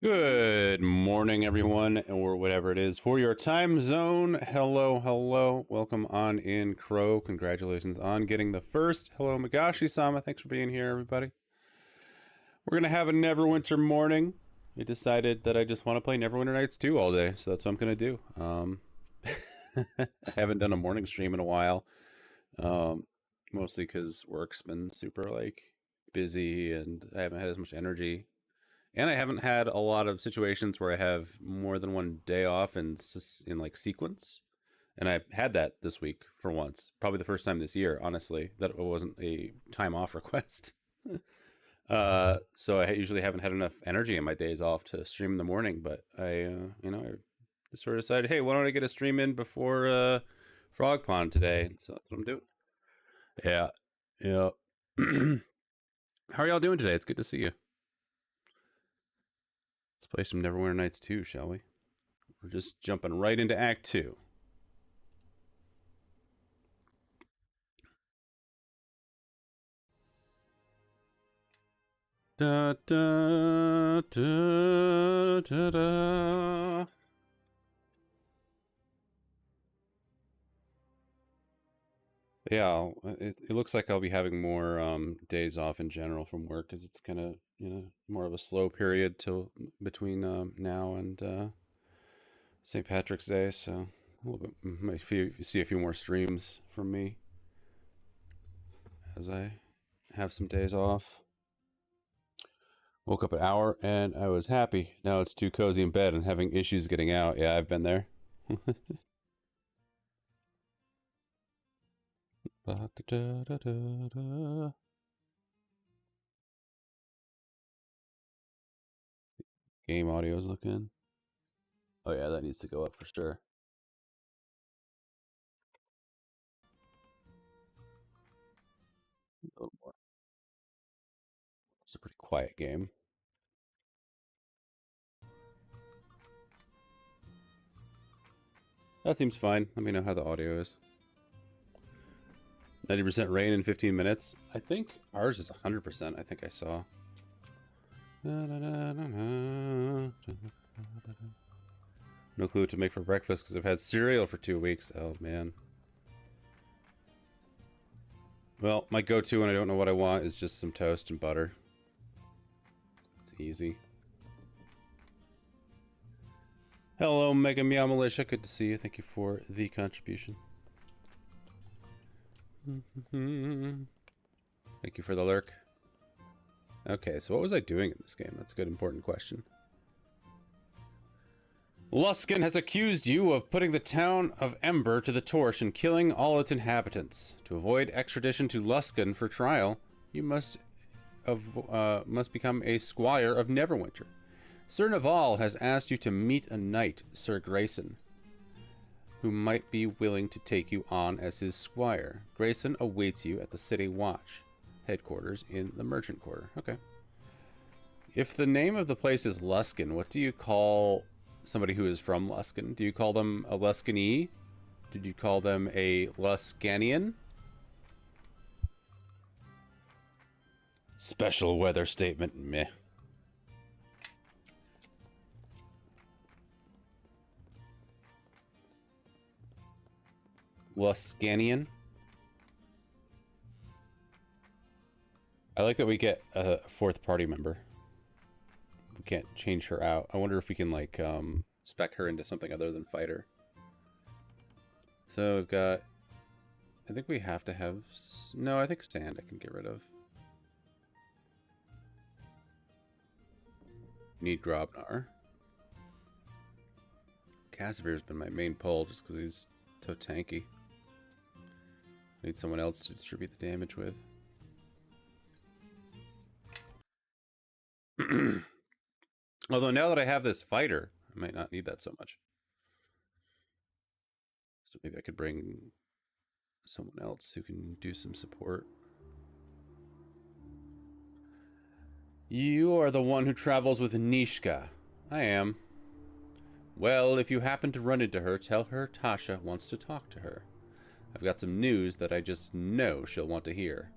Good morning, everyone, or whatever it is for your time zone. Hello, hello. Welcome on in, Crow. Congratulations on getting the first. Hello, Magashi-sama. Thanks for being here, everybody. We're going to have a Neverwinter morning. I decided that I just want to play Neverwinter Nights 2 all day, so that's what I'm going to do. I haven't done a morning stream in a while, mostly because work's been super, busy, and I haven't had as much energy. And I haven't had a lot of situations where I have more than one day off in sequence. And I had that this week for once. Probably the first time this year, honestly, that it wasn't a time off request. So I usually haven't had enough energy in my days off to stream in the morning. But I just sort of decided, hey, why don't I get a stream in before Frog Pond today? So that's what I'm doing. Yeah. Yeah. How are y'all doing today? It's good to see you. Let's play some Neverwinter Nights 2, shall we? We're just jumping right into Act 2. Da da da da da. Yeah, it looks like I'll be having more days off in general from work because it's kind of more of a slow period till between now and St. Patrick's Day. So a little bit, might see a few more streams from me as I have some days off. Woke up an hour and I was happy. Now it's too cozy in bed and having issues getting out. Yeah, I've been there. Game audio is looking. Oh yeah, that needs to go up for sure. A little more. It's a pretty quiet game. That seems fine. Let me know how the audio is. 90% rain in 15 minutes. I think ours is 100%. I think I saw. No clue what to make for breakfast because I've had cereal for 2 weeks. Oh, man. Well, my go-to when I don't know what I want is just some toast and butter. It's easy. Hello, Mega Meow Militia. Good to see you. Thank you for the contribution. Thank you for the lurk. Okay, so what was I doing in this game? That's a good, important question. Luskan has accused you of putting the town of Ember to the torch and killing all its inhabitants. To avoid extradition to Luskan for trial, you must become a squire of Neverwinter. Sir Naval has asked you to meet a knight, Sir Grayson, who might be willing to take you on as his squire. Grayson awaits you at the City Watch. headquarters in the merchant quarter. Okay. If the name of the place is Luskan, what do you call somebody who is from Luskan? Do you call them a Luskanee? Did you call them a Luskanian? Special weather statement, meh. Luskanian. I like that we get a fourth party member. We can't change her out. I wonder if we can, like, spec her into something other than fighter. So we've got... I think we have to have... No, I think sand I can get rid of. Need Grobnar. Casimir's been my main pull just because he's so tanky. Need someone else to distribute the damage with. Although now that I have this fighter, I might not need that so much. So maybe I could bring someone else who can do some support. You are the one who travels with Nishka. I am. Well, if you happen to run into her, tell her Tasha wants to talk to her. I've got some news that I just know she'll want to hear.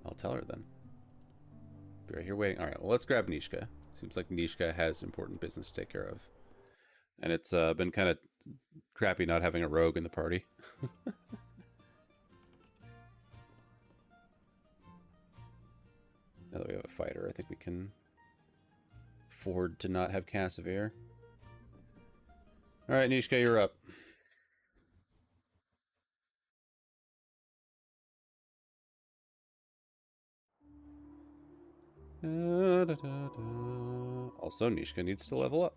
I'll tell her then. Be right here waiting. Alright, well, let's grab Nishka. Seems like Nishka has important business to take care of. And it's been kind of crappy not having a rogue in the party. Now that we have a fighter, I think we can afford to not have Casimir. Alright, Nishka, you're up. Da, da, da, da. Also, Nishka needs to level up.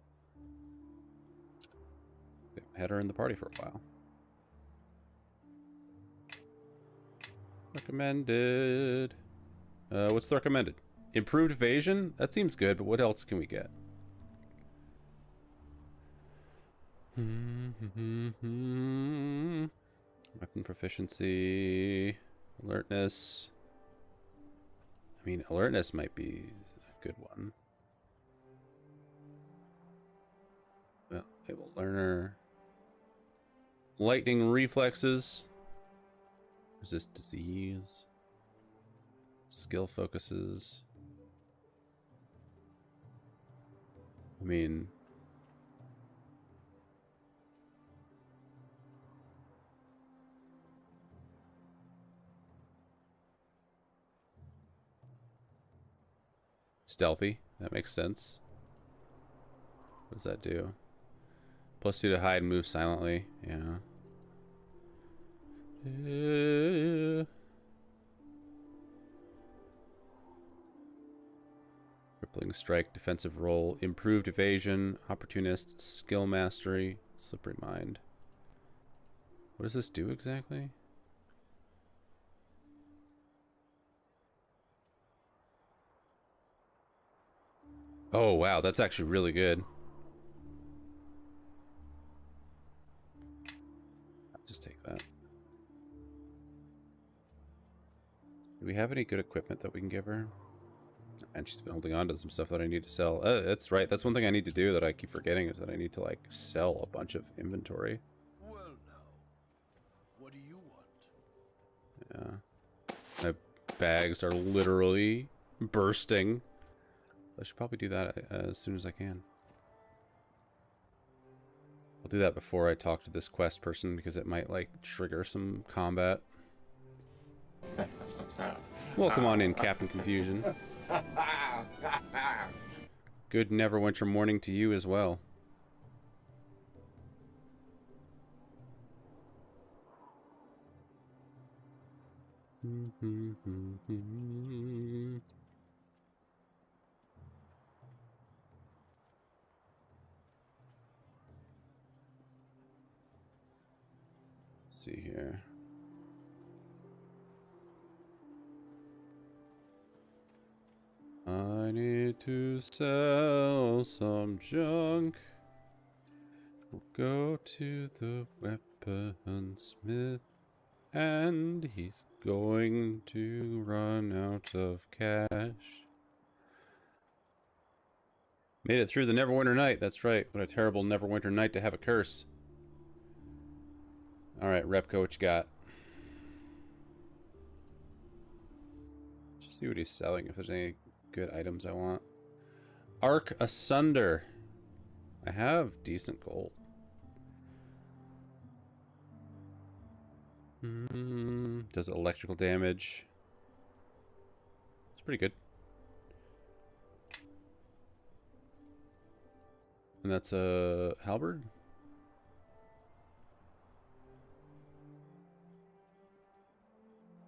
Had her in the party for a while. Recommended. What's the recommended? Improved evasion? That seems good, but what else can we get? Weapon proficiency. Alertness. I mean, alertness might be a good one. Well, able learner. Lightning reflexes. Resist disease. Skill focuses. I mean... Stealthy. That makes sense. What does that do? +2 to hide and move silently. Yeah. Crippling strike, defensive roll, improved evasion, opportunist, skill mastery, slippery mind. What does this do exactly? Oh wow, that's actually really good. I'll just take that. Do we have any good equipment that we can give her? And she's been holding on to some stuff that I need to sell. That's right. That's one thing I need to do that I keep forgetting is that I need to, like, sell a bunch of inventory. Well, now, what do you want? Yeah. My bags are literally bursting. I should probably do that as soon as I can. I'll do that before I talk to this quest person because it might, like, trigger some combat. Welcome on in, Captain Confusion. Good Neverwinter morning to you as well. Let's see here. I need to sell some junk. We'll go to the weaponsmith, and he's going to run out of cash. Made it through the Neverwinter Night. That's right. What a terrible Neverwinter Night to have a curse. Alright, Repco, what you got? Just see what he's selling, if there's any good items I want. Arc Asunder. I have decent gold. Does electrical damage. It's pretty good. And that's a halberd?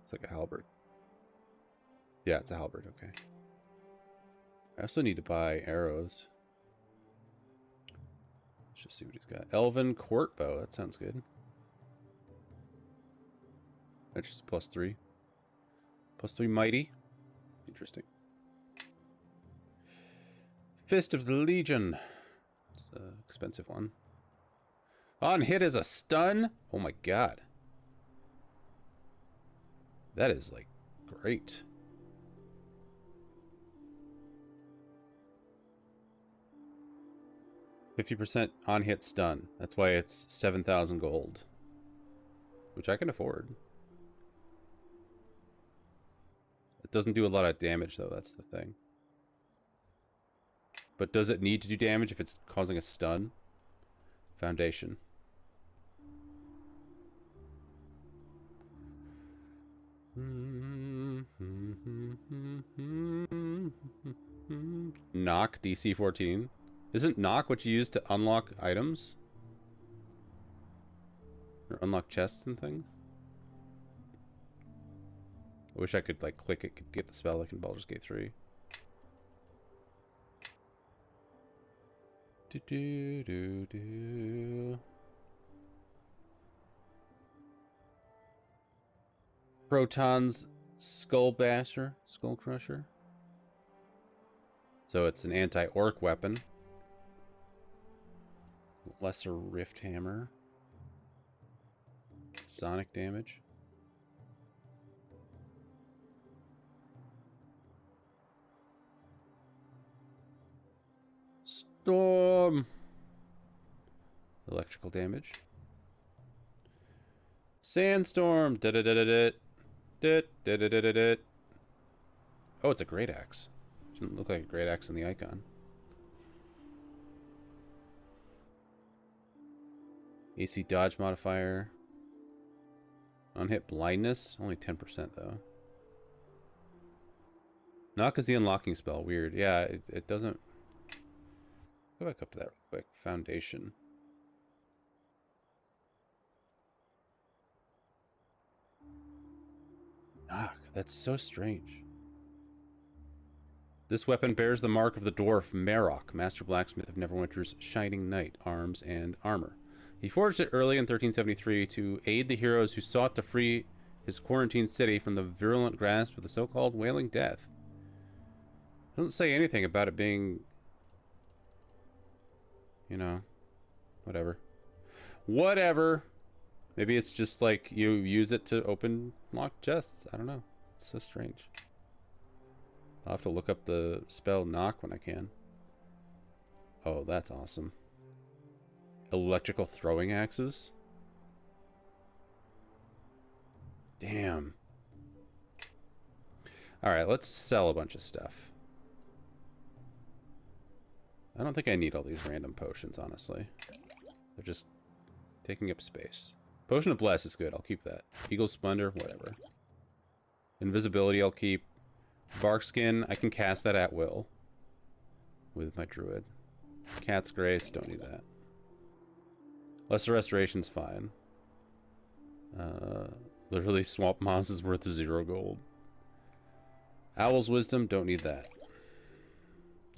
It's like a halberd. Yeah, it's a halberd, okay. I also need to buy arrows. Let's just see what he's got. Elven Court Bow, that sounds good. That's just +3. +3 mighty. Interesting. Fist of the Legion. It's an expensive one. On hit is a stun? Oh my god. That is like great. %50 on hit stun. That's why it's 7,000 gold. Which I can afford. It doesn't do a lot of damage though, that's the thing. But does it need to do damage if it's causing a stun? Foundation. Knock DC 14. Isn't knock what you use to unlock items? Or unlock chests and things? I wish I could like click it, could get the spell like in Baldur's Gate 3. Proton's Skull Basher, Skull Crusher. So it's an anti-orc weapon. Lesser Rift Hammer. Sonic damage. Storm. Electrical damage. Sandstorm. Da da da da da. Da da da da da da. Oh, it's a great axe. Didn't look like a great axe in the icon. AC dodge modifier. Unhit blindness. Only 10% though. Knock is the unlocking spell. Weird. Yeah, it doesn't. Go back up to that real quick. Foundation. Knock. That's so strange. This weapon bears the mark of the dwarf Marok, master blacksmith of Neverwinter's Shining Knight, arms and armor. He forged it early in 1373 to aid the heroes who sought to free his quarantined city from the virulent grasp of the so-called Wailing Death. Doesn't say anything about it being, you know, whatever. Whatever. Maybe it's just like you use it to open locked chests. I don't know. It's so strange. I'll have to look up the spell knock when I can. Oh, that's awesome. Electrical throwing axes? Damn. Alright, let's sell a bunch of stuff. I don't think I need all these random potions, honestly. They're just taking up space. Potion of Bless is good, I'll keep that. Eagle's Splendor, whatever. Invisibility I'll keep. Bark Skin, I can cast that at will. With my druid. Cat's Grace, don't need that. Lesser Restoration's fine. Literally, Swamp Moss is worth 0 gold. Owl's Wisdom, don't need that.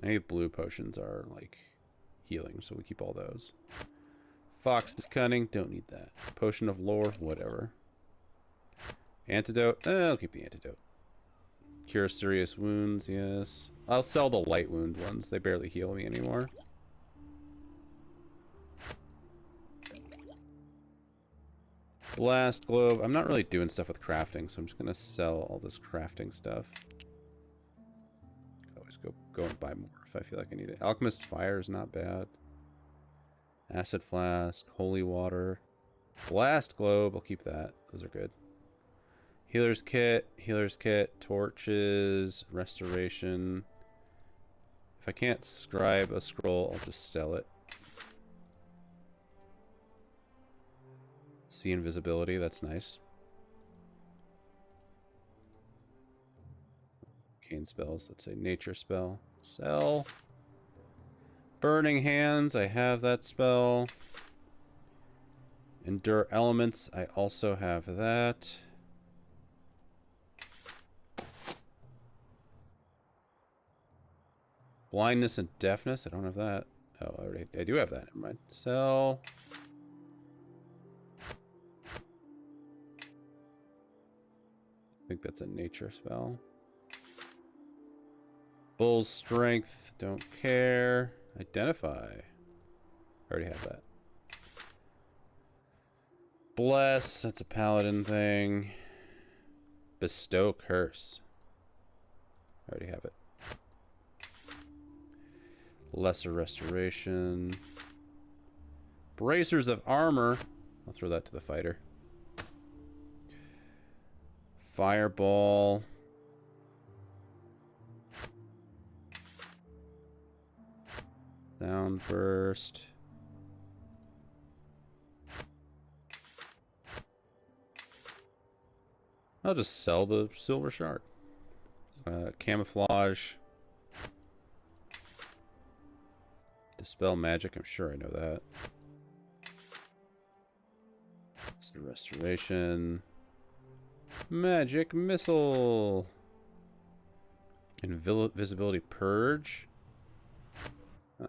Any blue potions are, like, healing, so we keep all those. Fox's Cunning, don't need that. Potion of Lore, whatever. Antidote, I'll keep the antidote. Cure serious wounds, yes. I'll sell the light wound ones, they barely heal me anymore. Blast globe. I'm not really doing stuff with crafting, so I'm just gonna sell all this crafting stuff. Always go and buy more if I feel like I need it. Alchemist fire is not bad. Acid flask, holy water, blast globe. I'll keep that. Those are good. Healer's kit, torches, restoration. If I can't scribe a scroll, I'll just sell it. See invisibility, that's nice. Arcane spells, let's say nature spell. Sell. Burning hands, I have that spell. Endure elements, I also have that. Blindness and deafness, I don't have that. Oh, I do have that, never mind. Sell. I think that's a nature spell. Bull's strength, don't care. Identify. I already have that. Bless, that's a paladin thing. Bestow curse. I already have it. Lesser restoration. Bracers of armor. I'll throw that to the fighter. Fireball. Sound burst. I'll just sell the silver shard. Camouflage. Dispel magic, I'm sure I know that. It's the restoration. Magic missile. Invisibility purge. Huh.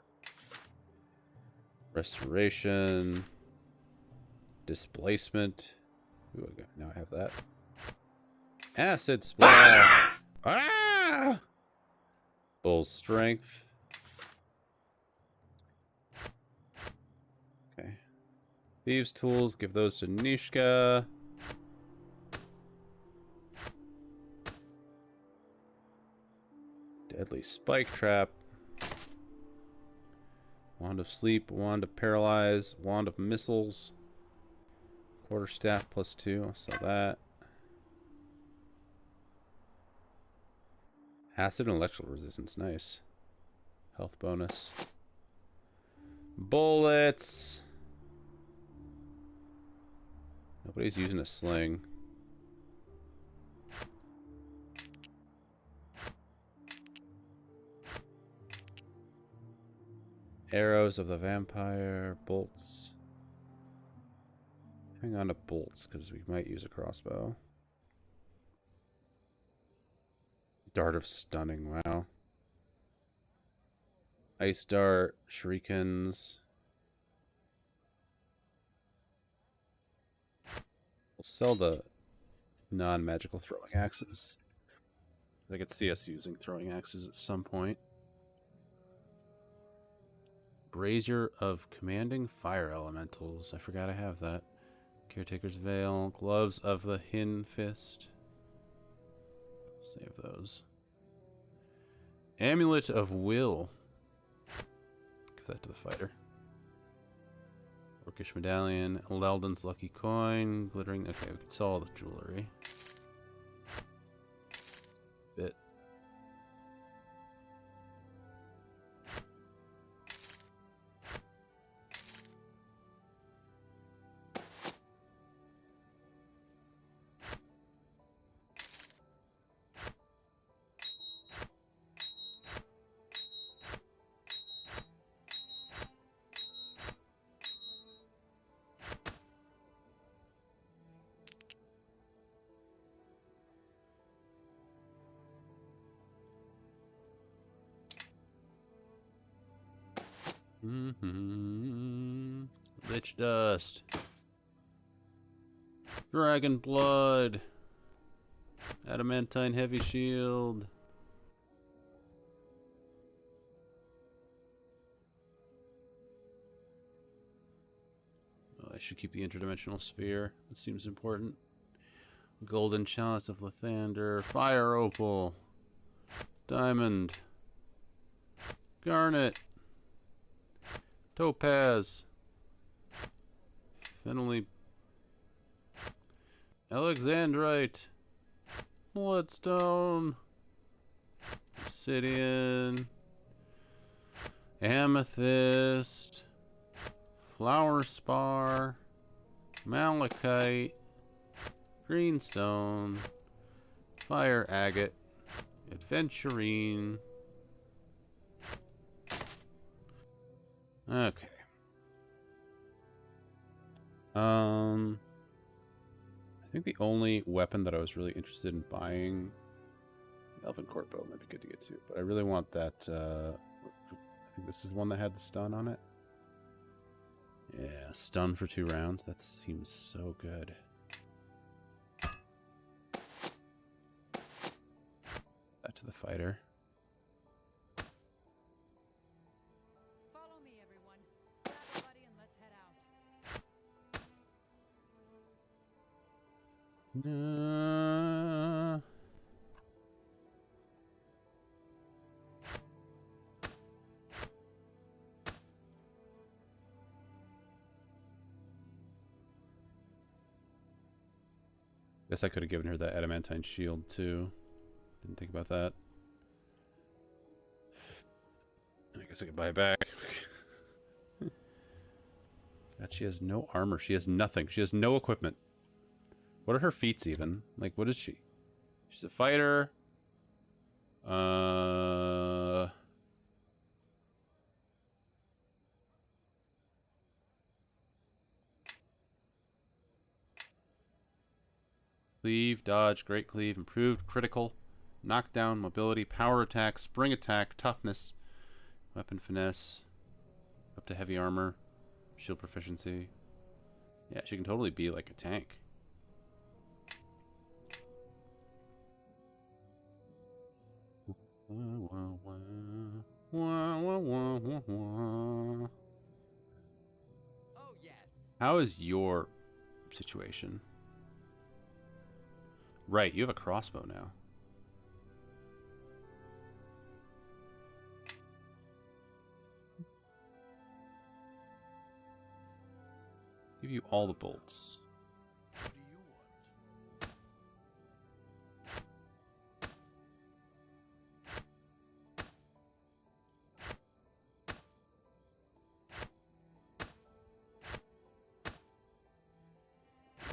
Restoration. Displacement. Ooh, now I have that. Acid splash. Ah! Bull's strength. Okay. Thieves' tools, give those to Nishka. Deadly spike trap. Wand of sleep, wand of paralyze, wand of missiles. Quarterstaff +2, I'll sell that. Acid and electrical resistance, nice. Health bonus. Bullets. Nobody's using a sling. Arrows of the vampire, bolts. Hang on to bolts because we might use a crossbow. Dart of stunning, wow. Ice dart, shurikens. We'll sell the non-magical throwing axes. I could see us using throwing axes at some point. Brazier of commanding fire elementals. I forgot I have that. Caretaker's veil. Gloves of the Hin Fist. Save those. Amulet of Will. Give that to the fighter. Orcish medallion. Leldon's lucky coin. Glittering. Okay, we can sell all the jewelry. Bit. Lich dust. Dragon blood. Adamantine heavy shield. Oh, I should keep the interdimensional sphere. That seems important. Golden Chalice of Lathander. Fire Opal. Diamond. Garnet. Topaz. Finally. Alexandrite. Bloodstone. Obsidian. Amethyst. Flower spar. Malachite. Greenstone. Fire agate. Adventurine. Okay. I think the only weapon that I was really interested in buying, Elven Court Bow might be good to get to, but I really want that, I think this is the one that had the stun on it. Yeah, stun for 2 rounds. That seems so good. Back to the fighter. Follow me, everyone. Grab a buddy and let's head out. Guess I could have given her that adamantine shield too. Didn't think about that. I guess I could buy it back. God, she has no armor. She has nothing. She has no equipment. What are her feats even? Like, what is she? She's a fighter. Cleave, dodge, great cleave, improved critical, knockdown, mobility, power attack, spring attack, toughness, weapon finesse, up to heavy armor, shield proficiency. Yeah, she can totally be like a tank. Oh, yes. How is your situation? Right, you have a crossbow now. Give you all the bolts. What do you want?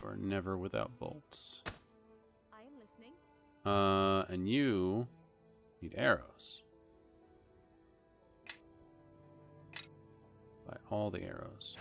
You are never without bolts. I am listening. And you need arrows. Buy all the arrows.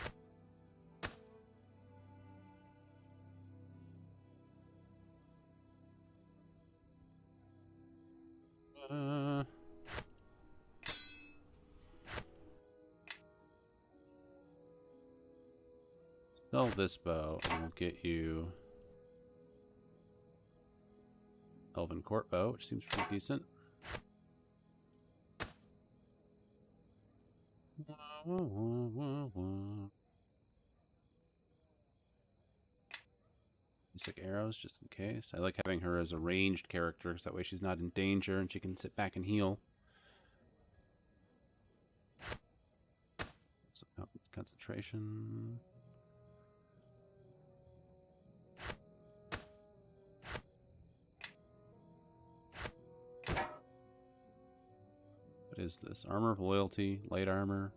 Sell this bow and we'll get you Elven Court Bow, which seems pretty decent. Just like arrows, just in case. I like having her as a ranged character, because that way she's not in danger and she can sit back and heal. So, concentration. What is this? Armor of Loyalty, light armor.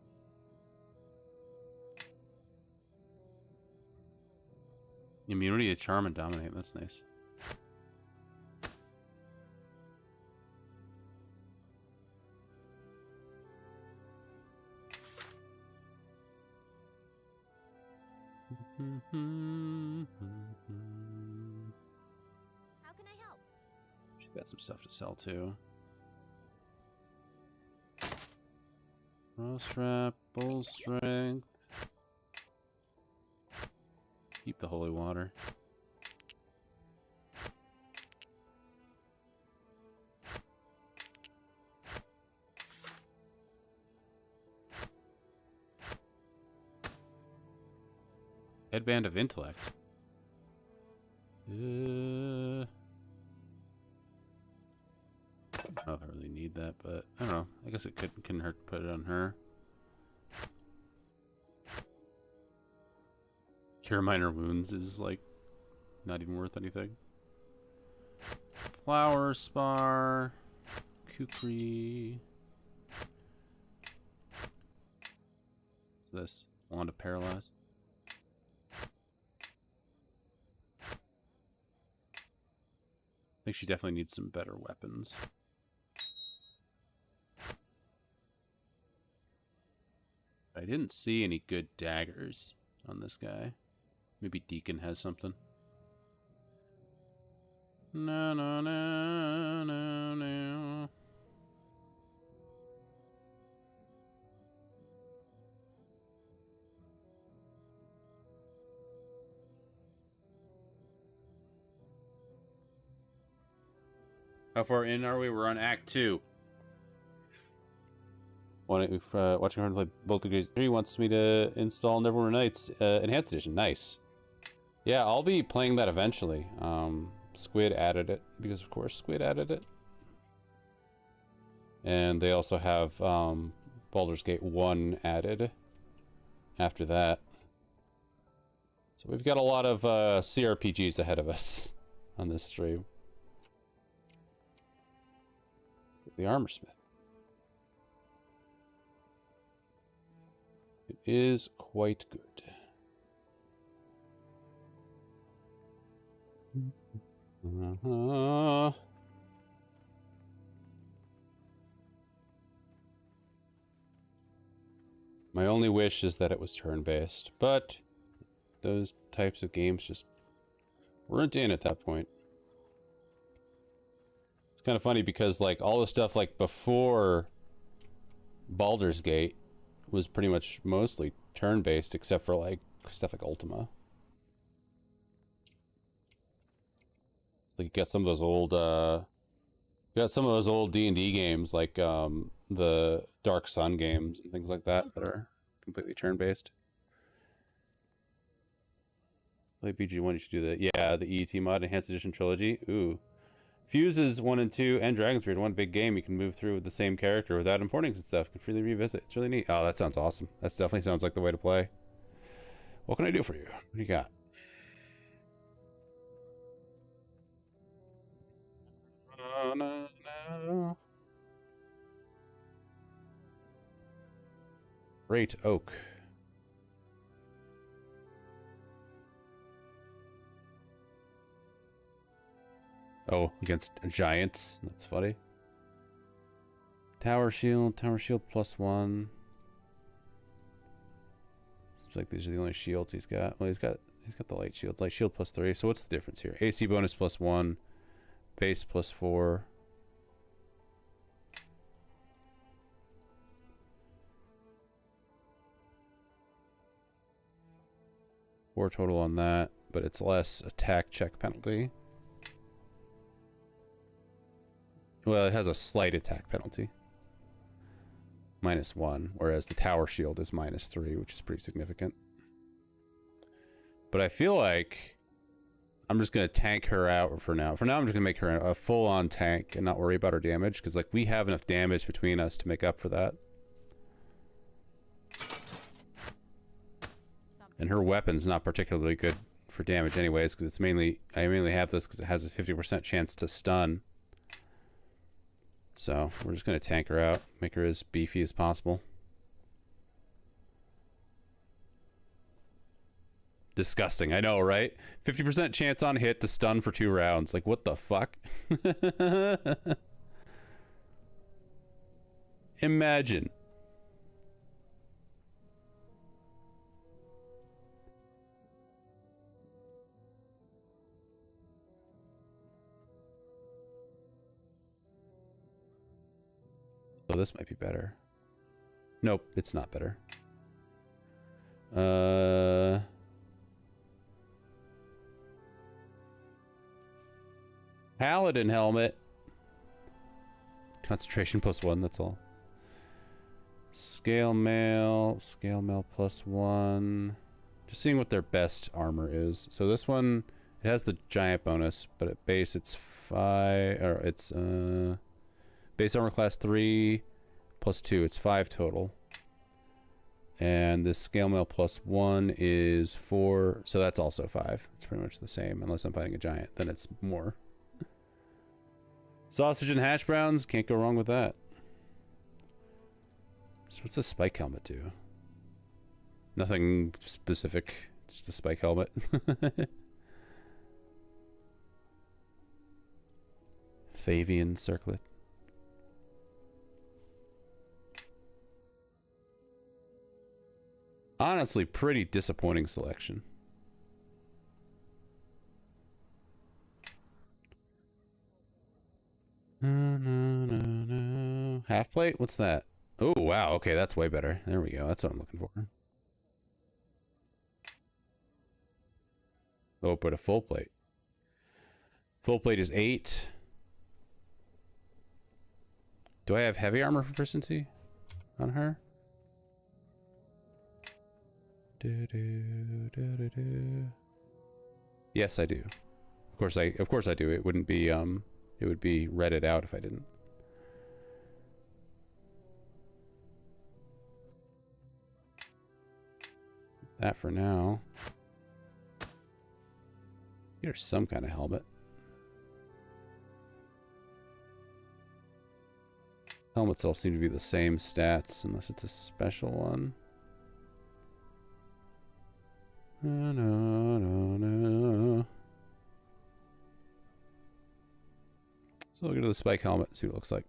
Immunity to Charm and Dominate, that's nice. How can I help? She's got some stuff to sell too. Bow strap, bull strength. Keep the holy water. Headband of Intellect. I don't know if I really need that, but I don't know. I guess it couldn't hurt to put it on her. Cure minor wounds is like not even worth anything. Flower spar, kukri. What's this? Wand of paralyze. I think she definitely needs some better weapons. I didn't see any good daggers on this guy. Maybe Deacon has something. No, no, no, no, no. How far in are we? We're on Act 2. Watching her play Both Degrees 3 wants me to install Neverwinter Nights Enhanced Edition. Nice. Yeah, I'll be playing that eventually. Squid added it, because of course Squid added it. And they also have Baldur's Gate 1 added after that. So we've got a lot of CRPGs ahead of us on this stream. The Armorsmith. It is quite good. My only wish is that it was turn-based, but those types of games just weren't in at that point. It's kind of funny because like all the stuff like before Baldur's Gate was pretty much mostly turn-based except for like stuff like Ultima. Like you got some of those old D&D games like the Dark Sun games and things like that that are completely turn-based. Play BG1, you should do that. Yeah, the EET mod, Enhanced Edition Trilogy. Ooh. Fuses 1 and 2 and Dragonspear, one big game you can move through with the same character without importing and stuff. You can freely revisit. It's really neat. Oh, that sounds awesome. That definitely sounds like the way to play. What can I do for you? What do you got? Oh, no, no. Great Oak. Oh, against giants. That's funny. Tower shield +1. Seems like these are the only shields he's got. Well, he's got the light shield. Light shield +3. So what's the difference here? AC bonus +1, base +4. Four total on that, but it's less attack check penalty. Well, it has a slight attack penalty. -1, whereas the tower shield is -3, which is pretty significant. But I feel like I'm just going to tank her out for now. For now, I'm just going to make her a full-on tank and not worry about her damage, because like we have enough damage between us to make up for that. And her weapon's not particularly good for damage anyways, because it's mainly... I mainly have this because it has a 50% chance to stun. So, we're just going to tank her out, make her as beefy as possible. Disgusting, I know, right? 50% chance on hit to stun for 2 rounds. Like, what the fuck? Imagine. Oh, this might be better. Nope, it's not better. Paladin helmet. Concentration +1, that's all. Scale mail +1. Just seeing what their best armor is. So this one, it has the giant bonus, but at base it's 5, or it's base armor class 3 plus 2. It's 5 total. And the scale mail plus 1 is 4, so that's also 5. It's pretty much the same, unless I'm fighting a giant, then it's more. Sausage and hash browns, can't go wrong with that. So what's a spike helmet do? Nothing specific, just a spike helmet. Favian circlet. Honestly, pretty disappointing selection. No. Half plate? What's that? Oh, wow. Okay, that's way better. There we go. That's what I'm looking for. Oh, but a full plate. Full plate is 8. Do I have heavy armor proficiency on her? Yes, I do. Of course I do. It wouldn't be it would be redded out if I didn't. That for now. Here's some kind of helmet. Helmets all seem to be the same stats unless it's a special one. No. So I'll go to the spike helmet and see what it looks like.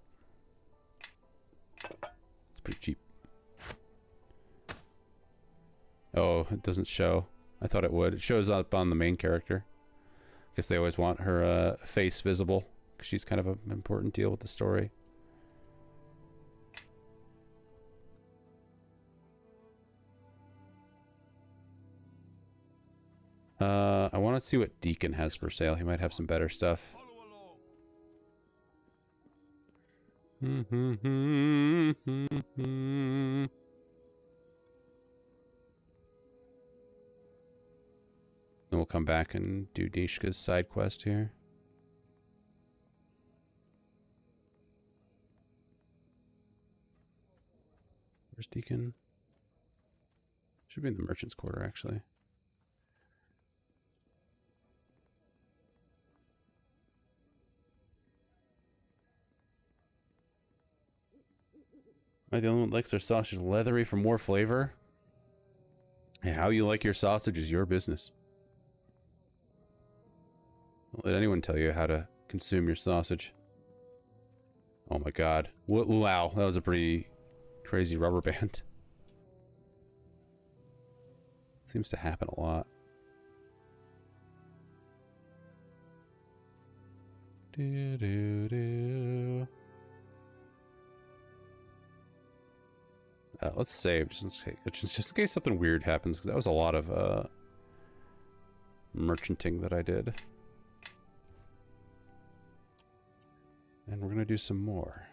It's pretty cheap. Oh, it doesn't show. I thought it would. It shows up on the main character. Guess they always want her face visible, because she's kind of an important deal with the story. I want to see what Deacon has for sale. He might have some better stuff. Then we'll come back and do Nishka's side quest here. Where's Deacon? Should be in the merchant's quarter, actually. Am I the only one that likes their sausage leathery for more flavor? Hey, how you like your sausage is your business. Don't let anyone tell you how to consume your sausage. Oh my god. Wow, that was a pretty crazy rubber band. Seems to happen a lot. Let's save just in case something weird happens, because that was a lot of merchanting that I did. And we're gonna do some more.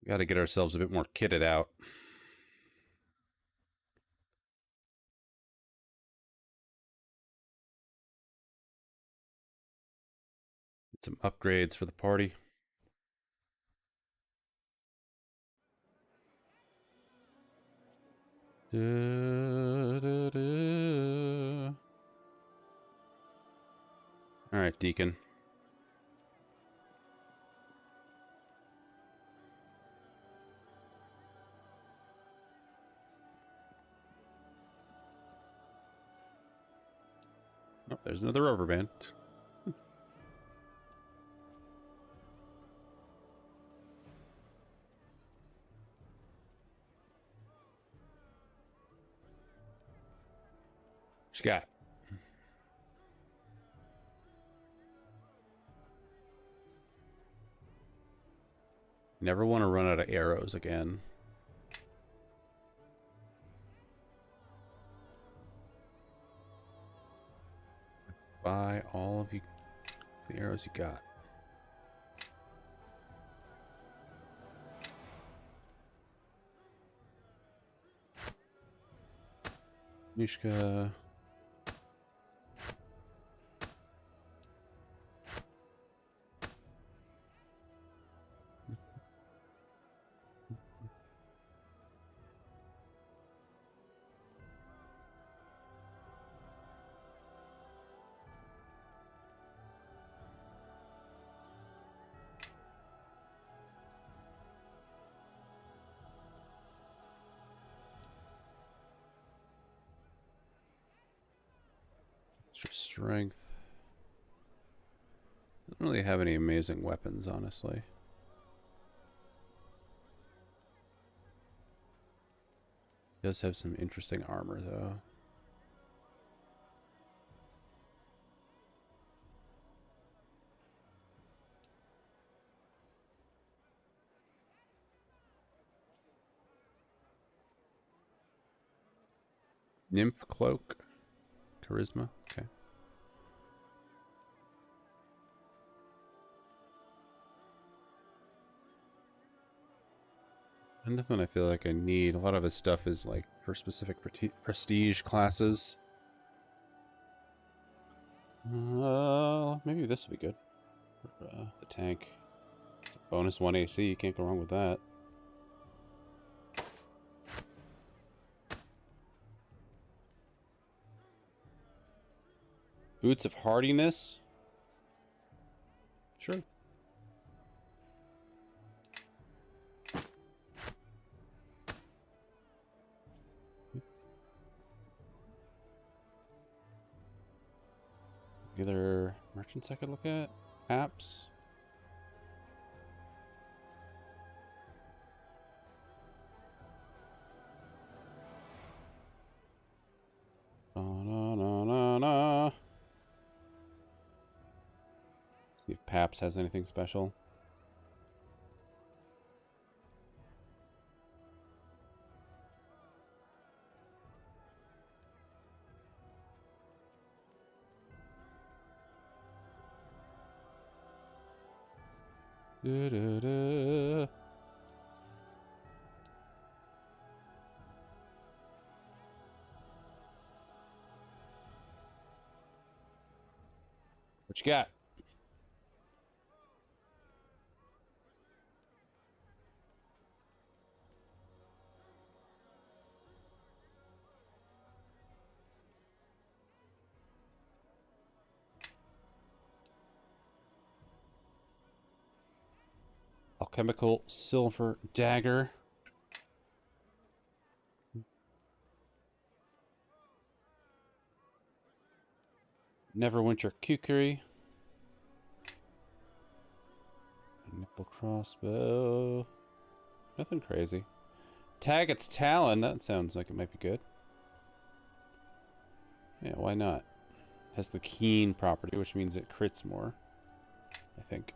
Gotta get ourselves a bit more kitted out. Get some upgrades for the party. All right, Deacon. Oh, there's another rubber band. What you got? Never want to run out of arrows again. Buy all of you the arrows you got. Mishka. Extra strength. Doesn't really have any amazing weapons, honestly. Does have some interesting armor, though. Nymph cloak. Charisma. Okay. And nothing I feel like I need. A lot of his stuff is like for specific prestige classes. Maybe this would be good. For, the tank. Bonus 1 AC. You can't go wrong with that. Boots of hardiness. Sure. Other merchants I could look at? Apps? Na. See if Paps has anything special. Da-da-da. What you got? Alchemical silver dagger. Neverwinter kukri. Nipple crossbow. Nothing crazy. Tag its talon. That sounds like it might be good. Yeah, why not? Has the keen property, which means it crits more, I think.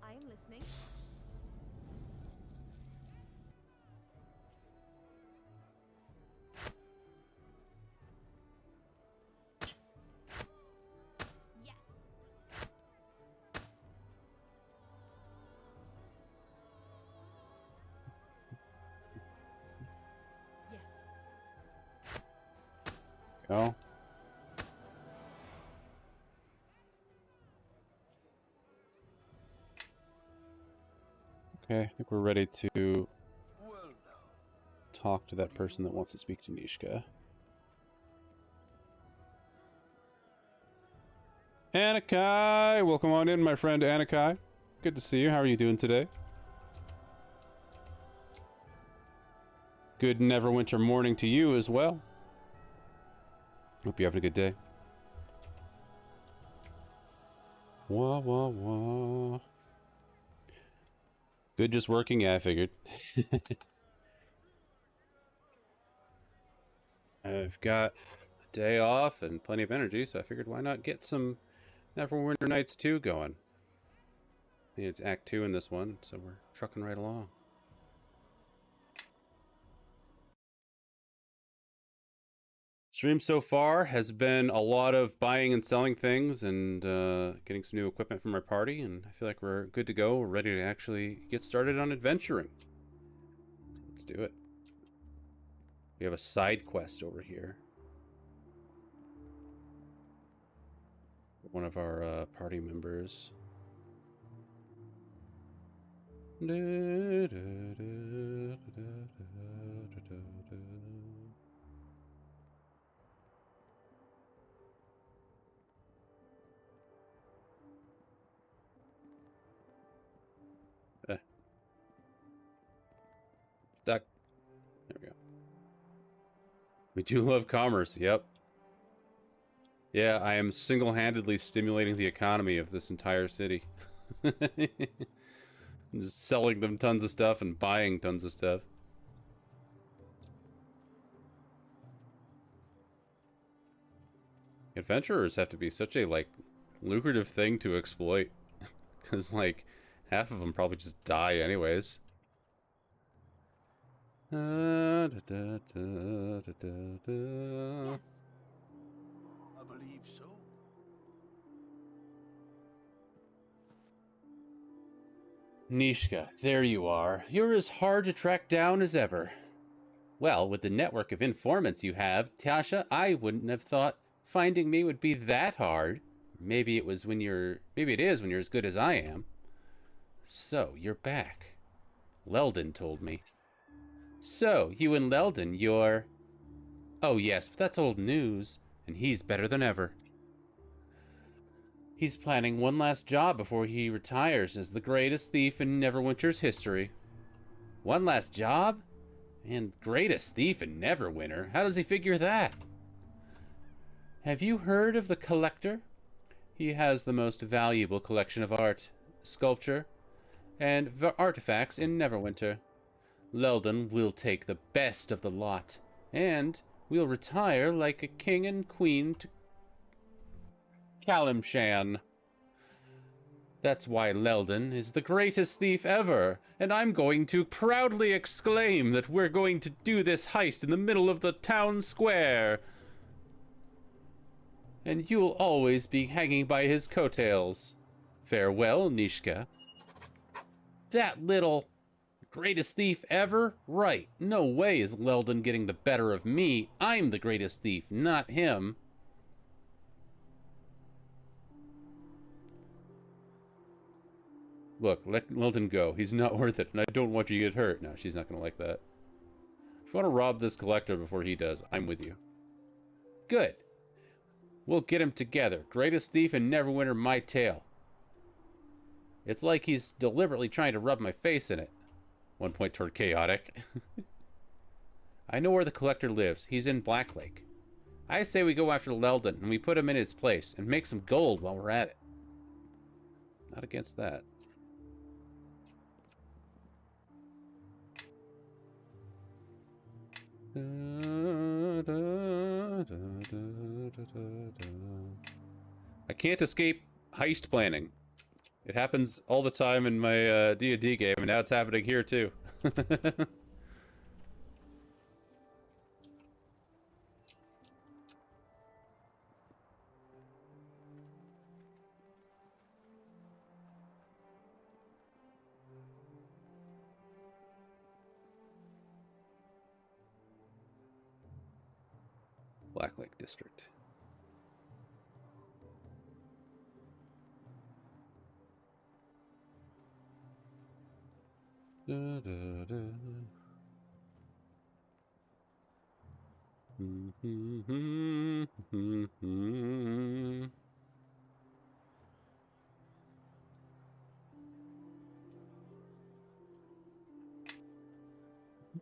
I am listening. Yes. Yes. Go. Okay, I think we're ready to Well now. talk to that person that wants to speak to Nishka. Anakai! Welcome on in, my friend Anakai. Good to see you. How are you doing today? Good Neverwinter morning to you as well. Hope you're having a good day. Wah, wah, wah. Good just working? Yeah, I figured. I've got a day off and plenty of energy, so I figured why not get some Neverwinter Nights 2 going. I think it's Act 2 in this one, so we're trucking right along. Stream so far has been a lot of buying and selling things and getting some new equipment from our party, and I feel like we're good to go. We're ready to actually get started on adventuring. Let's do it. We have a side quest over here. One of our party members. Stuck. There we go. We do love commerce, yep. Yeah, I am single-handedly stimulating the economy of this entire city. Just selling them tons of stuff and buying tons of stuff. Adventurers have to be such a, like, lucrative thing to exploit. Because, like, half of them probably just die anyways. Yes. I believe so. Nishka, there you are. You're as hard to track down as ever. Well, with the network of informants you have, Tasha, I wouldn't have thought finding me would be that hard. Maybe it is when you're as good as I am. So, you're back. Leldon told me. So, you and Leldon, you're... Oh yes, but that's old news, and he's better than ever. He's planning one last job before he retires as the greatest thief in Neverwinter's history. One last job? And greatest thief in Neverwinter? How does he figure that? Have you heard of the Collector? He has the most valuable collection of art, sculpture, and artifacts in Neverwinter. Leldon will take the best of the lot, and we'll retire like a king and queen to Kalimshan. That's why Leldon is the greatest thief ever, and I'm going to proudly exclaim that we're going to do this heist in the middle of the town square. And you'll always be hanging by his coattails. Farewell, Nishka. That little... Greatest thief ever? Right. No way is Leldon getting the better of me. I'm the greatest thief, not him. Look, let Leldon go. He's not worth it, and I don't want you to get hurt. No, she's not going to like that. If you want to rob this collector before he does, I'm with you. Good. We'll get him together. Greatest thief in Neverwinter, my tale. It's like he's deliberately trying to rub my face in it. One point toward chaotic. I know where the collector lives. He's in Blacklake. I say we go after Leldon and we put him in his place and make some gold while we're at it. Not against that. I can't escape heist planning. It happens all the time in my D&D game, and now it's happening here too. Blacklake District. Da, da, da.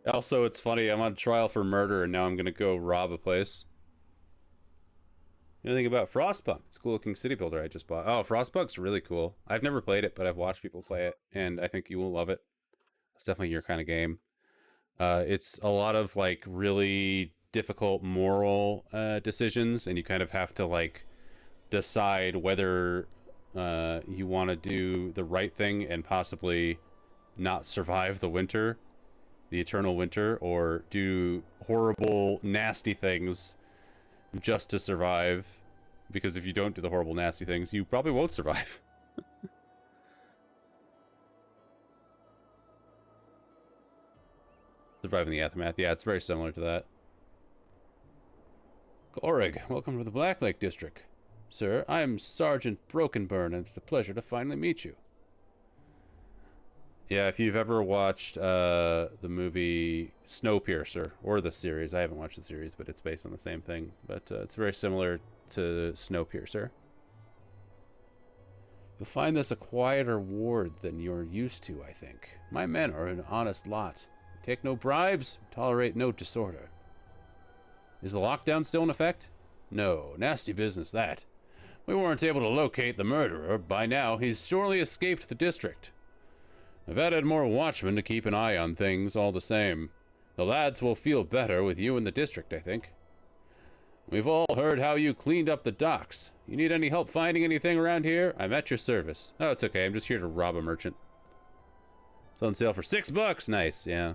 Also, it's funny, I'm on trial for murder and now I'm gonna go rob a place. You know anything about Frostpunk? It's a cool looking city builder I just bought. Oh, Frostpunk's really cool. I've never played it, but I've watched people play it, and I think you will love it. It's definitely your kind of game. It's a lot of like really difficult moral decisions, and you kind of have to like decide whether you want to do the right thing and possibly not survive the winter, the eternal winter, or do horrible, nasty things just to survive. Because if you don't do the horrible, nasty things, you probably won't survive. Surviving the aftermath. Yeah, it's very similar to that. Gorig, welcome to the Black Lake District. Sir, I am Sergeant Brokenburn, and it's a pleasure to finally meet you. Yeah, if you've ever watched the movie Snowpiercer, or the series, I haven't watched the series, but it's based on the same thing. But it's very similar to Snowpiercer. You'll find this a quieter ward than you're used to, I think. My men are an honest lot. Take no bribes, tolerate no disorder. Is the lockdown still in effect? No, nasty business that. We weren't able to locate the murderer. By now, he's surely escaped the district. I've added more watchmen to keep an eye on things all the same. The lads will feel better with you in the district, I think. We've all heard how you cleaned up the docks. You need any help finding anything around here? I'm at your service. Oh, it's okay. I'm just here to rob a merchant. It's on sale for $6. Nice, yeah.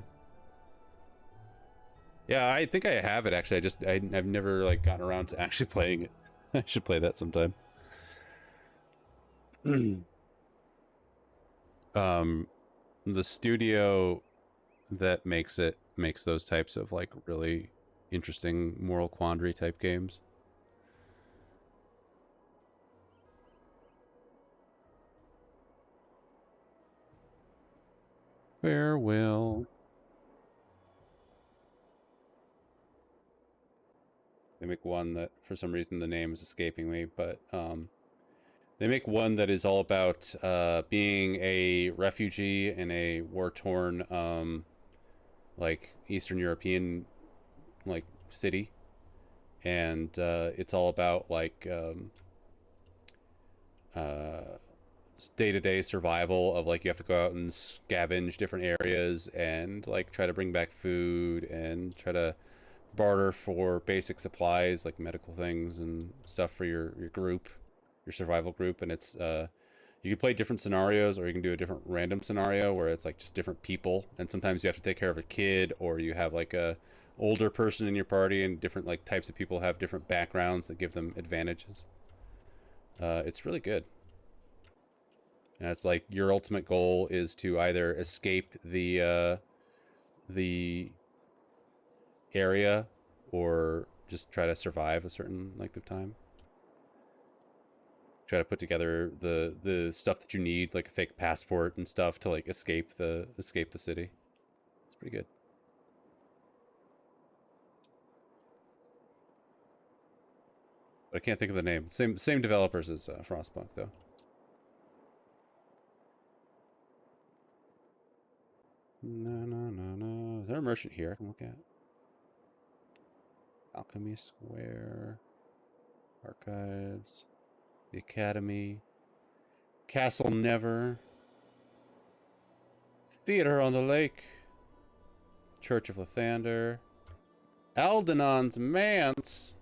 Yeah, I think I have it, actually. I've never, like, gotten around to actually playing it. I should play that sometime. The studio that makes those types of, like, really interesting moral quandary type games. Farewell. They make one that, for some reason, the name is escaping me, but they make one that is all about being a refugee in a war-torn, like, Eastern European, like, city. And it's all about, like, day-to-day survival of, like, you have to go out and scavenge different areas and, like, try to bring back food and try to barter for basic supplies like medical things and stuff for your group, your survival group. And it's you can play different scenarios, or you can do a different random scenario where it's like just different people, and sometimes you have to take care of a kid, or you have like a older person in your party, and different like types of people have different backgrounds that give them advantages. It's really good. And it's like your ultimate goal is to either escape the area or just try to survive a certain length of time. Try to put together the stuff that you need, like a fake passport and stuff, to like escape the city. It's pretty good. But I can't think of the name. Same developers as Frostpunk though. No. Is there a merchant here I can look at? Alchemy Square, Archives, the Academy, Castle Never, Theater on the Lake, Church of Lathander, Aldenon's Manse,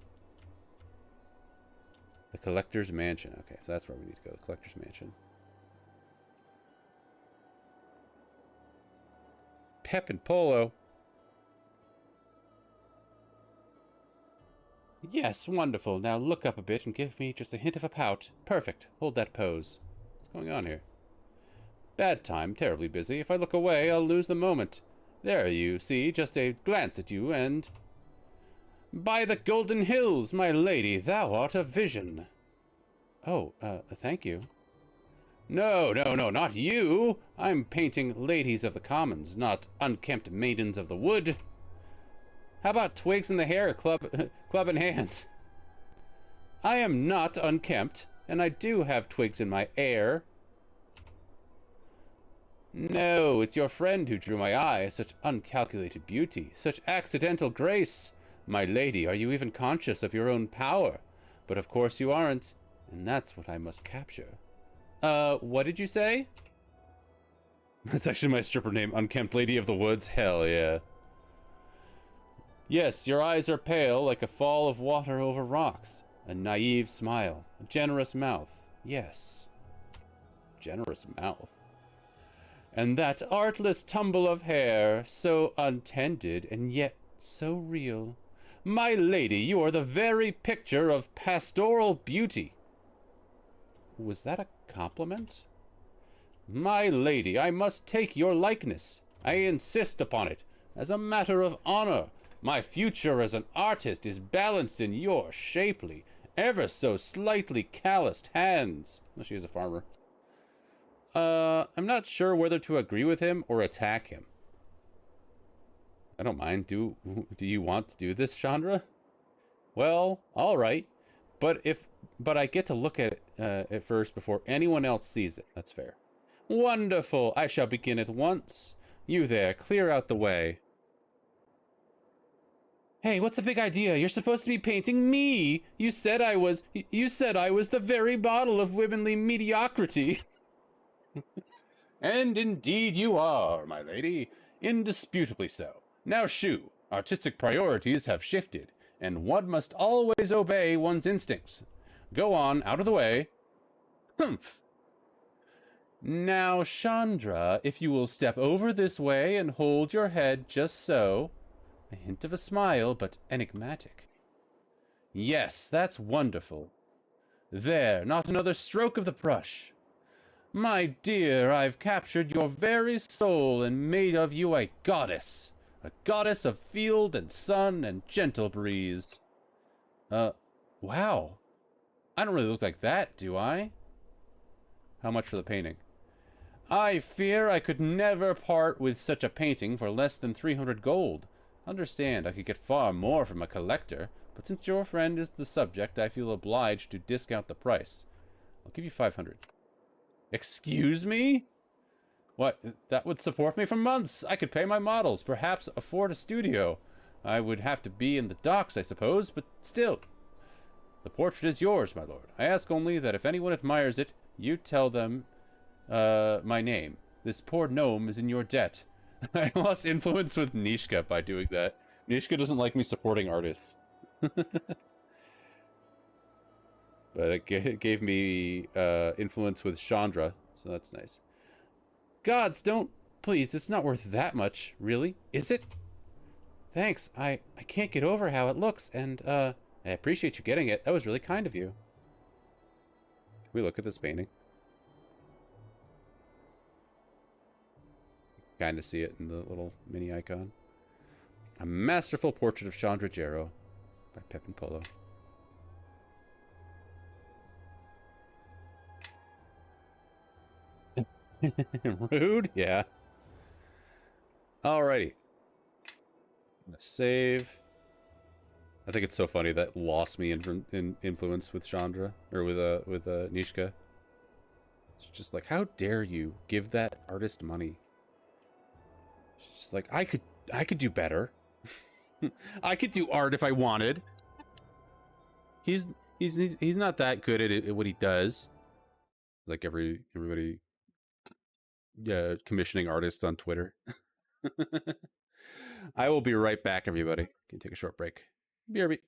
the Collector's Mansion. Okay, so that's where we need to go, the Collector's Mansion. Pep and Polo. Yes, wonderful. Now look up a bit and give me just a hint of a pout. Perfect. Hold that pose. What's going on here? Bad time, terribly busy. If I look away, I'll lose the moment. There, you see, just a glance at you, and... By the Golden Hills, my lady, thou art a vision. Oh, thank you. No, not you! I'm painting ladies of the commons, not unkempt maidens of the wood. How about twigs in the hair, club in hand? I am not unkempt, and I do have twigs in my hair. No, it's your friend who drew my eye. Such uncalculated beauty, such accidental grace. My lady, are you even conscious of your own power? But of course you aren't, and that's what I must capture. What did you say? That's actually my stripper name, Unkempt Lady of the Woods. Hell yeah. Yes, your eyes are pale like a fall of water over rocks. A naive smile. A generous mouth. Yes. Generous mouth. And that artless tumble of hair, so untended and yet so real. My lady, you are the very picture of pastoral beauty. Was that a compliment? My lady, I must take your likeness. I insist upon it, as a matter of honor. My future as an artist is balanced in your shapely, ever so slightly calloused hands. Well, she is a farmer. I'm not sure whether to agree with him or attack him. I don't mind. Do you want to do this, Chandra? Well, all right. But I get to look at it first before anyone else sees it. That's fair. Wonderful. I shall begin at once. You there, clear out the way. Hey, what's the big idea? You're supposed to be painting me. You said I was the very model of womanly mediocrity. And indeed you are, my lady. Indisputably so. Now shoo, artistic priorities have shifted, and one must always obey one's instincts. Go on, out of the way. Humph. Now, Chandra, if you will step over this way and hold your head just so. A hint of a smile, but enigmatic. Yes, that's wonderful. There, not another stroke of the brush. My dear, I've captured your very soul and made of you a goddess. A goddess of field and sun and gentle breeze. Wow. I don't really look like that, do I? How much for the painting? I fear I could never part with such a painting for less than 300 gold. Understand, I could get far more from a collector, but since your friend is the subject, I feel obliged to discount the price. I'll give you 500. Excuse me? What? That would support me for months. I could pay my models, perhaps afford a studio. I would have to be in the docks, I suppose, but still. The portrait is yours, my lord. I ask only that if anyone admires it, you tell them, my name. This poor gnome is in your debt. I lost influence with Nishka by doing that. Nishka doesn't like me supporting artists. But it gave me influence with Chandra, so that's nice. Gods, don't... Please, it's not worth that much, really, is it? Thanks, I can't get over how it looks, and, I appreciate you getting it. That was really kind of you. Can we look at this painting? Kind of see it in the little mini icon. A masterful portrait of Chandra Jarrow by Pepin Polo. Rude? Yeah. Alrighty. I'm gonna save. I think it's so funny that lost me in influence with Chandra, or with Nishka. It's just like, how dare you give that artist money? It's just like, I could do better. I could do art if I wanted. He's not that good at what he does. Like everybody commissioning artists on Twitter. I will be right back, everybody. Can take a short break. BRB.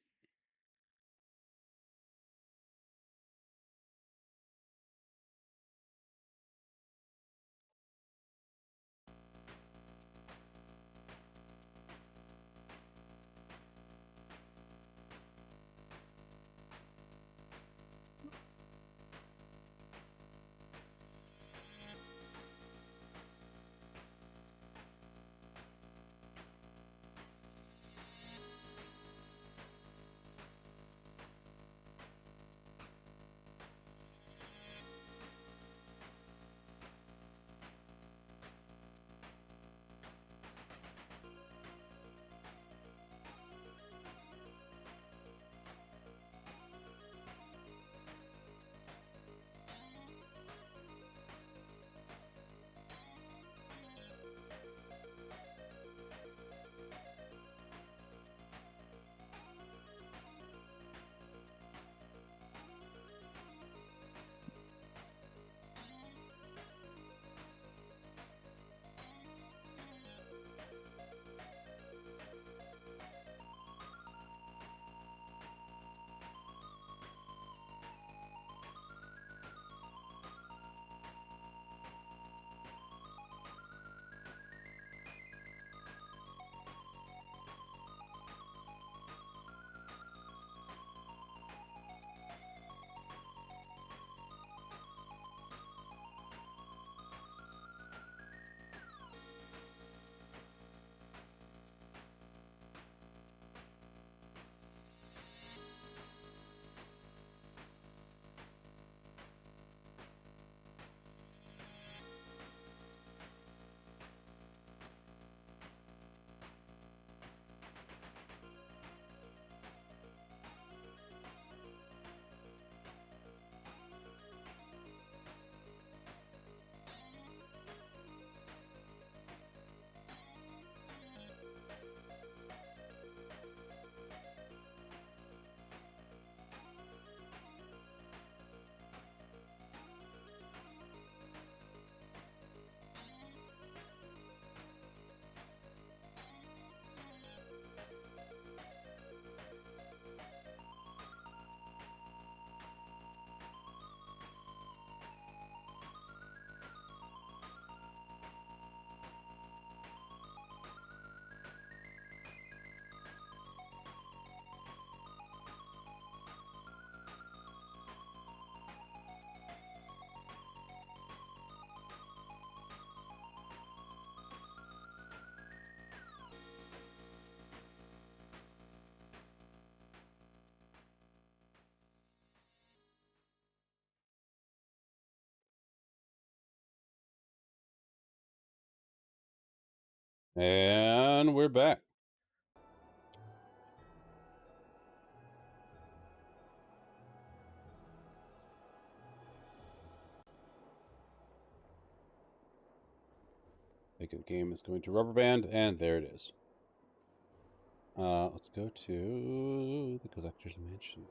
And we're back. I think the game is going to rubber band, and there it is. Let's go to the collector's mansion.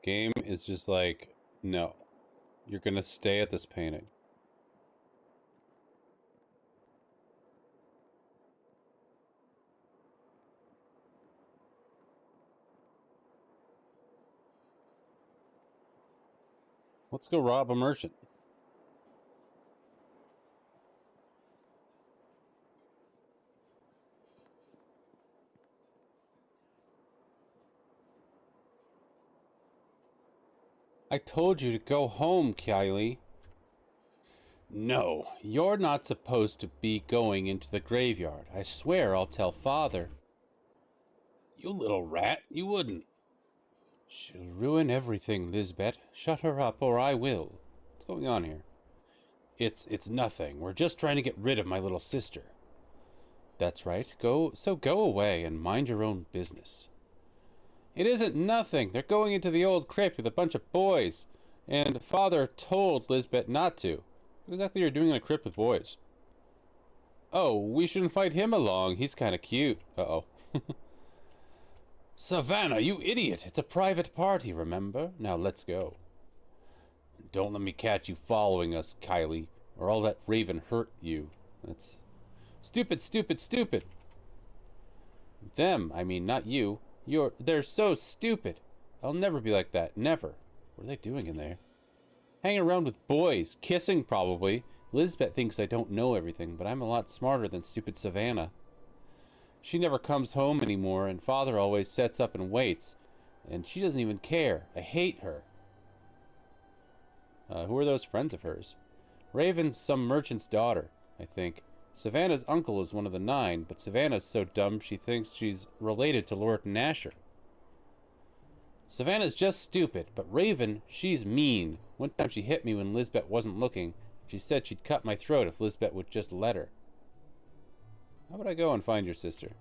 Game is just like, no, you're gonna stay at this painting. Let's go rob a merchant. I told you to go home, Kylie. No, you're not supposed to be going into the graveyard. I swear I'll tell Father. You little rat, you wouldn't. She'll ruin everything, Lisbeth. Shut her up or I will. What's going on here? It's nothing. We're just trying to get rid of my little sister. That's right. Go away and mind your own business. It isn't nothing. They're going into the old crypt with a bunch of boys. And Father told Lisbeth not to. What exactly are you doing in a crypt with boys? Oh, we shouldn't fight him along. He's kind of cute. Uh-oh. Savannah, you idiot. It's a private party, remember? Now let's go. Don't let me catch you following us, Kylie, or I'll let Raven hurt you. That's stupid, stupid, stupid. Them, I mean, not you. They're so stupid. I'll never be like that. Never. What are they doing in there? Hanging around with boys. Kissing, probably. Lisbeth thinks I don't know everything, but I'm a lot smarter than stupid Savannah. She never comes home anymore, and Father always sets up and waits. And she doesn't even care. I hate her. Who are those friends of hers? Raven's some merchant's daughter, I think. Savannah's uncle is one of the 9, but Savannah's so dumb she thinks she's related to Lord Nasher. Savannah's just stupid, but Raven, she's mean. One time she hit me when Lisbeth wasn't looking. She said she'd cut my throat if Lisbeth would just let her. How about I go and find your sister?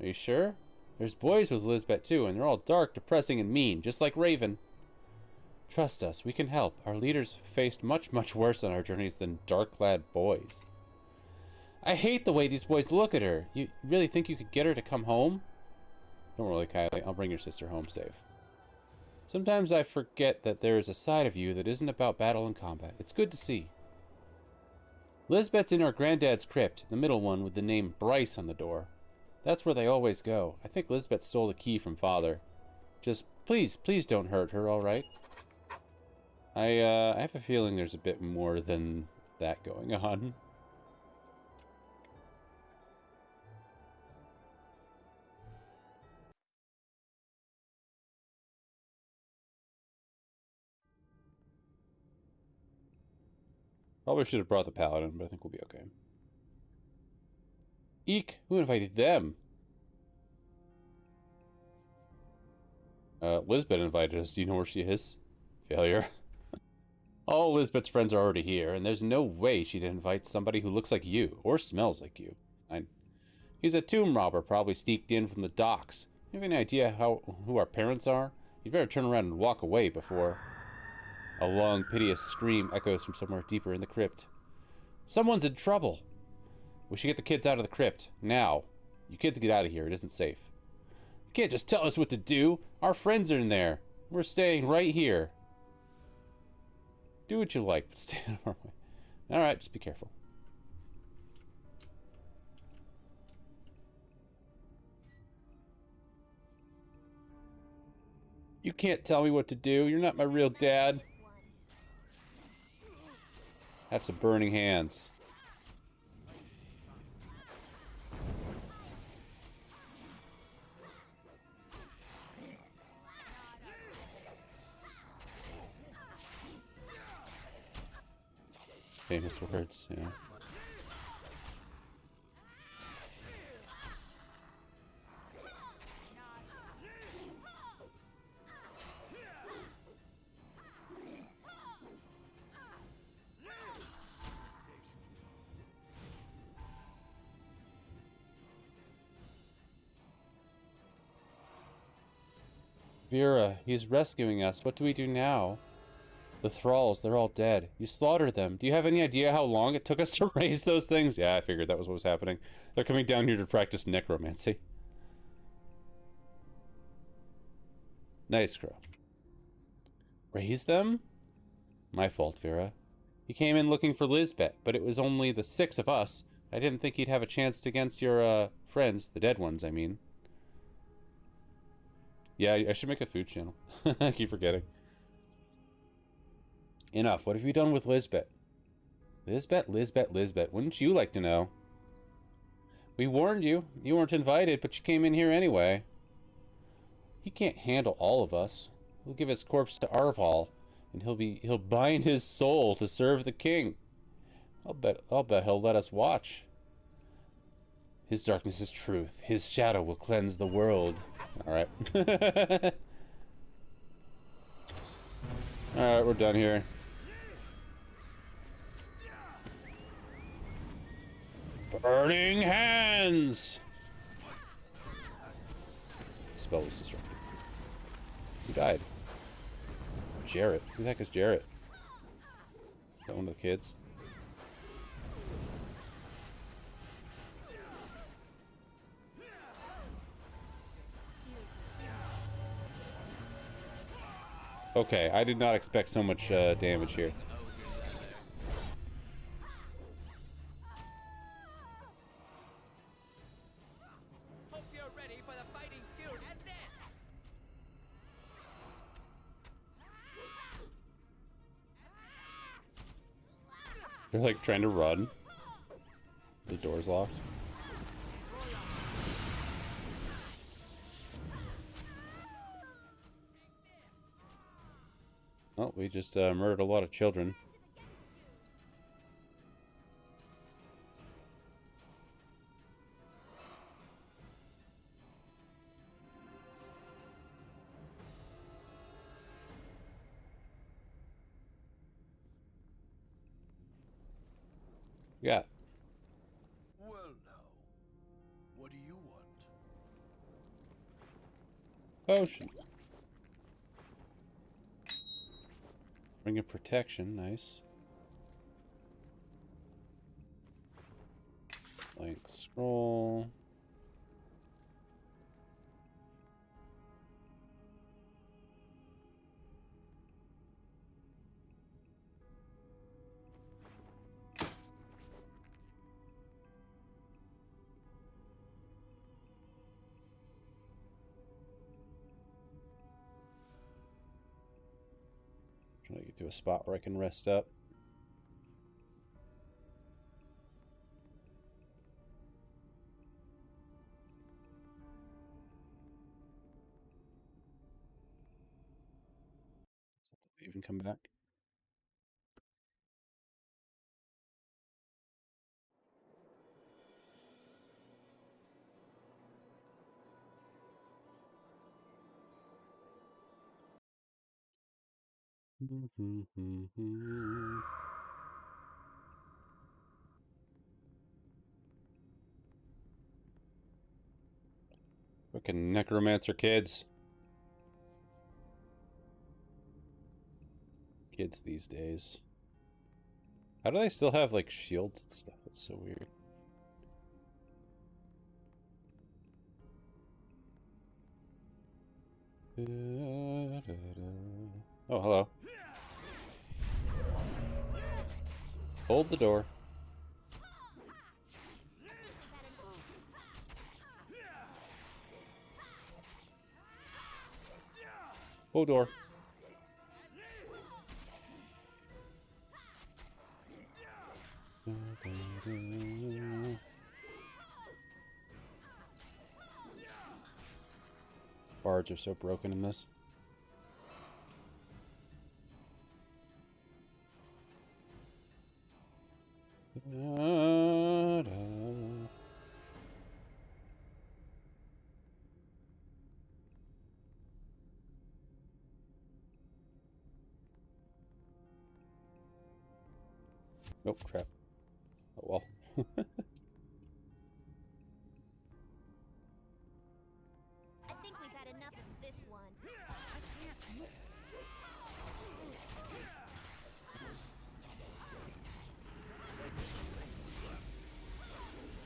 Are you sure? There's boys with Lisbeth too, and they're all dark, depressing, and mean, just like Raven. Trust us, we can help. Our leaders faced much, much worse on our journeys than dark-clad boys. I hate the way these boys look at her. You really think you could get her to come home? Don't worry, Kylie. I'll bring your sister home safe. Sometimes I forget that there is a side of you that isn't about battle and combat. It's good to see. Lisbeth's in our granddad's crypt, the middle one with the name Bryce on the door. That's where they always go. I think Lisbeth stole the key from Father. Just please don't hurt her, all right? I have a feeling there's a bit more than that going on. Probably should have brought the paladin, but I think we'll be okay. Eek! Who invited them? Lisbeth invited us. Do you know where she is? Failure. All Lisbeth's friends are already here, and there's no way she'd invite somebody who looks like you, or smells like you. He's a tomb robber, probably sneaked in from the docks. You have any idea who our parents are? You'd better turn around and walk away before... A long, piteous scream echoes from somewhere deeper in the crypt. Someone's in trouble! We should get the kids out of the crypt. Now. You kids get out of here. It isn't safe. You can't just tell us what to do. Our friends are in there. We're staying right here. Do what you like, but stay out of our way. Alright, just be careful. You can't tell me what to do. You're not my real dad. Have some burning hands. Famous words, yeah. Vera, he's rescuing us. What do we do now? The thralls, they're all dead. You slaughtered them. Do you have any idea how long it took us to raise those things? Yeah, I figured that was what was happening. They're coming down here to practice necromancy. Nice, Crow. Raise them? My fault, Vera. He came in looking for Lisbeth, but it was only the 6 of us. I didn't think he'd have a chance against your, friends. The dead ones, I mean. Yeah, I should make a food channel. I keep forgetting. Enough. What have you done with Lisbeth? Lisbeth, Lisbeth, Lisbeth. Wouldn't you like to know? We warned you. You weren't invited, but you came in here anyway. He can't handle all of us. He'll give his corpse to Arval, and he'll bind his soul to serve the king. I'll bet he'll let us watch. His darkness is truth. His shadow will cleanse the world. Alright. Alright, we're done here. Burning hands! The spell was disrupted. Who died? Jarrett. Who the heck is Jarrett? Is that one of the kids? Okay, I did not expect so much damage here. Hope you're ready for the fighting feud and this. They're like trying to run. The door's locked. Well, we just murdered a lot of children. Yeah. Well now, what do you want? Potion. Ring of protection, nice. Blank scroll. Trying to get to a spot where I can rest up. Leave and come back. Fucking necromancer kids. Kids these days. How do they still have like shields and stuff? That's so weird. Oh, hello. Hold the door. Oh, door. Bards are so broken in this. Da-da. Nope, trap. Oh well. I think we've had enough of this one.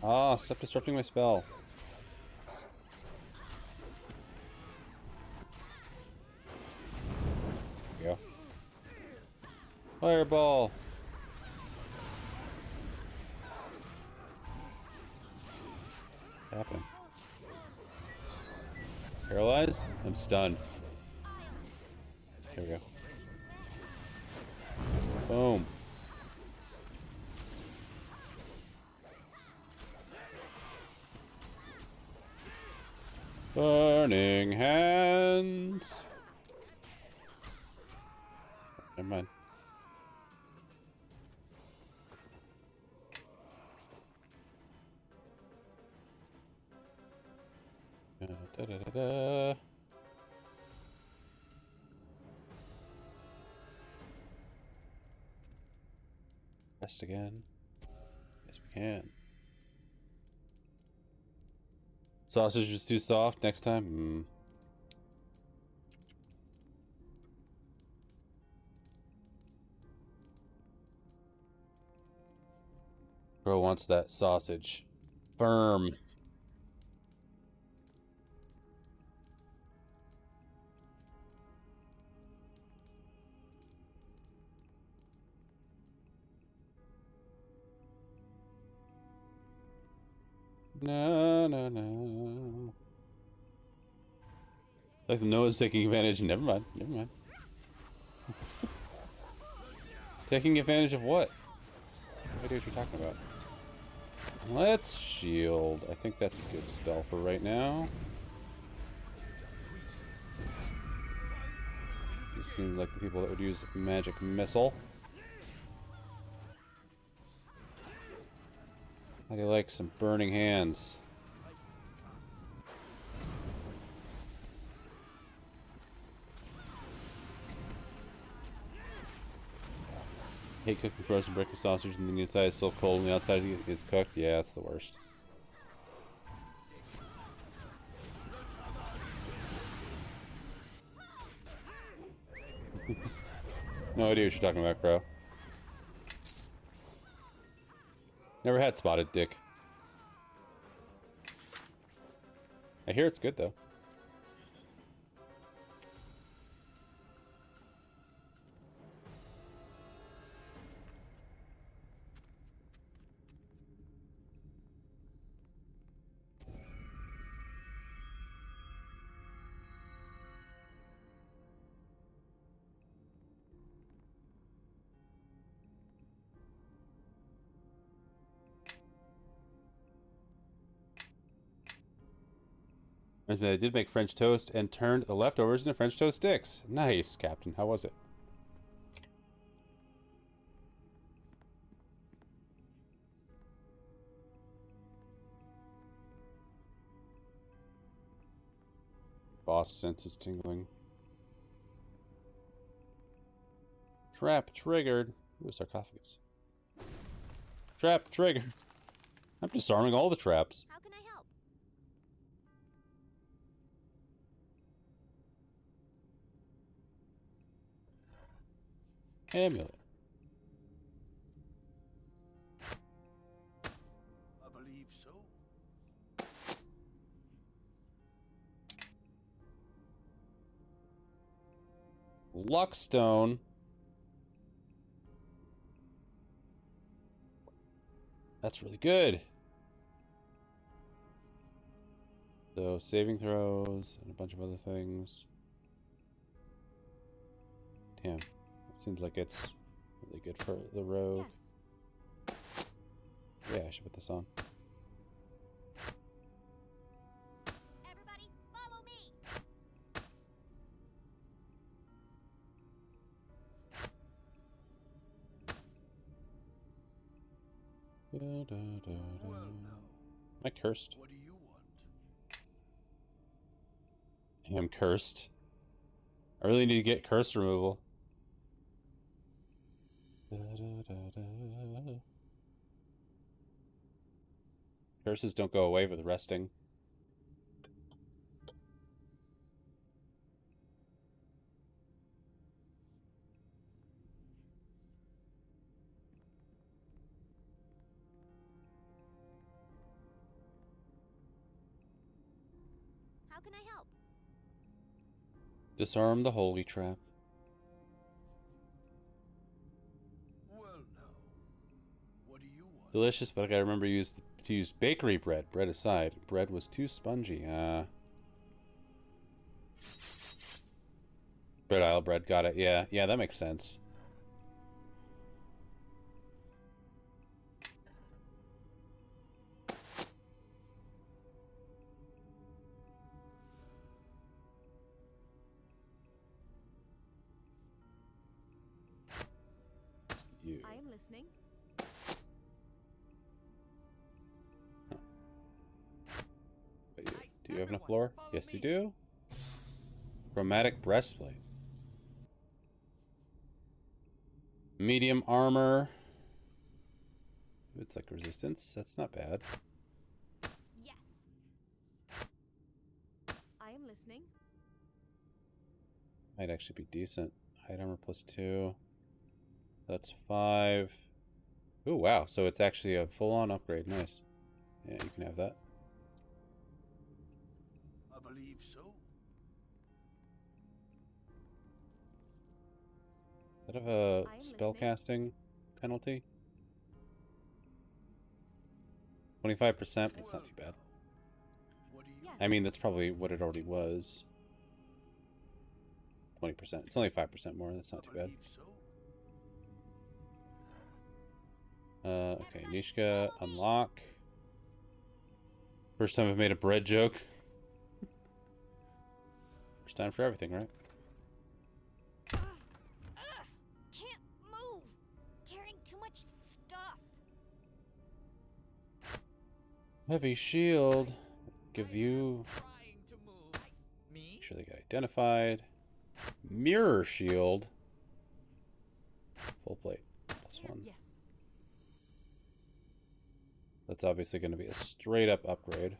Ah, stop disrupting my spell. There we go. Fireball. What's happening? Paralyzed? I'm stunned. There we go. Boom. Burning hands. Never mind. Da-da-da-da. Rest again. Yes, we can. Sausage is too soft next time? Bro wants that sausage. Firm. No, no, no. Like the Noah's taking advantage. Never mind. Never mind. Taking advantage of what? No idea what you're talking about. Let's shield. I think that's a good spell for right now. These seem like the people that would use magic missile. How do you like some burning hands? Hate cooking frozen breakfast sausage and the inside is still cold and the outside is cooked. Yeah, that's the worst. No idea what you're talking about, bro. Never had spotted dick. I hear it's good though. I did make French toast and turned the leftovers into French toast sticks. Nice, Captain. How was it? Boss senses tingling. Trap triggered. Ooh, sarcophagus. Trap triggered. I'm disarming all the traps. How can I help? Amulet. I believe so. Luckstone. That's really good. So, saving throws and a bunch of other things. Damn. It seems like it's really good for the road. Yes. Yeah, I should put this on. Everybody, follow me. Well, now, Am I cursed? what do you want? I am cursed. I really need to get curse removal. Curses don't go away with resting. How can I help? Disarm the holy trap. Well now, what do you want? Delicious, but I gotta remember to use bakery bread. Bread aside. Bread was too spongy. Bread aisle bread, got it. Yeah, that makes sense. You. I am listening. But you. Do you have enough lore? Yes, you do. Chromatic breastplate. Medium armor. It's like resistance. That's not bad. Yes. I am listening. Might actually be decent. Height armor +2. That's 5. Ooh, wow. So it's actually a full-on upgrade. Nice. Yeah, you can have that. I believe so. Does that have a I am spellcasting penalty? 25%. That's not too bad. What do you Yes. I mean, that's probably what it already was. 20%. It's only 5% more. That's not too bad. believe so? Okay, Nishka, unlock. First time I've made a bread joke. First time for everything, right? Can't move. Carrying too much stuff. Heavy shield. Give you. Trying to move. Me? Make sure they get identified. Mirror shield. Full plate. +1. Yes. That's obviously going to be a straight up upgrade.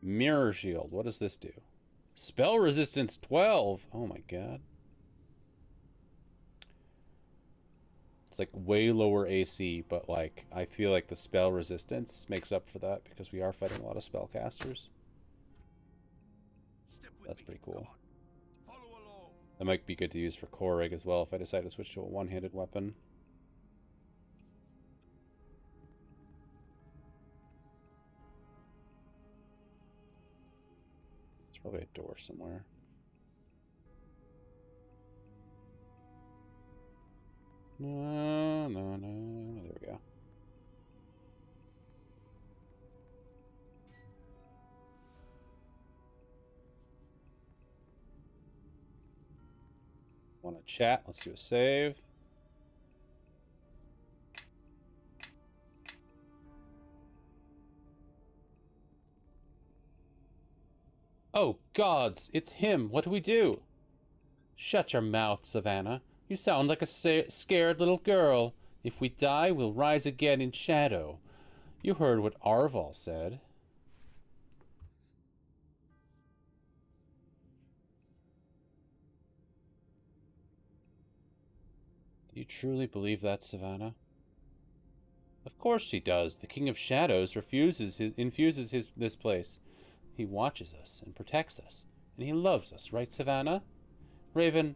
Mirror shield. What does this do? Spell resistance 12. Oh my god. It's like way lower AC, but like I feel like the spell resistance makes up for that because we are fighting a lot of spellcasters. Step with That's me. pretty Come cool. on. Follow along. That might be good to use for core rig as well if I decide to switch to a one-handed weapon. There's probably a door somewhere. No. There we go. Want to chat? Let's do a save. Oh, gods, it's him. What do we do? Shut your mouth, Savannah. You sound like a scared little girl. If we die, we'll rise again in shadow. You heard what Arval said. Do you truly believe that, Savannah? Of course she does. The King of Shadows infuses this place. He watches us and protects us, and he loves us, right, Savannah? Raven's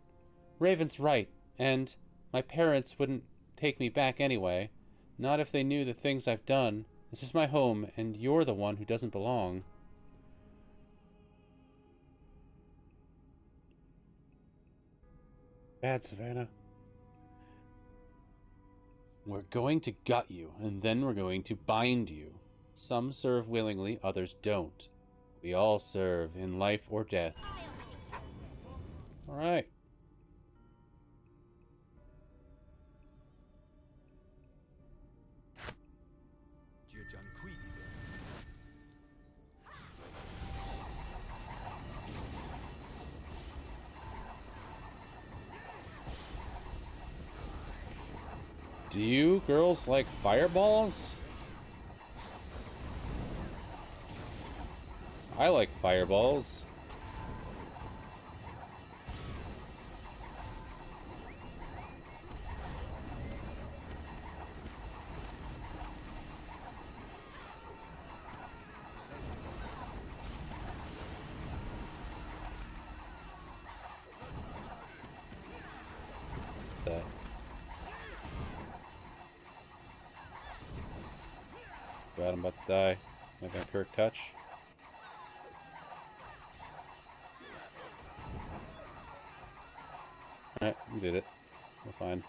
right, and my parents wouldn't take me back anyway. Not if they knew the things I've done. This is my home, and you're the one who doesn't belong. Bad, Savannah. We're going to gut you, and then we're going to bind you. Some serve willingly, others don't. We all serve, in life or death. Alright. Do you girls like fireballs? I like fireballs. What's that? God, I'm about to die. My vampiric touch. Alright, we did it. We're fine.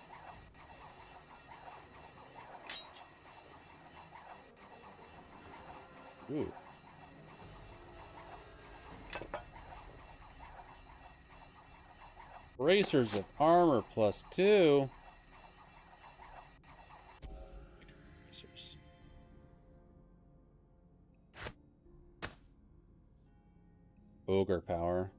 Ooh. Bracers of armor +2. Bracers. Ogre power.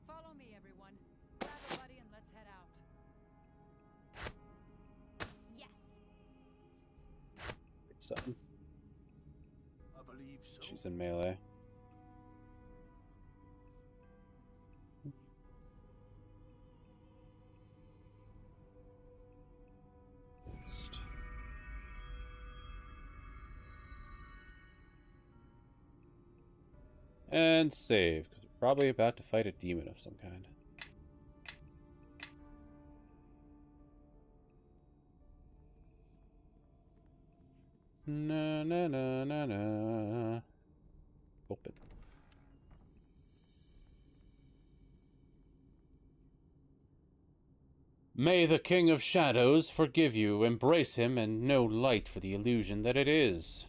Follow me, everyone. Grab a buddy and let's head out. Yes. Something. I believe so. She's in melee. Fist. And save, because we're probably about to fight a demon of some kind. Na na na na na. Open. May the King of Shadows forgive you, embrace him, and know light for the illusion that it is.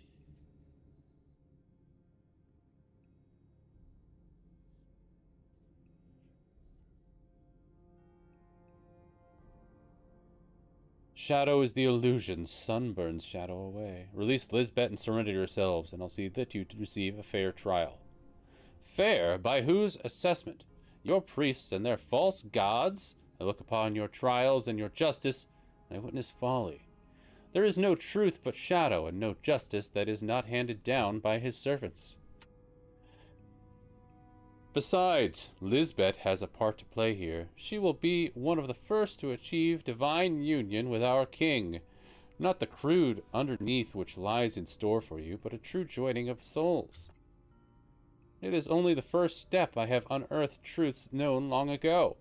Shadow is the illusion, sun burns shadow away. Release Lisbeth and surrender yourselves, and I'll see that you receive a fair trial. Fair? By whose assessment? Your priests and their false gods? I look upon your trials and your justice, and I witness folly. There is no truth but shadow, and no justice that is not handed down by his servants. Besides, Lisbeth has a part to play here. She will be one of the first to achieve divine union with our king. Not the crude underneath which lies in store for you, but a true joining of souls. It is only the first step. I have unearthed truths known long ago.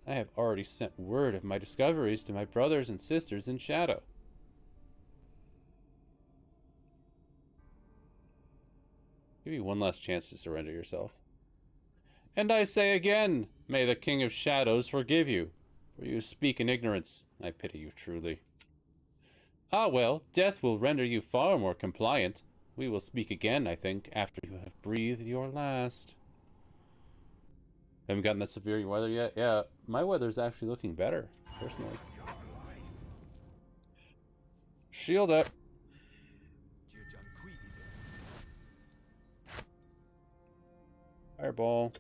I have already sent word of my discoveries to my brothers and sisters in shadow. Give you one last chance to surrender yourself. And I say again, may the King of Shadows forgive you, for you speak in ignorance. I pity you truly. Ah well, death will render you far more compliant. We will speak again, I think, after you have breathed your last. Haven't gotten that severe weather yet? Yeah, my weather's actually looking better, personally. Shield up. Fireball.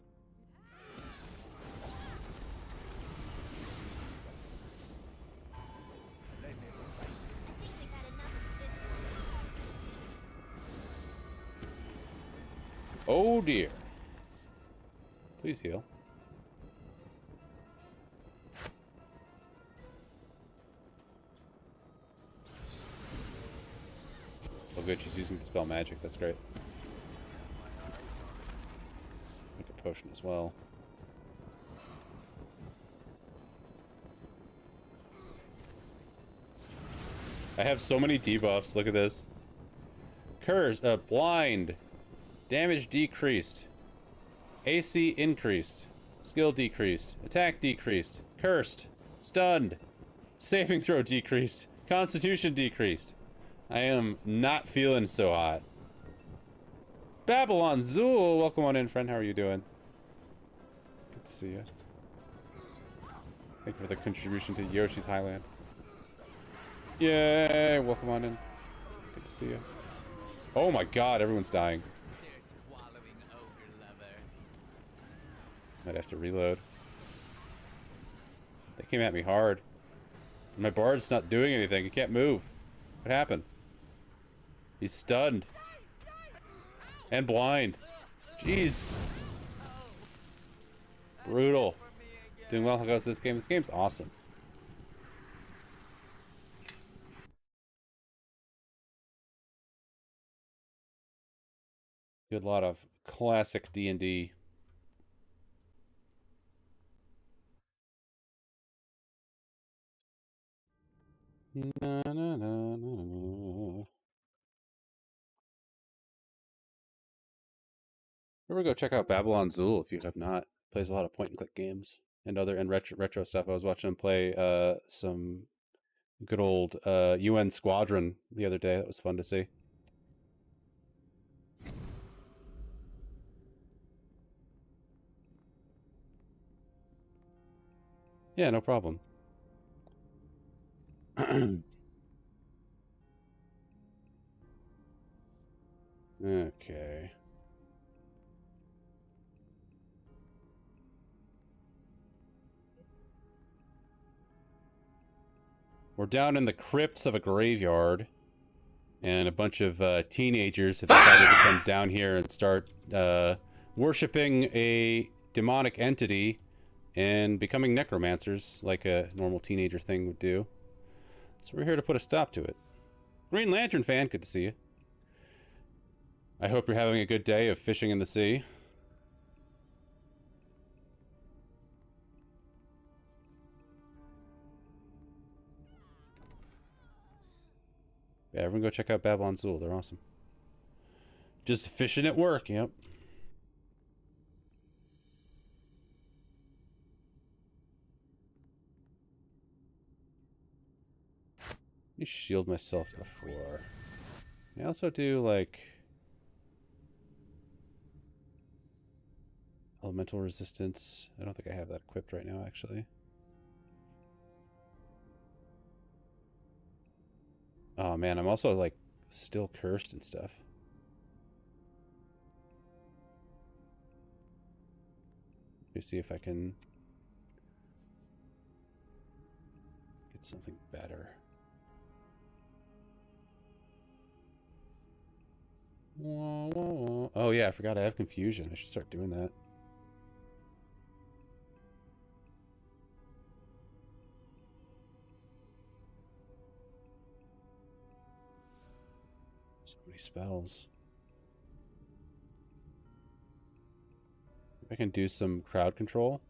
Oh dear. Please heal. Oh good, she's using Dispel Magic, that's great. Make a potion as well. I have so many debuffs, look at this. Curse, blind. Damage decreased. AC increased. Skill decreased. Attack decreased. Cursed. Stunned. Saving throw decreased. Constitution decreased. I am not feeling so hot. Babylon Zool, welcome on in, friend. How are you doing? Good to see you. Thank you for the contribution to Yoshi's Highland. Yay, welcome on in. Good to see you. Oh my god, everyone's dying. Wallowing ogre lover. Might have to reload. They came at me hard. My bard's not doing anything. He can't move. What happened? He's stunned. And blind. Jeez. Brutal. Doing well. How goes this game? This game's awesome. Good lot of classic D&D. Na, na, na, na, na. Ever go check out Babylon Zool if you have not. Plays a lot of point and click games and other and retro stuff. I was watching him play some good old UN Squadron the other day. That was fun to see. Yeah, no problem. Okay. We're down in the crypts of a graveyard, and a bunch of teenagers have decided to come down here and start worshipping a demonic entity and becoming necromancers, like a normal teenager thing would do. So we're here to put a stop to it. Green Lantern fan, good to see you. I hope you're having a good day of fishing in the sea. Yeah, everyone go check out Babylon Zool. They're awesome. Just fishing at work, yep. Let me shield myself before. I also do, like, elemental resistance. I don't think I have that equipped right now, actually. Oh man, I'm also, like, still cursed and stuff. Let me see if I can get something better. Whoa, whoa, whoa. Oh yeah, I forgot I have confusion. I should start doing that. So many spells. I can do some crowd control.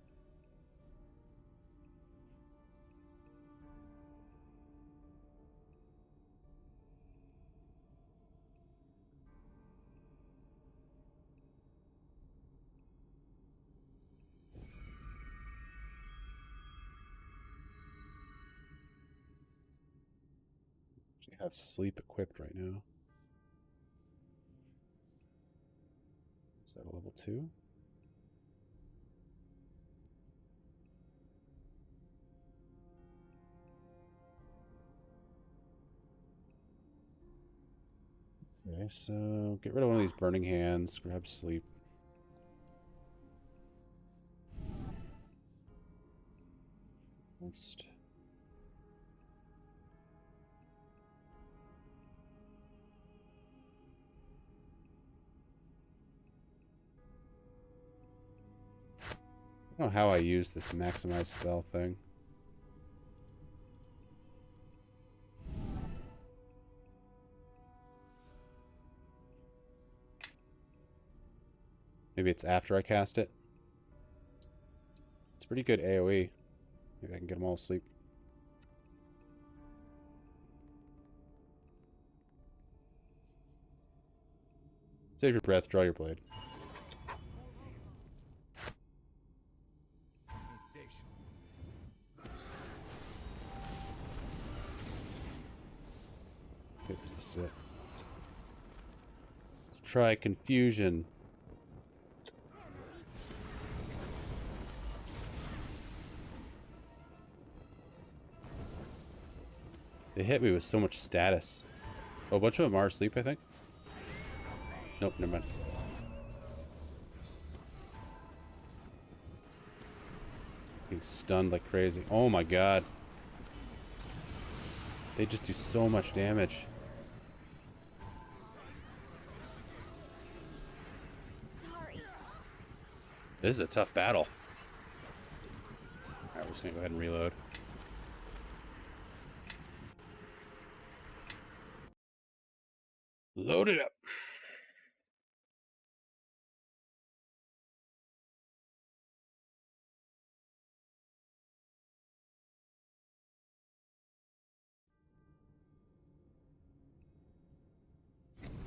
I have sleep equipped right now. Is that a level 2? Okay, so get rid of one of these burning hands, grab sleep. Almost. I don't know how I use this maximize spell thing. Maybe it's after I cast it. It's pretty good AoE. Maybe I can get them all asleep. Save your breath, draw your blade. Okay, resisted it. Let's try confusion. They hit me with so much status. Oh, a bunch of them are asleep, I think. Nope, never mind. Being stunned like crazy. Oh my god. They just do so much damage. Sorry. This is a tough battle. Alright, we're just gonna go ahead and reload. Load it up.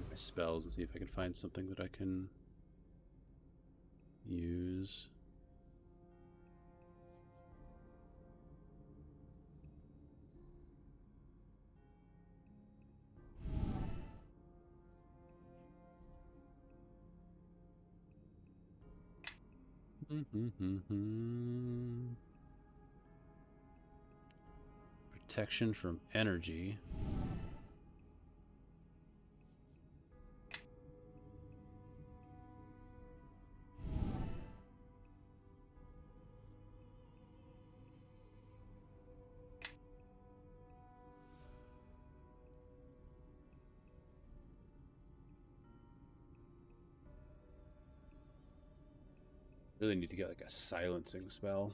My spells and see if I can find something that I can use. Protection from energy. Really need to get like a silencing spell.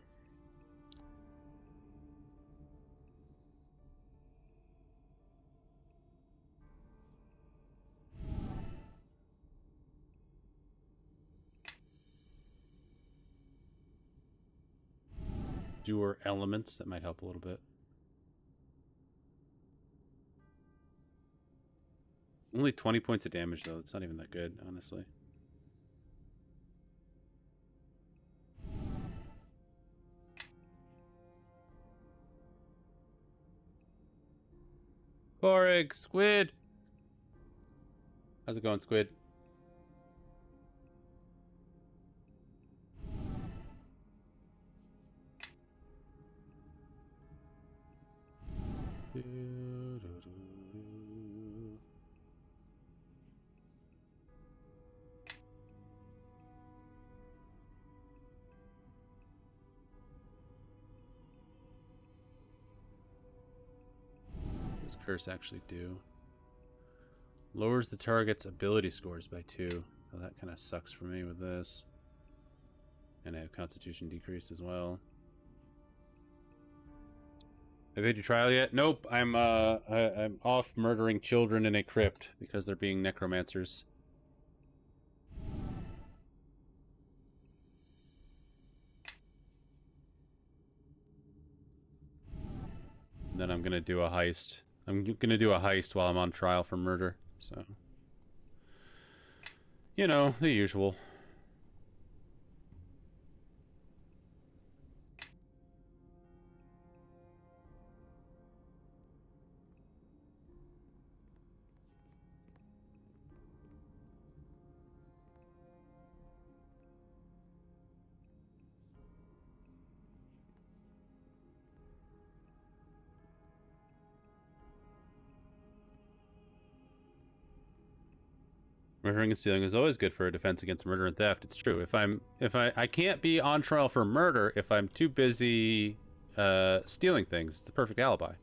Doer elements, that might help a little bit. Only 20 points of damage though, it's not even that good, honestly. Korig, Squid! How's it going, Squid? What does Curse actually do? Lowers the target's ability scores by 2. Oh, that kind of sucks for me with this. And I have Constitution decreased as well. Have you had your trial yet? Nope. I'm off murdering children in a crypt because they're being necromancers. And then I'm gonna do a heist. I'm gonna do a heist while I'm on trial for murder. So, you know, the usual. Murdering and stealing is always good for a defense against murder and theft. It's true. I can't be on trial for murder if I'm too busy stealing things. It's a perfect alibi.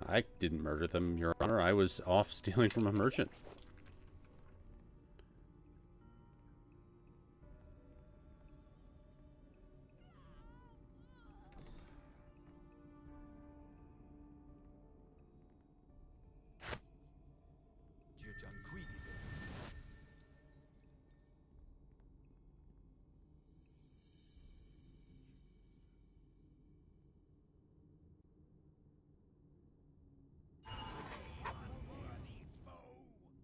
I didn't murder them, Your Honor. I was off stealing from a merchant.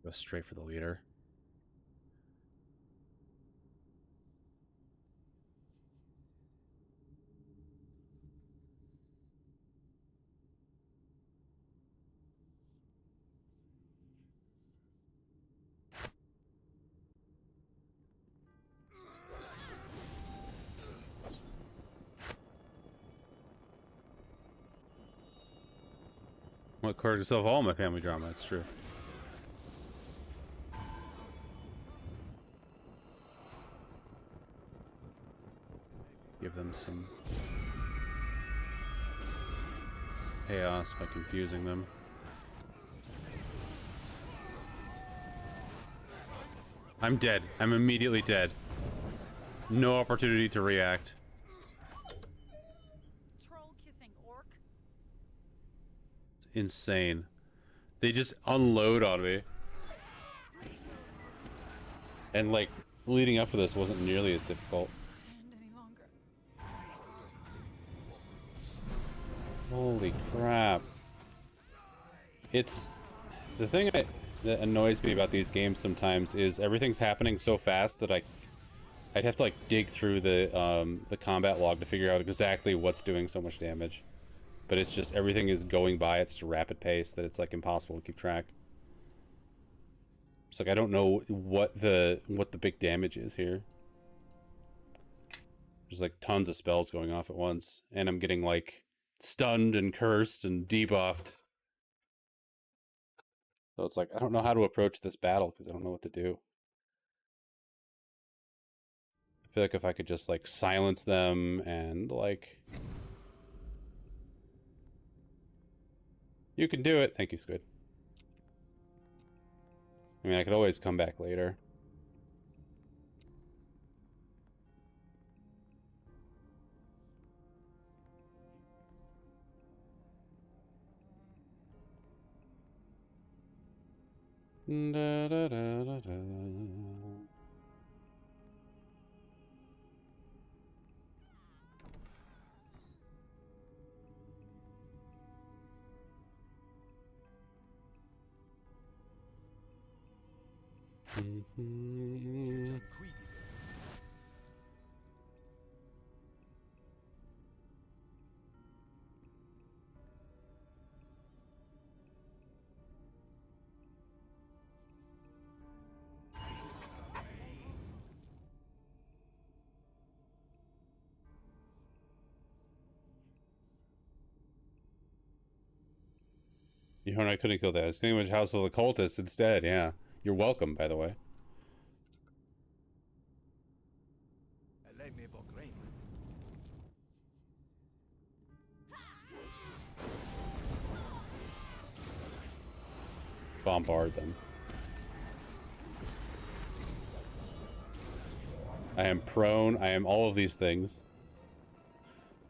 Go straight for the leader. What card to solve all my family drama? That's true. Give them some chaos by confusing them. I'm dead. I'm immediately dead. No opportunity to react. Troll kissing orc. It's insane. They just unload on me. And like, leading up to this wasn't nearly as difficult. Stand any longer. Holy crap. It's... The thing that annoys me about these games sometimes is everything's happening so fast that I'd have to like dig through the combat log to figure out exactly what's doing so much damage. But it's just everything is going by at such a rapid pace that it's like impossible to keep track. It's like I don't know what the big damage is here. There's like tons of spells going off at once, and I'm getting like stunned and cursed and debuffed. So it's like I don't know how to approach this battle because I don't know what to do. I feel like if I could just like silence them and like... You can do it. Thank you, Squid. I mean, I could always come back later. Da, da, da, da, da. You know, I couldn't kill that. I was going to House of the Cultists instead, yeah. You're welcome, by the way. Bombard them. I am prone. I am all of these things.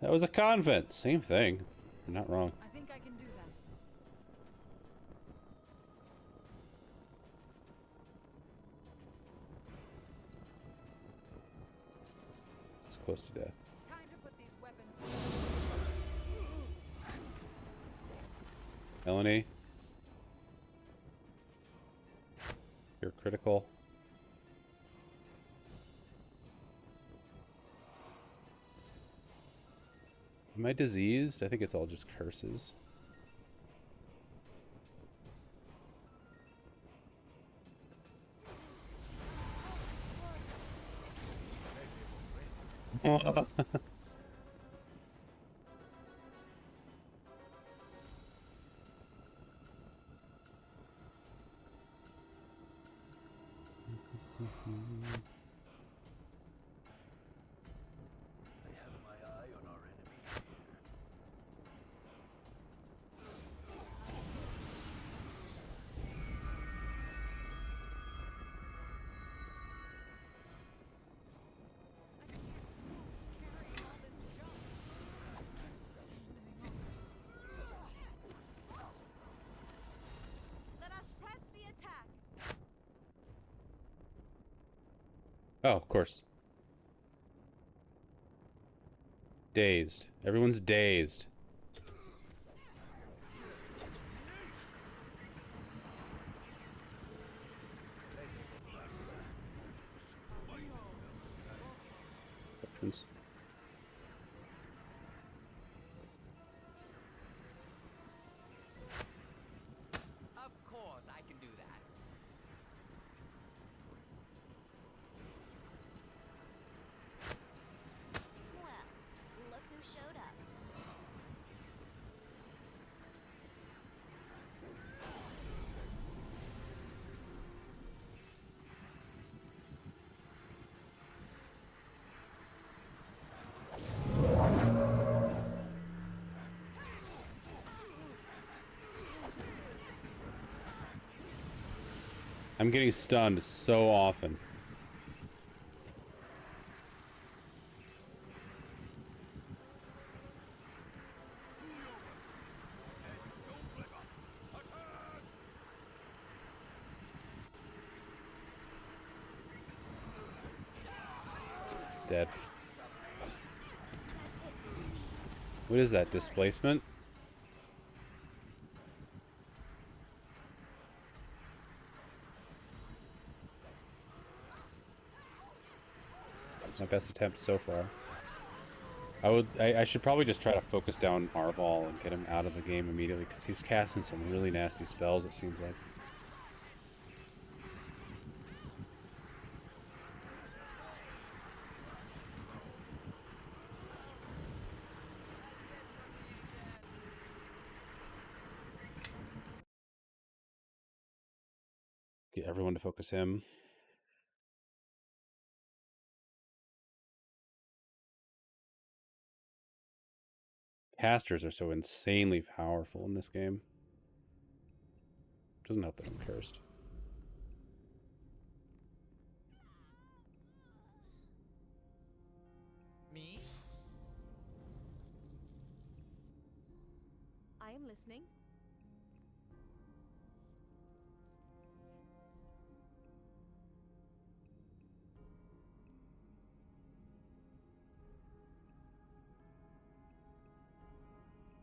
That was a convent. Same thing. You're not wrong. I think I can do that. It's close to death. Time to put these weapons to Melanie. You're critical. Am I diseased? I think it's all just curses. I have my eye on our enemy carry all this junk. Stand any longer. Let us press the attack. Oh, of course. Dazed. Everyone's dazed. Veterans. Of course, I can do that. Well, look who showed up. I'm getting stunned so often. Dead. What is that? Displacement? My best attempt so far. I should probably just try to focus down Arval and get him out of the game immediately, because he's casting some really nasty spells, it seems like. Get everyone to focus him. Casters are so insanely powerful in this game. Doesn't help that I'm cursed. Me? I am listening.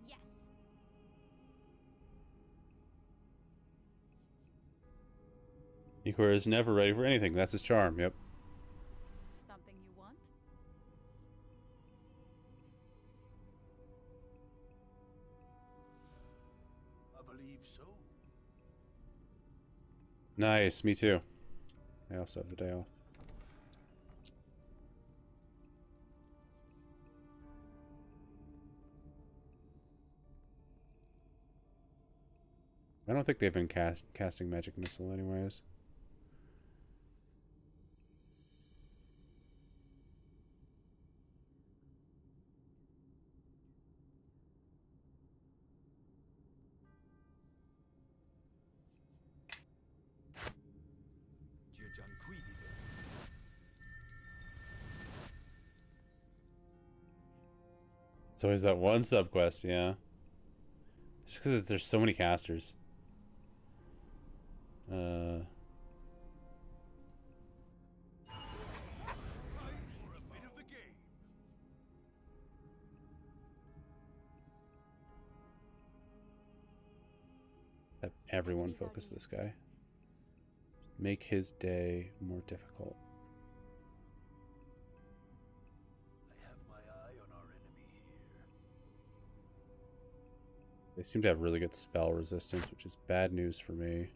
Yes. Ikora is never ready for anything. That's his charm, yep. Something you want? I believe so. Nice, me too. I also have a day off. I don't think they've been casting Magic Missile anyways. It's always that one subquest, yeah. Just because there's so many casters. Have everyone focus this guy. Make his day more difficult. I have my eye on our enemy here. They seem to have really good spell resistance, which is bad news for me.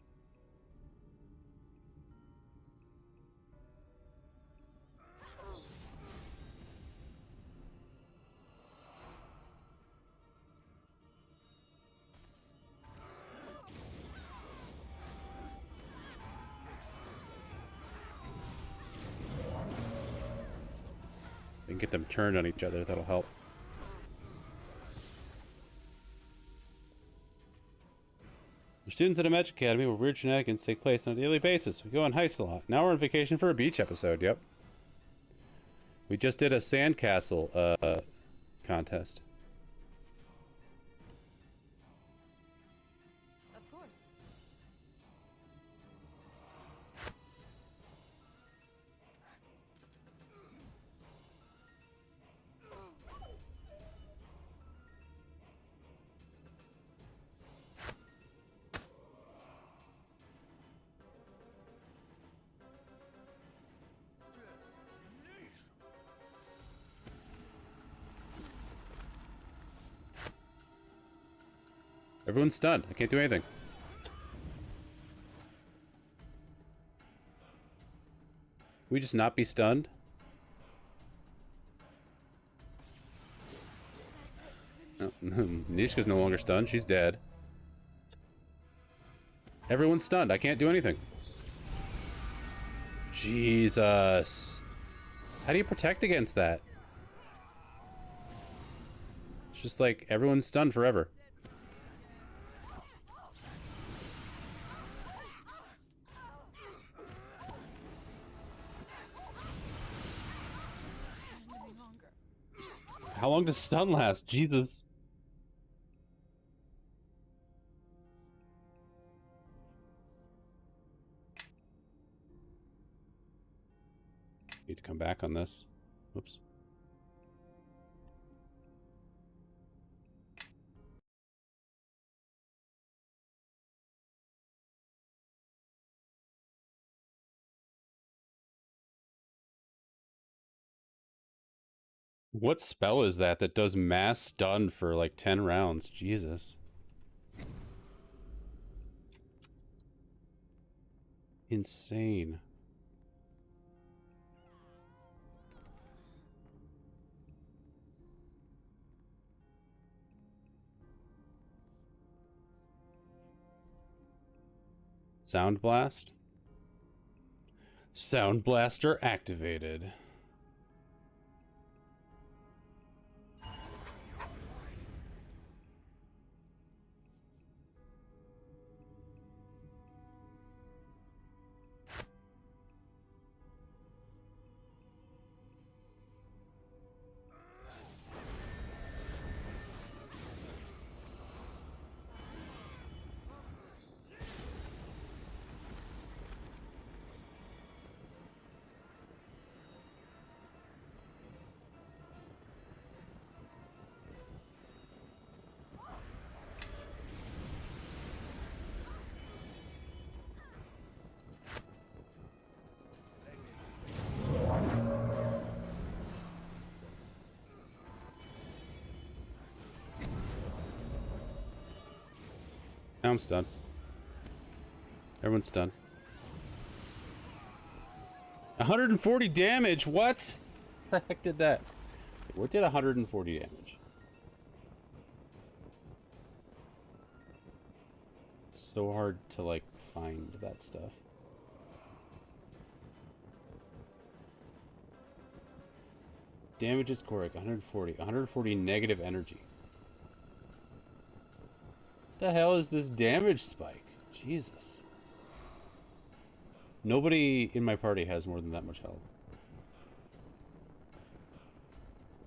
And get them turned on each other, that'll help. We're students at a magic academy where weird shenanigans take place on a daily basis. We go on hikes a lot. Now we're on vacation for a beach episode, yep. We just did a sandcastle contest. Of course. Everyone's stunned. I can't do anything. Can we just not be stunned? No, Nishka's no longer stunned. She's dead. Everyone's stunned. I can't do anything. Jesus. How do you protect against that? It's just like everyone's stunned forever. How long does stun last? Jesus. Need to come back on this. Whoops. What spell is that that does mass stun for like 10 rounds? Jesus. Insane. Sound Blast? Sound Blaster activated. Now I'm stunned. Everyone's stunned. 140 damage? What? The heck did that? What did 140 damage? It's so hard to, like, find that stuff. Damage is correct. 140. 140 negative energy. What the hell is this damage spike? Jesus. Nobody in my party has more than that much health.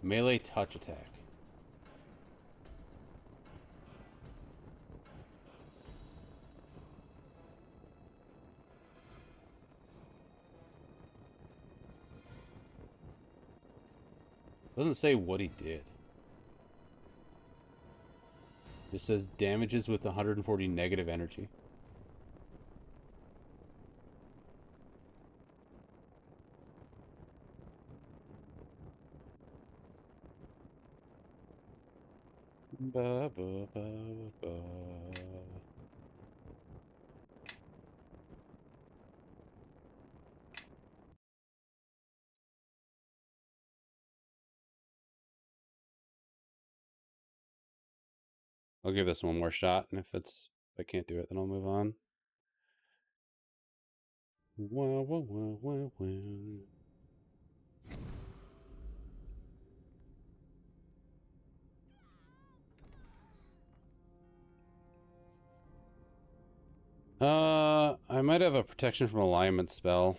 Melee touch attack. Doesn't say what he did. It says damages with 140 negative energy. Ba, ba, ba, ba. I'll give this one more shot, and if I can't do it, then I'll move on. Wah, wah, wah, wah, wah. I might have a protection from alignment spell.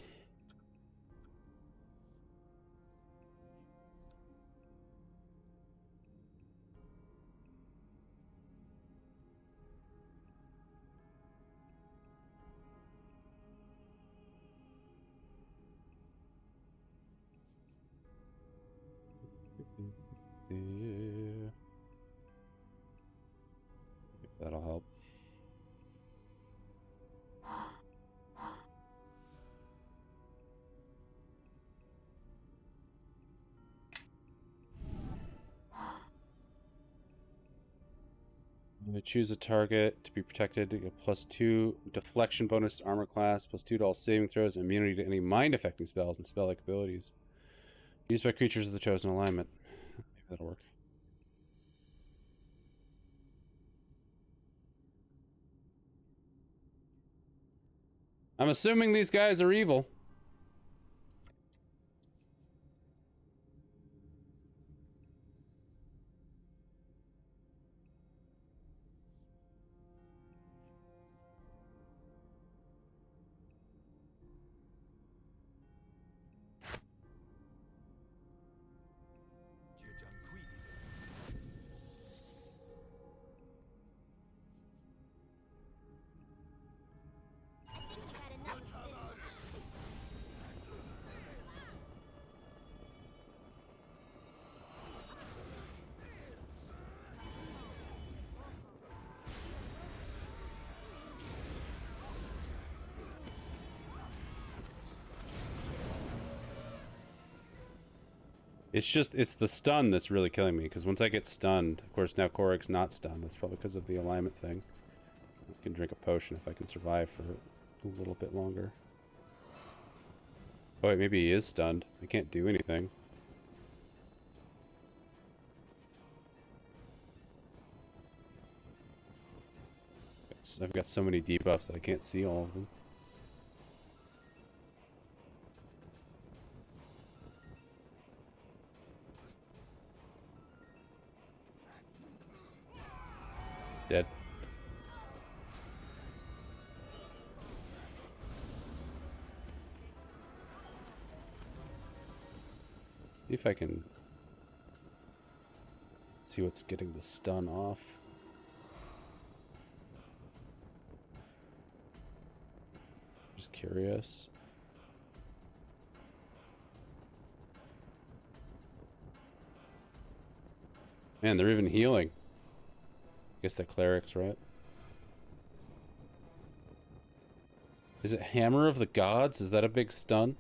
Yeah. That'll help. Choose a target to be protected. To get +2 deflection bonus to armor class, +2 to all saving throws, and immunity to any mind-affecting spells and spell-like abilities. Used by creatures of the chosen alignment. Maybe that'll work. I'm assuming these guys are evil. It's the stun that's really killing me, because once I get stunned, of course now Korik's not stunned. That's probably because of the alignment thing. I can drink a potion if I can survive for a little bit longer. Oh wait, maybe he is stunned. I can't do anything. I've got so many debuffs that I can't see all of them. Dead. See if I can see what's getting the stun off. Just curious. Man, they're even healing. I guess they're clerics, right? Is it Hammer of the Gods? Is that a big stun?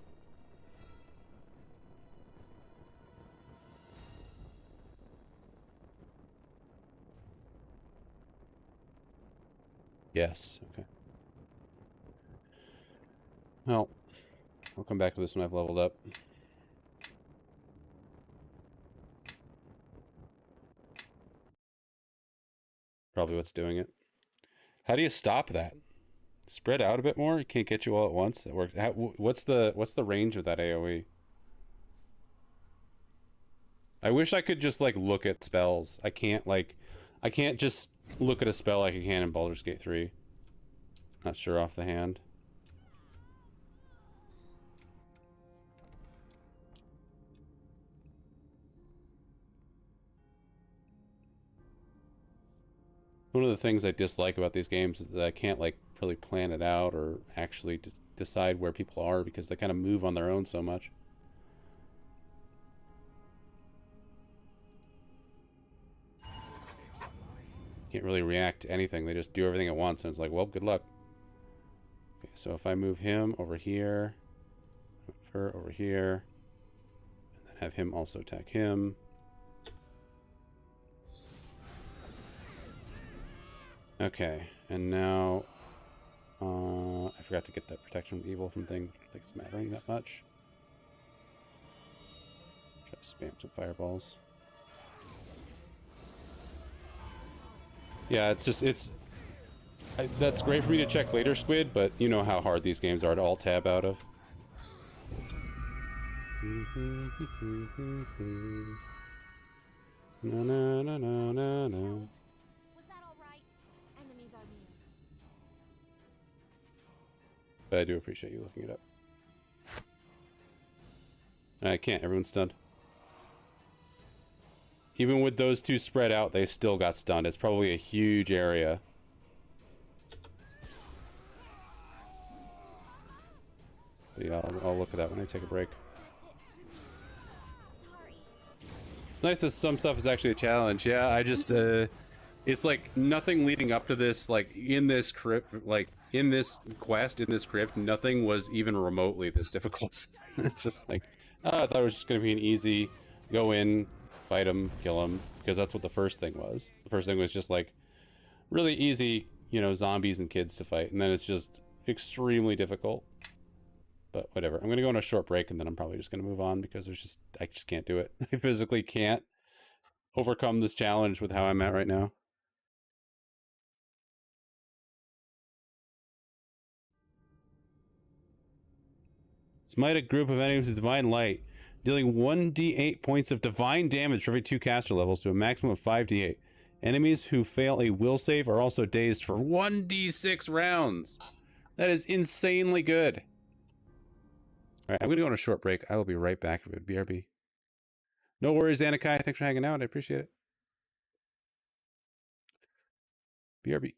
Yes, okay. Well, I'll come back to this when I've leveled up. Probably what's doing it. How do you stop that? Spread out a bit more? You can't get you all at once? It works. What's the range of that AoE? I wish I could just, like, look at spells. I can't just look at a spell like I can in Baldur's Gate 3. Not sure off the hand. One of the things I dislike about these games is that I can't, like, really plan it out or actually decide where people are, because they kind of move on their own so much. Can't really react to anything. They just do everything at once, and it's like, well, good luck. Okay, so if I move him over here, move her over here, and then have him also attack him. Okay, and now I forgot to get that protection from evil from thing. I don't think it's mattering that much. Try to spam some fireballs. Yeah, that's great for me to check later, Squid, but you know how hard these games are to alt tab out of. No, no, no, no, no, no. Was that all right? Enemies are near. But I do appreciate you looking it up. And I can't, everyone's stunned. Even with those two spread out, they still got stunned. It's probably a huge area. But yeah, I'll look at that when I take a break. Sorry. It's nice that some stuff is actually a challenge. Yeah, I just, it's like nothing leading up to this, like in this crypt, like in this quest, in this crypt, nothing was even remotely this difficult. It's just like, I thought it was just going to be an easy, go in, fight him, kill him, because that's what the first thing was. The first thing was just like really easy, you know, zombies and kids to fight, and then it's just extremely difficult. But whatever. I'm gonna go on a short break, and then I'm probably just gonna move on, because I just can't do it. I physically can't overcome this challenge with how I'm at right now. Smite a group of enemies with divine light, dealing 1d8 points of divine damage for every 2 caster levels to a maximum of 5d8. Enemies who fail a will save are also dazed for 1d6 rounds. That is insanely good. Alright, I'm gonna go on a short break. I will be right back with BRB. No worries, Anakai. Thanks for hanging out. I appreciate it. BRB.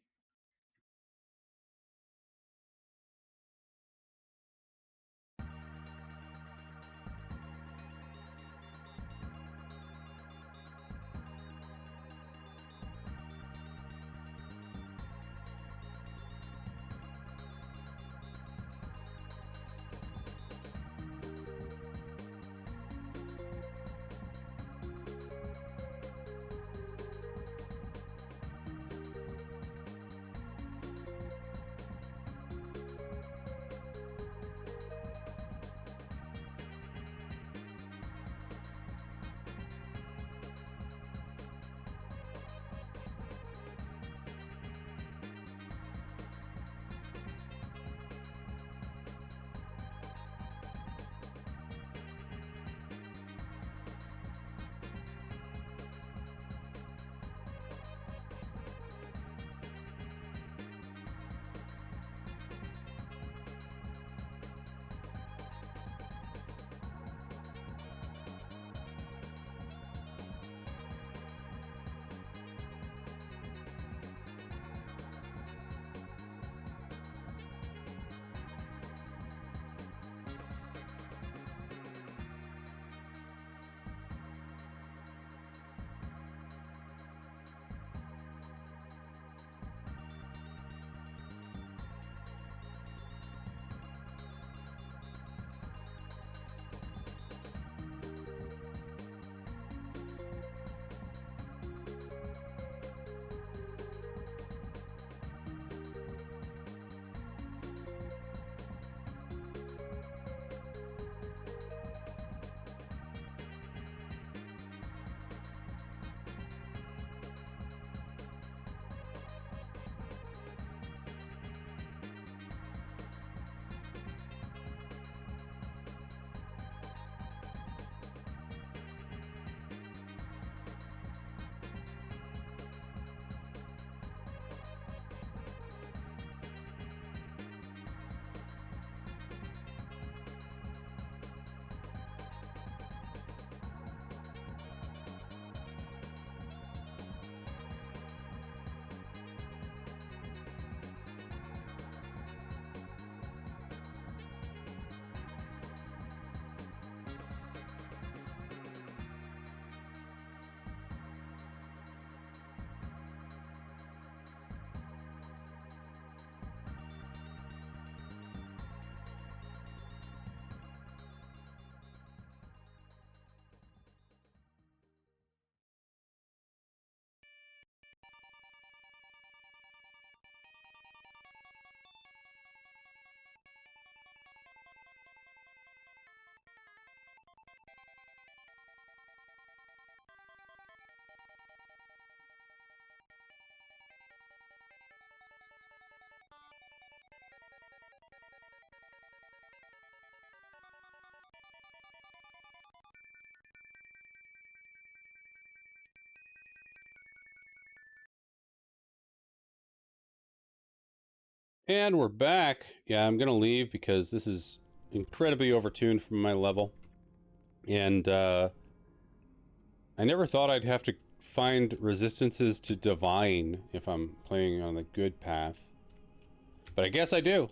And we're back. Yeah, I'm gonna leave because this is incredibly overtuned from my level. And, I never thought I'd have to find resistances to Divine if I'm playing on the good path. But I guess I do.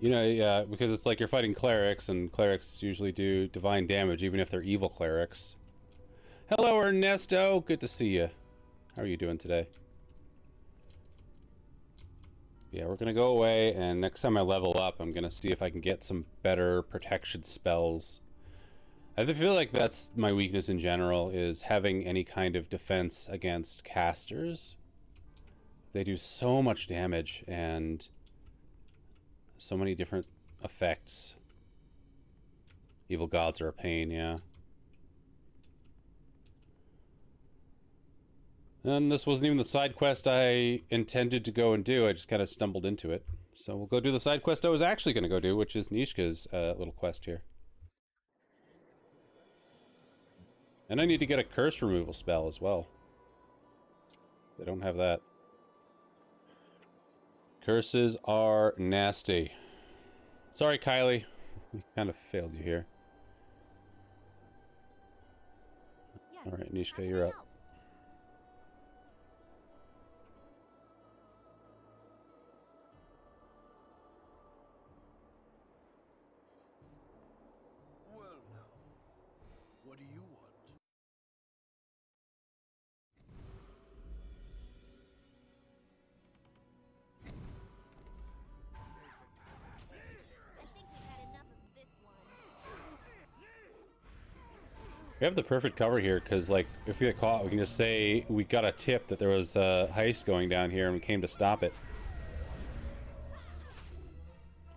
You know, yeah, because it's like you're fighting clerics, and clerics usually do divine damage, even if they're evil clerics. Hello, Ernesto! Good to see you. How are you doing today? Yeah, we're gonna go away, and next time I level up, I'm gonna see if I can get some better protection spells. I feel like that's my weakness in general, is having any kind of defense against casters. They do so much damage, and so many different effects. Evil gods are a pain, yeah. And this wasn't even the side quest I intended to go and do. I just kind of stumbled into it. So we'll go do the side quest I was actually going to go do, which is Nishka's little quest here. And I need to get a curse removal spell as well. They don't have that. Curses are nasty. Sorry, Kylie. We kind of failed you here. Yes. Alright, Nishka, you're up. Well now, what do you want? I think we've had enough of this one. We have the perfect cover here, because, like, if we get caught, we can just say we got a tip that there was a heist going down here and we came to stop it.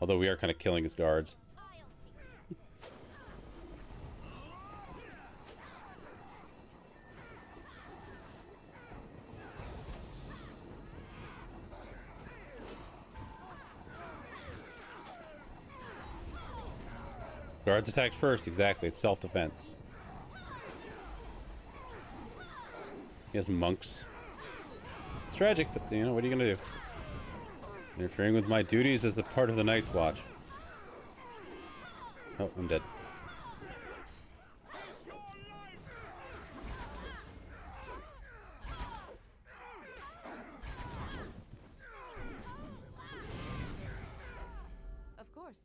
Although we are kind of killing his guards. Guards attacked first, exactly. It's self-defense. He has monks. It's tragic, but, you know, what are you gonna do? Interfering with my duties as a part of the Night's Watch. Oh, I'm dead. Of course.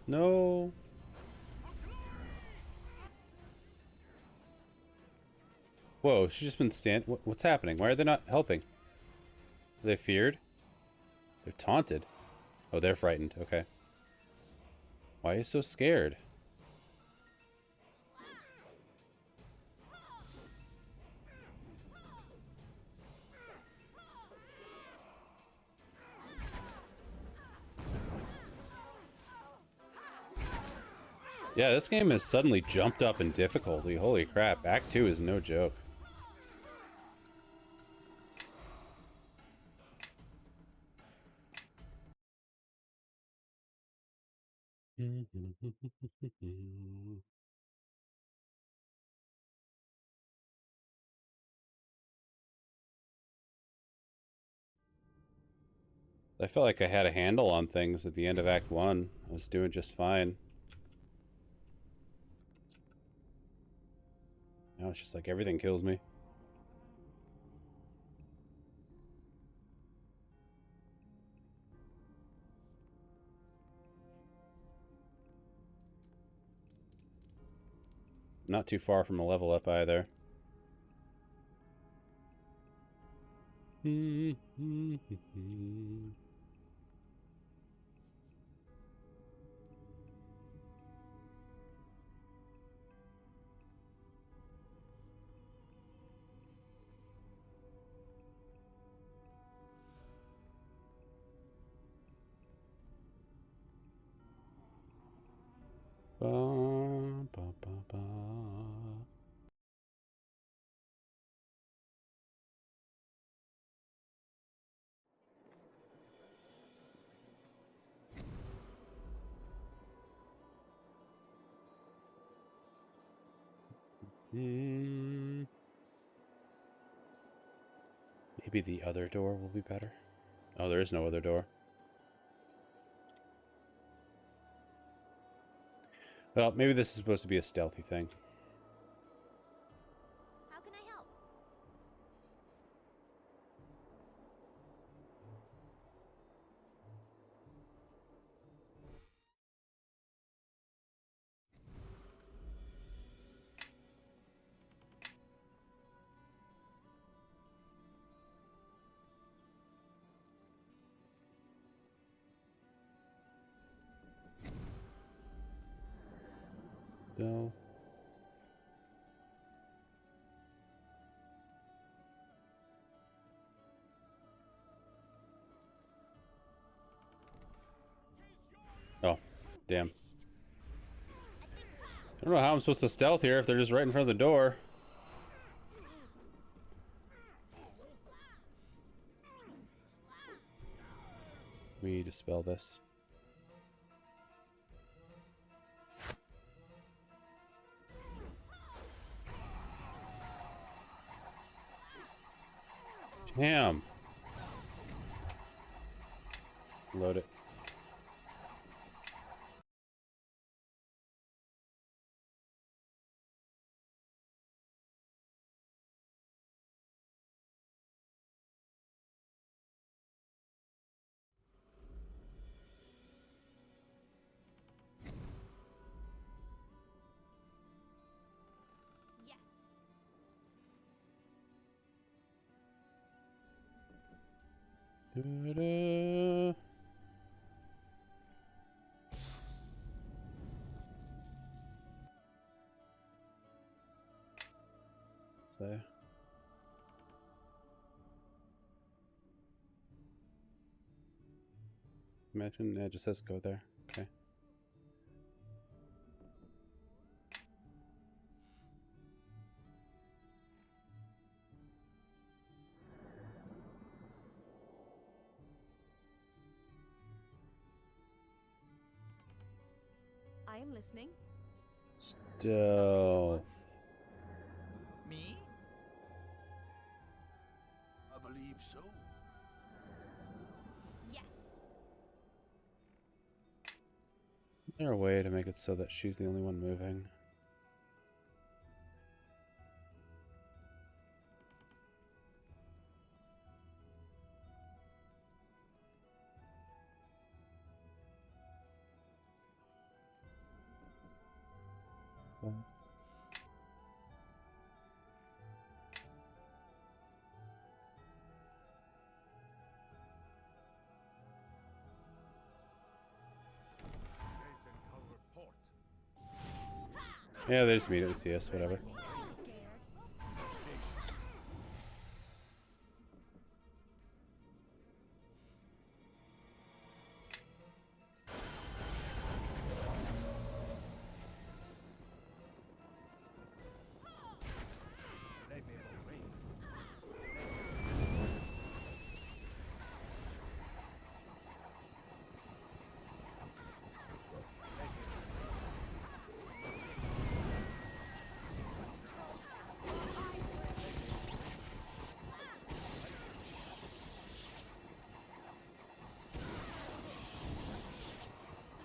No. Whoa, she's just been what's happening? Why are they not helping? Are they feared? They're taunted. Oh, they're frightened. Okay. Why are you so scared? Yeah, this game has suddenly jumped up in difficulty. Holy crap, Act 2 is no joke. I felt like I had a handle on things at the end of Act 1. I was doing just fine. Now it's just like everything kills me. Not too far from a level up either. Maybe the other door will be better. Oh, there is no other door. Well, maybe this is supposed to be a stealthy thing. How can I help? No. Oh, damn. I don't know how I'm supposed to stealth here if they're just right in front of the door. We dispel this. Damn. Load it. Yes. Da-da. Say. Imagine it just says go there. Okay. I am listening. Stealth. Me? I believe so. Yes. Is there a way to make it so that she's the only one moving? Yeah, they just immediately see us, whatever.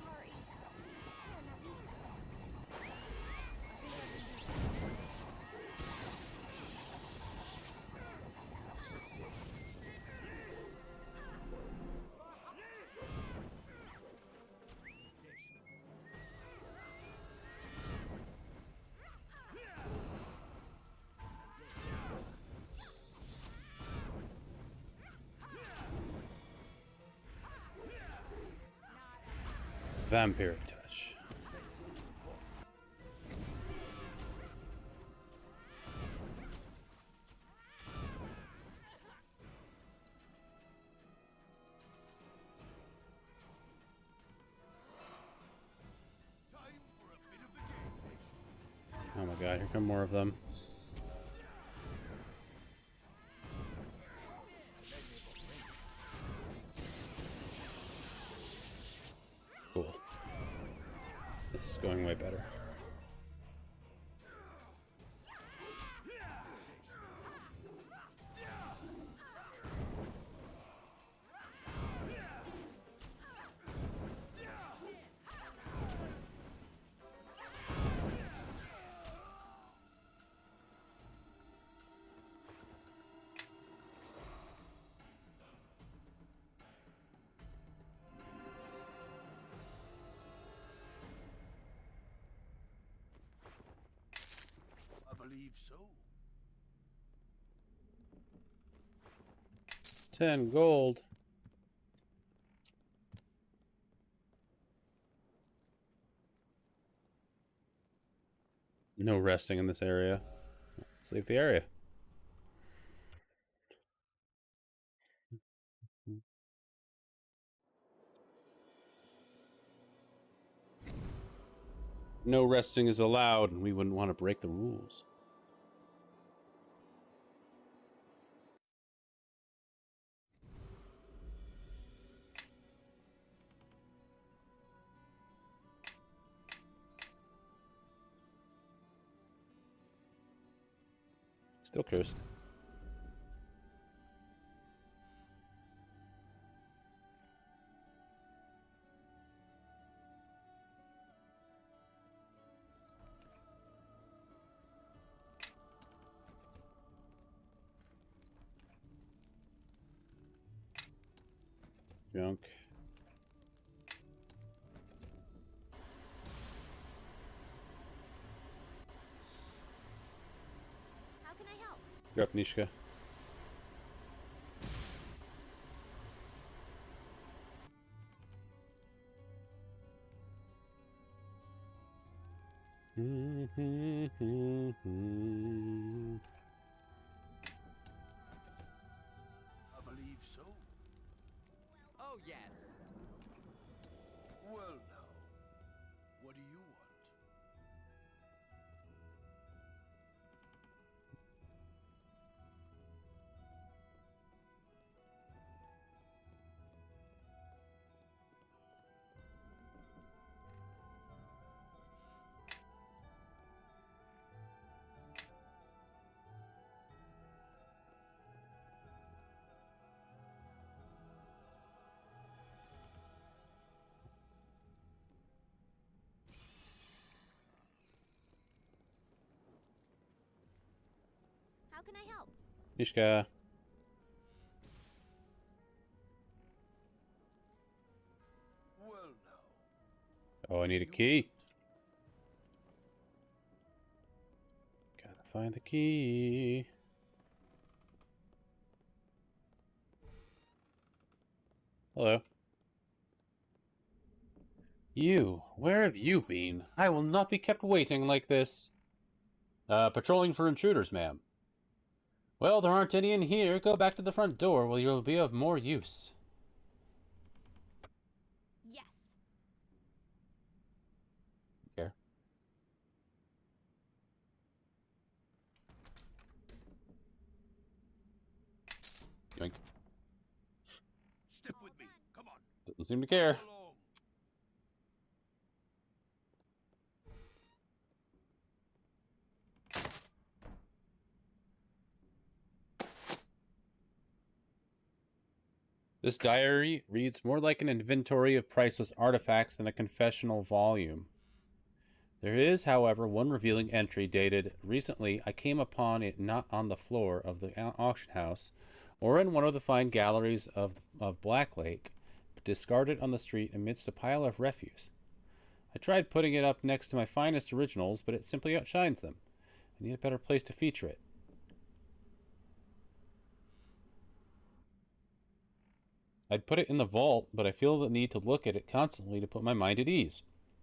Sorry. Vampiric touch. Oh my god, here come more of them. Cool. This is going way better. believe so. 10 gold. No resting in this area. Let's leave the area. No resting is allowed, and we wouldn't want to break the rules. Still cursed. Junk. How can I help? You're up, Nishka. I believe so. Oh, yes. Well now, what do you want? How can I help? Nishka. Well now, Oh, I need a key. Gotta find the key. Hello. You, where have you been? I will not be kept waiting like this. Patrolling for intruders, ma'am. Well, there aren't any in here. Go back to the front door where you'll be of more use. Yes. Here. Yoink. stick with me. Come on. Doesn't seem to care. Come along. This diary reads more like an inventory of priceless artifacts than a confessional volume. There is, however, one revealing entry dated, "Recently, I came upon it not on the floor of the auction house or in one of the fine galleries of Black Lake, but discarded on the street amidst a pile of refuse. I tried putting it up next to my finest originals, but it simply outshines them. I need a better place to feature it." I'd put it in the vault, but I feel the need to look at it constantly to put my mind at ease.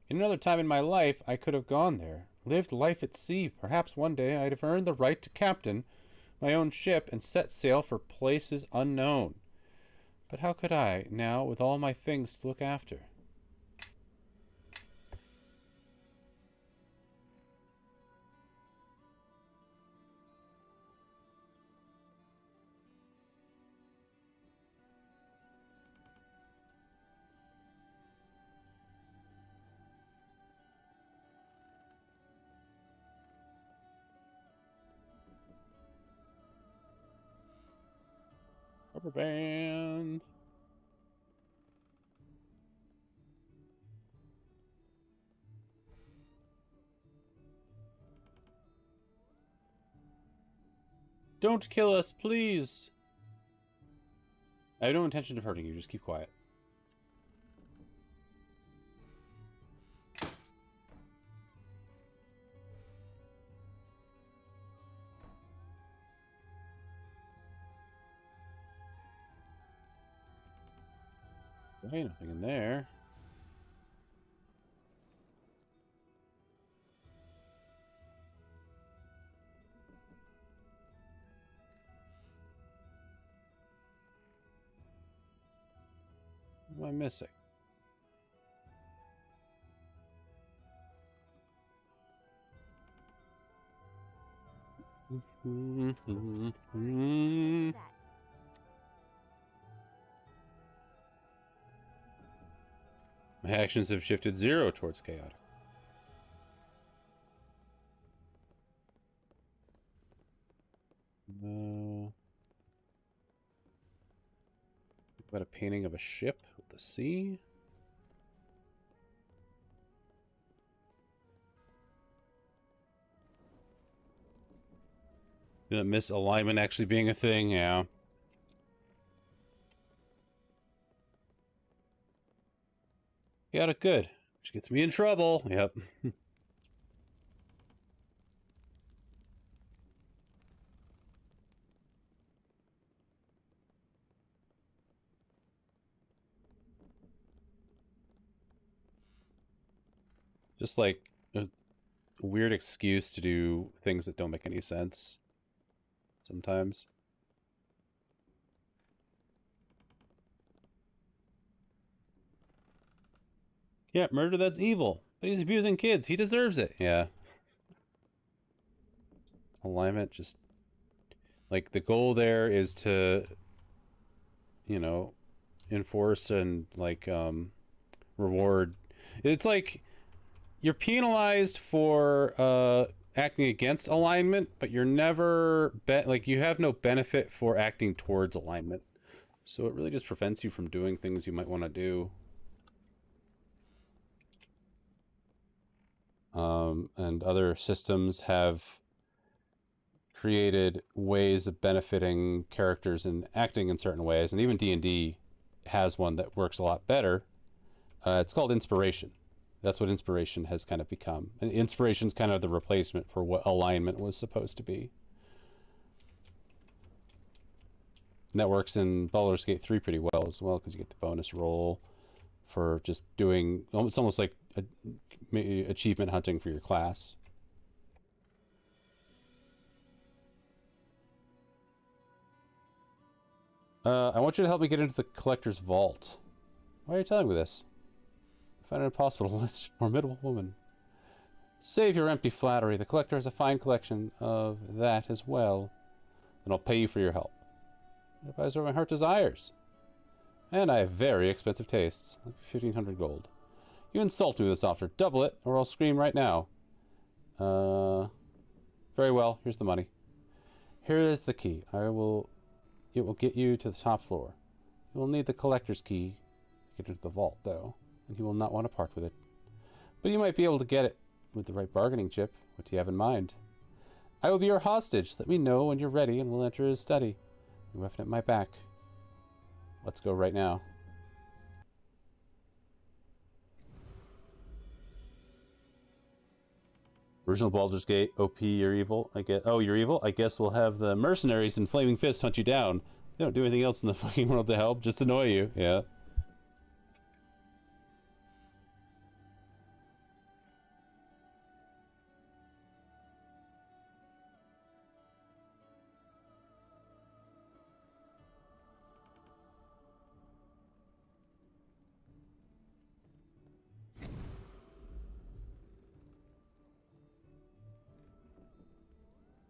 In another time in my life, I could have gone there, lived life at sea. Perhaps one day I'd have earned the right to captain my own ship and set sail for places unknown. But how could I, now, with all my things to look after? Rubber band. Don't kill us, please. I have no intention of hurting you. Just keep quiet. Okay, nothing in there. What am I missing? Do that. My actions have shifted 0 towards chaotic. No. What about a painting of a ship with the sea? Misalignment actually being a thing, yeah. Chaotic good, which gets me in trouble. Yep. Just like a weird excuse to do things that don't make any sense sometimes. Yeah, murder, that's evil. But he's abusing kids. He deserves it. Yeah. Alignment, just... Like, the goal there is to, you know, enforce and, like, reward. It's like, you're penalized for, acting against alignment, but you're never... like, you have no benefit for acting towards alignment. So it really just prevents you from doing things you might want to do. And other systems have created ways of benefiting characters and acting in certain ways, and even D&D has one that works a lot better. It's called inspiration. That's what inspiration has kind of become. And inspiration's kind of the replacement for what alignment was supposed to be. And that works in Baldur's Gate 3 pretty well as well, because you get the bonus roll for just doing... It's almost like achievement hunting for your class. I want you to help me get into the collector's vault. Why are you telling me this? I find it impossible to list a formidable woman. Save your empty flattery. The collector has a fine collection of that as well. And I'll pay you for your help. It buys what my heart desires. And I have very expensive tastes. Like 1,500 gold. You insult me with this offer. Double it, or I'll scream right now. Very well. Here's the money. Here is the key. It will get you to the top floor. You will need the collector's key to get into the vault, though, and you will not want to part with it. But you might be able to get it with the right bargaining chip. What do you have in mind? I will be your hostage. Let me know when you're ready, and we'll enter his study. Your weapon at my back. Let's go right now. Original Baldur's Gate, OP, you're evil. I guess. Oh, you're evil? I guess we'll have the mercenaries and Flaming Fists hunt you down. They don't do anything else in the fucking world to help, just annoy you. Yeah.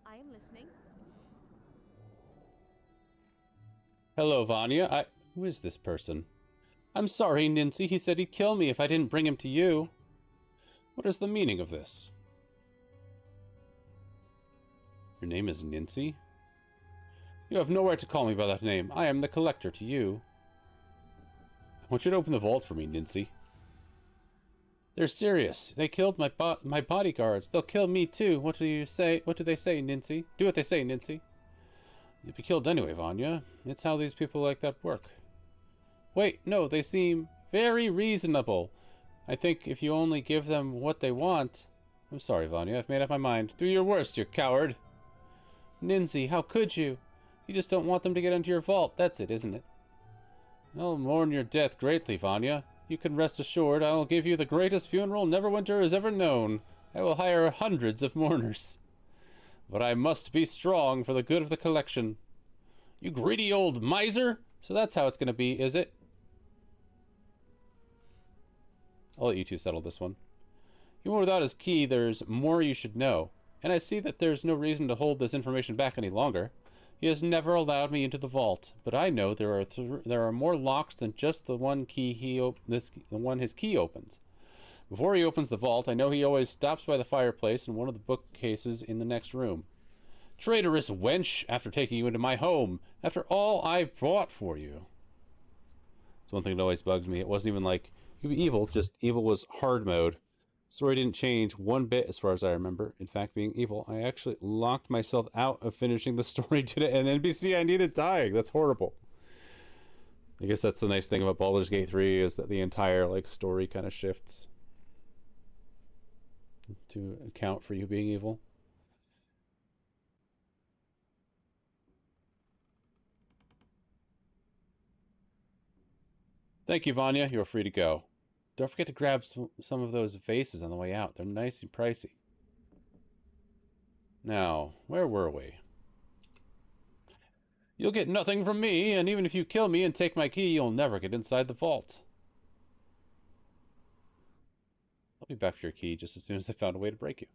I am listening. Hello, Vanya. Who is this person? I'm sorry, Nincy. He said he'd kill me if I didn't bring him to you. What is the meaning of this? Your name is Nincy? You have no right to call me by that name. I am the collector to you. I want you to open the vault for me, Nincy. They're serious. They killed my bodyguards. They'll kill me too. What do you say? What do they say, Nincy? Do what they say, Nincy. You'll be killed anyway, Vanya. It's how these people like that work. Wait, no, they seem very reasonable. I think if you only give them what they want... I'm sorry, Vanya. I've made up my mind. Do your worst, you coward. Nincy, how could you? You just don't want them to get into your vault. That's it, isn't it? I'll mourn your death greatly, Vanya. You can rest assured I will give you the greatest funeral Neverwinter has ever known. I will hire hundreds of mourners. But I must be strong for the good of the collection. You greedy old miser! So that's how it's going to be, is it? I'll let you two settle this one. Even without his key, there's more you should know. And I see that there's no reason to hold this information back any longer. He has never allowed me into the vault, but I know there are more locks than just the one his key opens. Before he opens the vault, I know he always stops by the fireplace in one of the bookcases in the next room. Traitorous wench, after taking you into my home, after all I've bought for you. It's one thing that always bugged me. It wasn't even like you were evil, just evil was hard mode. Story didn't change one bit as far as I remember. In fact, being evil, I actually locked myself out of finishing the story to an NPC I needed dying. That's horrible. I guess that's the nice thing about Baldur's Gate 3 is that the entire like story kind of shifts to account for you being evil. Thank you, Vanya. You're free to go. Don't forget to grab some of those vases on the way out. They're nice and pricey. Now, where were we? You'll get nothing from me, and even if you kill me and take my key, you'll never get inside the vault. I'll be back for your key just as soon as I found a way to break you.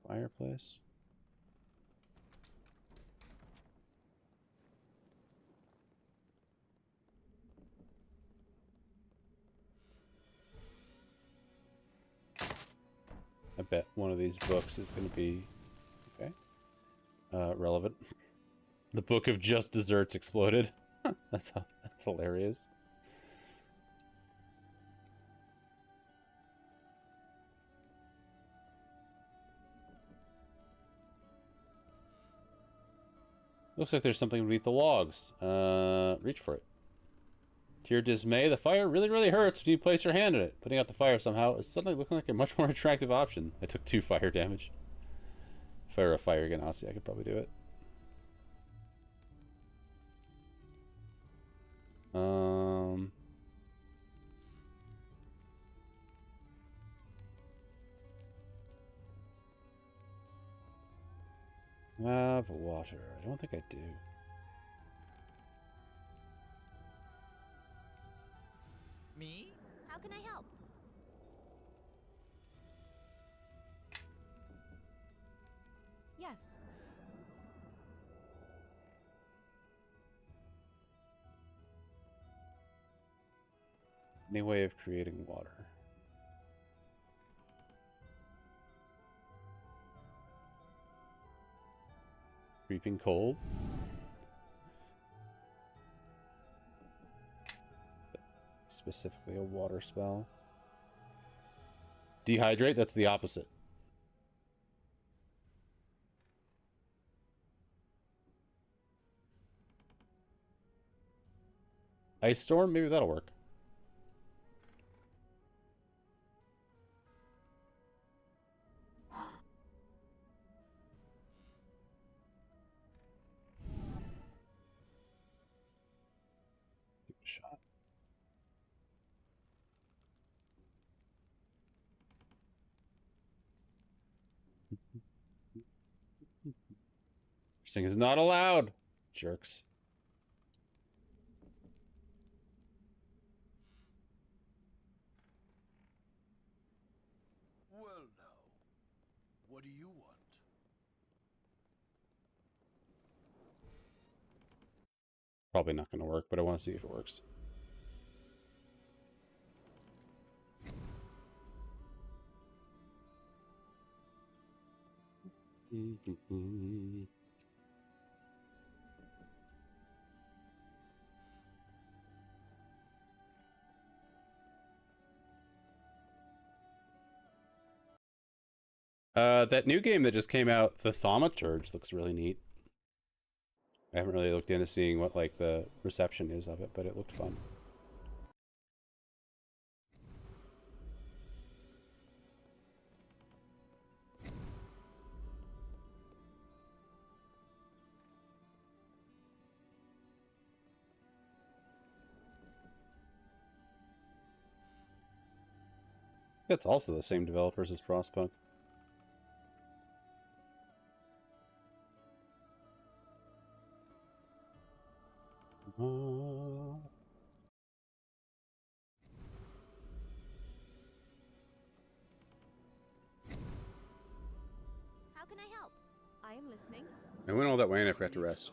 Fireplace. I bet one of these books is going to be okay. Relevant. The Book of Just Desserts exploded. That's hilarious. Looks like there's something beneath the logs. Reach for it. To your dismay, the fire really hurts when you place your hand in it. Putting out the fire somehow is suddenly looking like a much more attractive option. I took 2 fire damage. If I were a fire ganassi, I could probably do it. Have water. I don't think I do. Me? How can I help? Yes. Any way of creating water? Creeping cold? Specifically a water spell. Dehydrate? That's the opposite. Ice Storm? Maybe that'll work. Give it a shot. This thing is not allowed. Jerks. Well now, what do you want? Probably not going to work, but I want to see if it works. That new game that just came out, the Thaumaturge, looks really neat. I haven't really looked into seeing what like the reception is of it, but it looked fun. It's also the same developers as Frostpunk. How can I help? I am listening. I went all that way and I forgot to rest.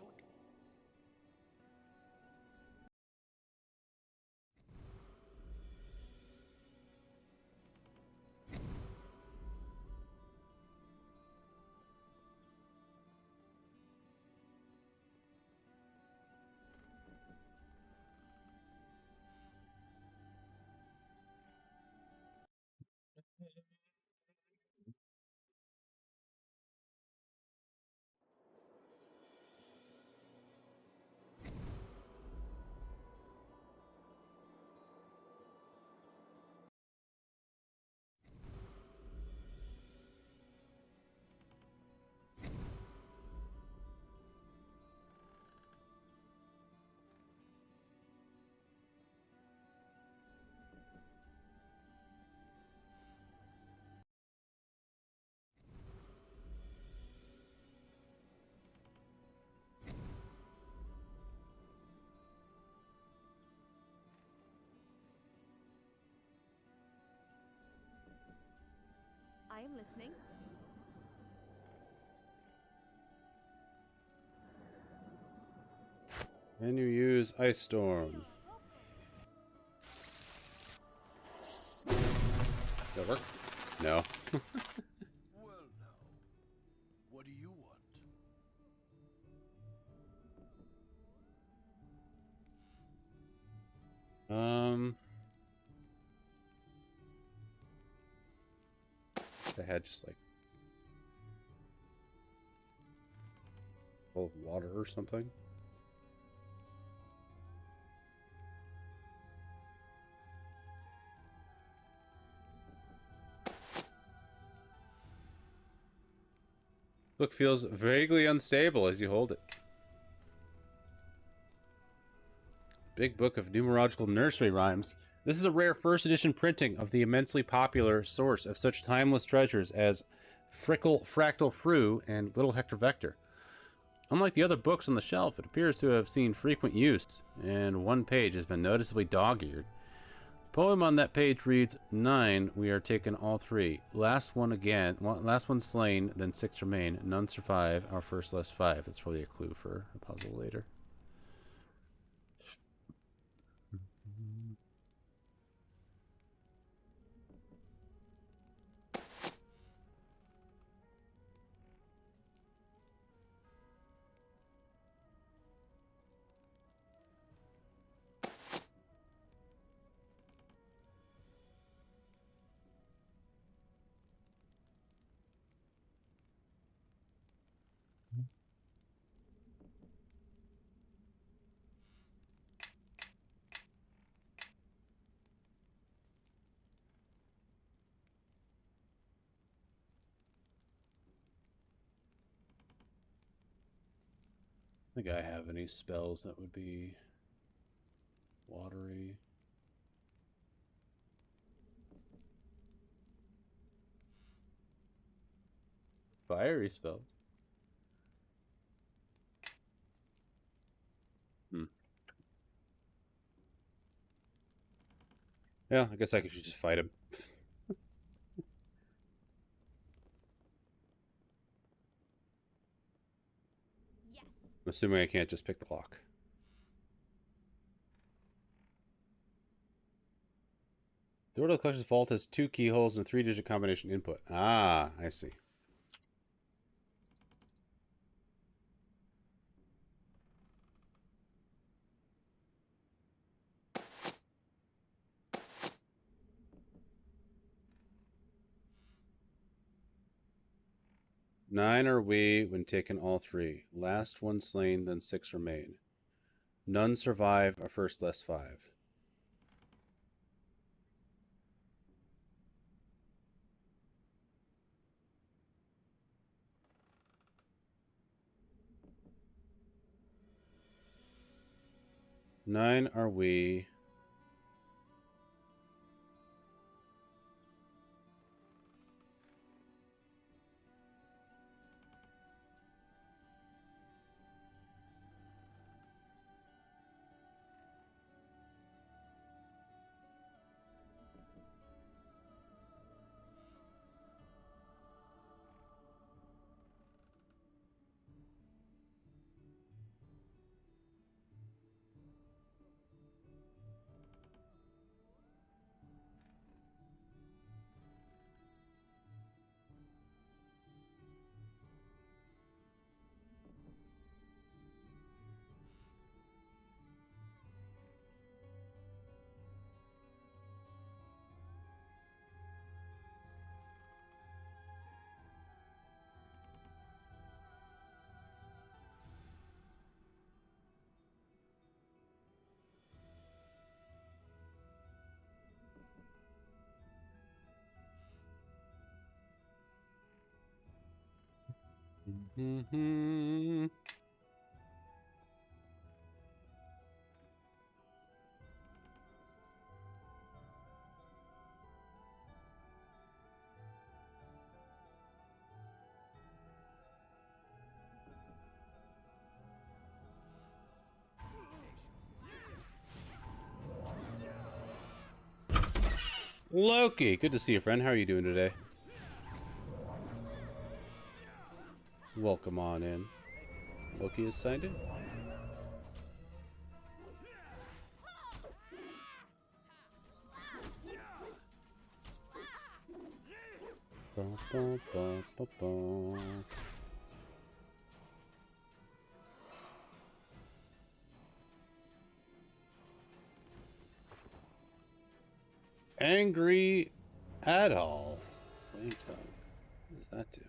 I am listening. Can you use Ice Storm? That work? No. Well now, what do you want? I had just like full of water or something. This book feels vaguely unstable as you hold it. Big Book of Numerological Nursery Rhymes. This is a rare first edition printing of the immensely popular source of such timeless treasures as Frickle Fractal Fru and Little Hector Vector. Unlike the other books on the shelf, it appears to have seen frequent use, and one page has been noticeably dog-eared. The poem on that page reads, 9, we are taken all 3. Last one slain, then 6 remain. None survive, our first less 5. That's probably a clue for a puzzle later. I think I have any spells that would be watery. Fiery spells. Yeah, I guess I could just fight him. Yes. I'm assuming I can't just pick the lock. The door to the collector's vault has 2 keyholes and a 3-digit combination input. Ah, I see. 9 are we when taken all 3. Last one slain, then 6 remain. None survive a first less 5. Nine are we. Mm-hmm. Loki, good to see you, friend. How are you doing today? Welcome on in. Loki is signed in. Ba, ba, ba, ba, ba. Angry Adol. Flame tongue. What does that do?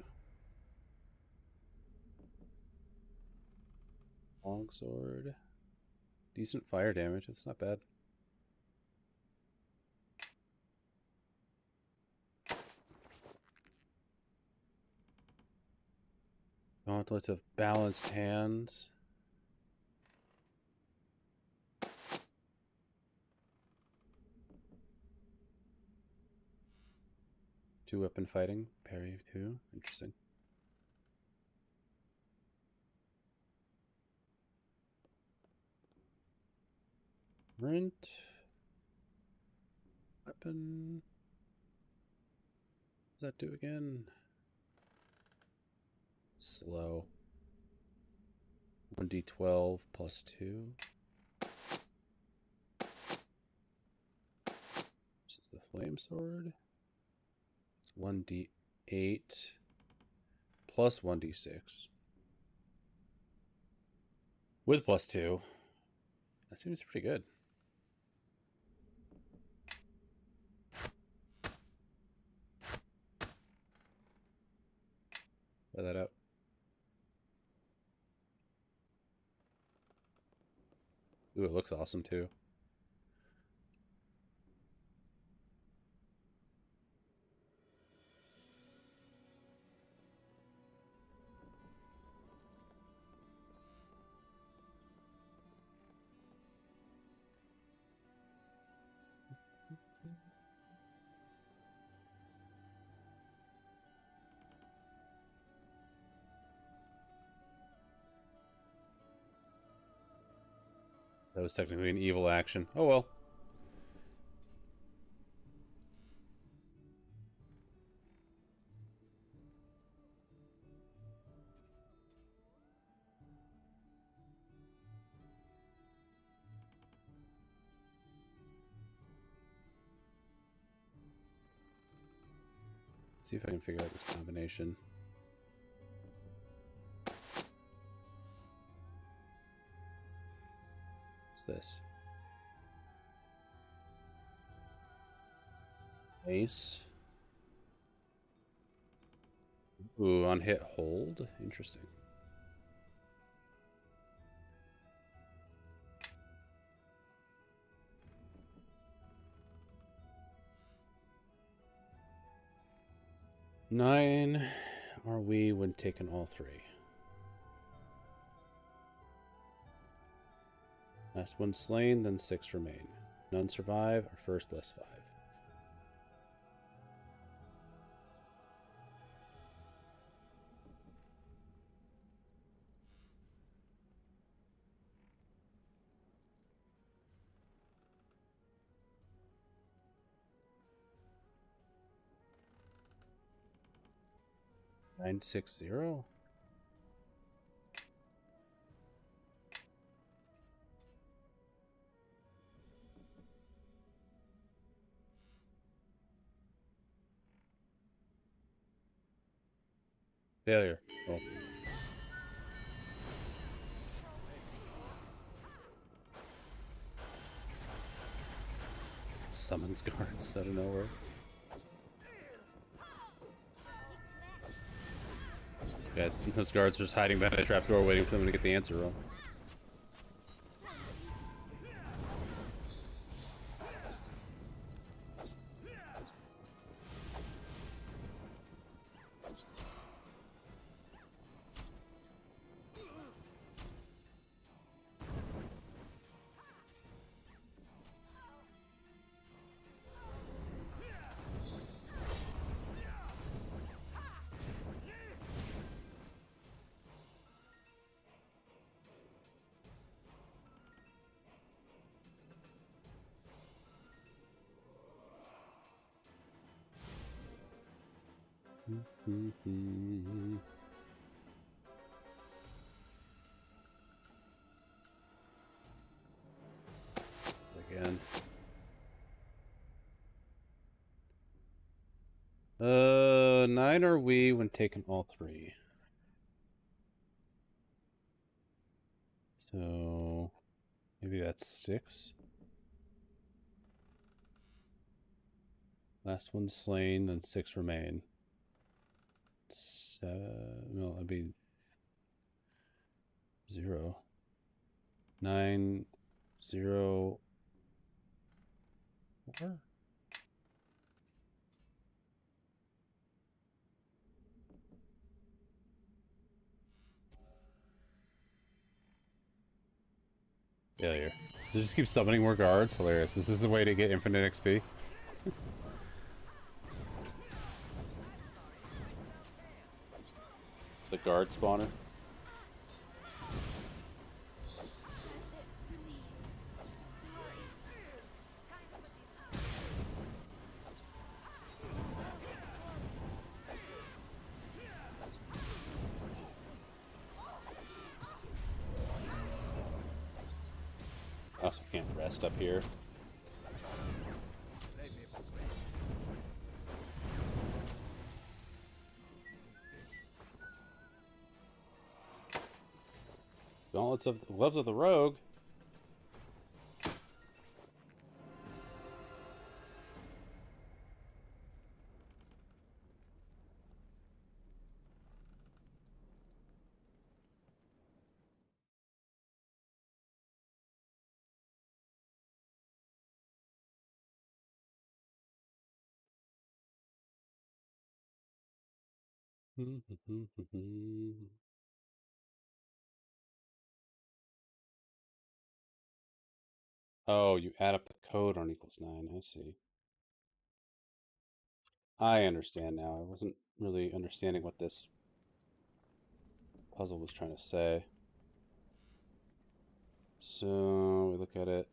Longsword. Decent fire damage. That's not bad. Gauntlet of Balanced Hands. Two weapon fighting. Parry 2. Interesting. Rent. Weapon. What does that do again? Slow. 1d12 plus 2. This is the flame sword. It's 1d8 plus 1d6. With plus 2. That seems pretty good. Try that out. Ooh, it looks awesome too. That was technically an evil action. Oh well. Let's see if I can figure out this combination. What's this? Ace. Ooh, on hit hold. Interesting. Nine are we when taken all three? Last one slain, then 6 remain. None survive, our first less 5. Nine 6-0? Failure. Oh. Summons guards out of nowhere. Yeah, those guards are just hiding behind a trapdoor waiting for them to get the answer wrong. Again. 9 are we when taken all 3? So maybe that's 6. Last one slain, then 6 remain. No, that'd be 0. 9, 0, 4. Failure. Does it just keep summoning more guards? Hilarious. This is the way to get infinite XP. The guard spawner. I also can't rest up here. Gauntlets of the Gloves of the Rogue. Oh, you add up the code on =9. I see. I understand now. I wasn't really understanding what this puzzle was trying to say. So we look at it.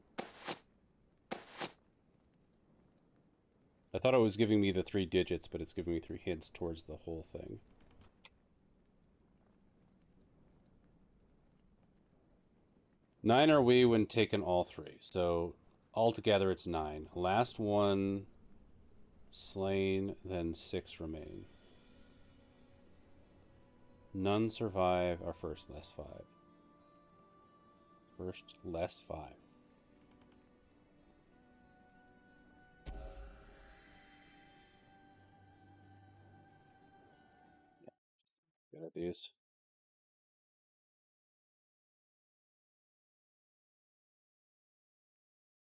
I thought it was giving me the 3 digits, but it's giving me 3 hints towards the whole thing. Nine are we when taken all 3. So altogether it's 9. Last one slain, then 6 remain. None survive our first less 5. First less 5. Good at these.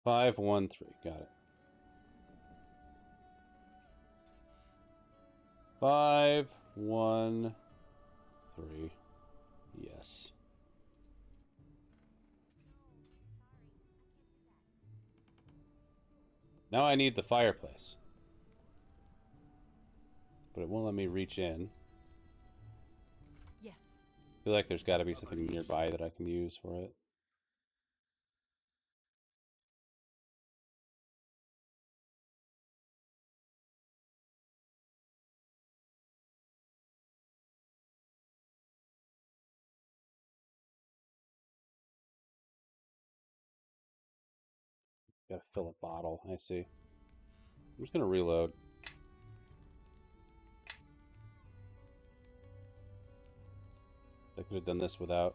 Five, 1, 3. Got it. 5, 1, 3. Yes. Now I need the fireplace. But it won't let me reach in. Yes. I feel like there's got to be something nearby that I can use for it. Gotta fill a bottle. I see. I'm just gonna reload. I could have done this without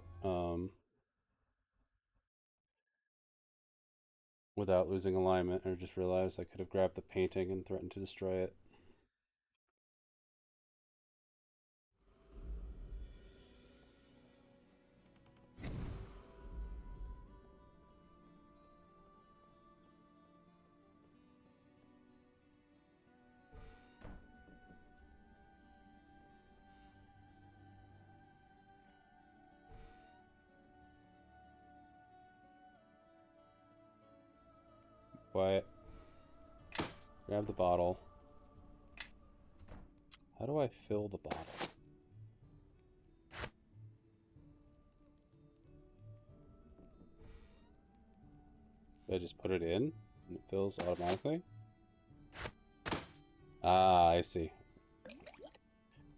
losing alignment, or just realized I could have grabbed the painting and threatened to destroy it. Quiet. Grab the bottle. How do I fill the bottle? Do I just put it in and it fills automatically? Ah, I see.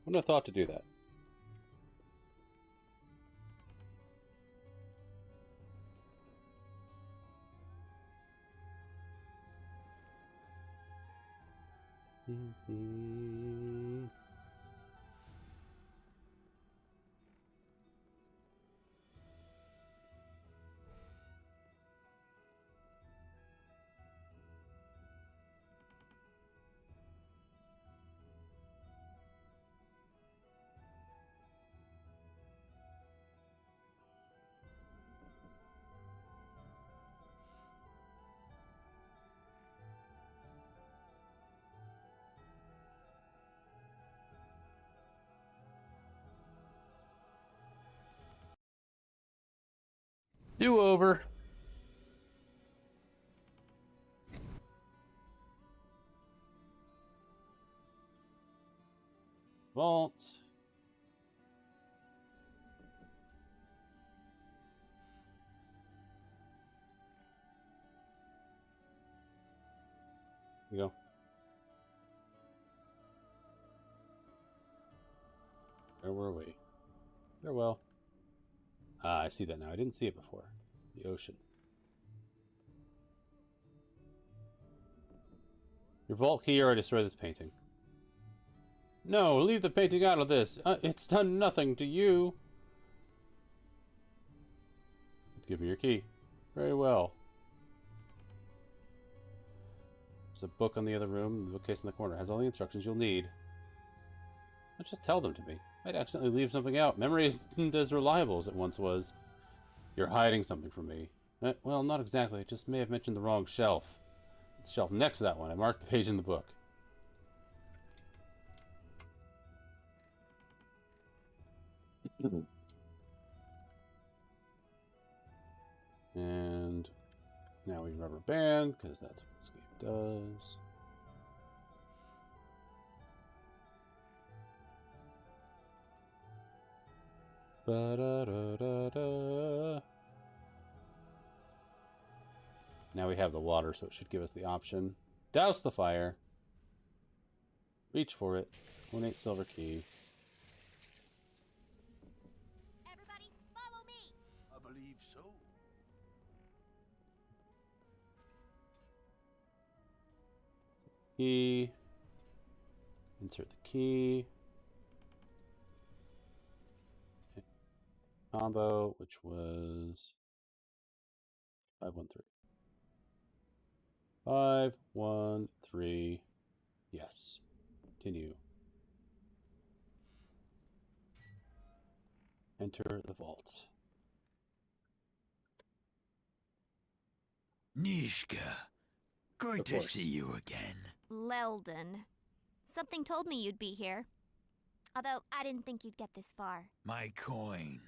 Wouldn't have thought to do that. Do over. Vault. Here you go. Where were we? Farewell. Ah, I see that now. I didn't see it before. The ocean. Your vault key or I destroy this painting. No, leave the painting out of this. It's done nothing to you. Give me your key. Very well. There's a book on the other room. The bookcase in the corner has all the instructions you'll need. Let's just tell them to me. I'd accidentally leave something out. Memory isn't as reliable as it once was. You're hiding something from me. Well, not exactly. It just may have mentioned the wrong shelf. It's the shelf next to that one. I marked the page in the book. And now we rubber band, because that's what escape does. Ba-da-da-da-da. Now we have the water, so it should give us the option. Douse the fire. Reach for it. 1/8 silver key. Everybody, follow me. I believe so. Key. Insert the key. Combo, which was 513. 513. Yes. Continue. Enter the vault. Nishka, good Of to course. see you again. Leldon. Something told me you'd be here. Although I didn't think you'd get this far. My coin.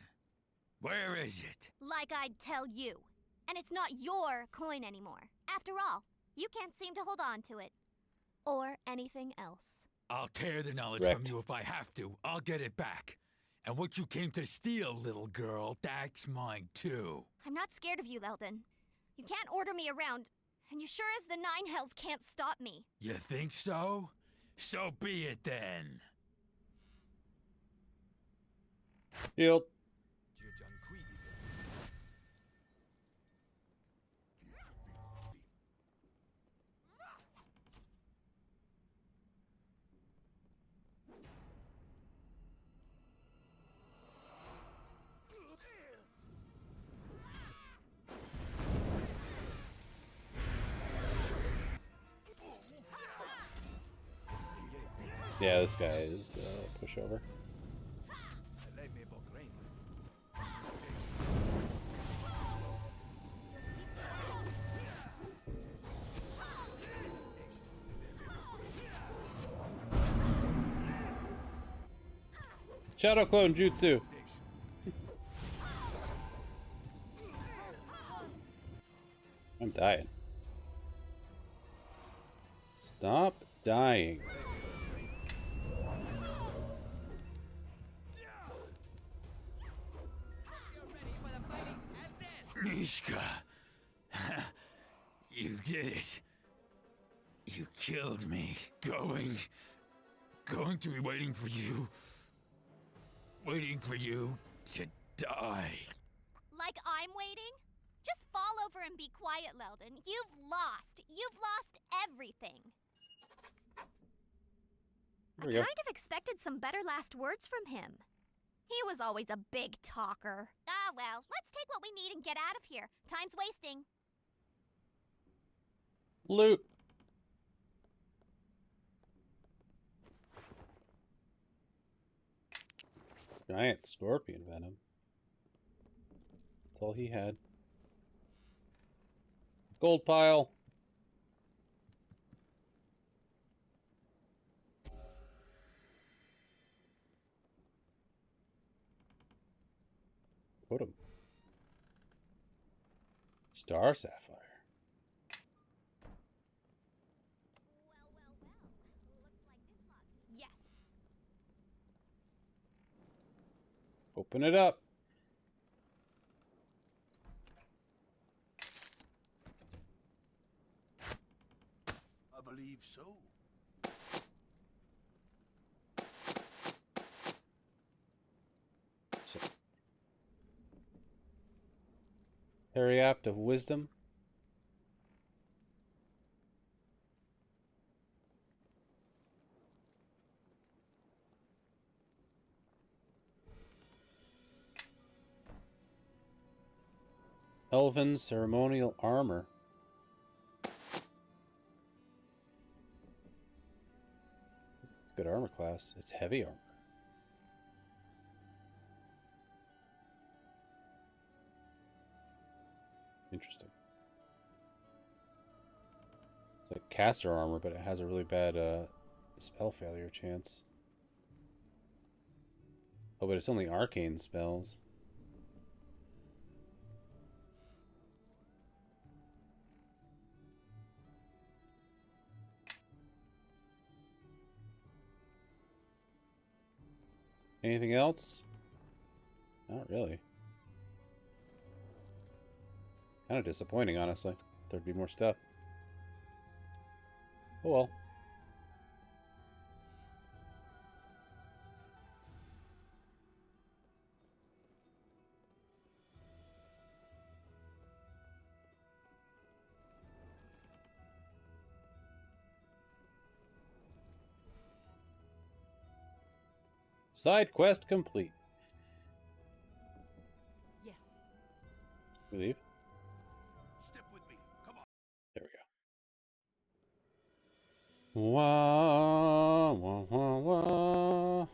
Where is it? Like I'd tell you. And it's not your coin anymore. After all, you can't seem to hold on to it. Or anything else. I'll tear the knowledge Wrecked. from you if I have to. I'll get it back. And what you came to steal, little girl, that's mine too. I'm not scared of you, Leldon. You can't order me around, and you sure as the nine hells can't stop me. You think so? So be it then. Yield. Yeah, this guy is pushover. Shadow clone jutsu. I'm dying. Stop dying. Nishka, you did it. You killed me. Going to be waiting for you. Waiting for you to die. Like I'm waiting? Just fall over and be quiet, Leldon. You've lost. You've lost everything. There I we go. kind of expected some better last words from him. He was always a big talker. Ah, well, let's take what we need and get out of here. Time's wasting. Loot. Giant scorpion venom. That's all he had. Gold pile. Put him. Star sapphire. Yes. Open it up. I believe so. So, Periapt of wisdom. Elven ceremonial armor. It's good armor class. It's heavy armor. Interesting. It's like caster armor, but it has a really bad spell failure chance. Oh, but it's only arcane spells. Anything else? Not really. Kind of disappointing, honestly. There'd be more stuff. Oh well. Side quest complete. Yes. We leave? Step with me. Come on. There we go. Wah, wah, wah, wah.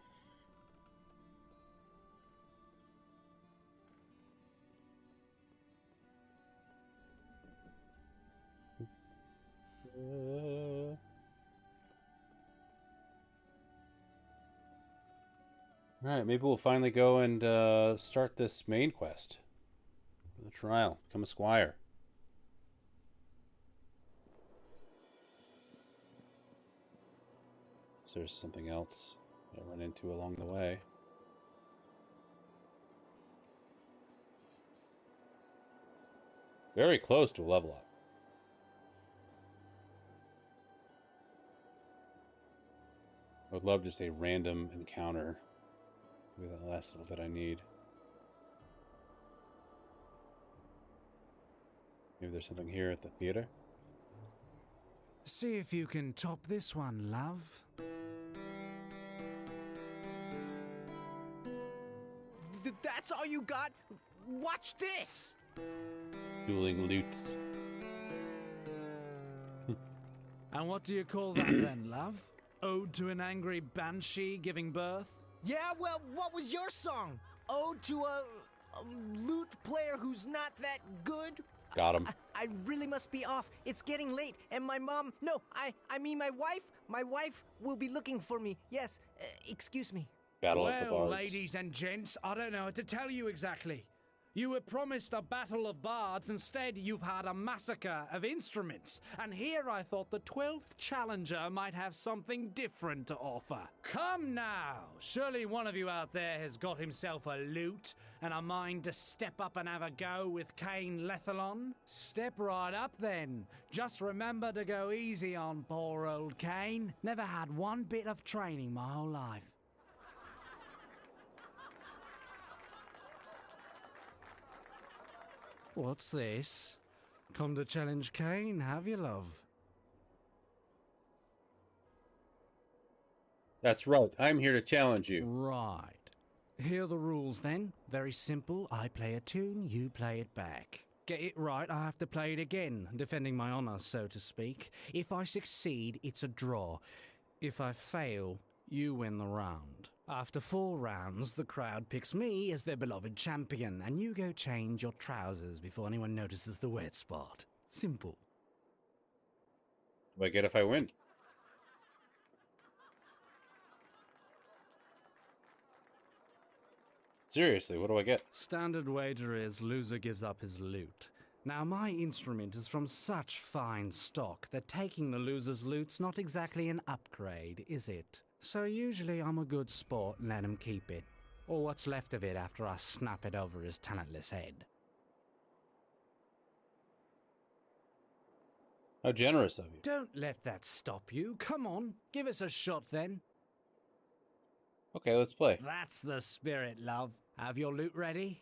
Alright, maybe we'll finally go and start this main quest. The trial. Become a squire. So there's something else I run into along the way. Very close to a level up. I would love just a random encounter. Maybe that last little bit I need. Maybe there's something here at the theater. See if you can top this one, love. That's all you got? Watch this! Dueling loots. And what do you call that then, love? Ode to an angry banshee giving birth? Yeah, well, what was your song? Ode to a lute player who's not that good? Got him. I really must be off. It's getting late, and my mom... No, I mean my wife will be looking for me. Yes, excuse me. Battle of the Well, Bards. ladies and gents, I don't know what to tell you exactly. You were promised a battle of bards, instead you've had a massacre of instruments. And here I thought the 12th challenger might have something different to offer. Come now, surely one of you out there has got himself a lute and a mind to step up and have a go with Cain Lethalon? Step right up then. Just remember to go easy on poor old Cain. Never had one bit of training my whole life. What's this? Come to challenge Cain, have you, love? That's right. I'm here to challenge you. Right. Here are the rules then. Very simple. I play a tune, you play it back. Get it right, I have to play it again, defending my honor, so to speak. If I succeed, it's a draw. If I fail, you win the round. After 4 rounds, the crowd picks me as their beloved champion, and you go change your trousers before anyone notices the wet spot. Simple. What do I get if I win? Seriously, what do I get? Standard wager is loser gives up his loot. Now, my instrument is from such fine stock that taking the loser's loot's not exactly an upgrade, is it? So usually I'm a good sport and let him keep it. Or what's left of it after I snap it over his talentless head. How generous of you. Don't let that stop you. Come on, give us a shot then. Okay, let's play. That's the spirit, love. Have your loot ready?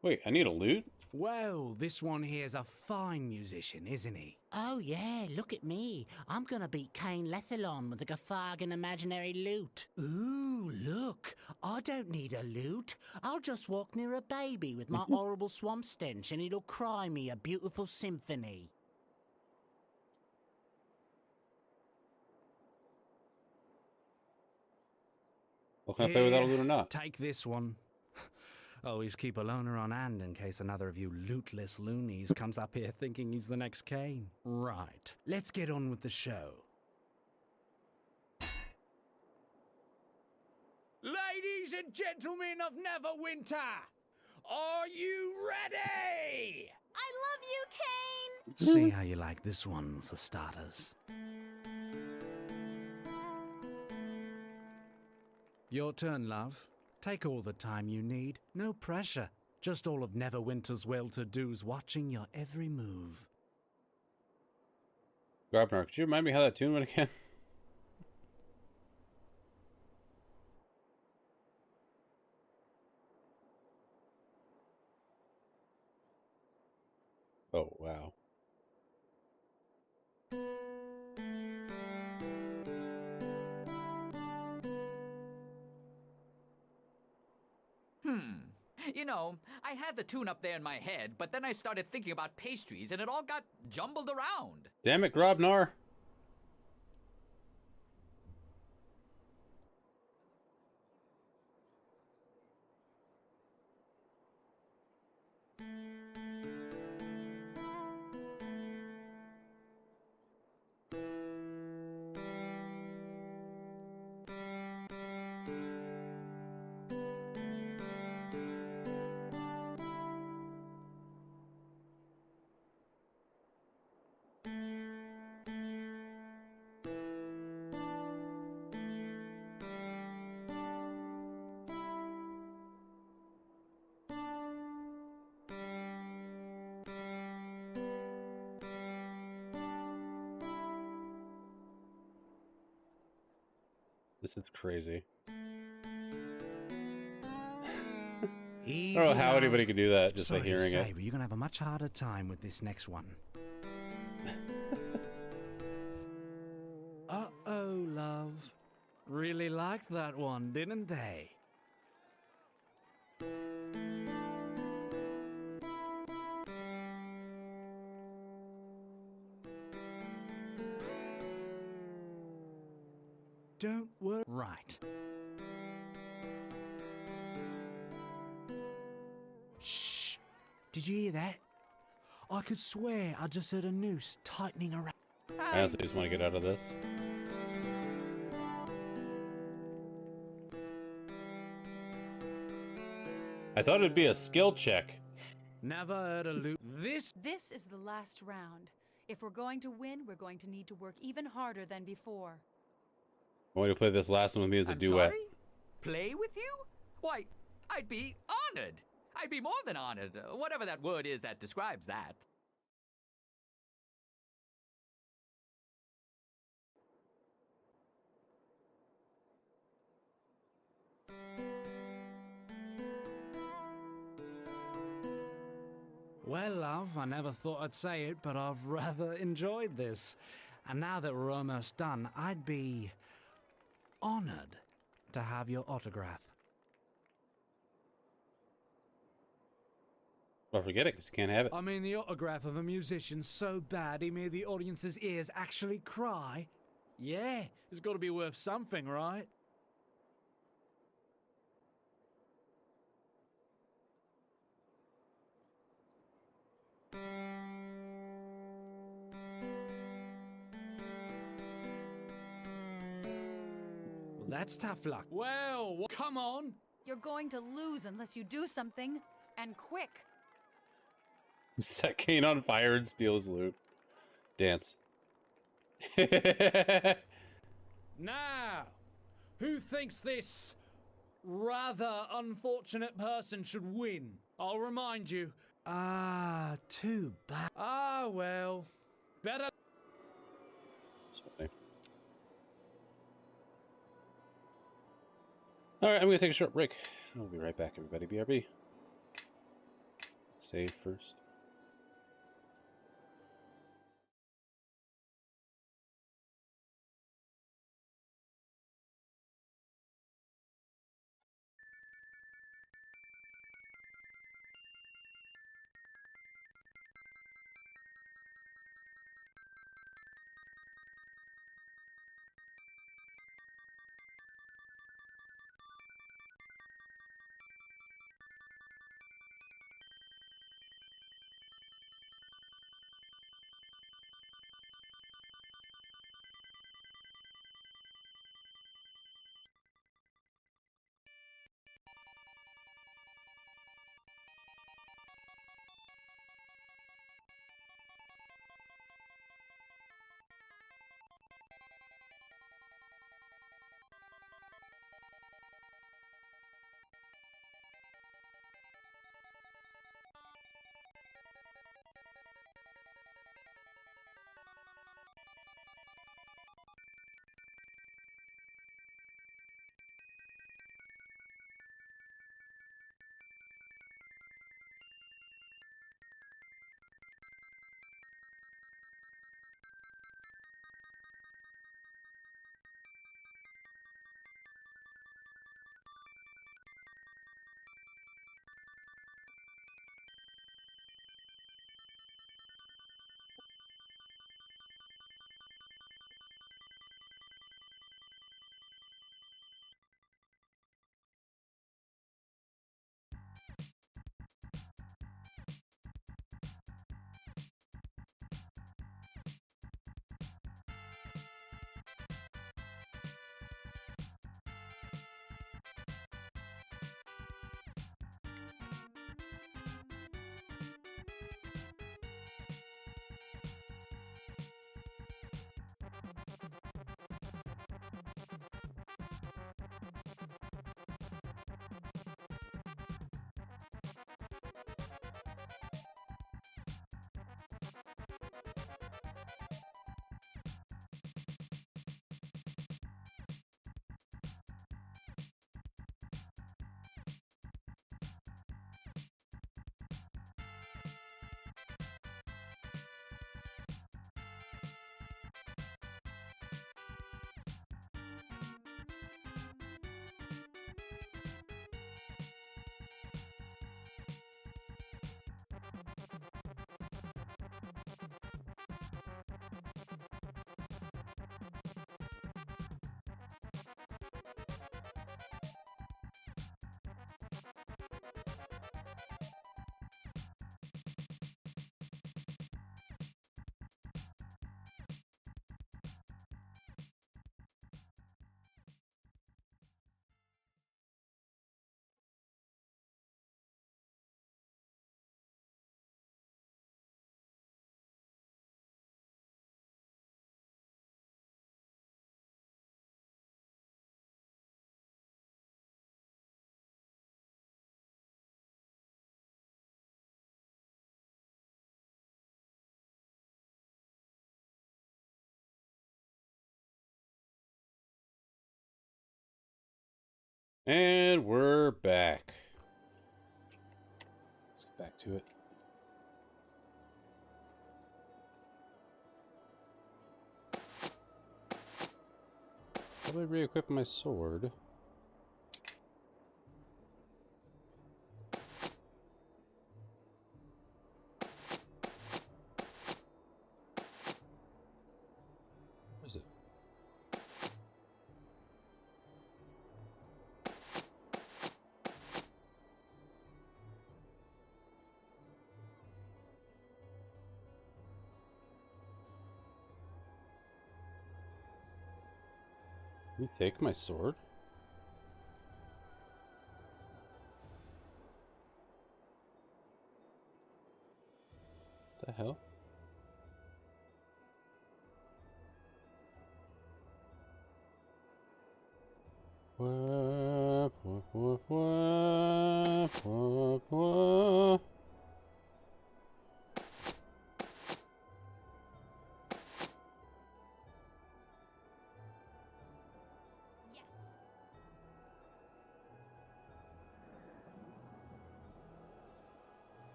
Wait, I need a loot? Well, this one here's a fine musician, isn't he? Oh yeah, look at me. I'm gonna beat Cain Lethalon with a Gaffargan imaginary lute. Ooh, look. I don't need a lute. I'll just walk near a baby with my horrible swamp stench and it'll cry me a beautiful symphony. Well, can I play without a Here, loot or not? Take this one. Always keep a loner on hand in case another of you lootless loonies comes up here thinking he's the next Cain. Right, let's get on with the show. Ladies and gentlemen of Neverwinter, are you ready? I love you, Cain! See how you like this one for starters. Your turn, love. Take all the time you need. No pressure. Just all of Neverwinter's well-to-dos watching your every move. Grabnar, could you remind me how that tune went again? Oh, wow. You know, I had the tune up there in my head, but then I started thinking about pastries and it all got jumbled around. Damn it, Grabnar. This is crazy. Easy, I don't know how love. anybody can do that just Sorry by to hearing say, it. but you're gonna have a much harder time with this next one. Uh-oh, love. Really liked that one, didn't they? Don't worry. Right. Shh. Did you hear that? I could swear I just heard a noose tightening around. I honestly just want to get out of this. I thought it'd be a skill check. Never heard a loop. This. This is the last round. If we're going to win, we're going to need to work even harder than before. I want to play this last one with me as a I'm duet. sorry? Play with you? Why, I'd be honored. I'd be more than honored. Whatever that word is that describes that. Well, love, I never thought I'd say it, but I've rather enjoyed this. And now that we're almost done, I'd be honored to have your autograph. Well, forget it, because you can't have it. I mean, the autograph of a musician so bad he made the audience's ears actually cry. Yeah, it's got to be worth something, right? Well, that's tough luck. Well, come on. You're going to lose unless you do something, and quick. Set Kane on fire and steal his loot. Dance. Now, who thinks this rather unfortunate person should win? I'll remind you. Ah, too bad. Ah, well, better. That's funny. Alright, I'm going to take a short break. I'll be right back, everybody. BRB. Save first. And we're back. Let's get back to it. Probably re-equip my sword. Where is it? You take my sword? The hell? Wah, wah, wah, wah, wah, wah.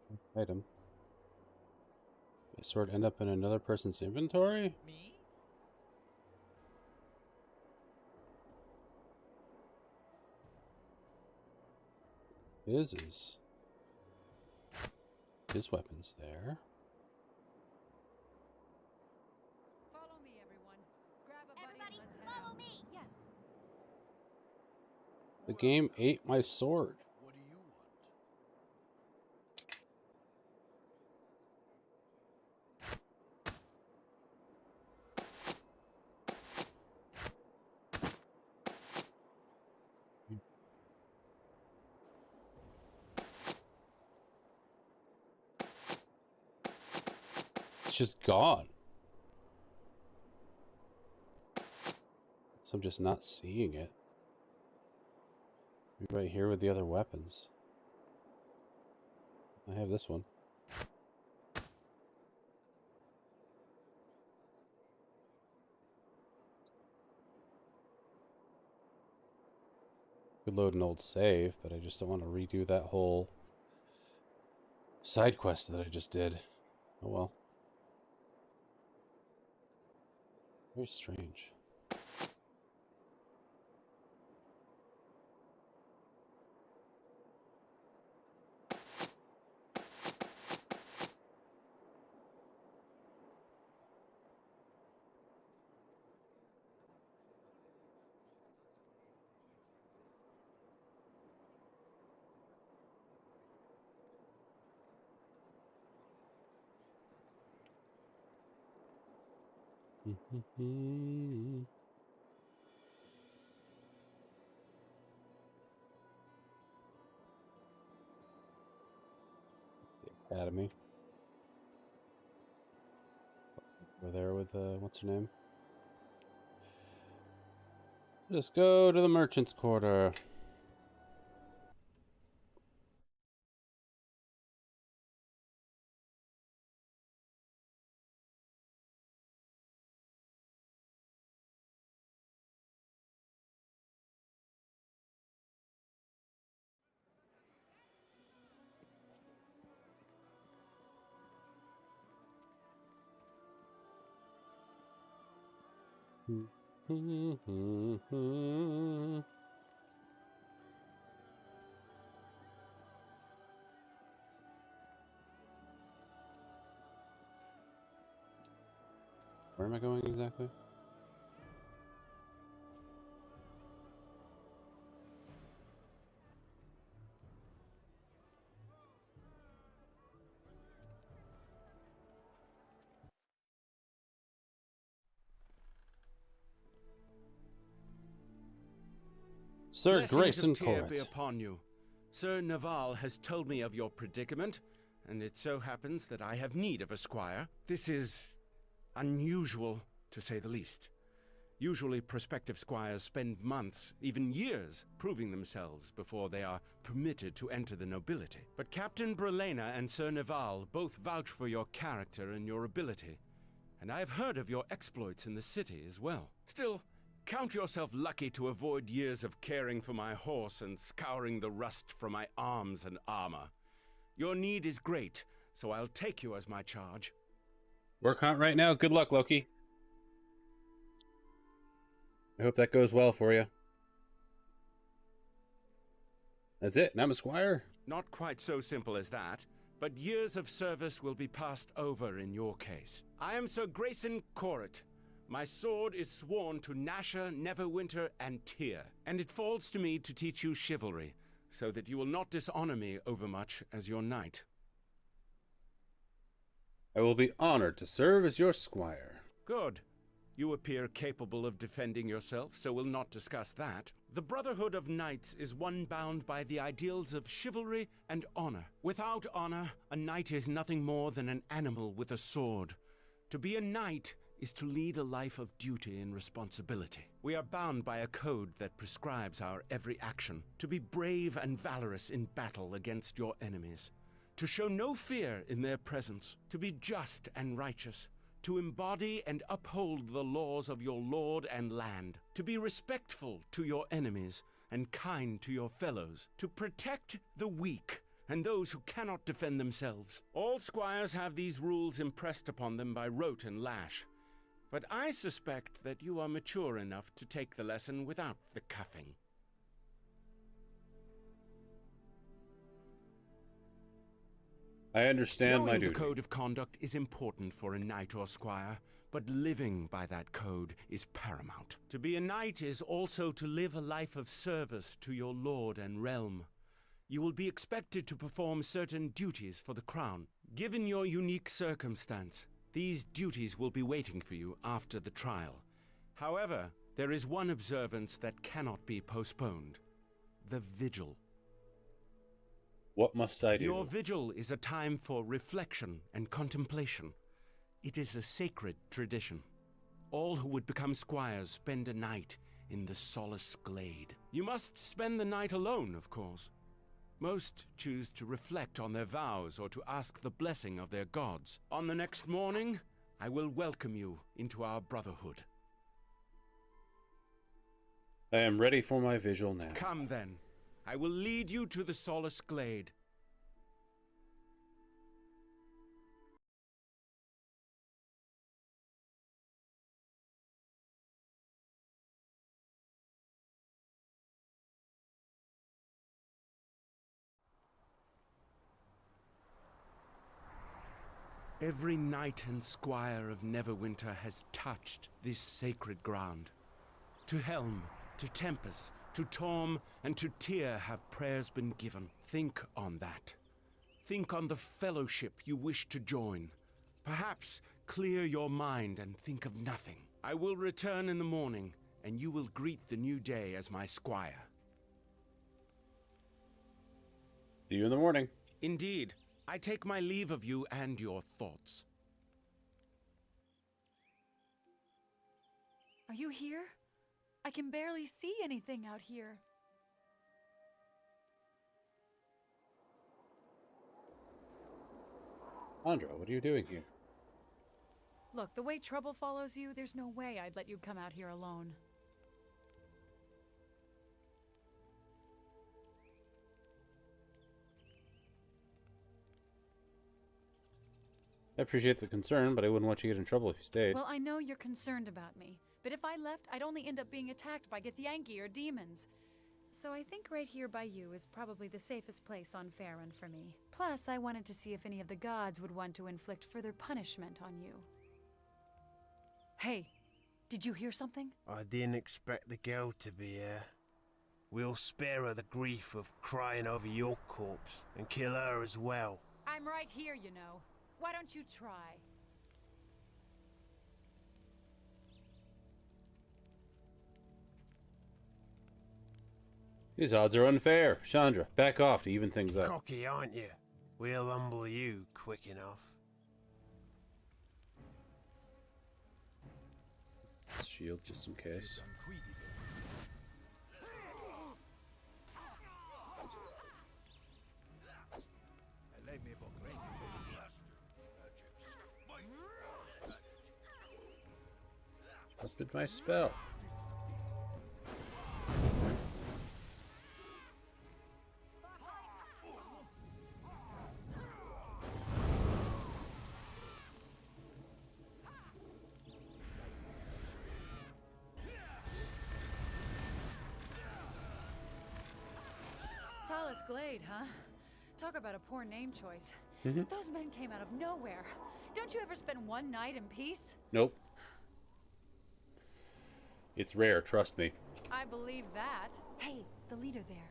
Yes. Item. My sword end up in another person's inventory? Me? His weapon's there. Follow me, everyone. Grab a buddy and Everybody, let's head follow out. me. Yes. The game ate my sword. What do you want? It's just gone. So I'm just not seeing it. Maybe right here with the other weapons. I have this one. Could load an old save, but I just don't want to redo that whole side quest that I just did. Oh well. Very strange. The Academy. We're there with what's her name? Just go to the merchant's quarter. Where am I going exactly? Sir Blessings Grayson of Tyr be Court. upon you. Sir Naval has told me of your predicament, and it so happens that I have need of a squire. This is unusual, to say the least. Usually prospective squires spend months, even years, proving themselves before they are permitted to enter the nobility. But Captain Brelena and Sir Neval both vouch for your character and your ability, and I have heard of your exploits in the city as well. Still, count yourself lucky to avoid years of caring for my horse and scouring the rust from my arms and armor. Your need is great, so I'll take you as my charge. Work hunt right now. Good luck, Loki. I hope that goes well for you. That's it. Now I'm a squire. Not quite so simple as that, but years of service will be passed over in your case. I am Sir Grayson Corrit. My sword is sworn to Nasher, Neverwinter, and Tyr, and it falls to me to teach you chivalry, so that you will not dishonor me overmuch as your knight. I will be honored to serve as your squire. Good. You appear capable of defending yourself, so we'll not discuss that. The Brotherhood of Knights is one bound by the ideals of chivalry and honor. Without honor, a knight is nothing more than an animal with a sword. To be a knight is to lead a life of duty and responsibility. We are bound by a code that prescribes our every action. To be brave and valorous in battle against your enemies. To show no fear in their presence. To be just and righteous. To embody and uphold the laws of your lord and land, to be respectful to your enemies and kind to your fellows, to protect the weak and those who cannot defend themselves. All squires have these rules impressed upon them by rote and lash, but I suspect that you are mature enough to take the lesson without the cuffing. I understand my Knowing duty. the code of conduct is important for a knight or squire, but living by that code is paramount. To be a knight is also to live a life of service to your lord and realm. You will be expected to perform certain duties for the crown. Given your unique circumstance, these duties will be waiting for you after the trial. However, there is one observance that cannot be postponed: the vigil. What must I do? Your vigil is a time for reflection and contemplation. It is a sacred tradition. All who would become squires spend a night in the solace glade. You must spend the night alone, of course. Most choose to reflect on their vows or to ask the blessing of their gods. On the next morning, I will welcome you into our brotherhood. I am ready for my vigil now. Come then. I will lead you to the solace glade. Every knight and squire of Neverwinter has touched this sacred ground. To Helm, to Tempest, to Torm, and to Tyr have prayers been given. Think on that. Think on the fellowship you wish to join. Perhaps clear your mind and think of nothing. I will return in the morning, and you will greet the new day as my squire. See you in the morning. Indeed, I take my leave of you and your thoughts. Are you here? I can barely see anything out here. Andra, what are you doing here? Look, the way trouble follows you, there's no way I'd let you come out here alone. I appreciate the concern, but I wouldn't want you to get in trouble if you stayed. Well, I know you're concerned about me, but if I left, I'd only end up being attacked by Githyanki or demons. So I think right here by you is probably the safest place on Farron for me. Plus, I wanted to see if any of the gods would want to inflict further punishment on you. Hey, did you hear something? I didn't expect the girl to be here. We'll spare her the grief of crying over your corpse and kill her as well. I'm right here, you know. Why don't you try? These odds are unfair. Chandra, back off to even things up. Cocky, aren't you? We'll humble you quick enough. shield just in case. Opened my spell. Solace Glade, huh? Talk about a poor name choice. Those men came out of nowhere. Don't you ever spend one night in peace? Nope. It's rare, trust me. I believe that. Hey, the leader there.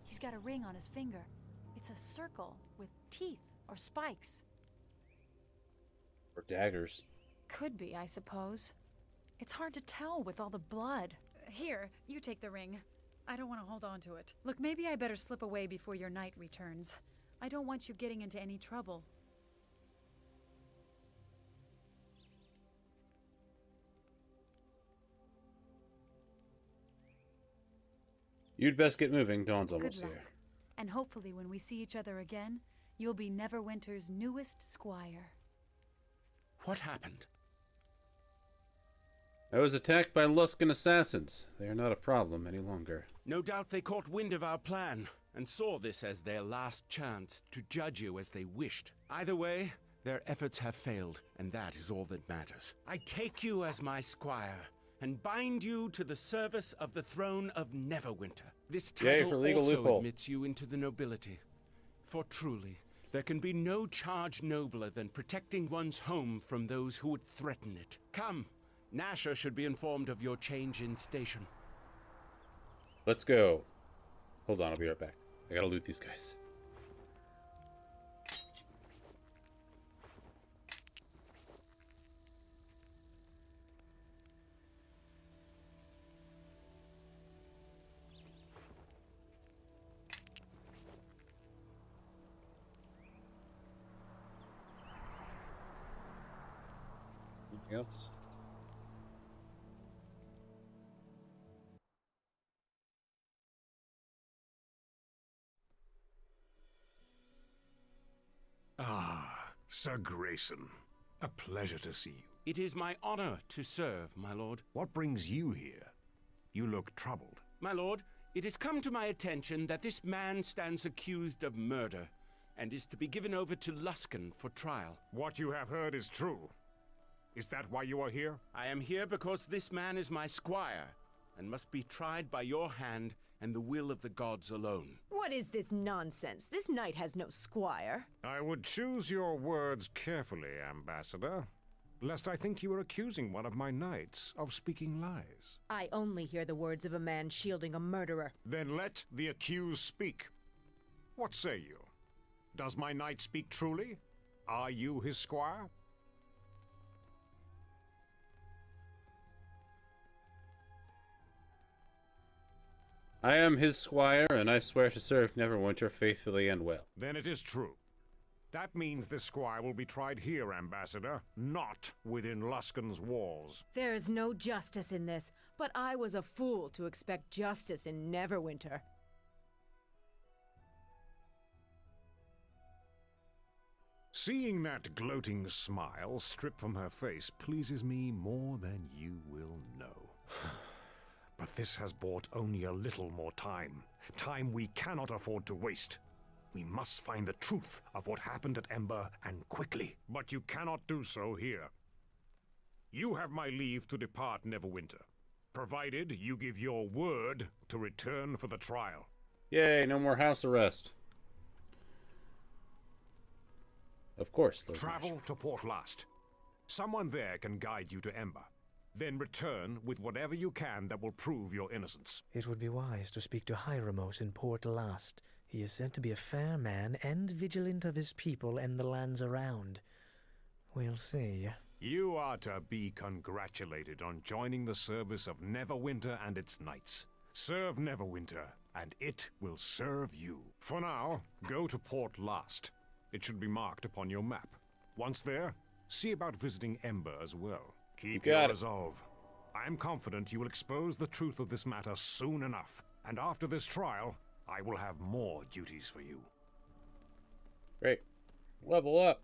He's got a ring on his finger. It's a circle with teeth or spikes. Or daggers. Could be, I suppose. It's hard to tell with all the blood. Here, you take the ring. I don't want to hold on to it. Look, maybe I better slip away before your knight returns. I don't want you getting into any trouble. You'd best get moving. Dawn's almost Good luck. here. And hopefully when we see each other again, you'll be Neverwinter's newest squire. What happened? I was attacked by Luskan assassins. They are not a problem any longer. No doubt they caught wind of our plan and saw this as their last chance to judge you as they wished. Either way, their efforts have failed, and that is all that matters. I take you as my squire and bind you to the service of the throne of Neverwinter. This Yay title for legal also loophole. admits you into the nobility. For truly, there can be no charge nobler than protecting one's home from those who would threaten it. Come, Nasher should be informed of your change in station. Let's go. Hold on, I'll be right back. I gotta loot these guys. Anything else? Ah, Sir Grayson. A pleasure to see you. It is my honor to serve, my lord. What brings you here? You look troubled. My lord, it has come to my attention that this man stands accused of murder and is to be given over to Luskan for trial. What you have heard is true. Is that why you are here? I am here because this man is my squire and must be tried by your hand and the will of the gods alone. What is this nonsense? This knight has no squire. I would choose your words carefully, Ambassador, lest I think you are accusing one of my knights of speaking lies. I only hear the words of a man shielding a murderer. Then let the accused speak. What say you? Does my knight speak truly? Are you his squire? I am his squire, and I swear to serve Neverwinter faithfully and well. Then it is true. That means this squire will be tried here, Ambassador, not within Luskan's walls. There is no justice in this, but I was a fool to expect justice in Neverwinter. Seeing that gloating smile strip from her face pleases me more than you will know. But this has bought only a little more time. Time we cannot afford to waste. We must find the truth of what happened at Ember, and quickly. But you cannot do so here. You have my leave to depart Neverwinter, provided you give your word to return for the trial. Yay, no more house arrest. Of course, Lord Travel to Port Last. Someone there can guide you to Ember. Then return with whatever you can that will prove your innocence. It would be wise to speak to Hieromos in Port Last. He is said to be a fair man and vigilant of his people and the lands around. We'll see. You are to be congratulated on joining the service of Neverwinter and its knights. Serve Neverwinter, and it will serve you. For now, go to Port Last. It should be marked upon your map. Once there, see about visiting Ember as well. Keep your resolve. I am confident you will expose the truth of this matter soon enough, and after this trial, I will have more duties for you. Great. Level up.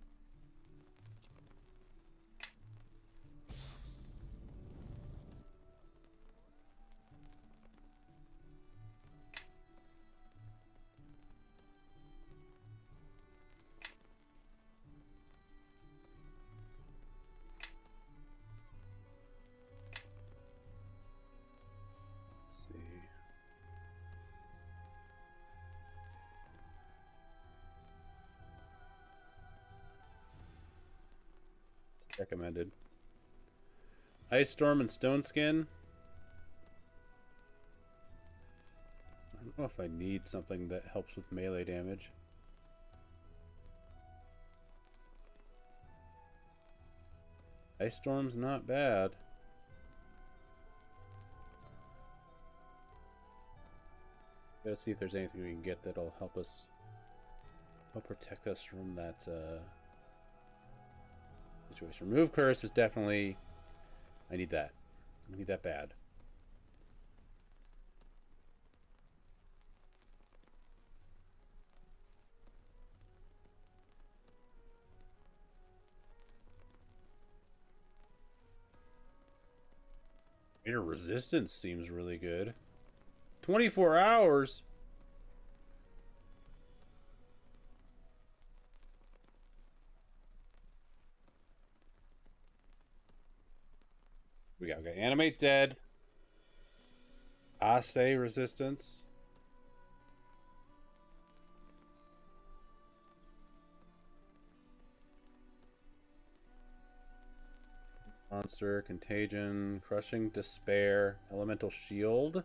Let's see. It's recommended. Ice Storm and Stone Skin. I don't know if I need something that helps with melee damage. Ice Storm's not bad. Gotta see if there's anything we can get that'll help protect us from that situation. Remove curse is definitely. I need that. I need that bad. Greater resistance seems really good. 24 hours? We got Animate Dead. Assay resistance. Monster, Contagion, Crushing Despair, Elemental Shield.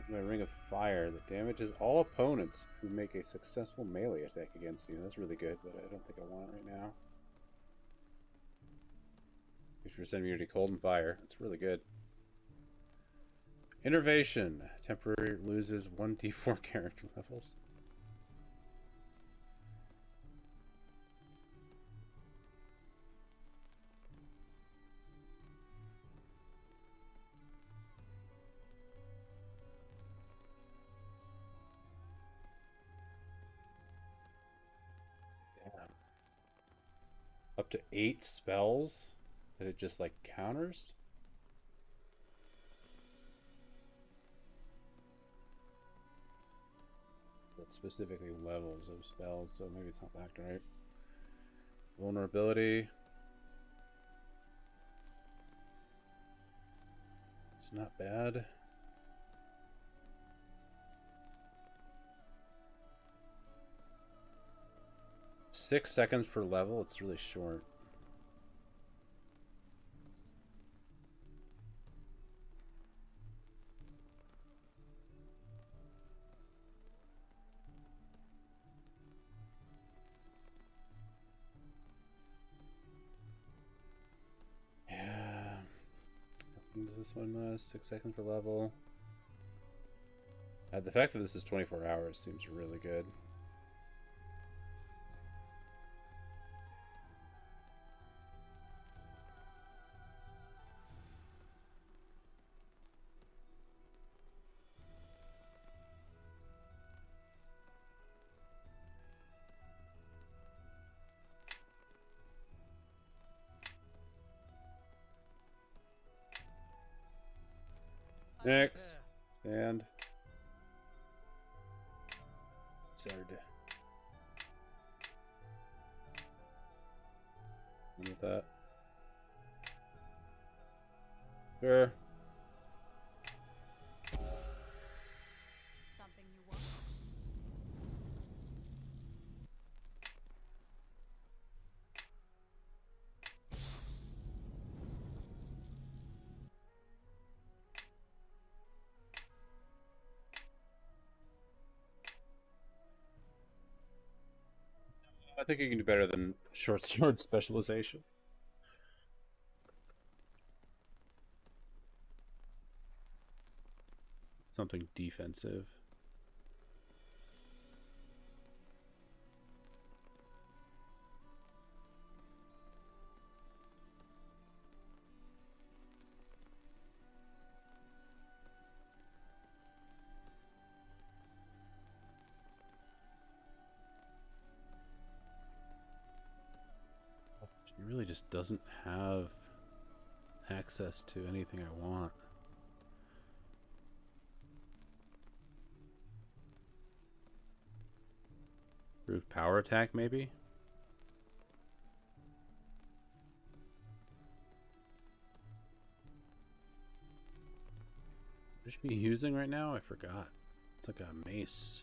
My Ring of Fire that damages all opponents who make a successful melee attack against you. That's really good, but I don't think I want it right now. 50% immunity, cold and fire. That's really good. Innervation. Temporary loses 1d4 character levels. Up to 8 spells that it just like counters. But specifically levels of spells, so maybe it's not that great. Vulnerability. It's not bad. Six seconds per level, it's really short. Yeah. How long does this one last? 6 seconds per level. The fact that this is 24 hours seems really good. Next. And Zard. With that. Sure. Something you want? I think you can do better than short sword specialization. Something defensive. just doesn't have access to anything I want. Roof power attack, maybe? What should be using right now? I forgot. It's like a mace.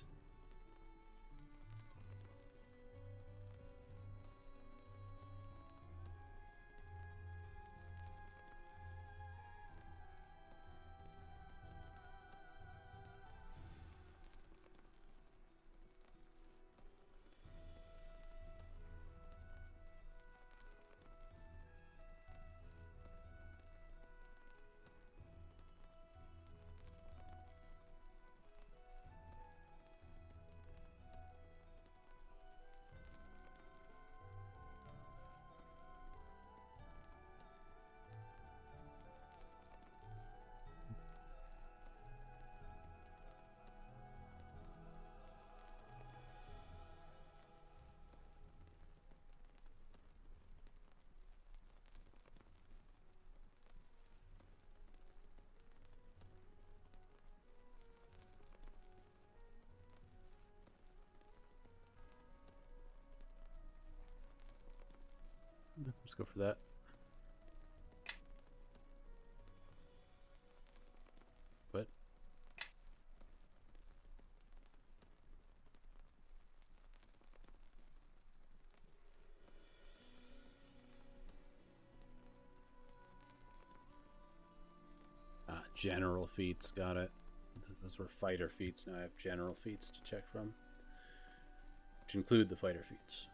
Let's go for that. What? General feats, got it. Those were fighter feats. Now I have general feats to check from, which include the fighter feats.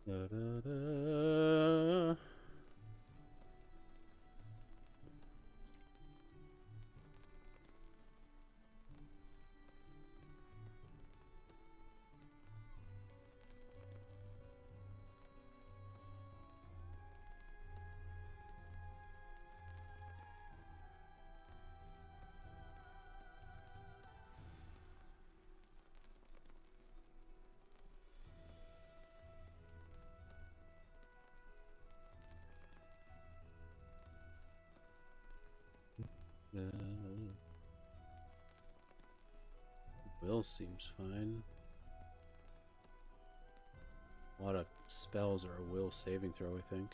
Da, da, da. Will seems fine. A lot of spells are a will saving throw, I think.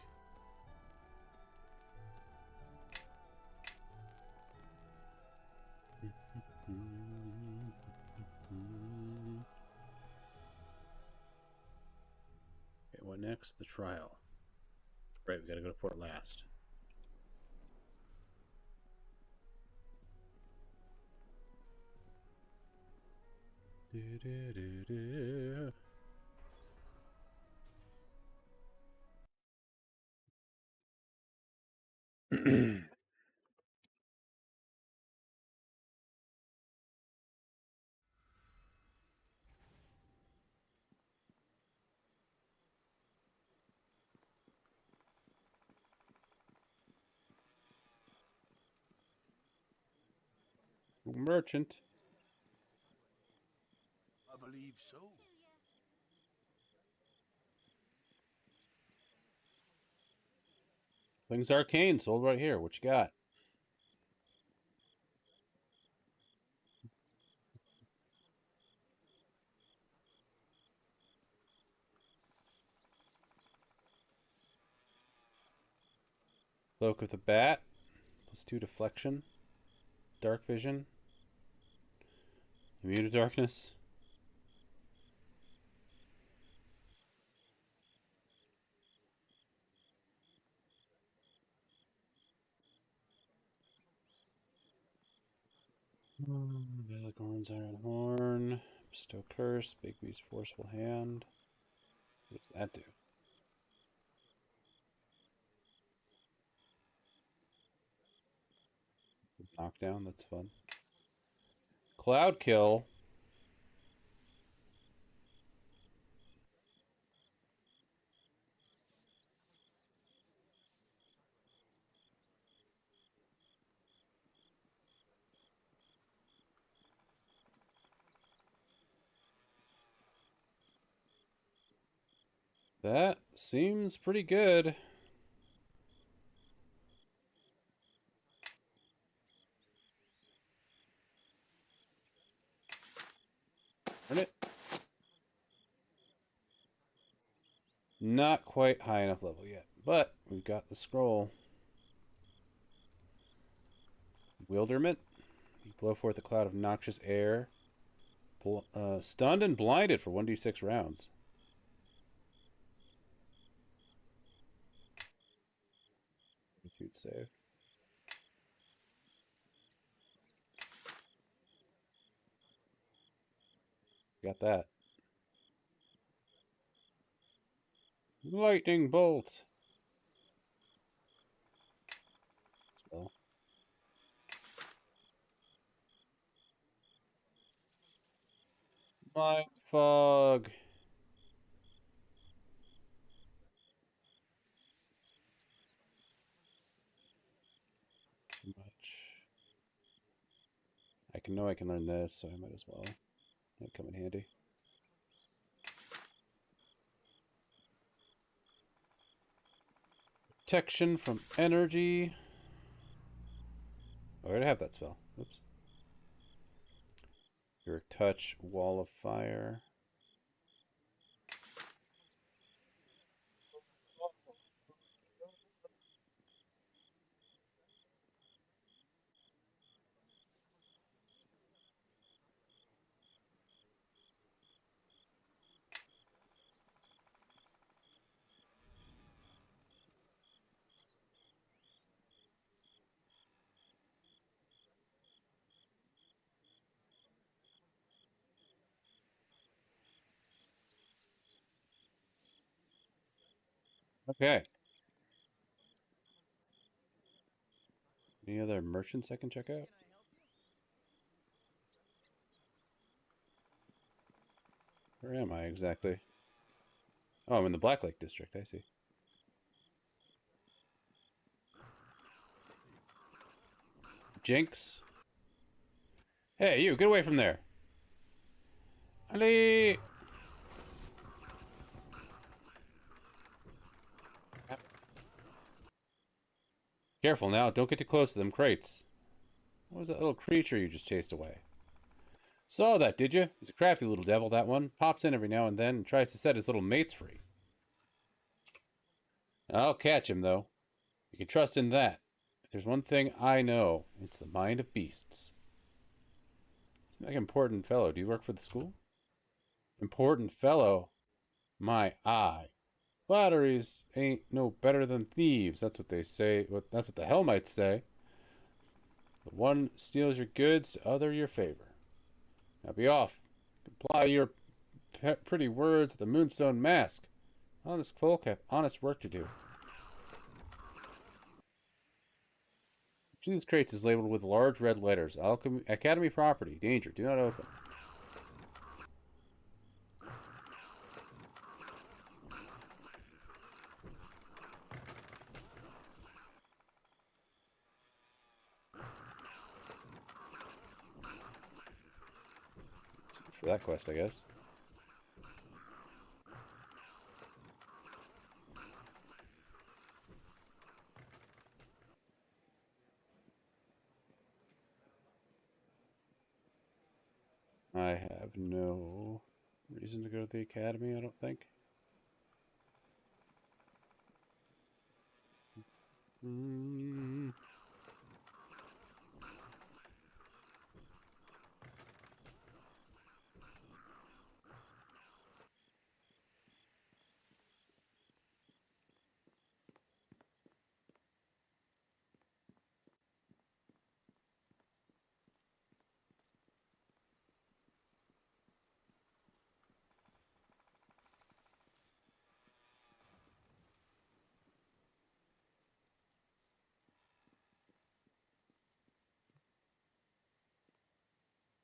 Okay, what next? The trial. Right, we gotta go to port last. Merchant. I believe so. Things arcane sold right here. What you got? Cloak of the Bat. +2 deflection. Dark vision. Immune to darkness. Valicorn's Iron Horn. Bestow Curse. Bigby's Forceful Hand. What does that do? Knockdown, that's fun. Cloud Kill. That seems pretty good. Turn it. Not quite high enough level yet, but we've got the scroll. Bewilderment. You blow forth a cloud of noxious air. Stunned and blinded for 1d6 rounds. Fortitude save. Got that. Lightning bolt. Spell. Mind fog. Too much. I can learn this, so I might as well. Might come in handy. Protection from energy. Oh, I already have that spell. Oops. Your touch, wall of fire. Okay. Any other merchants I can check out? Where am I exactly? Oh, I'm in the Black Lake district. I see. Jinx. Hey, you, get away from there. Ali. Careful now, don't get too close to them crates. What was that little creature you just chased away? Saw that, did you? He's a crafty little devil, that one. Pops in every now and then and tries to set his little mates free. I'll catch him, though. You can trust in that. If there's one thing I know, it's the mind of beasts. Seems like an important fellow. Do you work for the school? Important fellow? My eye. Flatteries ain't no better than thieves. That's what they say. That's what the Hellmites say. The one steals your goods, the other your favor. Now be off. Apply your pretty words at the Moonstone Mask. Honest folk have honest work to do. Each of these crates is labeled with large red letters. Academy property. Danger. Do not open. For that quest, I guess. I have no reason to go to the academy, I don't think.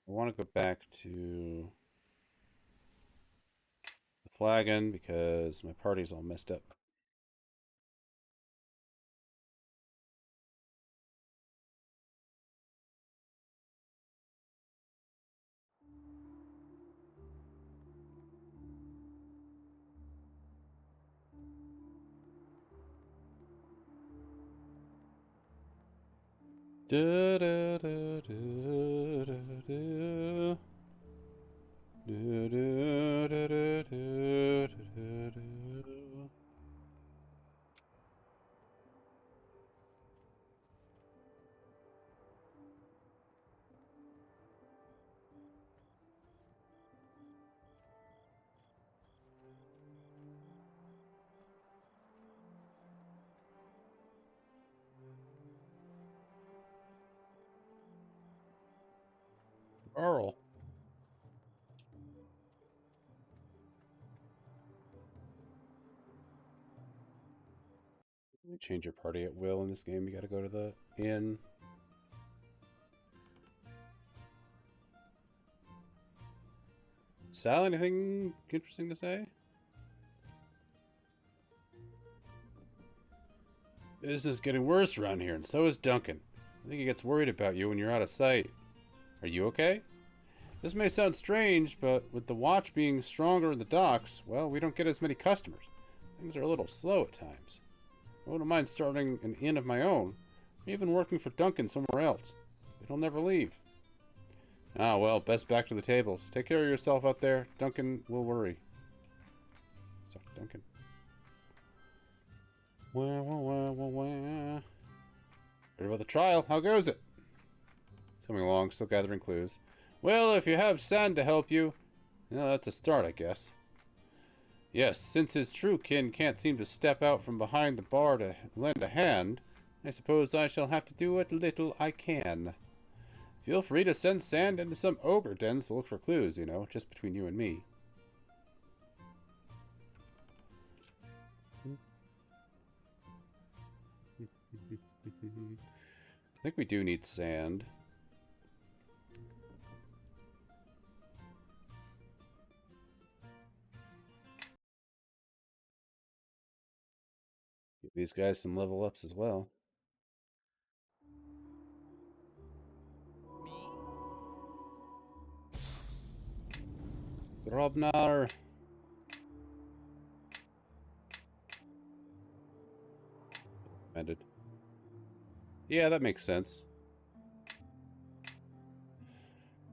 I want to go back to the flagon because my party's all messed up. Da, da, da, da, da, da. Da, da, da, da, da, da, da. Earl. You change your party at will in this game. You gotta go to the inn. Sal, anything interesting to say? Business is getting worse around here, and so is Duncan. I think he gets worried about you when you're out of sight. Are you okay? This may sound strange, but with the watch being stronger in the docks, well, we don't get as many customers. Things are a little slow at times. I wouldn't mind starting an inn of my own, or even working for Duncan somewhere else. But he'll never leave. Ah, well, best back to the tables. Take care of yourself out there. Duncan will worry. Sorry, Duncan. Wah, wah, wah, wah, wah. Heard about the trial. How goes it? It's coming along, still gathering clues. Well, if you have Sand to help you, that's a start, I guess. Yes, since his true kin can't seem to step out from behind the bar to lend a hand, I suppose I shall have to do what little I can. Feel free to send Sand into some ogre dens to look for clues, just between you and me. I think we do need Sand. Give these guys some level ups as well. Drobnar. Ended. Yeah, that makes sense.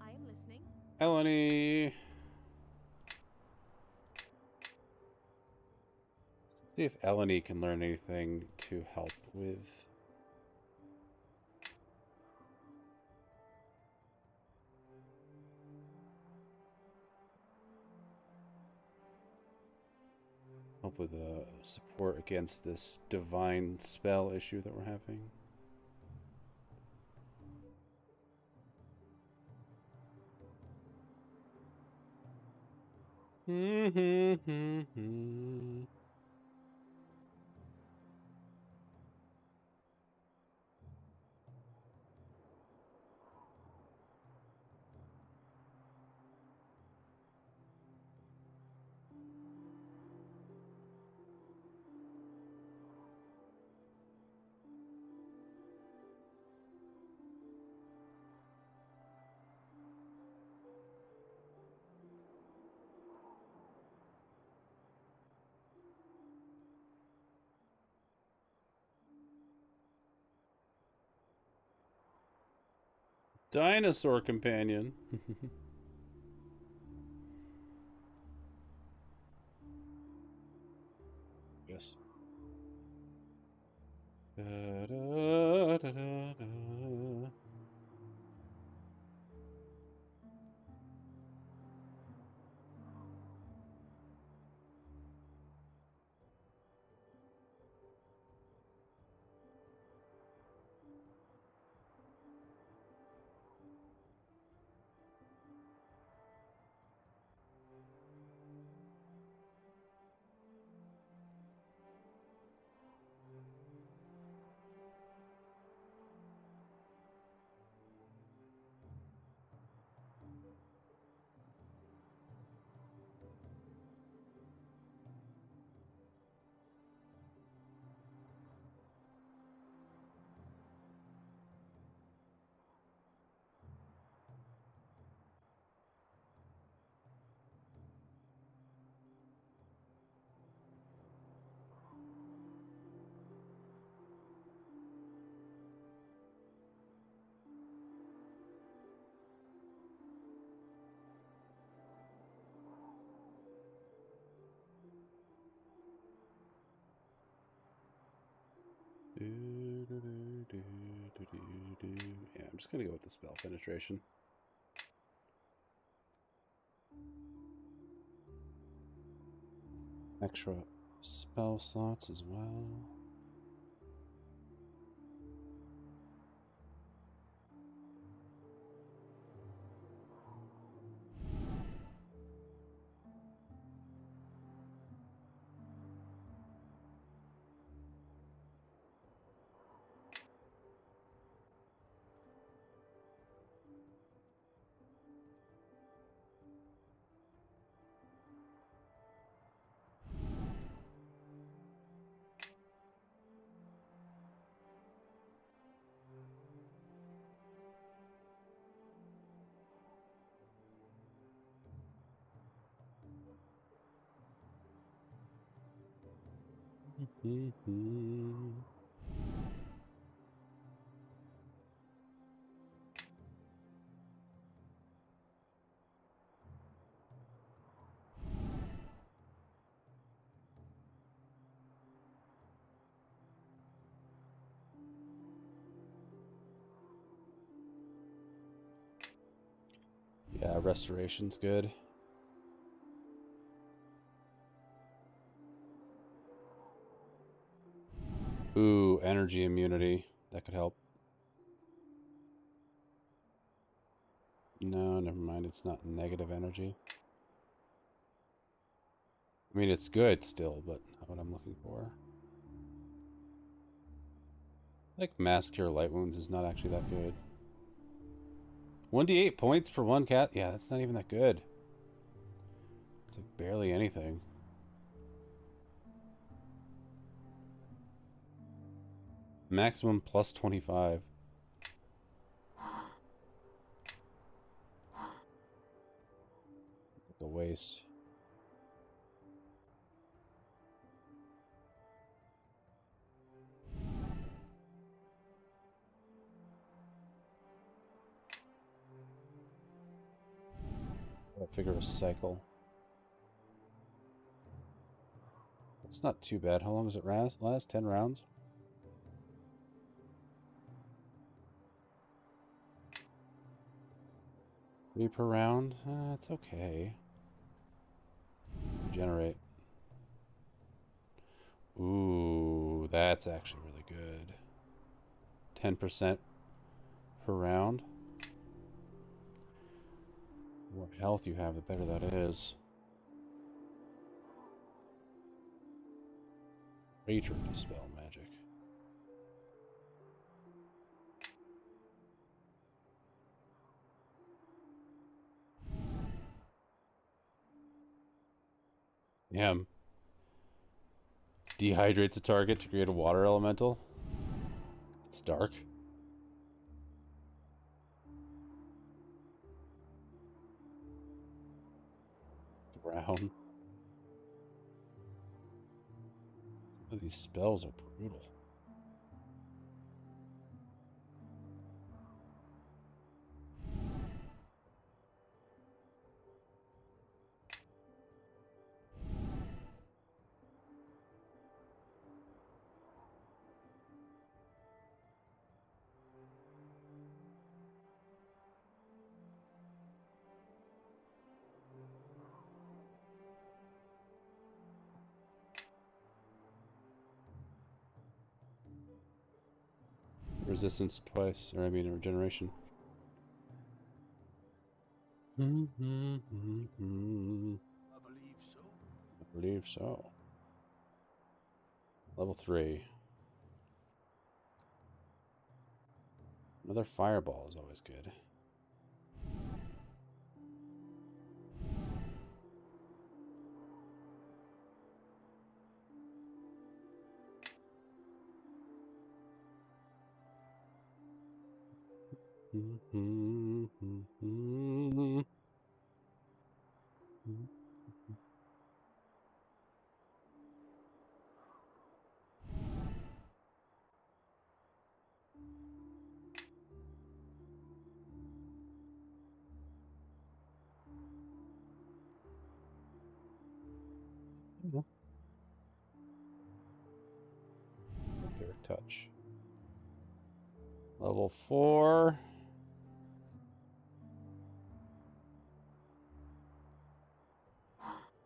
I am listening. Eleni. See if Eleni can learn anything to help with. Help with support against this divine spell issue that we're having. Dinosaur companion. Yes. Da, da, da, da, da. just gonna go with the spell penetration. Extra spell slots as well. Yeah, restoration's good. Ooh, energy immunity. That could help. No, never mind. It's not negative energy. I mean, it's good still, but not what I'm looking for. Like, Mass Cure Light Wounds is not actually that good. 1d8 points per one cat? Yeah, that's not even that good. It's like barely anything. Maximum plus 25. Like a waste. I'll figure a cycle. It's not too bad. How long does it last? 10 rounds? Three per round? It's okay. Regenerate. Ooh, that's actually really good. 10% per round. The more health you have, the better that is. Creature dispel magic. Damn. Dehydrates a target to create a water elemental. It's dark. Brown. Some of these spells are brutal. Resistance twice, or I mean, a regeneration. I believe so. I believe so. Level 3. Another fireball is always good. Vampiric touch. Level 4.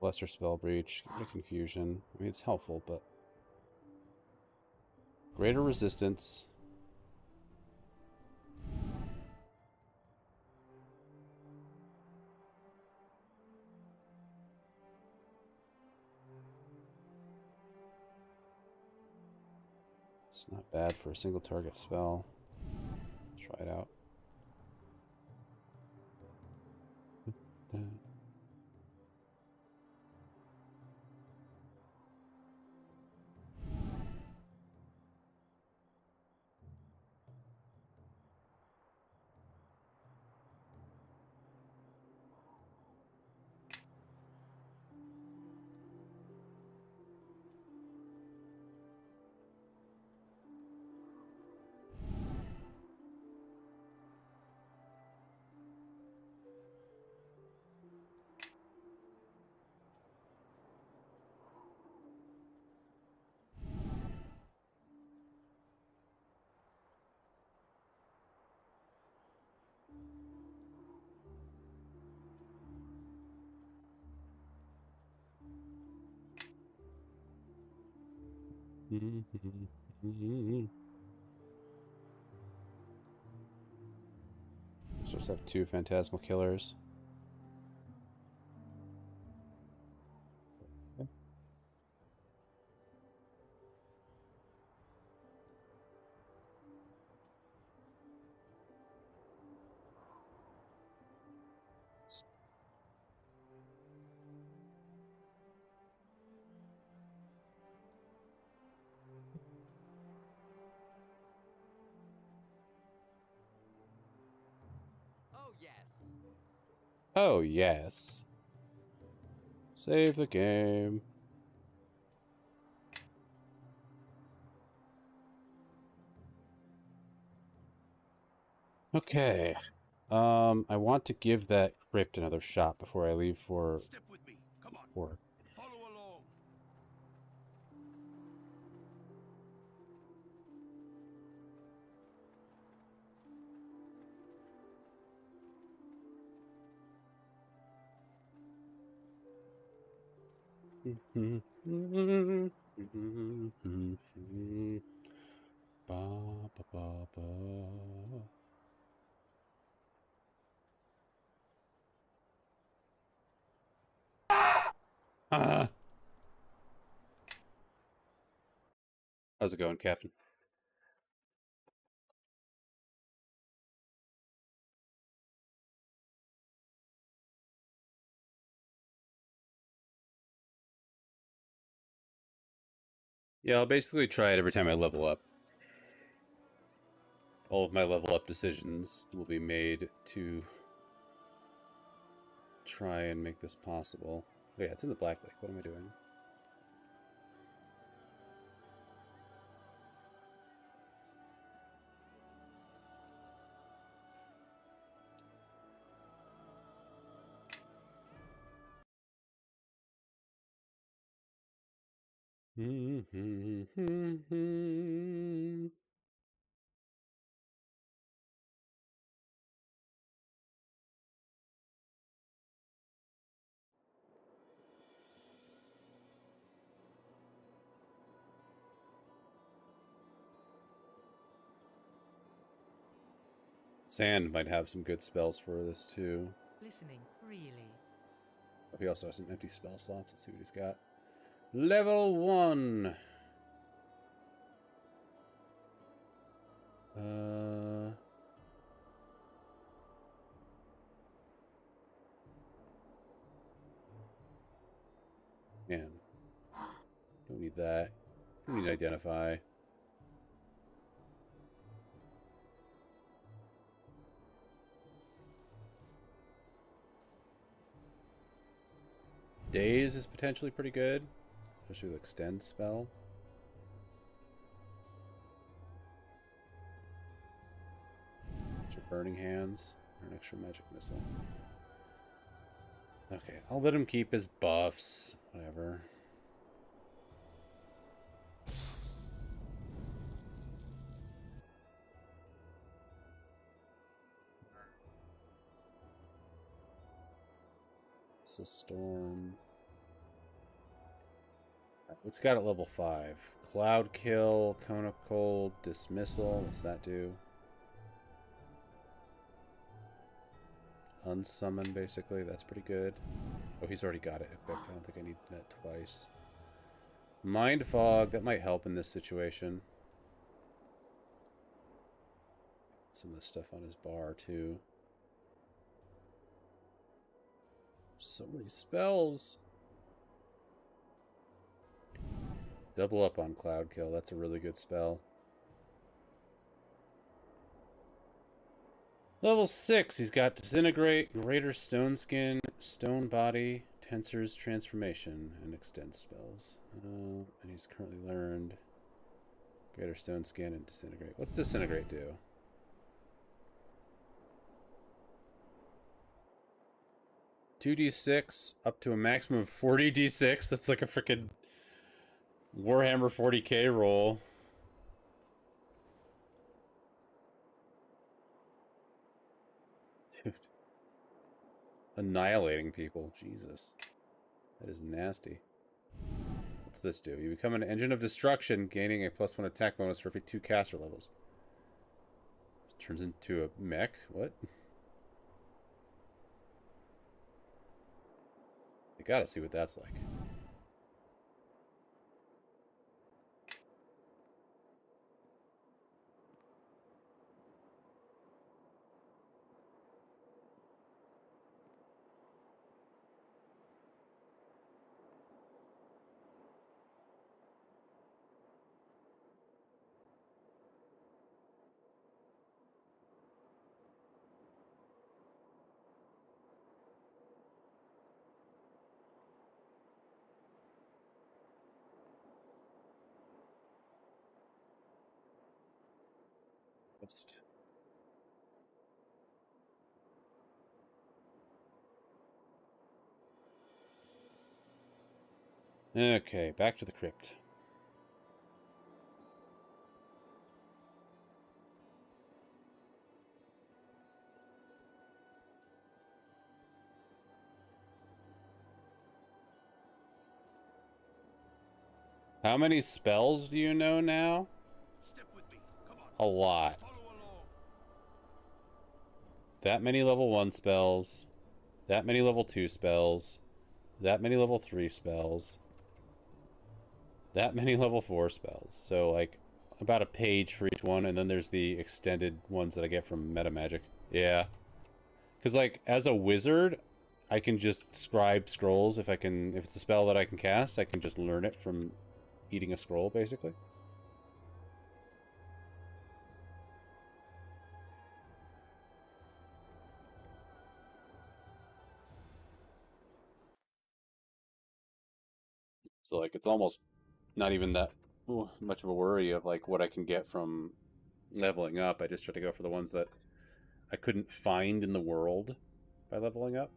Lesser spell breach, get rid of confusion. I mean, it's helpful, but greater resistance. It's not bad for a single target spell. Try it out. Just have 2 phantasmal killers. Okay. Oh, yes. Oh, yes. Save the game. Okay. I want to give that crypt another shot before I leave for Step with me. Come on. work. Follow along. Ba, ba, ba, ba. Ah! How's it going, Captain? Yeah, I'll basically try it every time I level up. All of my level up decisions will be made to try and make this possible. Oh yeah, it's in the Black Lake. What am I doing? Sand might have some good spells for this too. Listening, really. Oh, he also has some empty spell slots. Let's see what he's got. Level 1. Man. Don't need that. Don't need to identify. Daze is potentially pretty good. Especially with Extend spell. Extra Burning Hands. Or an extra Magic Missile. Okay, I'll let him keep his buffs. Whatever. It's a storm. What's got at level 5? Cloud Kill, Cone of Cold, Dismissal. What's that do? Unsummon, basically. That's pretty good. Oh, he's already got it equipped. I don't think I need that twice. Mind Fog. That might help in this situation. Some of the stuff on his bar, too. So many spells. Double up on Cloud Kill. That's a really good spell. Level 6. He's got Disintegrate, Greater Stone Skin, Stone Body, Tensor's Transformation, and Extend spells. And he's currently learned Greater Stone Skin and Disintegrate. What's Disintegrate do? $2d6 up to a maximum of 40d6. That's like a freaking Warhammer 40k roll. Dude. Annihilating people. Jesus. That is nasty. What's this do? You become an Engine of Destruction, gaining a +1 attack bonus for every 2 caster levels. Turns into a mech? What? I gotta see what that's like. Okay, back to the crypt. How many spells do you know now? A lot. That many level 1 spells. That many level 2 spells. That many level 3 spells. That many level 4 spells. So, like, about a page for each one, and then there's the extended ones that I get from meta magic. Yeah. Because, like, as a wizard, I can just scribe scrolls. If it's a spell that I can cast, I can just learn it from eating a scroll, basically. So, like, it's almost not even that much of a worry of, like, what I can get from leveling up. I just try to go for the ones that I couldn't find in the world by leveling up.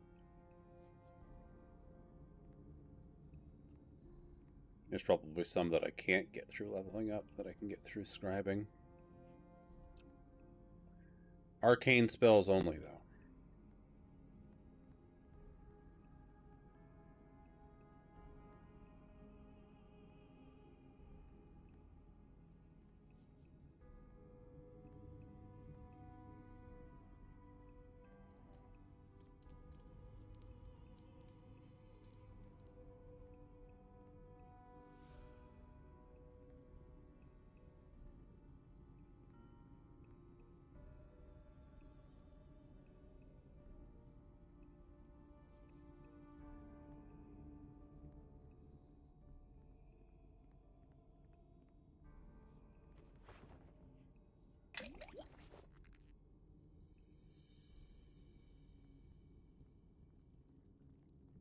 There's probably some that I can't get through leveling up that I can get through scribing. Arcane spells only, though.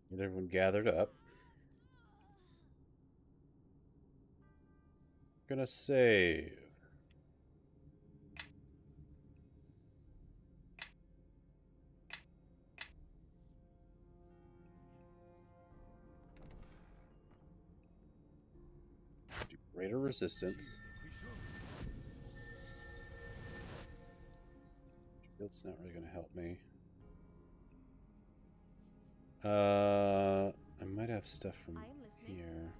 Get everyone gathered up. Gonna save. Do greater resistance. That's not really gonna help me. I might have stuff from here.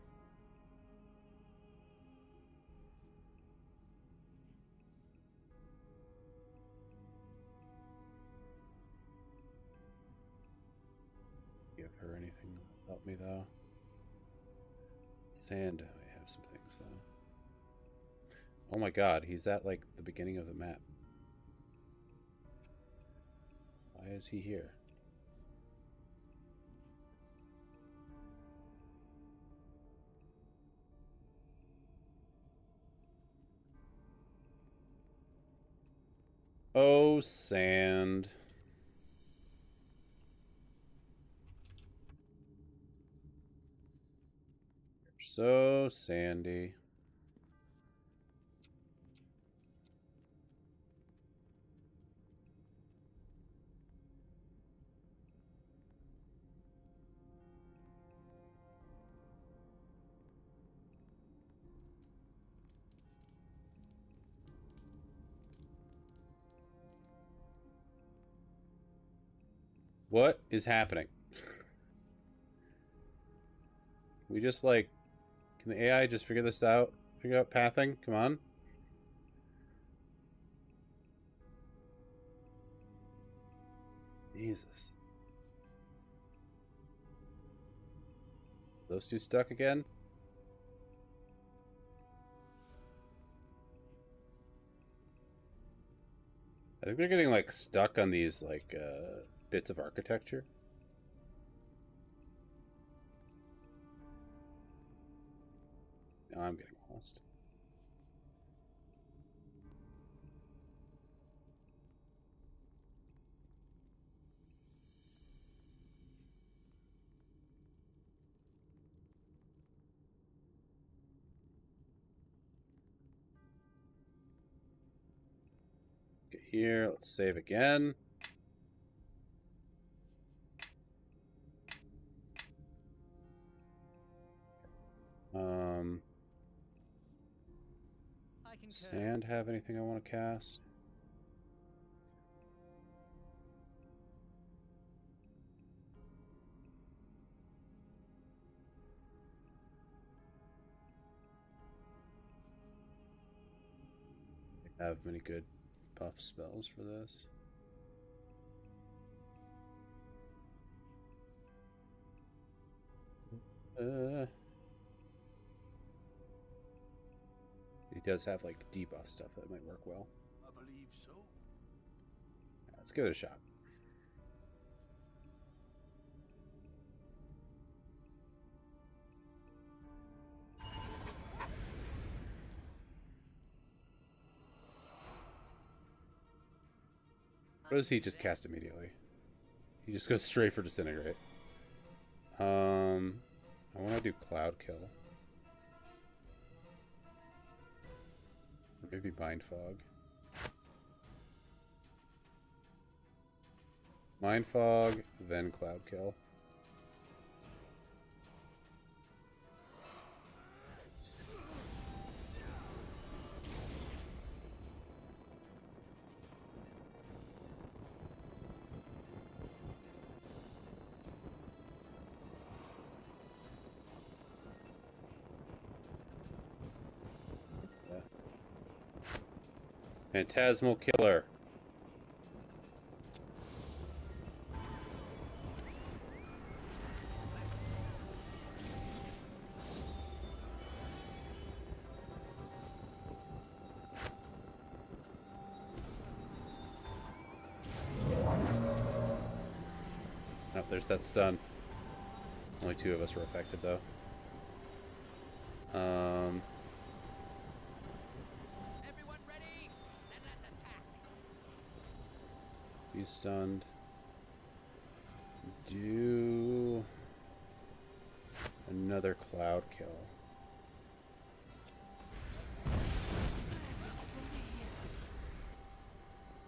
or anything help me though. Sand, I have some things though. Oh my god, he's at like the beginning of the map. Why is he here? Oh, sand. You're so sandy. What is happening? We just like, can the AI just figure this out? Figure out pathing? Come on. Jesus. Those two stuck again? I think they're getting like stuck on these like bits of architecture. Now I'm getting lost. Get here, let's save again. Sand have anything I want to cast? I have many good buff spells for this. He does have like debuff stuff that might work well. I believe so. Let's give it a shot. What does he just cast immediately? He just goes straight for Disintegrate. I want to do Cloud Kill. Or maybe Mind Fog. Mind Fog, then Cloud Kill. Phantasmal Killer. Oh, there's that stun. Only 2 of us were affected, though. Everyone ready? Then let's attack. He's stunned. Do another Cloud Kill.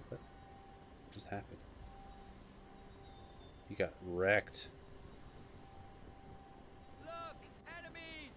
What just happened? He got wrecked. Look, enemies!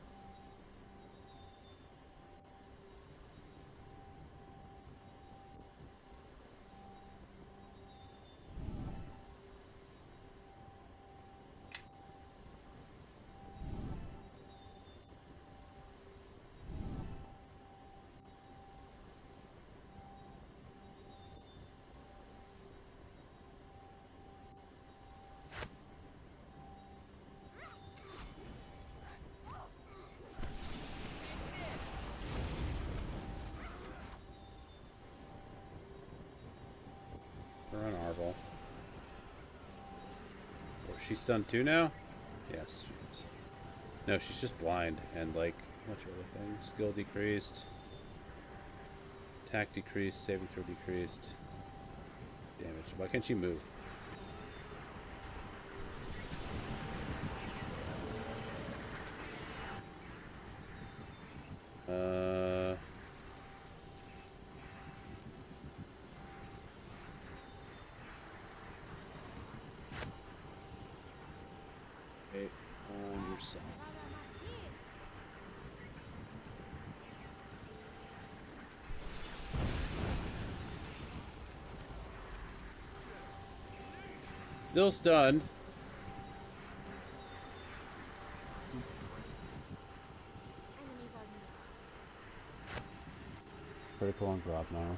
she stunned too now? Yes, she is. No, she's just blind and like a bunch of other things. Skill decreased. Attack decreased. Saving throw decreased. Damage. Why can't she move? Okay, on yourself. Still stunned. Critical on drop now.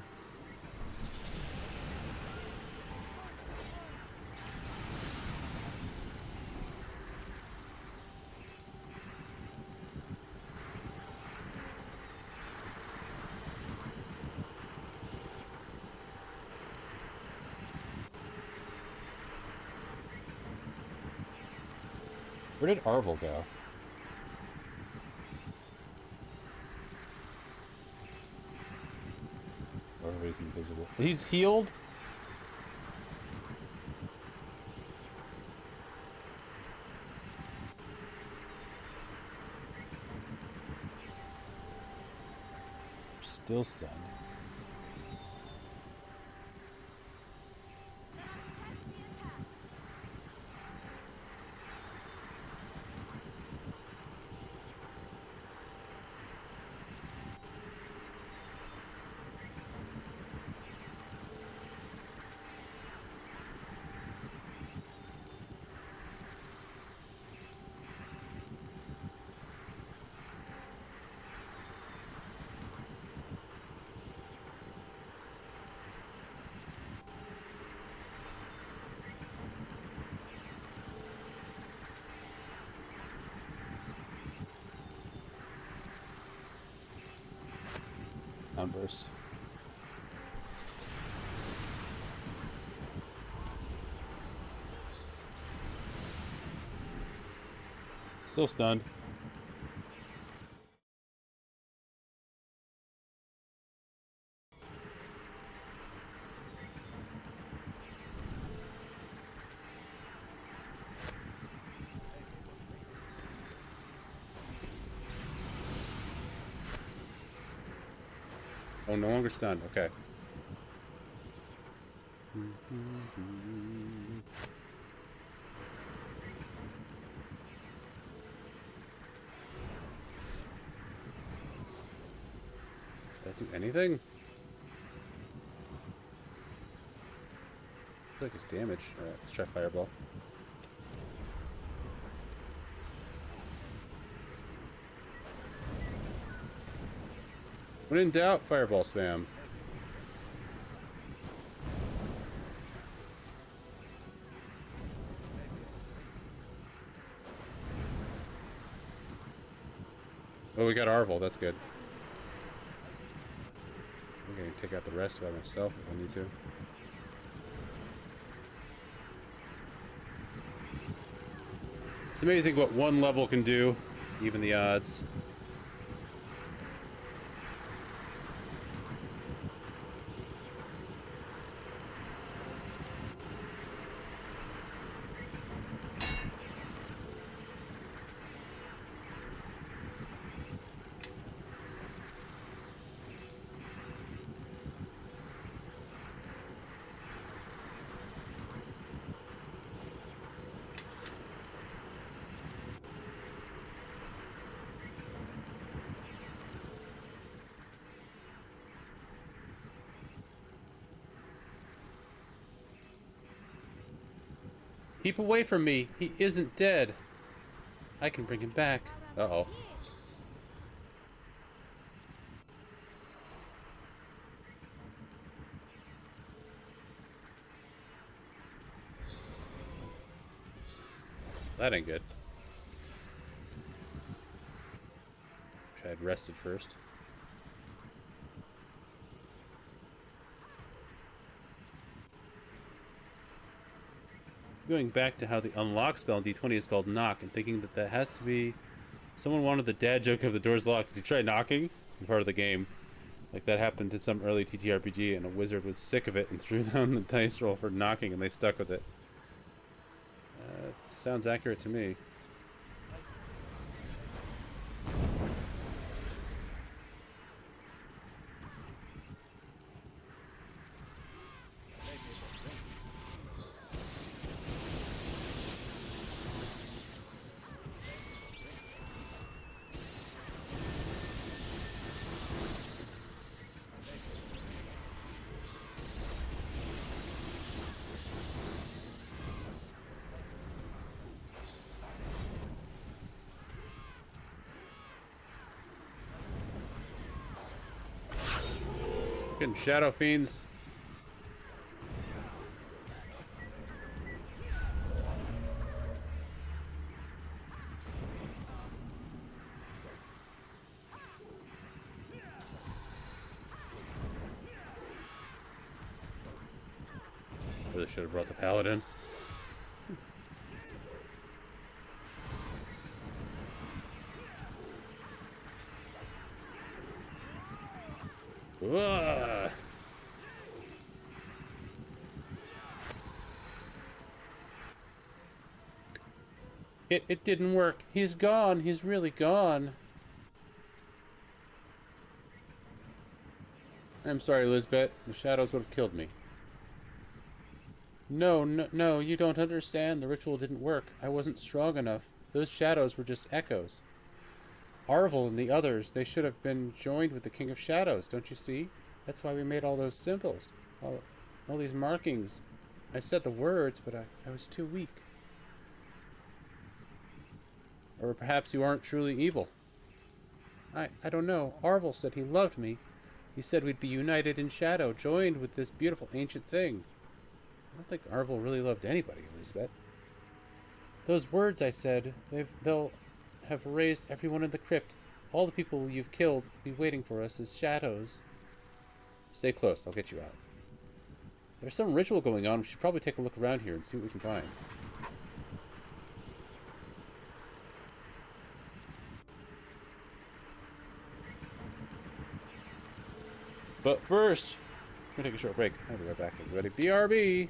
Where did Arvel go? Arvel's invisible. He's healed? Still stunned. Burst. Still stunned. Oh, no longer stunned. Okay. Did that do anything? I feel like it's damage. Alright, let's try Fireball. When in doubt, Fireball spam. Oh, we got Arvel. That's good. I'm gonna take out the rest by myself if I need to. It's amazing what one level can do, even the odds. Keep away from me. He isn't dead. I can bring him back. Uh-oh. That ain't good. Wish I had rested first. going back to how the unlock spell in D20 is called knock and thinking that that has to be... Someone wanted the dad joke of the door's locked. Did you try knocking? In part of the game. Like that happened to some early TTRPG and a wizard was sick of it and threw down the dice roll for knocking and they stuck with it. Sounds accurate to me. Fucking shadow fiends. Really should have brought the paladin. Ugh. It didn't work. He's gone. He's really gone. I'm sorry, Lisbeth. The shadows would have killed me. No, you don't understand. The ritual didn't work. I wasn't strong enough. Those shadows were just echoes. Arvel and the others, they should have been joined with the King of Shadows, don't you see? That's why we made all those symbols. All these markings. I said the words, but I was too weak. Or perhaps you aren't truly evil. I don't know. Arvel said he loved me. He said we'd be united in shadow, joined with this beautiful ancient thing. I don't think Arvel really loved anybody, Elizabeth. Those words I said, they'll have raised everyone in the crypt. All the people you've killed will be waiting for us as shadows. Stay close, I'll get you out. There's some ritual going on. We should probably take a look around here and see what we can find. But first, we're gonna take a short break. I'll be right back, everybody. BRB!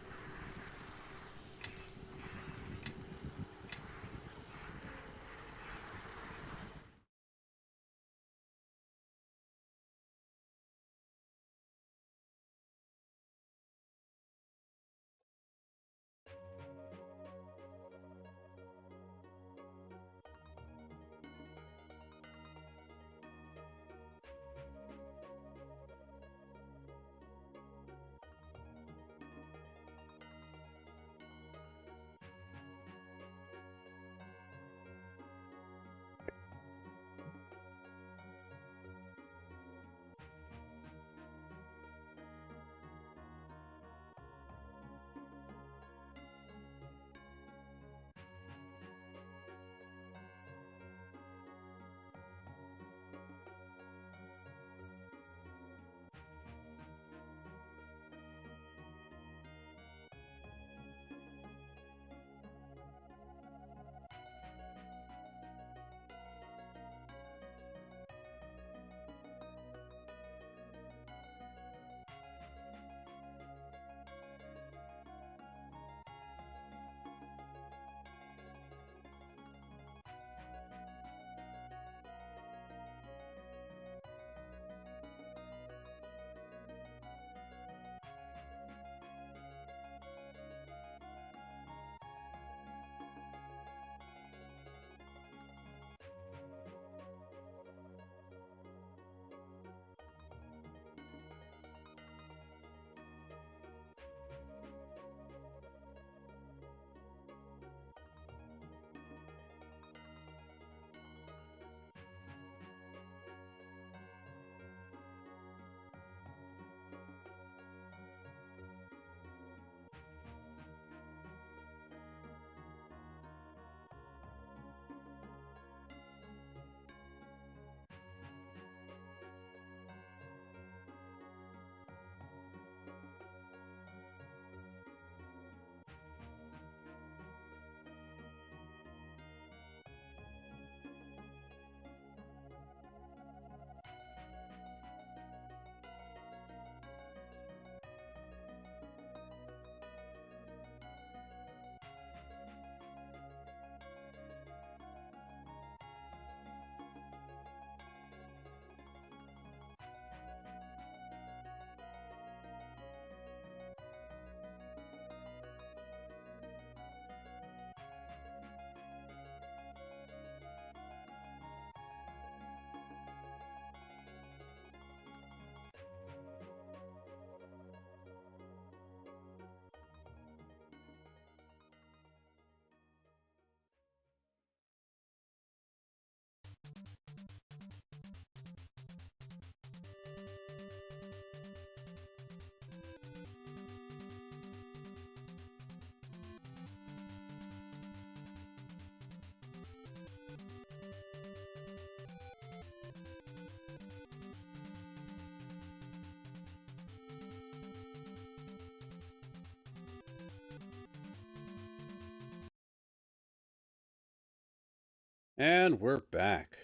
And we're back.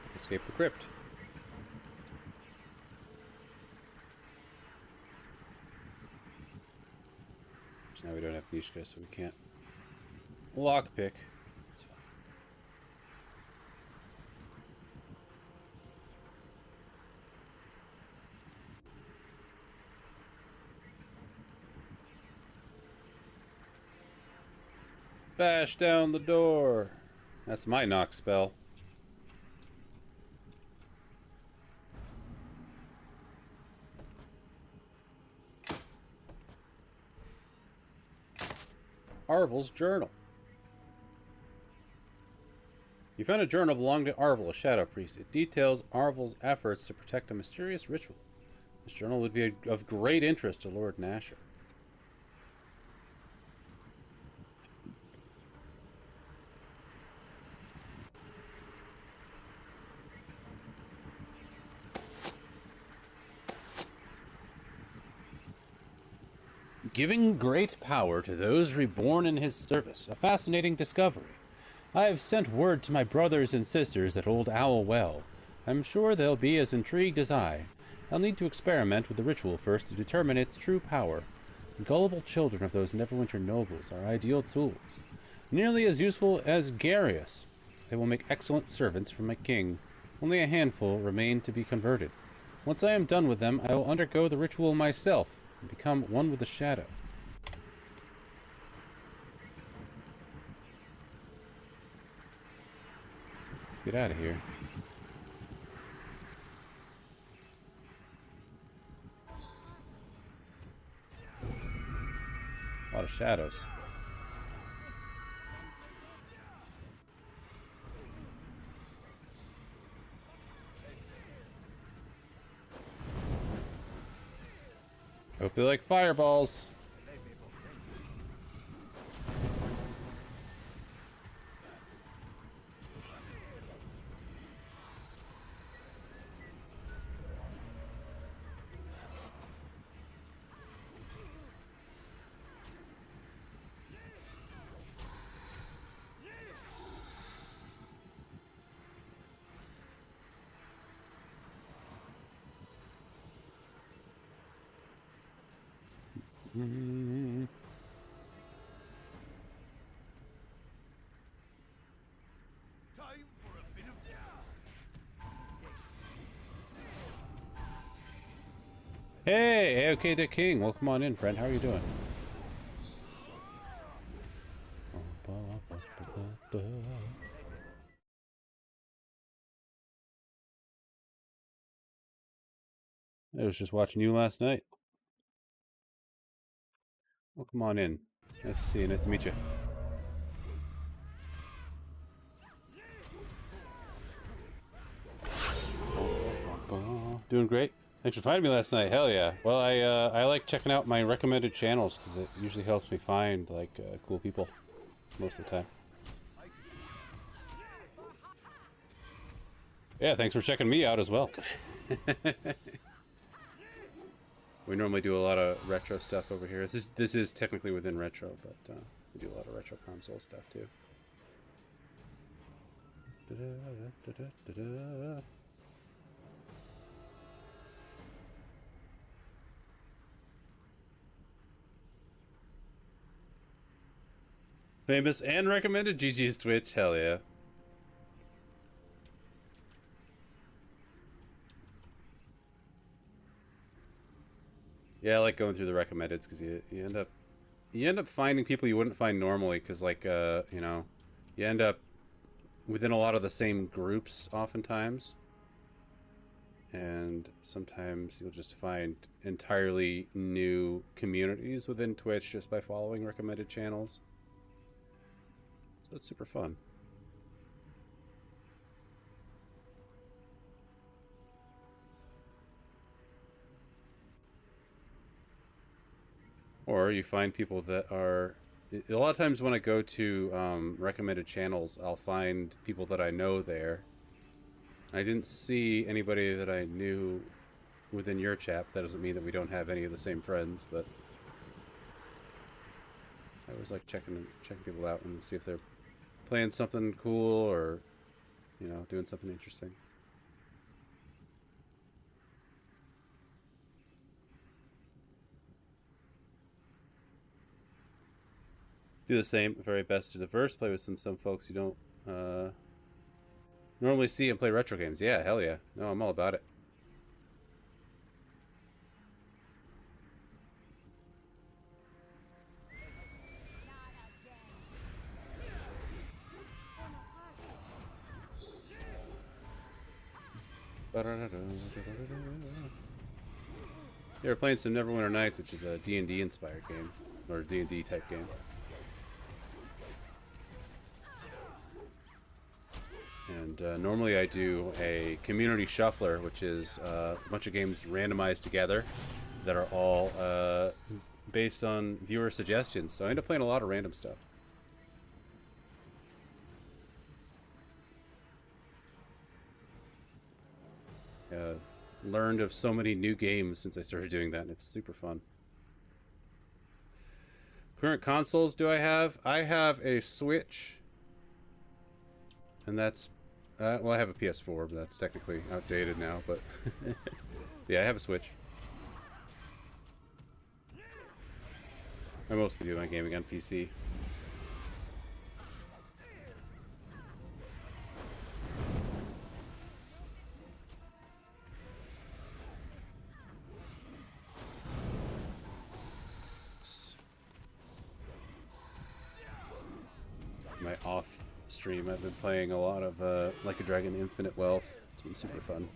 Let's escape the crypt. So now we don't have Nishka, so we can't lockpick. It's fine. Bash down the door. That's my knock spell. Arvel's journal. You found a journal belonging to Arvel, a shadow priest. It details Arvel's efforts to protect a mysterious ritual. This journal would be of great interest to Lord Nasher. Giving great power to those reborn in his service. A fascinating discovery. I have sent word to my brothers and sisters at Old Owl Well. I'm sure they'll be as intrigued as I. I'll need to experiment with the ritual first to determine its true power. The gullible children of those Neverwinter nobles are ideal tools. Nearly as useful as Garius. They will make excellent servants for my king. Only a handful remain to be converted. Once I am done with them, I will undergo the ritual myself and become one with the shadow. Get out of here. A lot of shadows. Hope they like fireballs. Hey, okay, the king. Welcome on in, friend. How are you doing? I was just watching you last night. Welcome on in. Nice to see you. Nice to meet you. Doing great. Thanks for finding me last night. Hell yeah. Well, I like checking out my recommended channels because it usually helps me find like cool people most of the time. Yeah, thanks for checking me out as well. We normally do a lot of retro stuff over here. This is technically within retro, but we do a lot of retro console stuff too. Famous and recommended GG's Twitch. Hell yeah. Yeah, I like going through the recommendeds because you end up finding people you wouldn't find normally because like you know, you end up within a lot of the same groups oftentimes, and sometimes you'll just find entirely new communities within Twitch just by following recommended channels. So it's super fun. Or you find people that are... A lot of times when I go to recommended channels, I'll find people that I know there. I didn't see anybody that I knew within your chat. That doesn't mean that we don't have any of the same friends, but I always like checking people out and see if they're playing something cool or, you know, doing something interesting. Do the same, very best to diverse. Play with some folks you don't normally see and play retro games. Yeah, hell yeah. No, I'm all about it. Yeah, we're playing some Neverwinter Nights, which is a D&D inspired game, or D&D type game. And normally I do a community shuffler, which is a bunch of games randomized together that are all based on viewer suggestions. So I end up playing a lot of random stuff. Learned of so many new games since I started doing that, and it's super fun. Current consoles do I have? I have a Switch, and that's well, I have a PS4, but that's technically outdated now, but yeah, I have a Switch. I mostly do my gaming on PC. My off stream, I've been playing a lot of Like a Dragon Infinite Wealth. It's been super fun.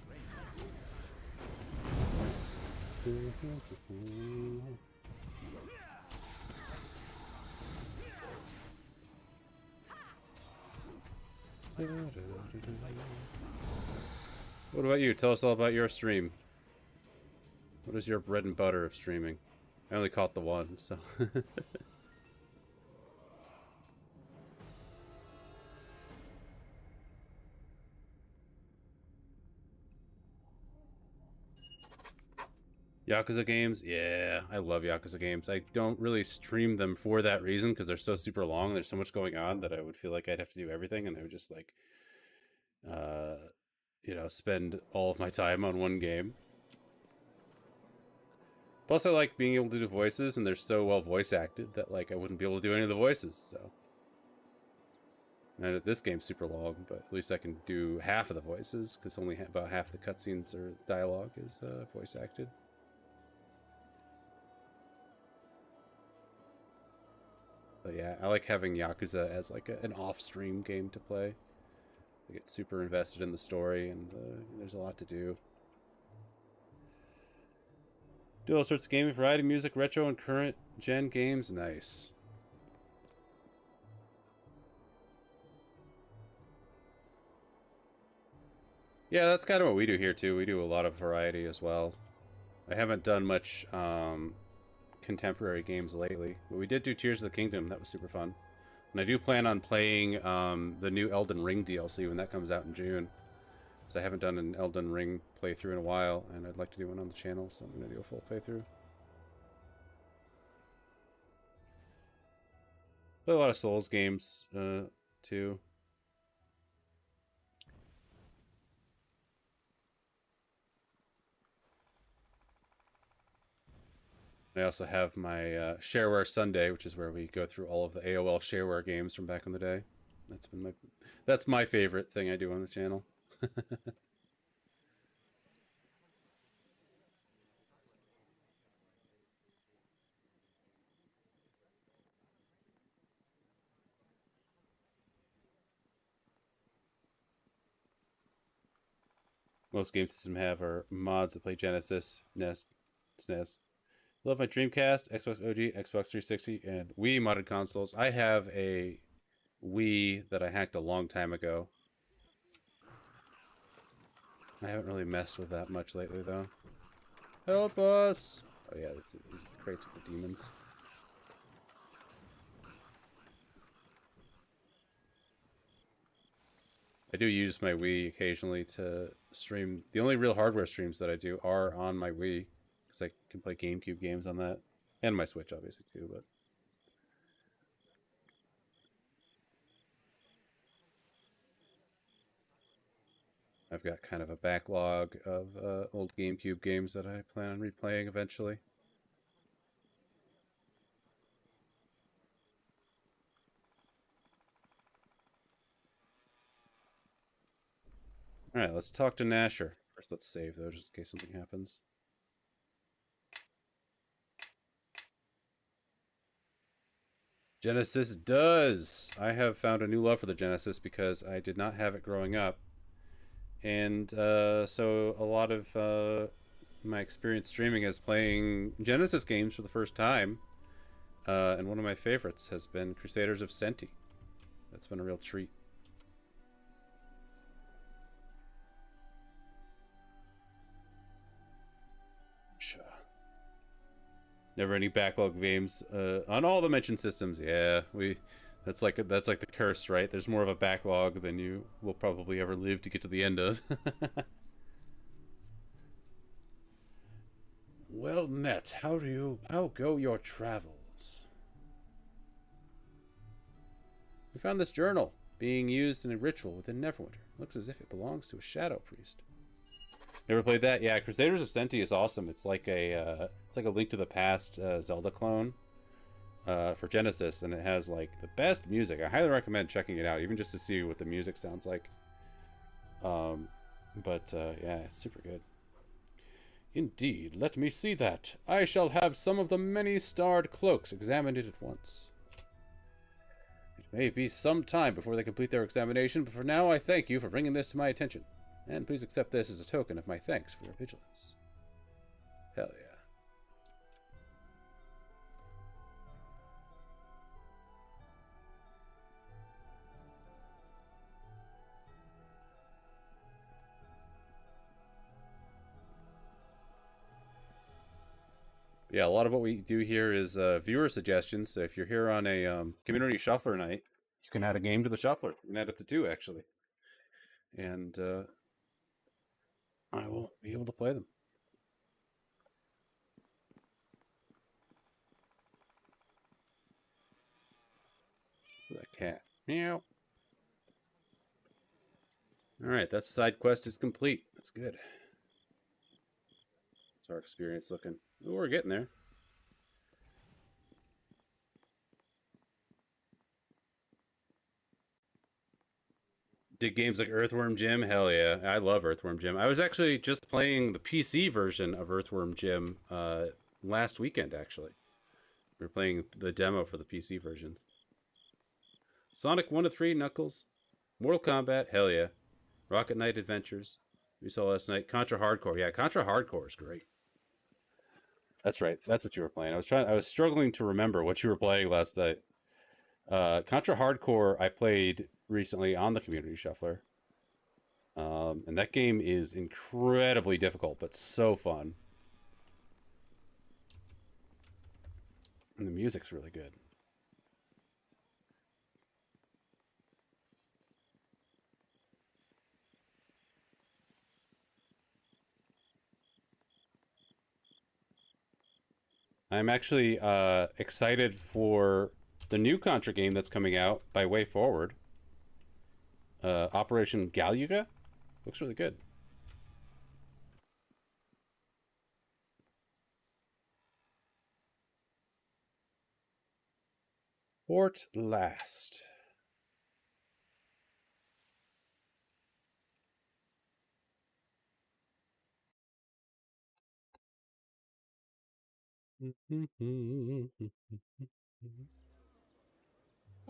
What about you? Tell us all about your stream. What is your bread and butter of streaming? I only caught the one, so... Yakuza games? Yeah, I love Yakuza games. I don't really stream them for that reason because they're so super long. There's so much going on that I would feel like I'd have to do everything, and I would just like, you know, spend all of my time on one game. Plus, I like being able to do voices, and they're so well voice acted that like I wouldn't be able to do any of the voices. So, and this game's super long, but at least I can do half of the voices because only about half the cutscenes or dialogue is voice acted. But yeah, I like having Yakuza as like an off-stream game to play. I get super invested in the story, and there's a lot to do. Do all sorts of gaming, variety, music, retro, and current gen games. Nice. Yeah, that's kind of what we do here too. We do a lot of variety as well. I haven't done much contemporary games lately, but we did do Tears of the Kingdom. That was super fun. And I do plan on playing the new Elden Ring DLC when that comes out in June. So I haven't done an Elden Ring playthrough in a while, and I'd like to do one on the channel, so I'm going to do a full playthrough. Play a lot of Souls games, too. I also have my Shareware Sunday, which is where we go through all of the AOL Shareware games from back in the day. That's my favorite thing I do on the channel. Most game systems have are mods that play Genesis, NES, SNES. Love my Dreamcast, Xbox OG, Xbox 360, and Wii modded consoles. I have a Wii that I hacked a long time ago. I haven't really messed with that much lately, though. Help us! Oh yeah, these crates with the demons. I do use my Wii occasionally to stream. The only real hardware streams that I do are on my Wii, because I can play GameCube games on that. And my Switch, obviously, too, but... I've got kind of a backlog of old GameCube games that I plan on replaying eventually. All right, let's talk to Nasher. First, let's save, though, just in case something happens. Genesis does! I have found a new love for the Genesis because I did not have it growing up. And so a lot of my experience streaming is playing Genesis games for the first time. And one of my favorites has been Crusaders of Senti. That's been a real treat. Sure. Never any backlog games on all the mentioned systems. Yeah, that's like the curse, right? There's more of a backlog than you will probably ever live to get to the end of. Well met. How go your travels? We found this journal being used in a ritual within Neverwinter. Looks as if it belongs to a shadow priest. Never played that? Yeah, Crusaders of Senti is awesome. It's like a Link to the Past Zelda clone for Genesis, and it has like the best music. I highly recommend checking it out, even just to see what the music sounds like. Yeah, it's super good. Indeed, let me see that. I shall have some of the many-starred cloaks examined at once. It may be some time before they complete their examination, but for now I thank you for bringing this to my attention. And please accept this as a token of my thanks for your vigilance. Hell yeah. Yeah, a lot of what we do here is viewer suggestions. So if you're here on a community shuffler night, you can add a game to the shuffler. You can add up to 2, actually. And I will be able to play them. That cat. Meow. Alright, that side quest is complete. That's good. What's our experience looking? Ooh, we're getting there. Dig games like Earthworm Jim? Hell yeah. I love Earthworm Jim. I was actually just playing the PC version of Earthworm Jim last weekend, actually. We were playing the demo for the PC version. Sonic 1 to 3, Knuckles. Mortal Kombat? Hell yeah. Rocket Knight Adventures. We saw last night. Contra Hardcore. Yeah, Contra Hardcore is great. That's right. That's what you were playing. I was struggling to remember what you were playing last night. Contra Hardcore I played recently on the Community Shuffler. And that game is incredibly difficult, but so fun. And the music's really good. I'm actually excited for the new Contra game that's coming out by Way Forward. Operation Galuga? Looks really good. Port Last.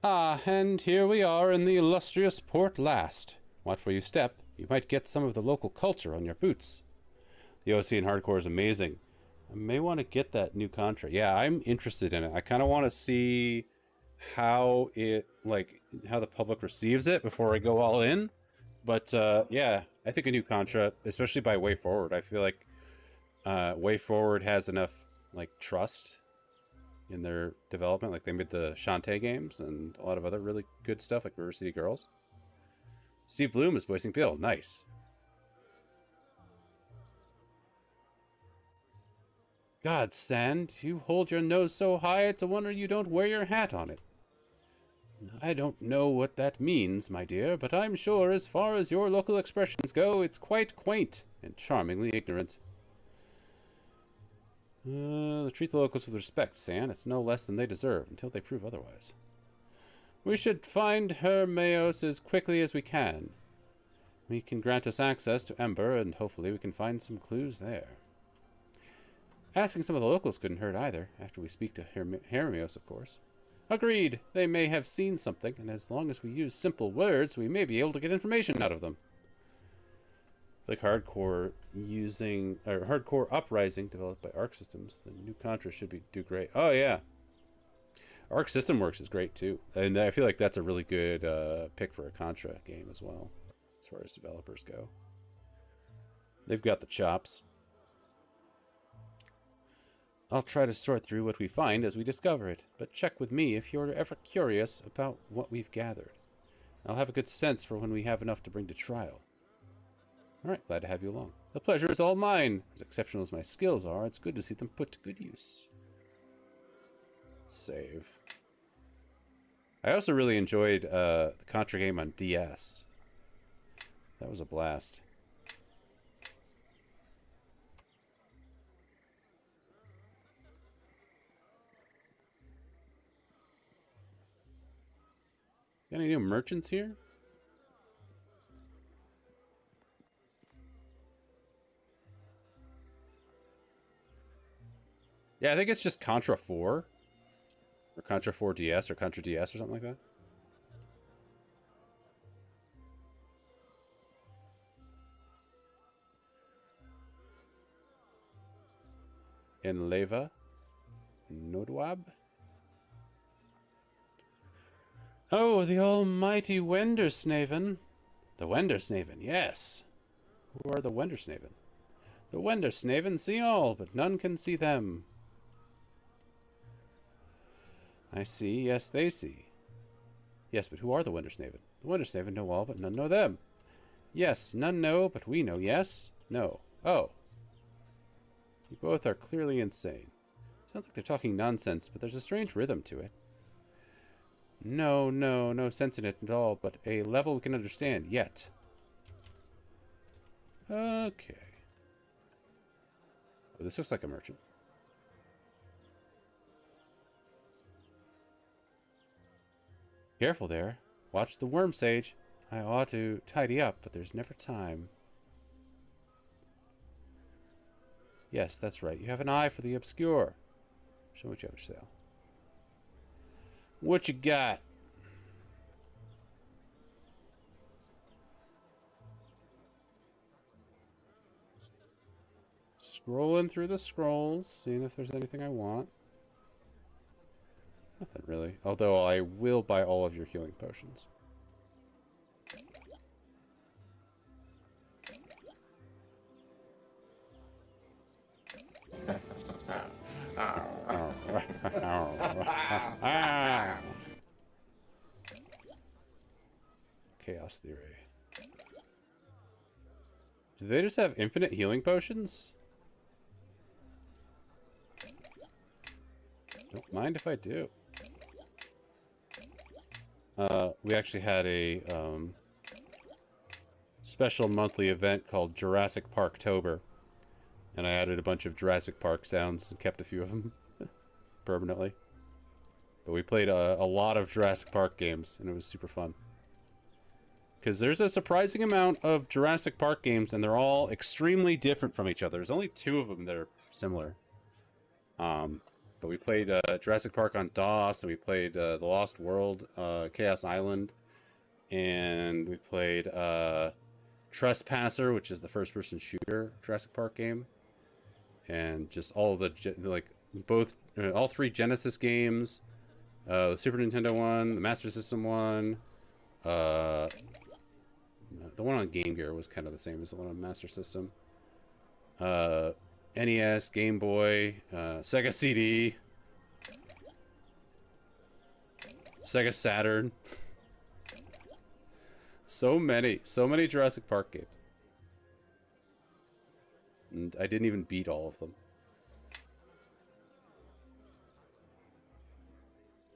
Ah, and here we are in the illustrious Port Last. Watch where you step. You might get some of the local culture on your boots. The OC in hardcore is amazing. I may want to get that new Contra. Yeah, I'm interested in it. I kind of want to see how how the public receives it before I go all in. But yeah, I think a new Contra, especially by Way Forward, I feel like Way Forward has enough trust in their development. Like they made the Shantae games and a lot of other really good stuff like River City Girls. Steve Bloom is voicing Bill. Nice. God, Sand, you hold your nose so high it's a wonder you don't wear your hat on it. I don't know what that means, my dear, but I'm sure as far as your local expressions go, it's quite quaint and charmingly ignorant. Treat the locals with respect, San. It's no less than they deserve, until they prove otherwise. We should find Hermeos as quickly as we can. He can grant us access to Ember, and hopefully we can find some clues there. Asking some of the locals couldn't hurt either, after we speak to Hermeos, of course. Agreed. They may have seen something, and as long as we use simple words, we may be able to get information out of them. Like Hardcore Uprising, developed by Arc Systems. The new Contra should do great. Oh yeah, Arc System Works is great too, and I feel like that's a really good pick for a Contra game as well, as far as developers go. They've got the chops. I'll try to sort through what we find as we discover it, but check with me if you're ever curious about what we've gathered. I'll have a good sense for when we have enough to bring to trial. Alright, glad to have you along. The pleasure is all mine. As exceptional as my skills are, it's good to see them put to good use. Save. I also really enjoyed the Contra game on DS. That was a blast. Got any new merchants here? Yeah, I think it's just Contra 4. Or Contra 4 DS or Contra DS or something like that. In Leva. Nodwab. Oh, the almighty Wendersnaven. The Wendersnaven, yes. Who are the Wendersnaven? The Wendersnaven see all, but none can see them. I see, yes, they see. Yes, but who are the Wendersnaven? The Wendersnaven know all, but none know them. Yes, none know, but we know, yes? No. Oh. You both are clearly insane. Sounds like they're talking nonsense, but there's a strange rhythm to it. No sense in it at all, but a level we can understand, yet. Okay. Oh, this looks like a merchant. Careful there. Watch the worm, Sage. I ought to tidy up, but there's never time. Yes, that's right. You have an eye for the obscure. Show me what you have to sell. What you got? Scrolling through the scrolls, seeing if there's anything I want. Nothing really. Although I will buy all of your healing potions. Chaos Theory. Do they just have infinite healing potions? Don't mind if I do. We actually had a special monthly event called Jurassic Parktober, and I added a bunch of Jurassic Park sounds and kept a few of them permanently. But we played a lot of Jurassic Park games, and it was super fun. Because there's a surprising amount of Jurassic Park games, and they're all extremely different from each other. There's only 2 of them that are similar. But we played Jurassic Park on DOS, and we played The Lost World, Chaos Island, and we played Trespasser, which is the first-person shooter Jurassic Park game, and just all the all 3 Genesis games, the Super Nintendo one, the Master System one, the one on Game Gear was kind of the same as the one on Master System. NES, Game Boy, Sega CD, Sega Saturn. So many Jurassic Park games. And I didn't even beat all of them.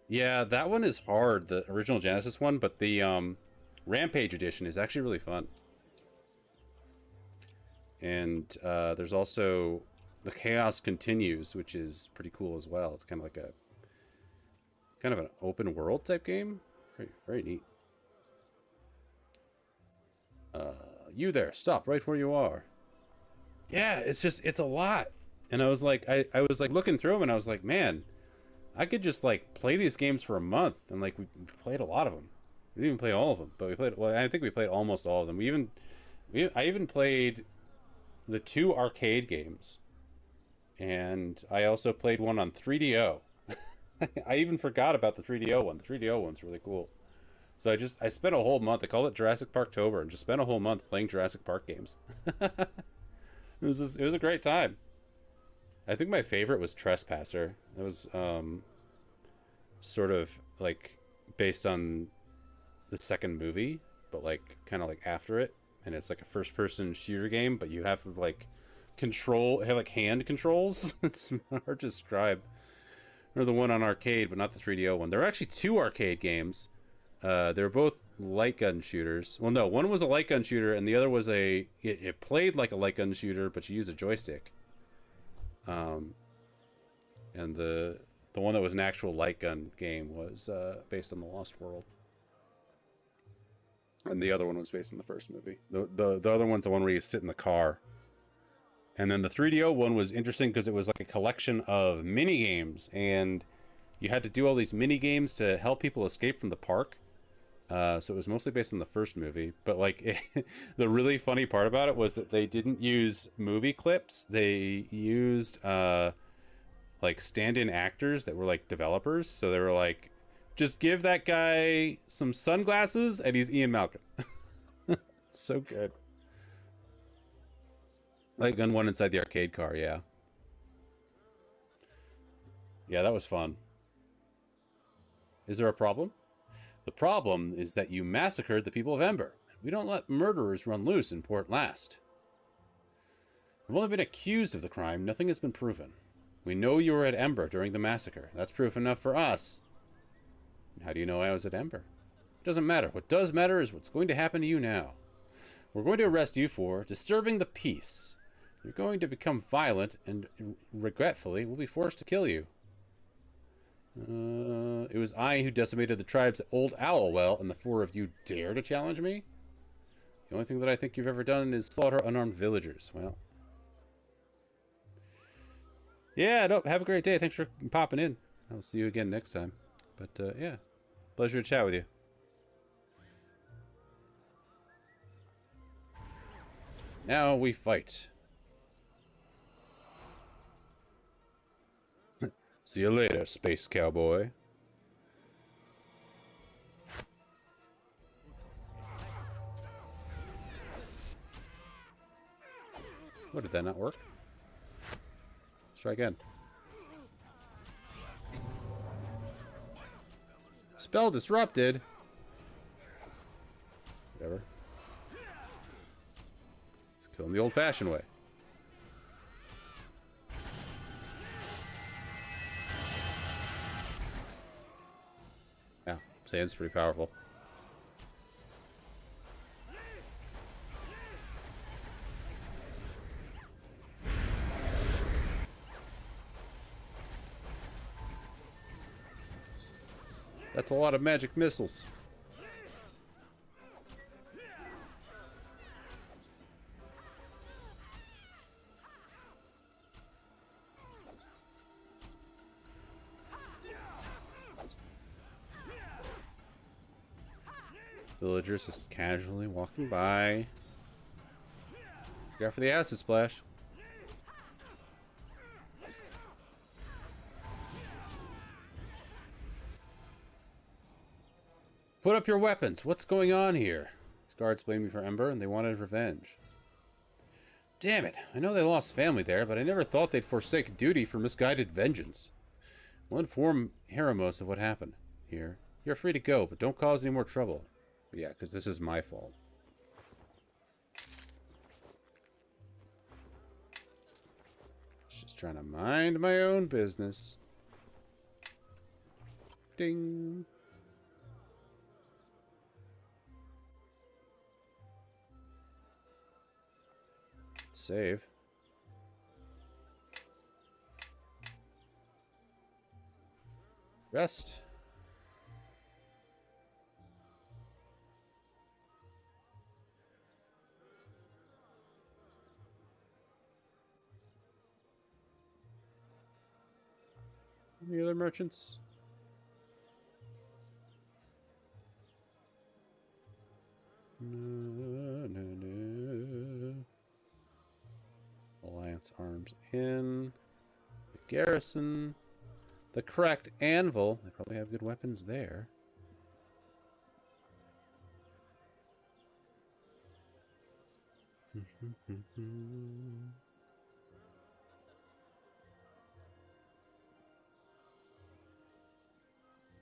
Yeah, that one is hard, the original Genesis one, but the Rampage edition is actually really fun. And there's also the Chaos Continues, which is pretty cool as well. It's kind of like an open world type game. Very, very neat. You there, stop right where you are. Yeah, it's a lot. And I was like, I was like looking through them and I was like, man, I could just like play these games for a month. And like we played a lot of them. We didn't even play all of them, but we played, well, I think we played almost all of them. I even played the 2 arcade games. And I also played one on 3DO. I even forgot about the 3DO one. The 3DO one's really cool. So I spent a whole month. I called it Jurassic Parktober, and just spent a whole month playing Jurassic Park games. It was a great time. I think my favorite was Trespasser. It was sort of like based on the second movie, but like kind of like after it, and it's like a first-person shooter game, but you have to like have like hand controls. It's hard to describe. Or the one on arcade, but not the 3DO one. There are actually 2 arcade games. They're both light gun shooters. Well, no, one was a light gun shooter, and the other was it played like a light gun shooter, but you use a joystick. And the one that was an actual light gun game was based on The Lost World. And the other one was based on the first movie. The other one's the one where you sit in the car. And then the 3DO one was interesting because it was like a collection of mini games, and you had to do all these mini games to help people escape from the park. So it was mostly based on the first movie, but like the really funny part about it was that they didn't use movie clips. They used like stand-in actors that were like developers. So they were like, just give that guy some sunglasses and he's Ian Malcolm. So good. Like gun one inside the arcade car, yeah. Yeah, that was fun. Is there a problem? The problem is that you massacred the people of Ember. We don't let murderers run loose in Port Last. We've only been accused of the crime. Nothing has been proven. We know you were at Ember during the massacre. That's proof enough for us. How do you know I was at Ember? It doesn't matter. What does matter is what's going to happen to you now. We're going to arrest you for disturbing the peace. You're going to become violent, and regretfully, we'll be forced to kill you. It was I who decimated the tribes at Old Owlwell, and the 4 of you dare to challenge me? The only thing that I think you've ever done is slaughter unarmed villagers. Well. Yeah, no, have a great day. Thanks for popping in. I'll see you again next time. But, yeah. Pleasure to chat with you. Now we fight. See you later, space cowboy. What, did that not work? Let's try again. Spell disrupted. Whatever. Let's kill him the old-fashioned way. Yeah, Sand's pretty powerful. That's a lot of magic missiles. Villagers just casually walking by. Go for the acid splash. Put up your weapons. What's going on here? These guards blamed me for Ember, and they wanted revenge. Damn it. I know they lost family there, but I never thought they'd forsake duty for misguided vengeance. We'll inform Heramos of what happened here. You're free to go, but don't cause any more trouble. But yeah, because this is my fault. Just trying to mind my own business. Ding. Save. Rest. Any other merchants? No. Alliance arms in. The garrison. The correct anvil. They probably have good weapons there.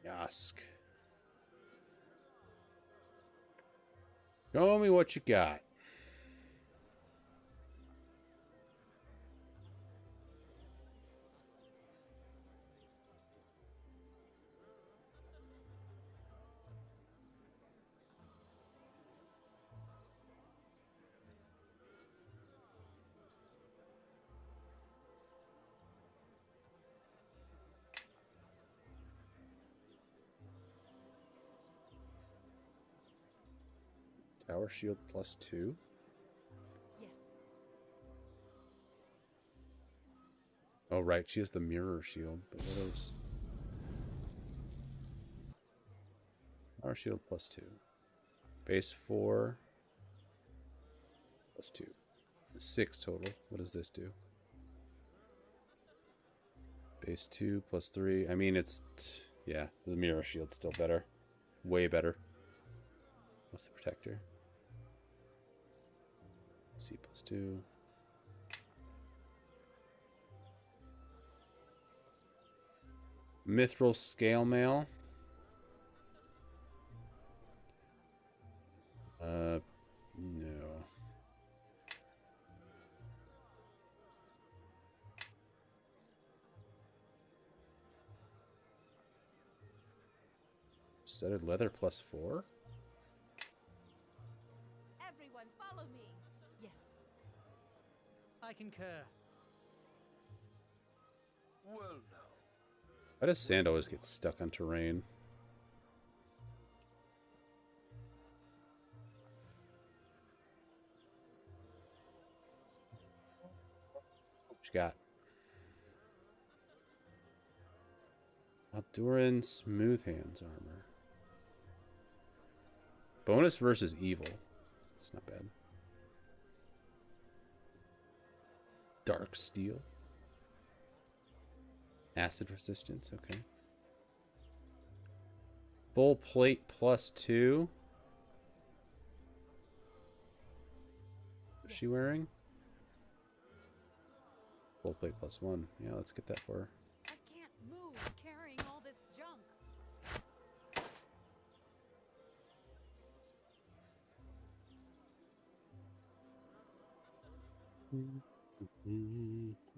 Yask. Show me what you got. Tower shield +2. Yes. Oh, right. She has the mirror shield. But what else? Tower shield +2. Base 4. +2. 6 total. What does this do? Base 2 +3. I mean, it's... Yeah, the mirror shield's still better. Way better. What's the protector? C +2. Mithril scale mail. No. Studded leather +4. Everyone, follow me. Yes. I concur. Well, now. Why does sand always get stuck on terrain? What you got? Alduran Smooth Hands armor. Bonus versus evil. It's not bad. Dark steel. Acid resistance, okay. Full plate +2. What's she wearing? Full plate +1. Yeah, let's get that for her. I can't move carrying all this junk.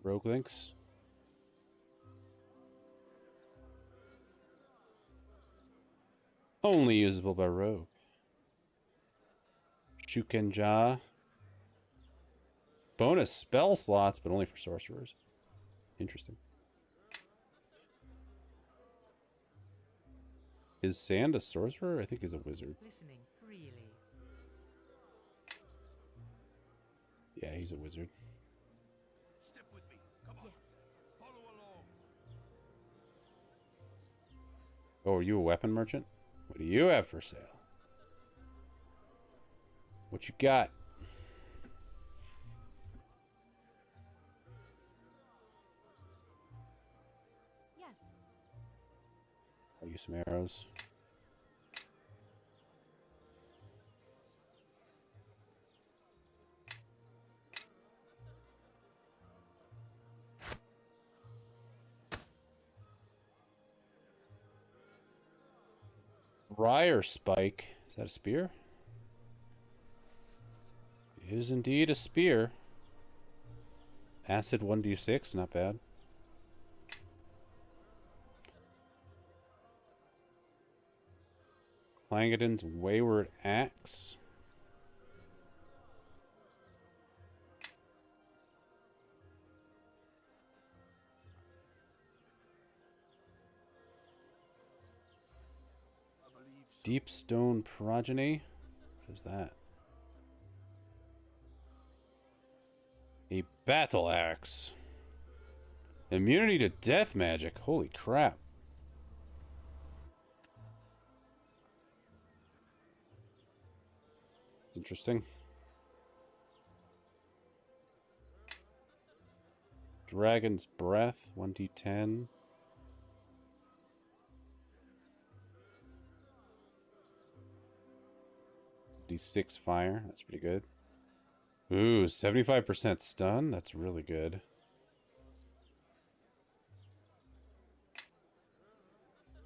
Rogue links. Only usable by rogue. Shukenja. Bonus spell slots, but only for sorcerers. Interesting. Is Sand a sorcerer? I think he's a wizard. Listening, really. Yeah, he's a wizard. Step with me. Come on. Yes. Follow along. Oh, are you a weapon merchant? What do you have for sale? What you got? Yes. I'll use some arrows. Briar spike. Is that a spear? It is indeed a spear. Acid 1d6, not bad. Plangadin's Wayward Axe. Deep Stone Progeny. What is that? A Battle Axe. Immunity to death magic. Holy crap. Interesting. Dragon's Breath, 1d10. D6 fire, that's pretty good. Ooh, 75% stun, that's really good.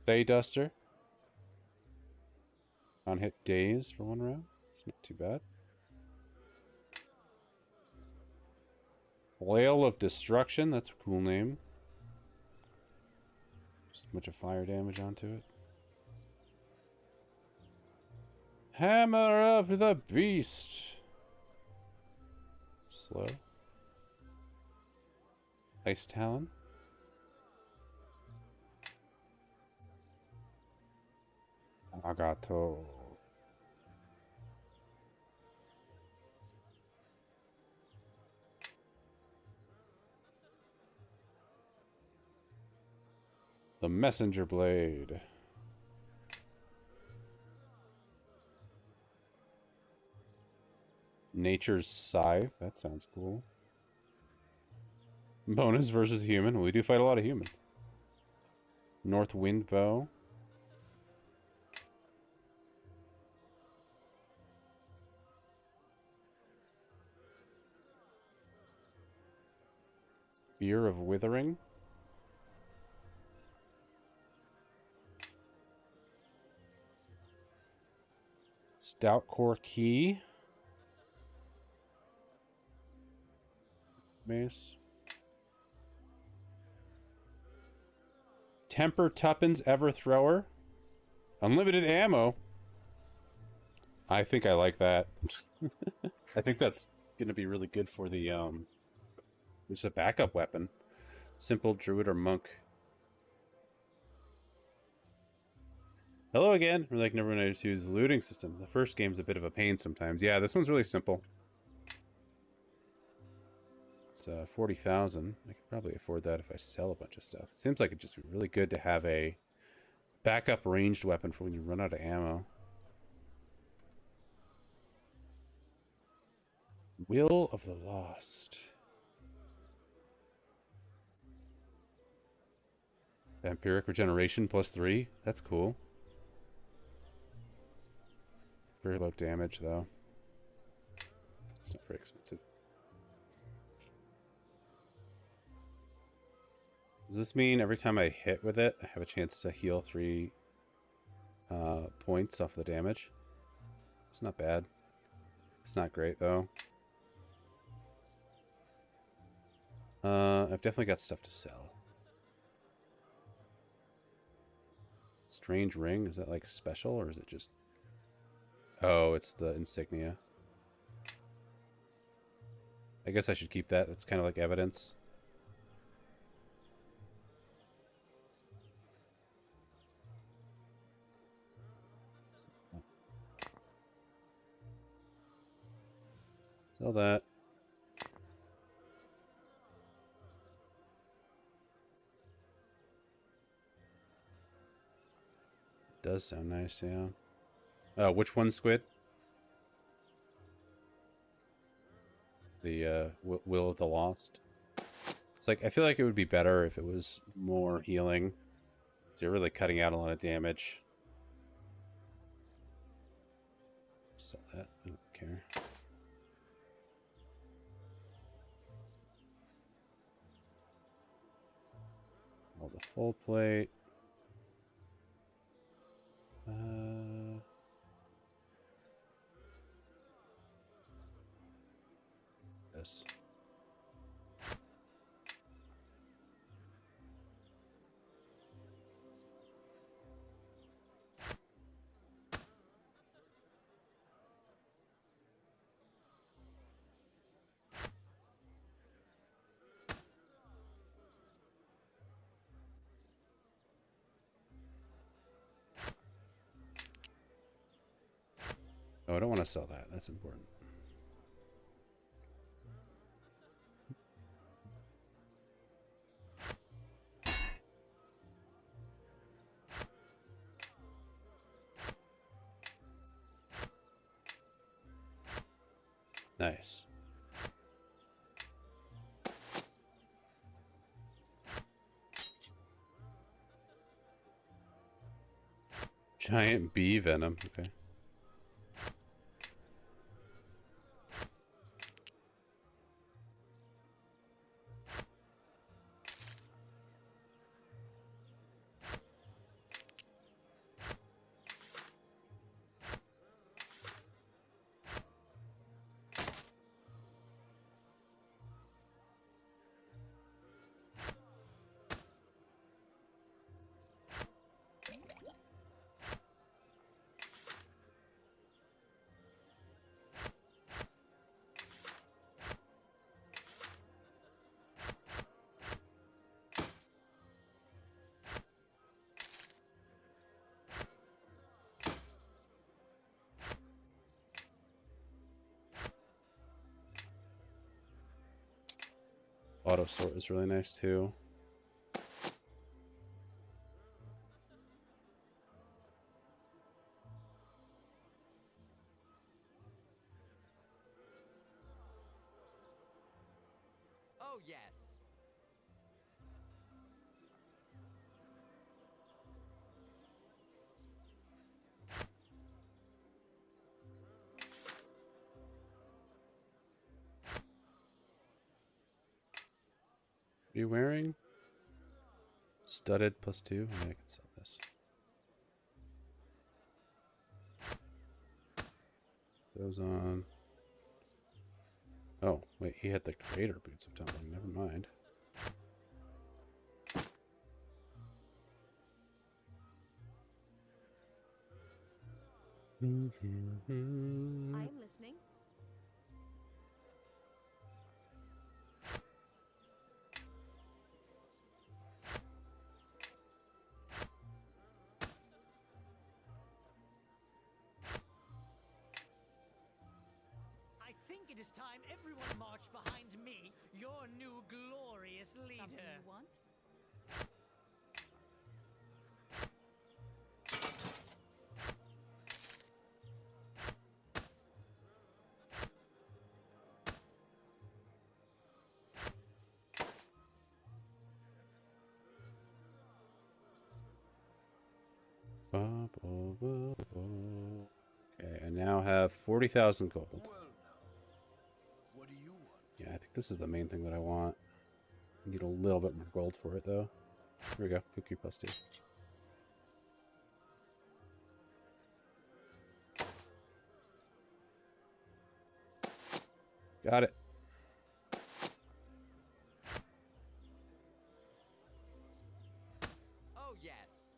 Bay Duster. On hit daze for 1 round. It's not too bad. Flail of Destruction, that's a cool name. Just a bunch of fire damage onto it. Hammer of the Beast. Slow. Ice Talon. Agato. The Messenger Blade. Nature's Scythe. That sounds cool. Bonus versus human. Well, we do fight a lot of human. North Wind Bow. Spear of Withering. Stout Core Key. Mace. Temper Tuppence Everthrower. Unlimited ammo. I think I like that. I think that's going to be really good for the, it's a backup weapon. Simple Druid or Monk. Hello again. We're like Neverwinter Nights 2's looting system. The first game's a bit of a pain sometimes. Yeah, this one's really simple. It's 40,000. I could probably afford that if I sell a bunch of stuff. It seems like it'd just be really good to have a backup ranged weapon for when you run out of ammo. Will of the Lost. Vampiric Regeneration +3. That's cool. Very low damage, though. It's not very expensive. Does this mean every time I hit with it, I have a chance to heal 3 points off the damage? It's not bad. It's not great, though. I've definitely got stuff to sell. Strange Ring, is that like special, or is it just... Oh, it's the insignia. I guess I should keep that. That's kind of like evidence. Sell that. Does sound nice, yeah. Which one, Squid? The Will of the Lost. It's like, I feel like it would be better if it was more healing. So you're really cutting out a lot of damage. Sell that. I don't care. All the full plate. This. Oh, I don't want to sell that. That's important. Nice. Giant bee venom. Okay. Auto sort is really nice too. Oh, yes. Are you wearing? Studded +2? Yeah, I can sell this. Goes on. Oh, wait, he had the creator boots of tumbling. Never mind. I'm listening. I think it is time everyone marched behind me, your new glorious leader. Something you want? Okay, I now have 40,000 gold. Yeah, I think this is the main thing that I want. I need a little bit more gold for it, though. Here we go. Cookie +2. Got it. Oh, yes.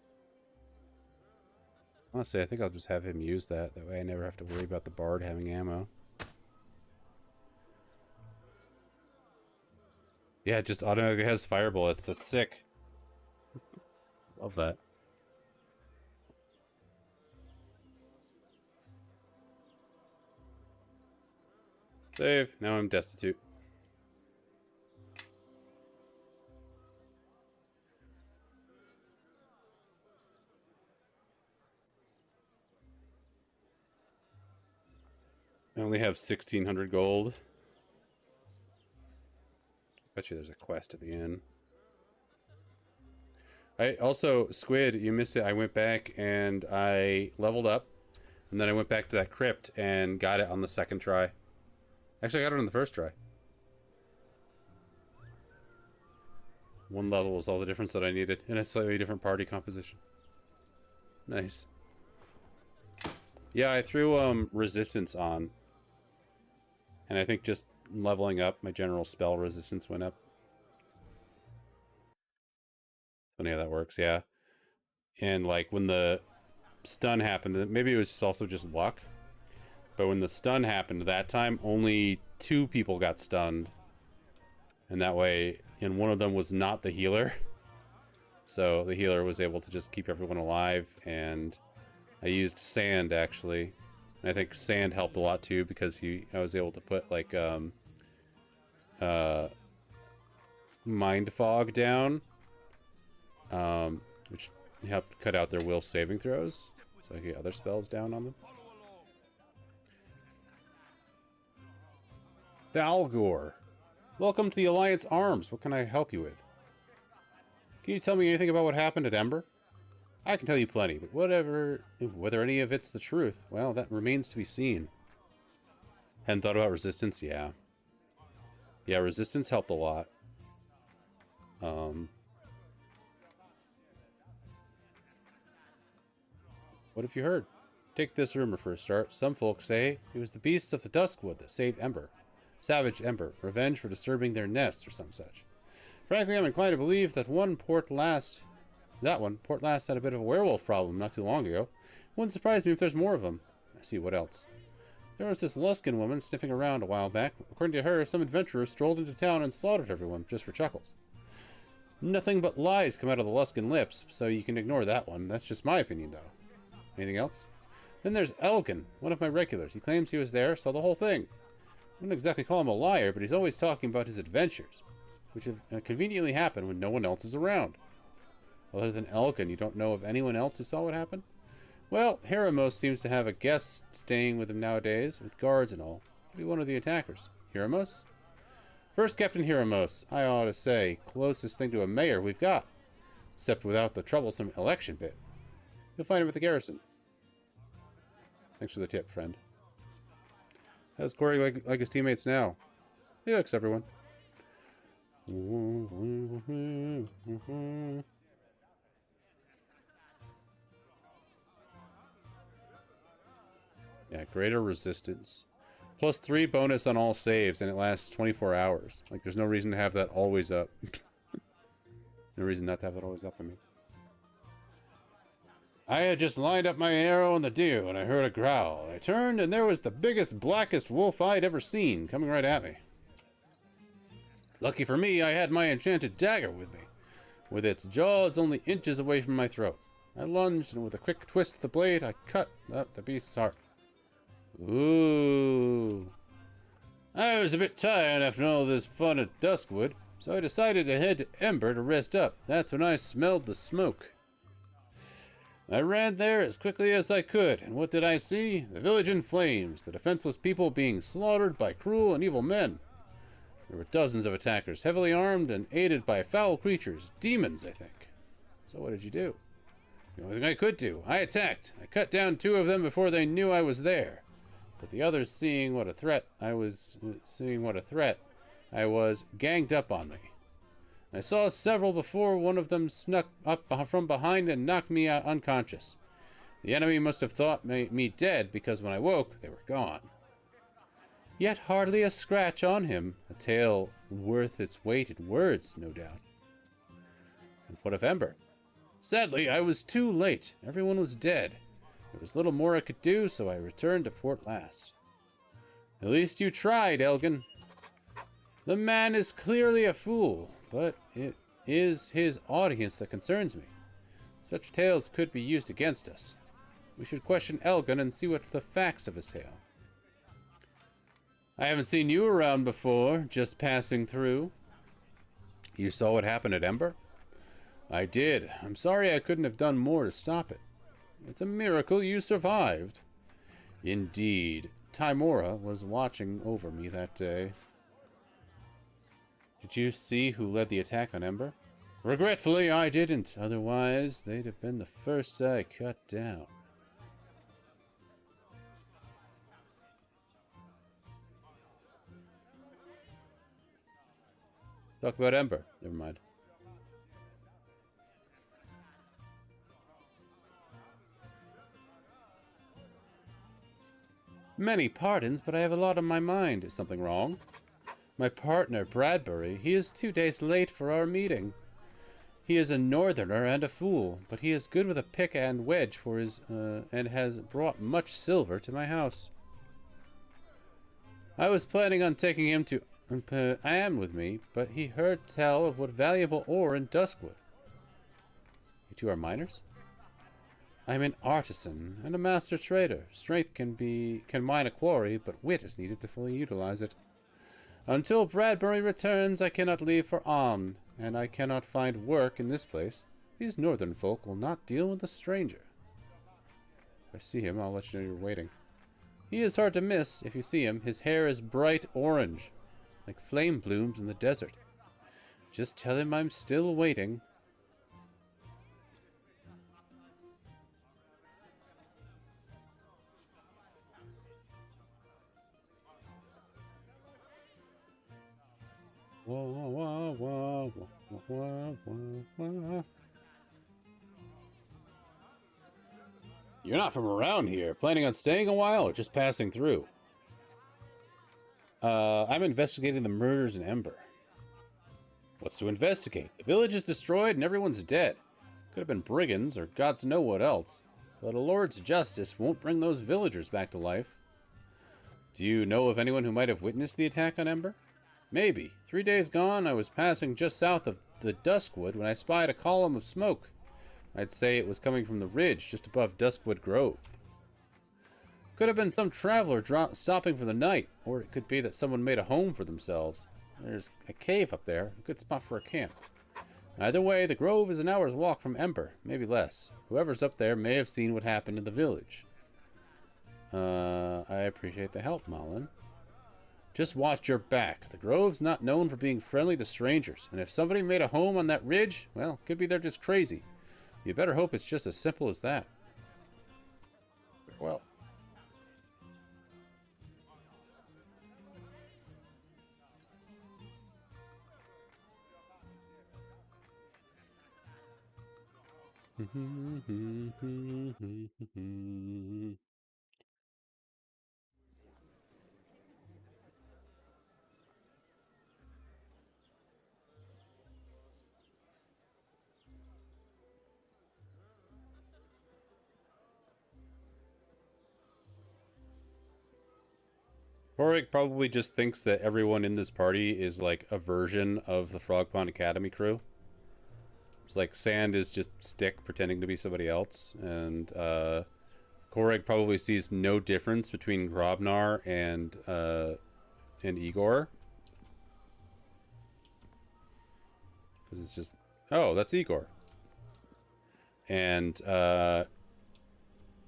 Honestly, I think I'll just have him use that. That way I never have to worry about the bard having ammo. Yeah, it just automatically has fire bullets. That's sick. Love that. Save. Now I'm destitute. I only have 1,600 gold. Bet you there's a quest at the end. I also, Squid, you missed it. I went back and I leveled up. And then I went back to that crypt and got it on the second try. Actually, I got it on the first try. One level was all the difference that I needed in a slightly different party composition. Nice. Yeah, I threw resistance on. And I think just leveling up, my general spell resistance went up. Funny how that works, yeah. And like when the stun happened, maybe it was also just luck. But when the stun happened that time, only 2 people got stunned. And that way, and one of them was not the healer. So the healer was able to just keep everyone alive, and I used sand, actually. And I think sand helped a lot too because I was able to put like mind fog down, which helped cut out their will saving throws, so I could get other spells down on them. Dalgor, welcome to the Alliance Arms. What can I help you with? Can you tell me anything about what happened at Ember? I can tell you plenty, but whether any of it's the truth, well, that remains to be seen. Hadn't thought about resistance? Yeah. Yeah, resistance helped a lot. What have you heard? Take this rumor for a start. Some folks say it was the beasts of the Duskwood that saved Ember. Savage Ember, revenge for disturbing their nest or some such. Frankly, I'm inclined to believe that Port Last had a bit of a werewolf problem not too long ago. Wouldn't surprise me if there's more of them. I see, what else? There was this Luskan woman sniffing around a while back. According to her, some adventurers strolled into town and slaughtered everyone, just for chuckles. Nothing but lies come out of the Luskan lips, so you can ignore that one. That's just my opinion, though. Anything else? Then there's Elgin, one of my regulars. He claims he was there, saw the whole thing. I wouldn't exactly call him a liar, but he's always talking about his adventures, which have conveniently happened when no one else is around. Other than Elgin, you don't know of anyone else who saw what happened? Well, Heramos seems to have a guest staying with him nowadays, with guards and all. Could be one of the attackers. Heramos? First Captain Heramos, I ought to say, closest thing to a mayor we've got. Except without the troublesome election bit. You'll find him at the garrison. Thanks for the tip, friend. How's Corey like his teammates now? He looks everyone. Yeah, greater resistance. +3 bonus on all saves, and it lasts 24 hours. Like, there's no reason to have that always up. No reason not to have that always up, I mean. I had just lined up my arrow on the deer when I heard a growl. I turned, and there was the biggest, blackest wolf I'd ever seen, coming right at me. Lucky for me, I had my enchanted dagger with me, with its jaws only inches away from my throat. I lunged, and with a quick twist of the blade, I cut up the beast's heart. Ooh. I was a bit tired after all this fun at Duskwood, so I decided to head to Ember to rest up. That's when I smelled the smoke. I ran there as quickly as I could, and what did I see? The village in flames, the defenseless people being slaughtered by cruel and evil men. There were dozens of attackers, heavily armed and aided by foul creatures, demons, I think. So what did you do? The only thing I could do. I attacked. I cut down 2 of them before they knew I was there. But the others, seeing what a threat I was, ganged up on me. I saw several before one of them snuck up from behind and knocked me out unconscious. The enemy must have thought me dead, because when I woke, they were gone. Yet hardly a scratch on him, a tale worth its weight in words, no doubt. And what of Ember? Sadly, I was too late. Everyone was dead. There was little more I could do, so I returned to Port Last. At least you tried, Elgin. The man is clearly a fool, but it is his audience that concerns me. Such tales could be used against us. We should question Elgin and see what the facts of his tale. I haven't seen you around before, just passing through. You saw what happened at Ember? I did. I'm sorry I couldn't have done more to stop it. It's a miracle you survived. Indeed. Timora was watching over me that day. Did you see who led the attack on Ember? Regretfully, I didn't. Otherwise, they'd have been the first I cut down. Talk about Ember. Never mind. Many pardons, but I have a lot on my mind. Is something wrong? My partner, Bradbury, he is 2 days late for our meeting. He is a northerner and a fool, but he is good with a pick and wedge for his, and has brought much silver to my house. I was planning on taking him to Am with me, but he heard tell of what valuable ore in Duskwood. You two are miners? I'm an artisan and a master trader. Strength can mine a quarry, but wit is needed to fully utilize it. Until Bradbury returns, I cannot leave for Amn, and I cannot find work in this place. These northern folk will not deal with a stranger. If I see him, I'll let you know you're waiting. He is hard to miss if you see him. His hair is bright orange, like flame blooms in the desert. Just tell him I'm still waiting. Wah, wah, wah, wah, wah, wah, wah. You're not from around here. Planning on staying a while or just passing through? I'm investigating the murders in Ember. What's to investigate? The village is destroyed and everyone's dead. Could have been brigands or gods know what else. But a lord's justice won't bring those villagers back to life. Do you know of anyone who might have witnessed the attack on Ember? Maybe. 3 days gone, I was passing just south of the Duskwood when I spied a column of smoke. I'd say it was coming from the ridge just above Duskwood Grove. Could have been some traveler stopping for the night, or it could be that someone made a home for themselves. There's a cave up there, a good spot for a camp. Either way, the grove is an hour's walk from Ember, maybe less. Whoever's up there may have seen what happened in the village. I appreciate the help, Malin. Just watch your back. The grove's not known for being friendly to strangers, and if somebody made a home on that ridge, well, could be they're just crazy. You better hope it's just as simple as that. Well. Horik probably just thinks that everyone in this party is like a version of the Frog Pond Academy crew. It's like Sand is just Stick pretending to be somebody else, and Koreg probably sees no difference between Grobnar and Igor. Because it's just, oh, that's Igor. And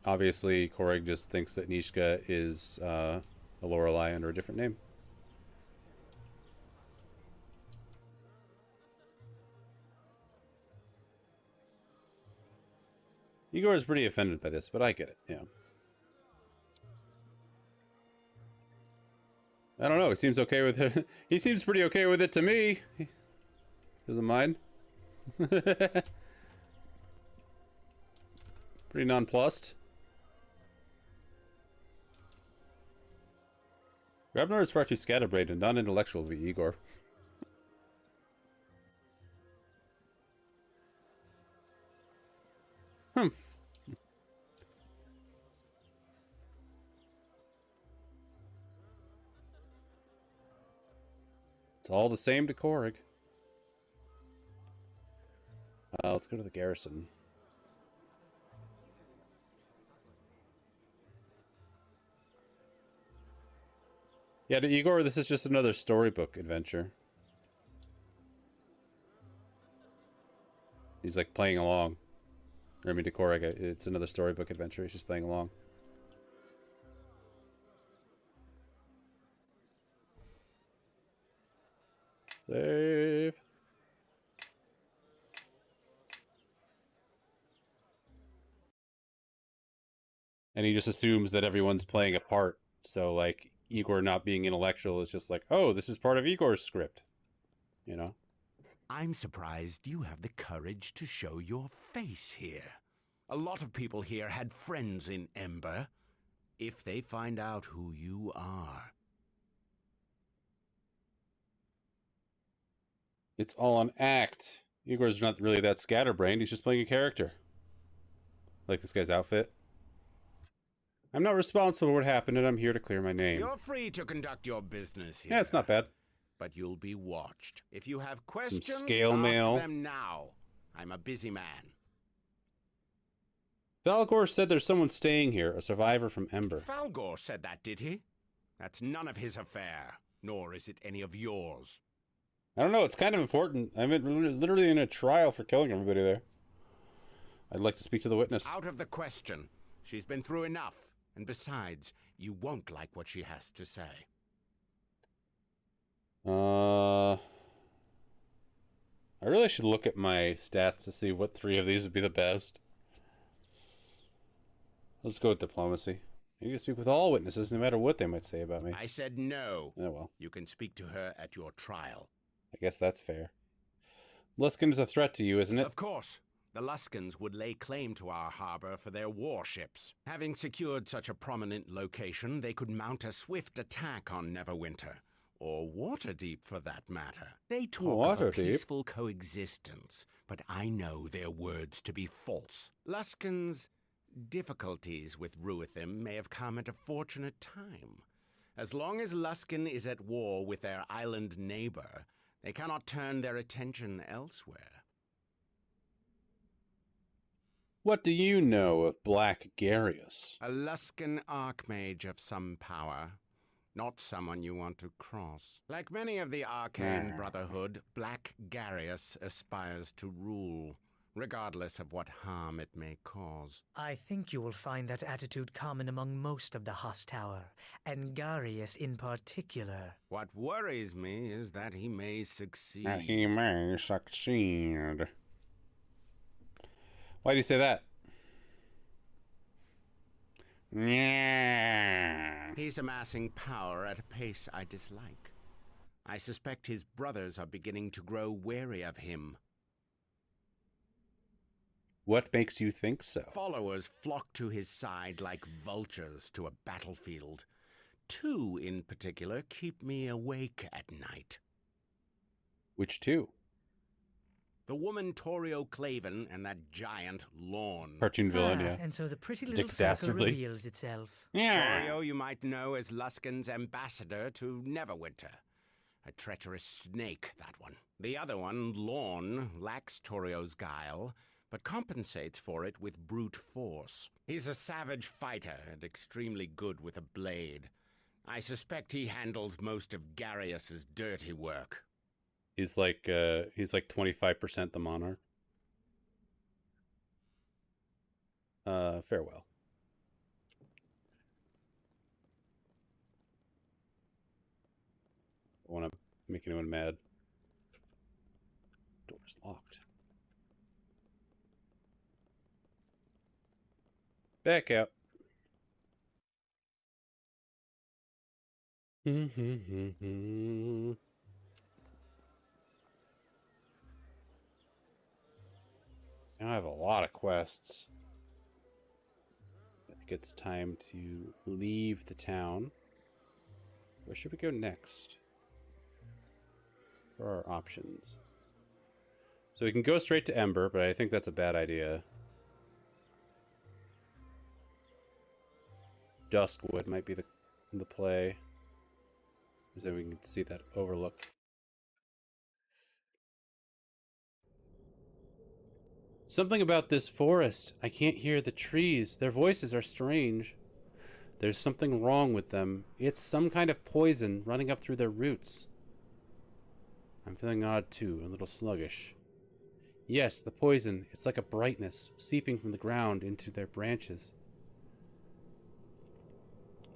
obviously Koreg just thinks that Nishka is a Lorelei under a different name. Igor is pretty offended by this, but I get it, yeah. I don't know, he seems okay with it. He seems pretty okay with it to me. He doesn't mind. Pretty nonplussed. Grabnar is far too scatterbrained and non-intellectual to be Igor. It's all the same to Korg. Let's go to the garrison. Yeah, to Igor, this is just another storybook adventure. He's like playing along. Or I mean, to Korg, it's another storybook adventure. He's just playing along. Save. And he just assumes that everyone's playing a part. So, like, Igor not being intellectual is just like, oh, this is part of Igor's script. You know? I'm surprised you have the courage to show your face here. A lot of people here had friends in Ember. If they find out who you are... It's all an act. Igor's not really that scatterbrained. He's just playing a character. Like this guy's outfit. I'm not responsible for what happened, and I'm here to clear my name. You're free to conduct your business here. Yeah, it's not bad. But you'll be watched. If you have questions, Some scale ask mail. them now. I'm a busy man. Falgor said there's someone staying here, a survivor from Ember. Falgor said that, did he? That's none of his affair, nor is it any of yours. I don't know, it's kind of important. I'm literally in a trial for killing everybody there. I'd like to speak to the witness. Out of the question. She's been through enough. And besides, you won't like what she has to say. I really should look at my stats to see what 3 of these would be the best. Let's go with diplomacy. You can speak with all witnesses, no matter what they might say about me. I said no. Oh, well. You can speak to her at your trial. I guess that's fair. Luskan is a threat to you, isn't it? Of course. The Luskans would lay claim to our harbor for their warships. Having secured such a prominent location, they could mount a swift attack on Neverwinter. Or Waterdeep, for that matter. They talk of a peaceful coexistence, but I know their words to be false. Luskan's difficulties with Ruithim may have come at a fortunate time. As long as Luskan is at war with their island neighbor, they cannot turn their attention elsewhere. What do you know of Black Garius? A Luskan archmage of some power. Not someone you want to cross. Like many of the Arcane Brotherhood, Black Garius aspires to rule, regardless of what harm it may cause. I think you will find that attitude common among most of the Hoss Tower, and Garius in particular. What worries me is that he may succeed. He may succeed. Why do you say that? Yeah. He's amassing power at a pace I dislike. I suspect his brothers are beginning to grow wary of him. What makes you think so? Followers flock to his side like vultures to a battlefield. 2 in particular keep me awake at night. Which 2? The woman Torio Claven and that giant Lorne. Cartoon villain, yeah. And so the pretty little Dick circle Dastardly. reveals itself. Yeah. Torio you might know as Luskan's ambassador to Neverwinter. A treacherous snake, that one. The other one, Lorne, lacks Torio's guile, but compensates for it with brute force. He's a savage fighter and extremely good with a blade. I suspect he handles most of Garius's dirty work. He's like 25% the monarch. Farewell. I want to make anyone mad. Door's locked. Back out. Now I have a lot of quests. I think it's time to leave the town. Where should we go next? For our options. So we can go straight to Ember, but I think that's a bad idea. Duskwood might be the play. So we can see that overlook. Something about this forest. I can't hear the trees. Their voices are strange. There's something wrong with them. It's some kind of poison running up through their roots. I'm feeling odd too, a little sluggish. Yes, the poison. It's like a brightness seeping from the ground into their branches.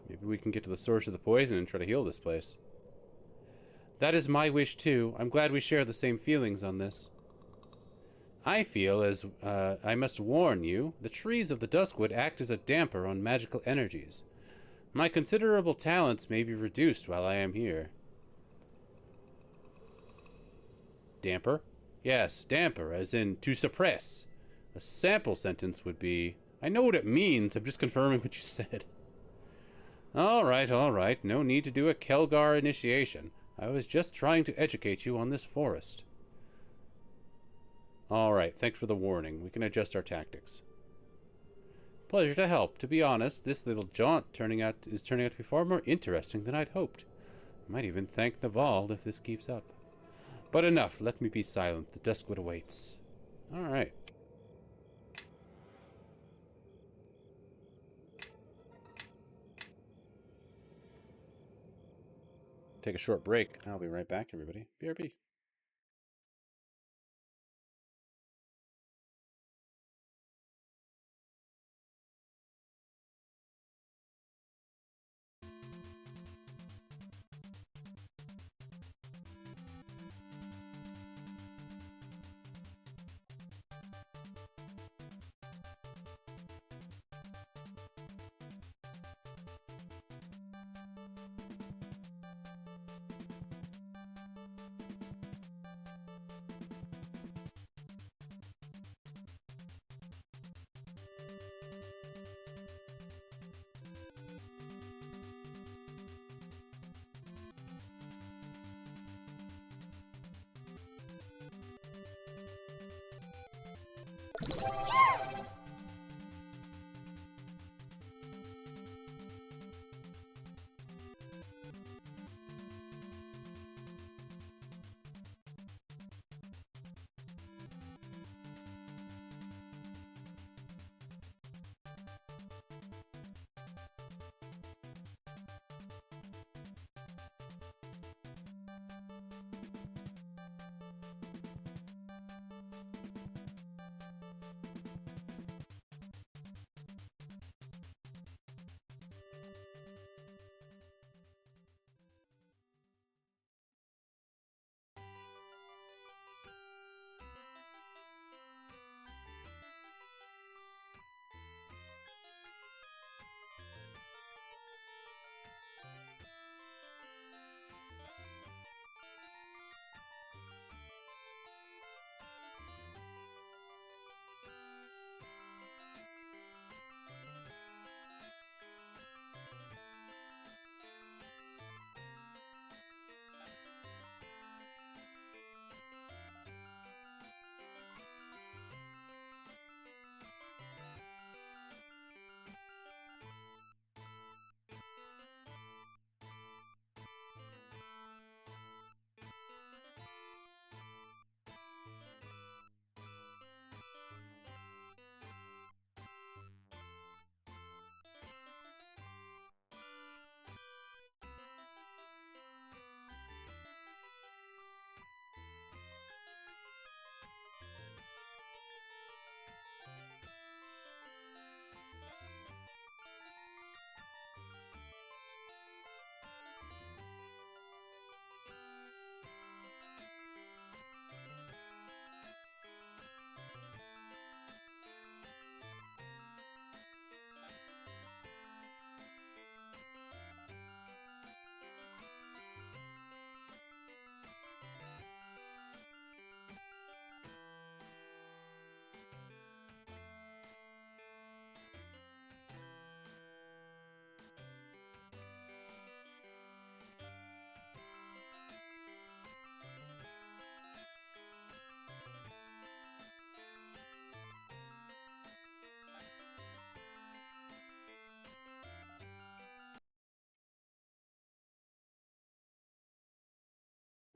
Maybe we can get to the source of the poison and try to heal this place. That is my wish too. I'm glad we share the same feelings on this. I feel as I must warn you, the trees of the Duskwood act as a damper on magical energies. My considerable talents may be reduced while I am here. Damper? Yes, damper, as in to suppress. A sample sentence would be, I know what it means, I'm just confirming what you said. Alright, no need to do a Kelgar initiation. I was just trying to educate you on this forest. Alright, thanks for the warning. We can adjust our tactics. Pleasure to help. To be honest, this little jaunt is turning out to be far more interesting than I'd hoped. I might even thank Naval if this keeps up. But enough, let me be silent. The Duskwood awaits. Alright. take a short break. I'll be right back, everybody. BRB.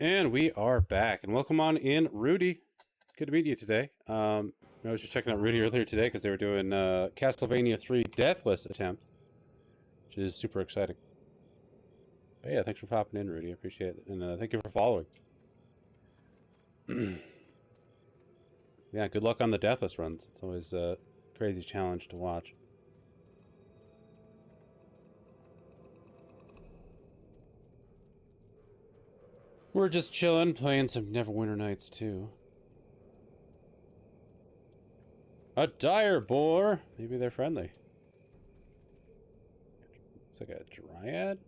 And we are back, and welcome on in, Rudy. Good to meet you today. I was just checking out Rudy earlier today because they were doing Castlevania 3 Deathless attempt, which is super exciting. But yeah, thanks for popping in, Rudy. I appreciate it, and thank you for following. Yeah, good luck on the Deathless runs. It's always a crazy challenge to watch. We're just chilling, playing some Neverwinter Nights too. A dire boar! Maybe they're friendly. Looks like a dryad.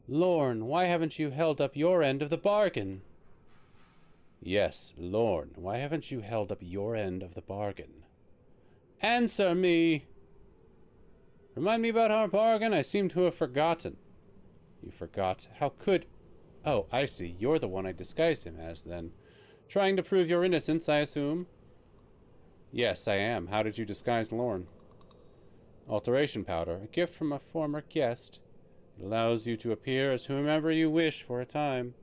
Lorne, why haven't you held up your end of the bargain? Yes, Lorne, why haven't you held up your end of the bargain? Answer me! Remind me about our bargain? I seem to have forgotten. You forgot? How could... Oh, I see. You're the one I disguised him as, then. Trying to prove your innocence, I assume? Yes, I am. How did you disguise Lorne? Alteration powder. A gift from a former guest. It allows you to appear as whomever you wish for a time.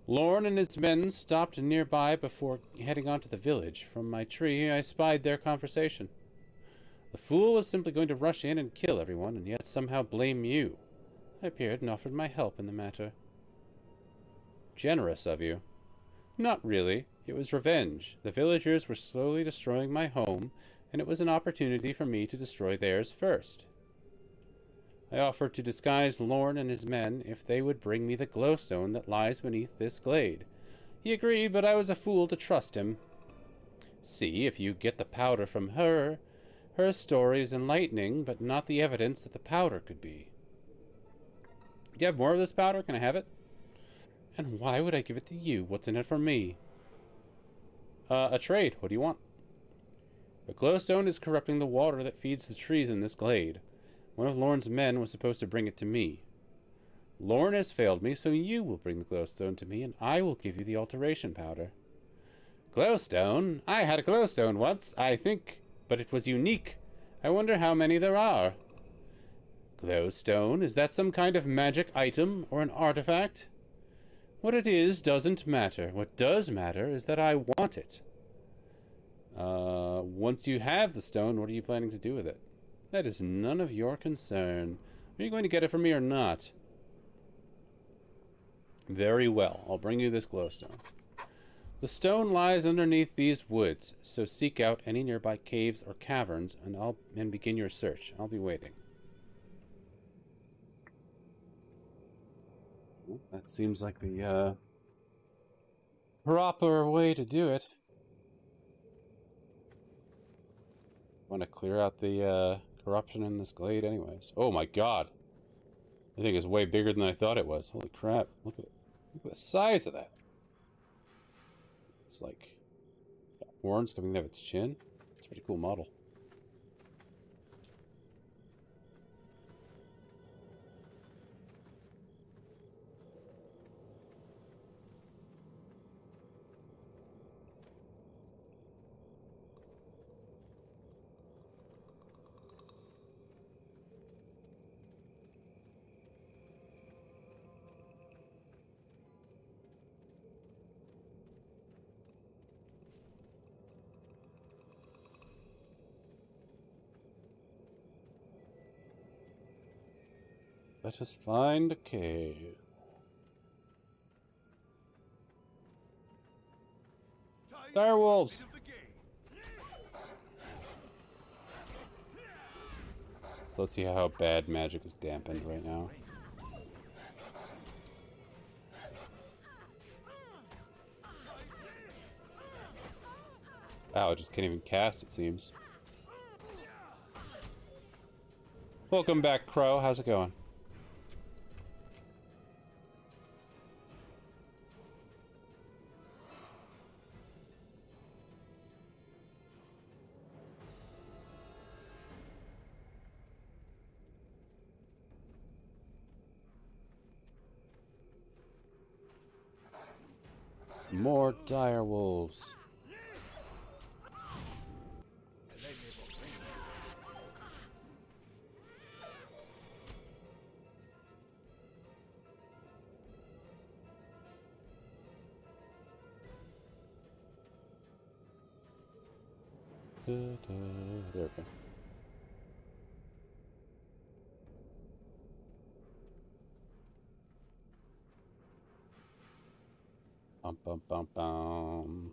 Lorne and his men stopped nearby before heading on to the village. From my tree, I spied their conversation. The fool was simply going to rush in and kill everyone, and yet somehow blame you. I appeared and offered my help in the matter. Generous of you. Not really. It was revenge. The villagers were slowly destroying my home, and it was an opportunity for me to destroy theirs first. I offered to disguise Lorne and his men if they would bring me the glowstone that lies beneath this glade. He agreed, but I was a fool to trust him. See, if you get the powder from her, her story is enlightening, but not the evidence that the powder could be. Do you have more of this powder? Can I have it? And why would I give it to you? What's in it for me? A trade. What do you want? The glowstone is corrupting the water that feeds the trees in this glade. One of Lorne's men was supposed to bring it to me. Lorne has failed me, so you will bring the glowstone to me, and I will give you the alteration powder. Glowstone? I had a glowstone once, I think, but it was unique. I wonder how many there are. Glowstone? Is that some kind of magic item or an artifact? What it is doesn't matter. What does matter is that I want it. Once you have the stone, what are you planning to do with it? That is none of your concern. Are you going to get it from me or not? Very well. I'll bring you this glowstone. The stone lies underneath these woods, so seek out any nearby caves or caverns, and begin your search. I'll be waiting. That seems like the proper way to do it. Want to clear out the corruption in this glade anyways. Oh my god. I think it's way bigger than I thought it was. Holy crap. Look at it. Look at the size of that. It's like horns coming out of its chin. It's a pretty cool model. Let us find a cave. Direwolves! So let's see how bad magic is dampened right now. Wow, I just can't even cast, it seems. Welcome back, Crow. How's it going? More dire wolves. There we go. Bum bum bum bum.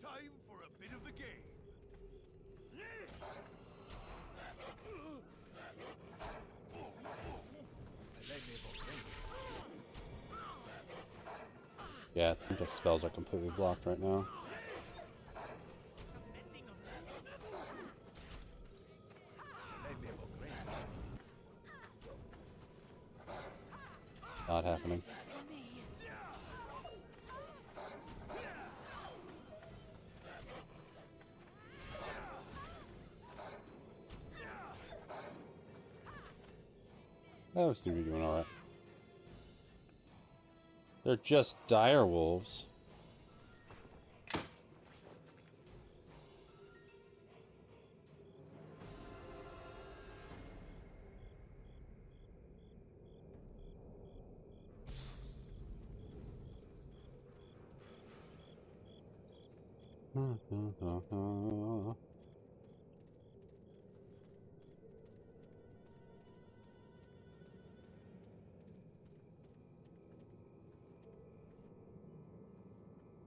Time for a bit of the game. Yeah, it seems like spells are completely blocked right now. Not happening. That seems to be doing alright. They're just dire wolves.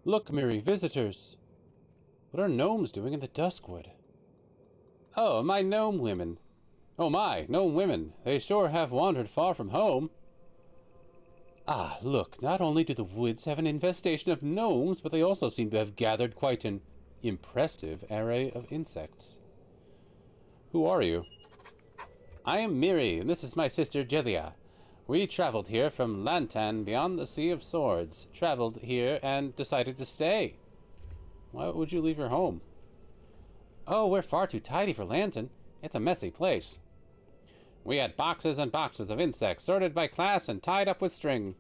Look, Miri, visitors! What are gnomes doing in the Duskwood? Oh, my gnome women! Oh my, gnome women! They sure have wandered far from home! Ah, look, not only do the woods have an infestation of gnomes, but they also seem to have gathered quite an impressive array of insects. Who are you? I am Miri, and this is my sister Jelia. We traveled here from Lantan beyond the Sea of Swords. Traveled here and decided to stay. Why would you leave your home? Oh, we're far too tidy for Lantan. It's a messy place. We had boxes and boxes of insects, sorted by class and tied up with string.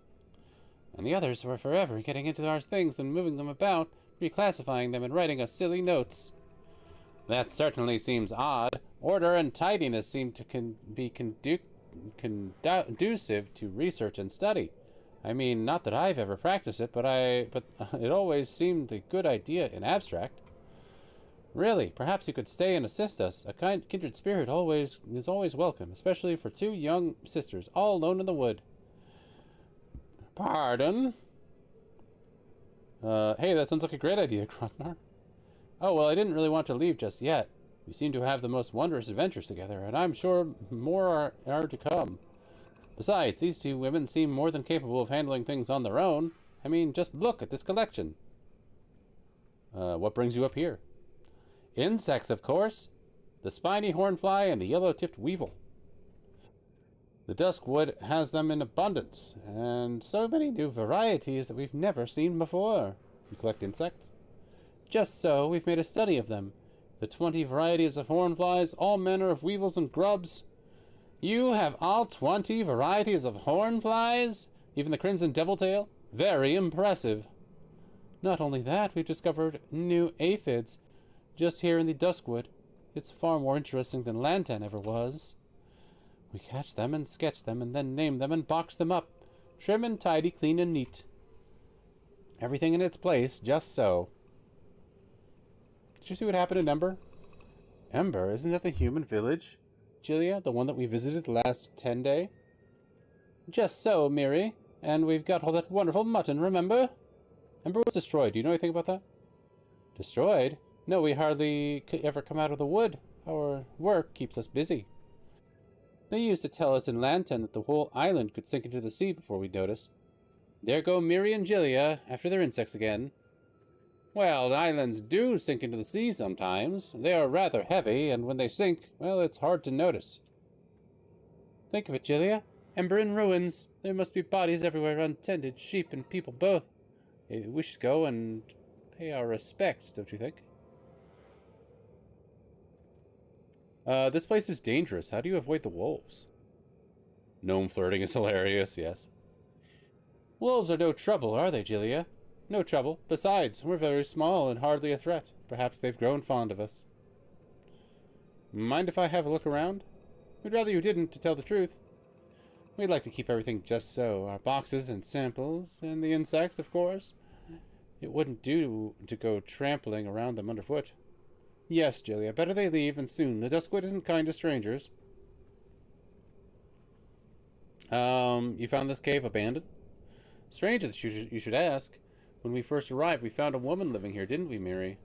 And the others were forever getting into our things and moving them about, reclassifying them and writing us silly notes. That certainly seems odd. Order and tidiness seem to be conducive to research and study. I mean, not that I've ever practiced it, but it always seemed a good idea in abstract. Really, perhaps you could stay and assist us. A kindred spirit is always welcome, especially for two young sisters all alone in the wood. Pardon? Hey, that sounds like a great idea, Krotnar. Oh, well, I didn't really want to leave just yet. We seem to have the most wondrous adventures together, and I'm sure more are to come. Besides, these two women seem more than capable of handling things on their own. I mean, just look at this collection. What brings you up here? Insects, of course. The spiny hornfly and the yellow-tipped weevil. The Duskwood has them in abundance, and so many new varieties that we've never seen before. You collect insects? Just so, we've made a study of them. The 20 varieties of hornflies, all manner of weevils and grubs. You have all 20 varieties of hornflies? Even the crimson deviltail? Very impressive. Not only that, we've discovered new aphids just here in the Duskwood. It's far more interesting than Lantan ever was. We catch them and sketch them and then name them and box them up. Trim and tidy, clean and neat. Everything in its place, just so. Did you see what happened in Ember? Ember? Isn't that the human village? Julia, the one that we visited last 10 day? Just so, Miri. And we've got all that wonderful mutton, remember? Ember was destroyed. Do you know anything about that? Destroyed? No, we hardly ever come out of the wood. Our work keeps us busy. They used to tell us in Lantan that the whole island could sink into the sea before we'd notice. There go Miri and Julia after their insects again. Well, islands do sink into the sea sometimes. They are rather heavy, and when they sink, well, it's hard to notice. Think of it, Julia. Ember in ruins. There must be bodies everywhere untended, sheep and people both. We should go and pay our respects, don't you think? This place is dangerous. How do you avoid the wolves? Gnome flirting is hilarious, yes. Wolves are no trouble, are they, Julia? No trouble. Besides, we're very small and hardly a threat. Perhaps they've grown fond of us. Mind if I have a look around? We'd rather you didn't, to tell the truth. We'd like to keep everything just so. Our boxes and samples, and the insects, of course. It wouldn't do to go trampling around them underfoot. Yes, Julia, better they leave, and soon. The Duskwood isn't kind to strangers. You found this cave abandoned? Strange that you should ask. When we first arrived, we found a woman living here, didn't we, Miri?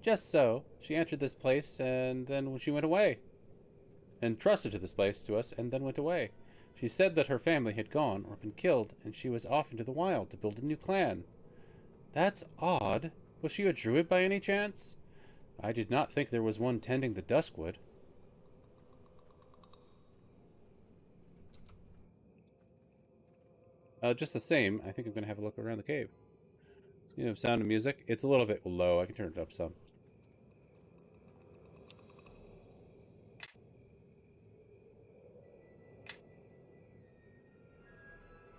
Just so. She entered this place, and then she went away. Entrusted to this place to us, and then went away. She said that her family had gone, or been killed, and she was off into the wild to build a new clan. That's odd. Was she a druid by any chance? I did not think there was one tending the Duskwood. Just the same, I think I'm going to have a look around the cave. You know, sound of music. It's a little bit low. I can turn it up some.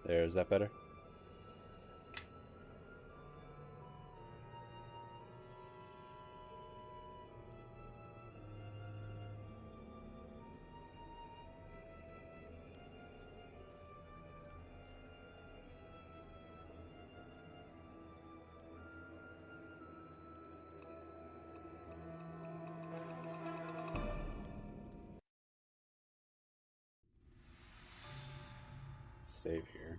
There, is that better? Save here.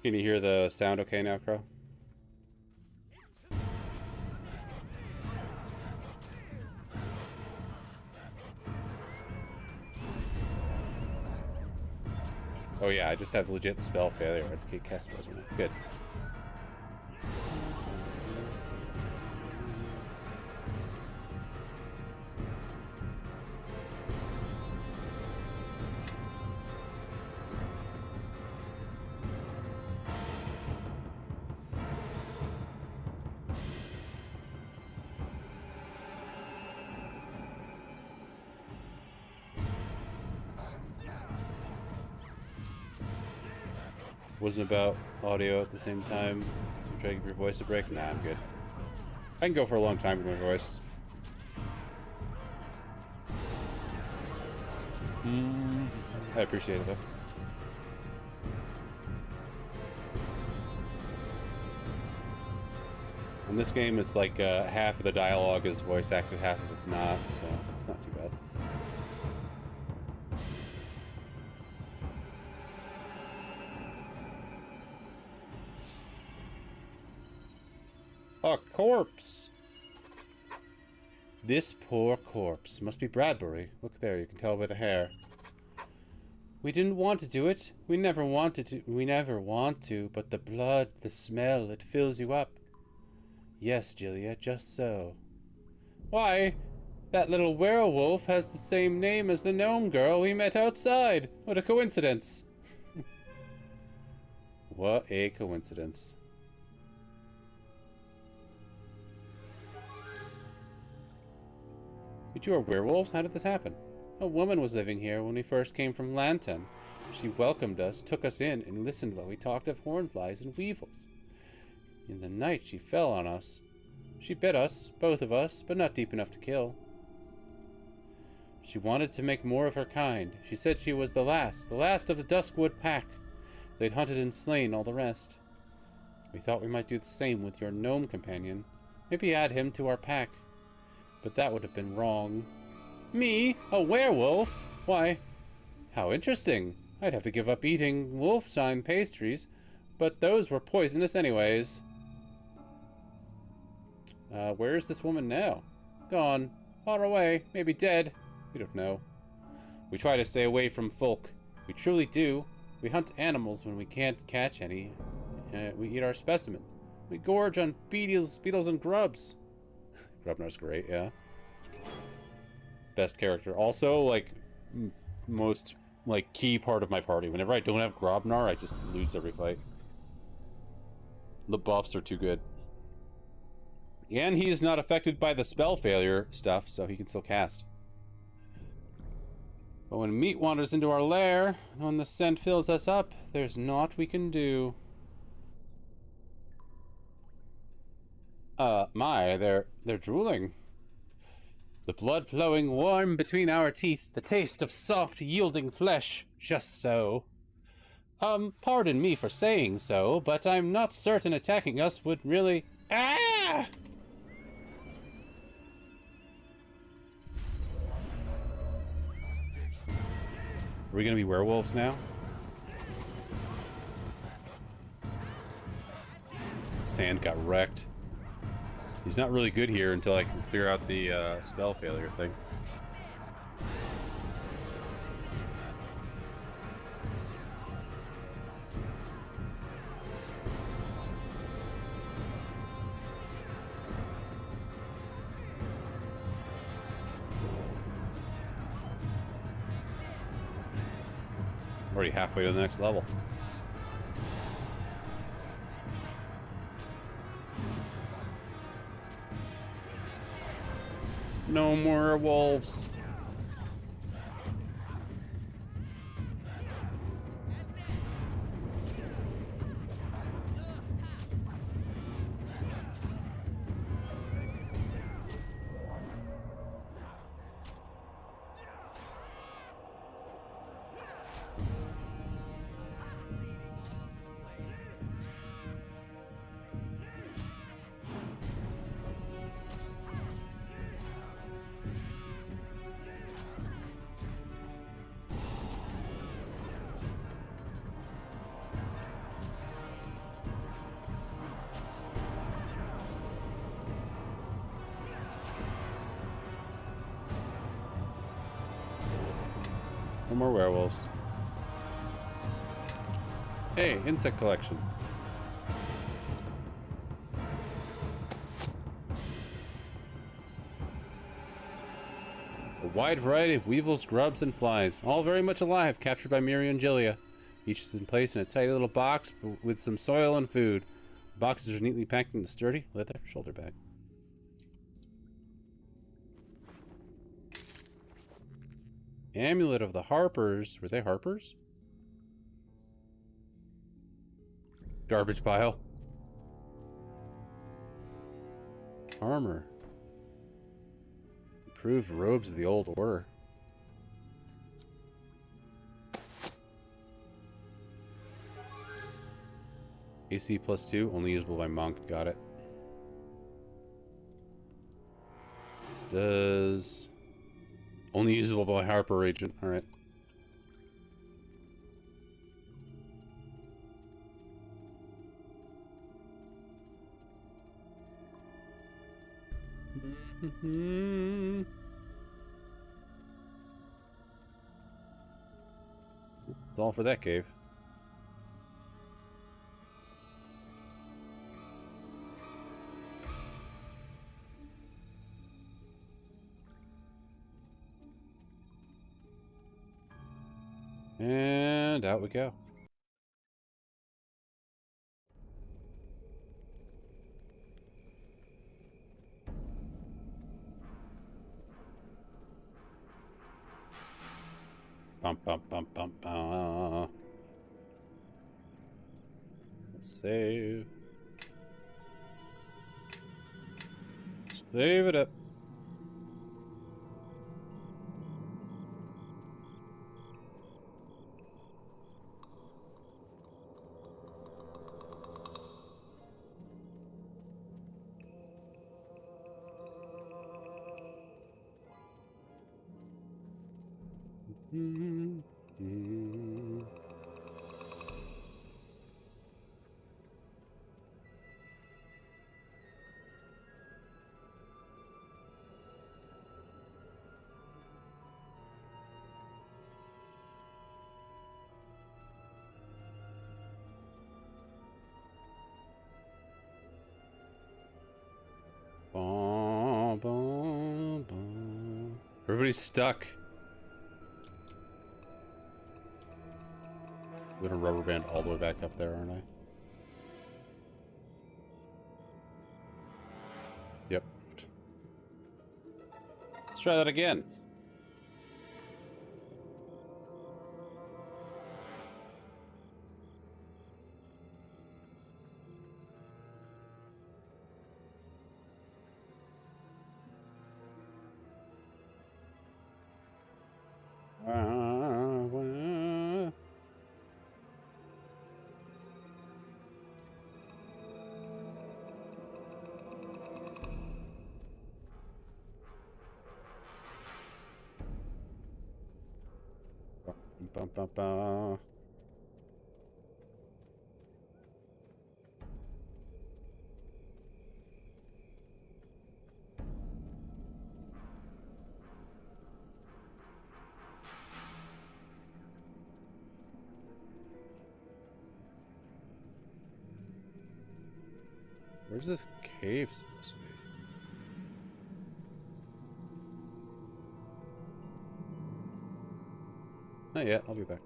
Can you hear the sound okay now, Crow? Oh yeah, I just have legit spell failure. I just can't cast spells right now. Good. Wasn't about audio at the same time. So try to give your voice a break. Nah, I'm good. I can go for a long time with my voice. I appreciate it though. In this game, it's like half of the dialogue is voice acted, half of it's not, so it's not too bad. A corpse! This poor corpse. Must be Bradbury. Look there, you can tell by the hair. We didn't want to do it. We never wanted to. We never want to, but the blood, the smell, it fills you up. Yes, Julia, just so. Why, that little werewolf has the same name as the gnome girl we met outside. What a coincidence. What a coincidence. But you are werewolves? How did this happen? A woman was living here when we first came from Lanton. She welcomed us, took us in, and listened while we talked of hornflies and weevils. In the night, she fell on us. She bit us, both of us, but not deep enough to kill. She wanted to make more of her kind. She said she was the last of the Duskwood pack. They'd hunted and slain all the rest. We thought we might do the same with your gnome companion. Maybe add him to our pack. But that would have been wrong. Me? A werewolf? Why, how interesting. I'd have to give up eating wolf-sign pastries, but those were poisonous anyways. Where is this woman now? Gone. Far away. Maybe dead. We don't know. We try to stay away from folk. We truly do. We hunt animals when we can't catch any. We eat our specimens. We gorge on beetles and grubs. Grubnar's great, yeah. Best character. Also, like, most, like, key part of my party. Whenever I don't have Grobnar, I just lose every fight. The buffs are too good. And he is not affected by the spell failure stuff, so he can still cast. But when meat wanders into our lair, when the scent fills us up, there's naught we can do. They're drooling. The blood flowing warm between our teeth, the taste of soft, yielding flesh, just so. Pardon me for saying so, but I'm not certain attacking us would really... Ah! Are we gonna be werewolves now? Sand got wrecked. He's not really good here until I can clear out the spell failure thing. Already halfway to the next level. No more wolves. No more werewolves. Hey, insect collection. A wide variety of weevils, grubs, and flies, all very much alive, captured by Miri and Jilia. Each is placed in a tiny little box with some soil and food. The boxes are neatly packed in a sturdy leather shoulder bag. Amulet of the Harpers. Were they Harpers? Garbage pile. Armor. Improved robes of the old order. AC +2, only usable by monk. Got it. This does... Only usable by Harper agent. Alright. That's all for that cave. And out we go. Bum, bum, bum, bum, bum. Let's save. Save it up. Bum, bum, bum. Everybody's stuck. I'm gonna rubber band all the way back up there, aren't I? Yep. Let's try that again. Bum, bum, bum. Where's this cave supposed to be? Not yet, I'll be back.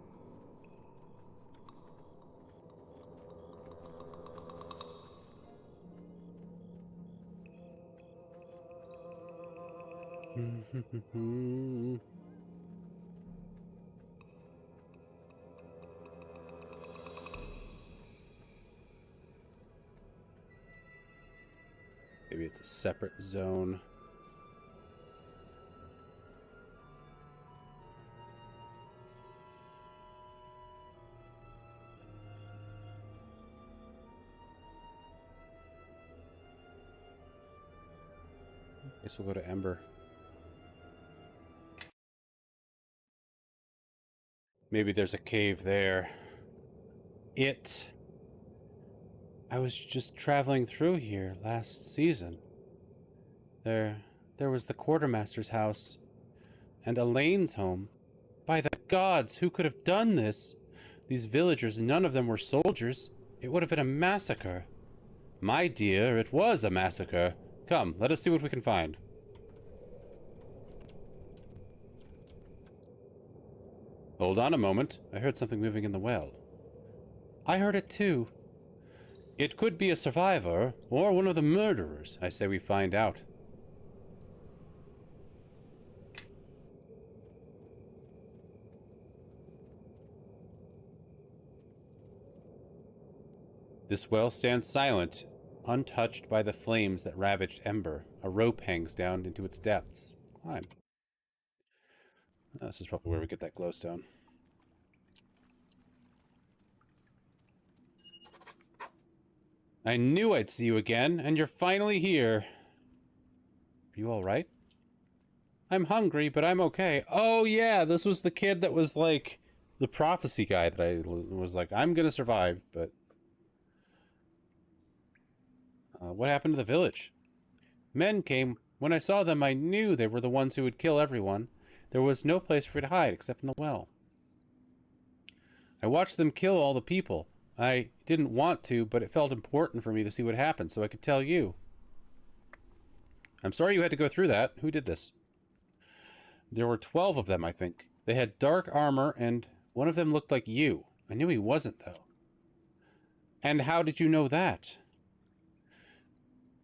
Maybe it's a separate zone. Guess we'll go to Ember. Maybe there's a cave there. I was just traveling through here last season. There was the quartermaster's house and Elaine's home. By the gods, who could have done this? These villagers, none of them were soldiers. It would have been a massacre. My dear, it was a massacre. Come, let us see what we can find. Hold on a moment. I heard something moving in the well. I heard it too. It could be a survivor, or one of the murderers. I say we find out. This well stands silent, untouched by the flames that ravaged Ember. A rope hangs down into its depths. Climb. This is probably where we get that glowstone. I knew I'd see you again, and you're finally here. Are you alright? I'm hungry, but I'm okay. Oh yeah, this was the kid that was like the prophecy guy that I was like, I'm gonna survive, but... what happened to the village? Men came. When I saw them, I knew they were the ones who would kill everyone. There was no place for me to hide except in the well. I watched them kill all the people. I didn't want to, but it felt important for me to see what happened so I could tell you. I'm sorry you had to go through that. Who did this? There were 12 of them, I think. They had dark armor, and one of them looked like you. I knew he wasn't, though. And how did you know that?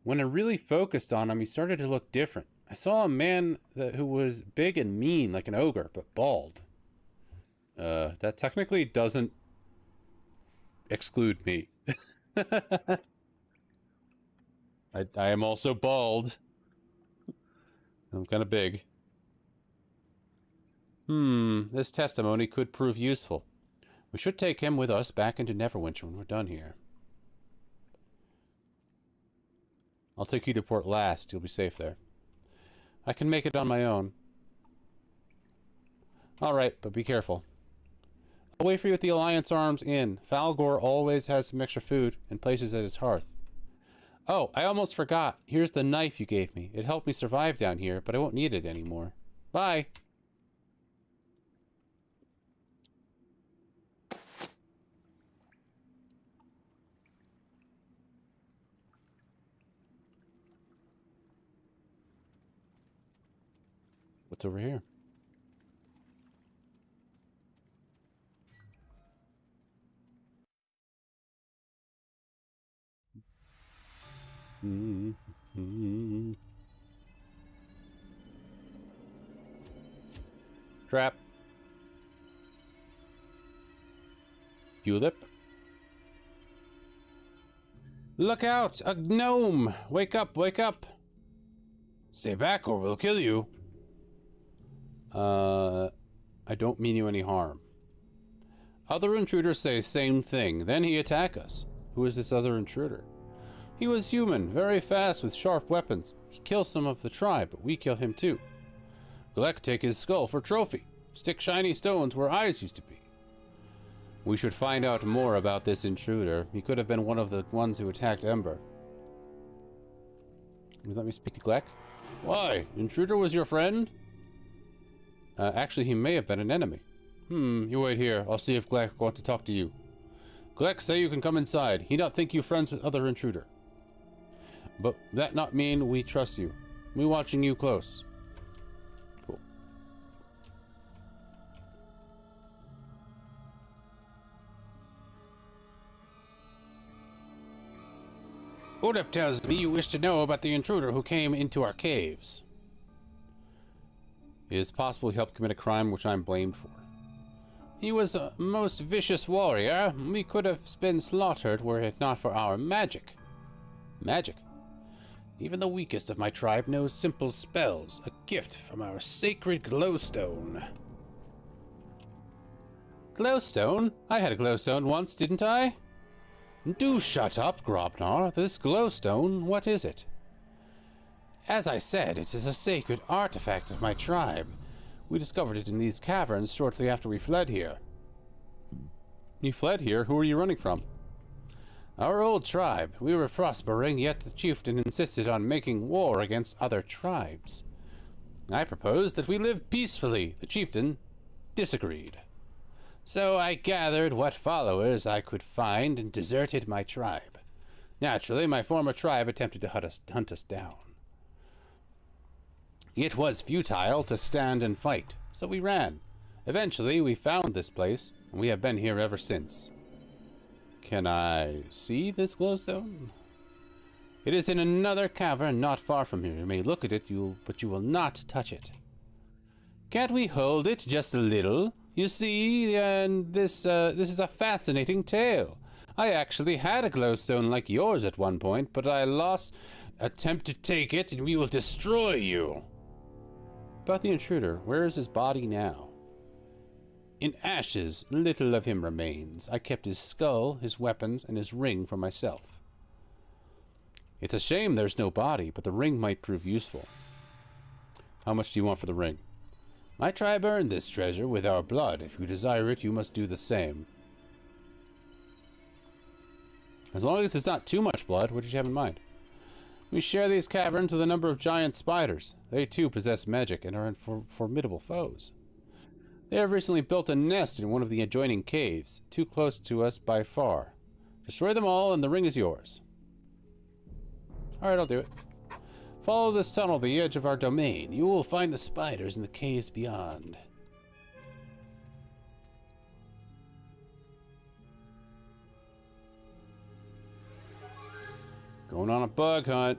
When I really focused on him, he started to look different. I saw a man who was big and mean, like an ogre, but bald. That technically doesn't exclude me. I am also bald. I'm kind of big. This testimony could prove useful. We should take him with us back into Neverwinter when we're done here. I'll take you to port last. You'll be safe there. I can make it on my own. Alright, but be careful. I'll wait for you at the Alliance Arms Inn. Falgor always has some extra food and places at his hearth. Oh, I almost forgot. Here's the knife you gave me. It helped me survive down here, but I won't need it anymore. Bye! What's over here? Trap. Julep. Look out! A gnome! Wake up, wake up! Stay back or we'll kill you. I don't mean you any harm. Other intruders say same thing, then he attack us. Who is this other intruder? He was human, very fast with sharp weapons. He kills some of the tribe, but we kill him too. Glek take his skull for trophy. Stick shiny stones where eyes used to be. We should find out more about this intruder. He could have been one of the ones who attacked Ember. You let me speak to Glek? Why? Intruder was your friend? Actually, he may have been an enemy. You wait here. I'll see if Glek wants to talk to you. Glek say you can come inside. He not think you friends with other intruder. But that not mean we trust you. We watching you close. Cool. Udep tells me you wish to know about the intruder who came into our caves. It is possible he helped commit a crime which I am blamed for. He was a most vicious warrior. We could have been slaughtered were it not for our magic. Magic? Even the weakest of my tribe knows simple spells, a gift from our sacred glowstone. Glowstone? I had a glowstone once, didn't I? Do shut up, Grobnar. This glowstone, what is it? As I said, it is a sacred artifact of my tribe. We discovered it in these caverns shortly after we fled here. You fled here? Who are you running from? Our old tribe. We were prospering, yet the chieftain insisted on making war against other tribes. I proposed that we live peacefully. The chieftain disagreed. So I gathered what followers I could find and deserted my tribe. Naturally, my former tribe attempted to hunt us down. It was futile to stand and fight, so we ran. Eventually, we found this place, and we have been here ever since. Can I see this glowstone? It is in another cavern not far from here. You may look at it, but you will not touch it. Can't we hold it just a little? You see, and this is a fascinating tale. I actually had a glowstone like yours at one point, but I lost. Attempt to take it, and we will destroy you. About the intruder, where is his body now? In ashes, little of him remains. I kept his skull, his weapons, and his ring for myself. It's a shame there's no body, but the ring might prove useful. How much do you want for the ring? My tribe earned this treasure with our blood. If you desire it, you must do the same. As long as it's not too much blood, what did you have in mind? We share these caverns with a number of giant spiders. They too possess magic and are formidable foes. They have recently built a nest in one of the adjoining caves, too close to us by far. Destroy them all and the ring is yours. Alright, I'll do it. Follow this tunnel to the edge of our domain. You will find the spiders in the caves beyond. Going on a bug hunt.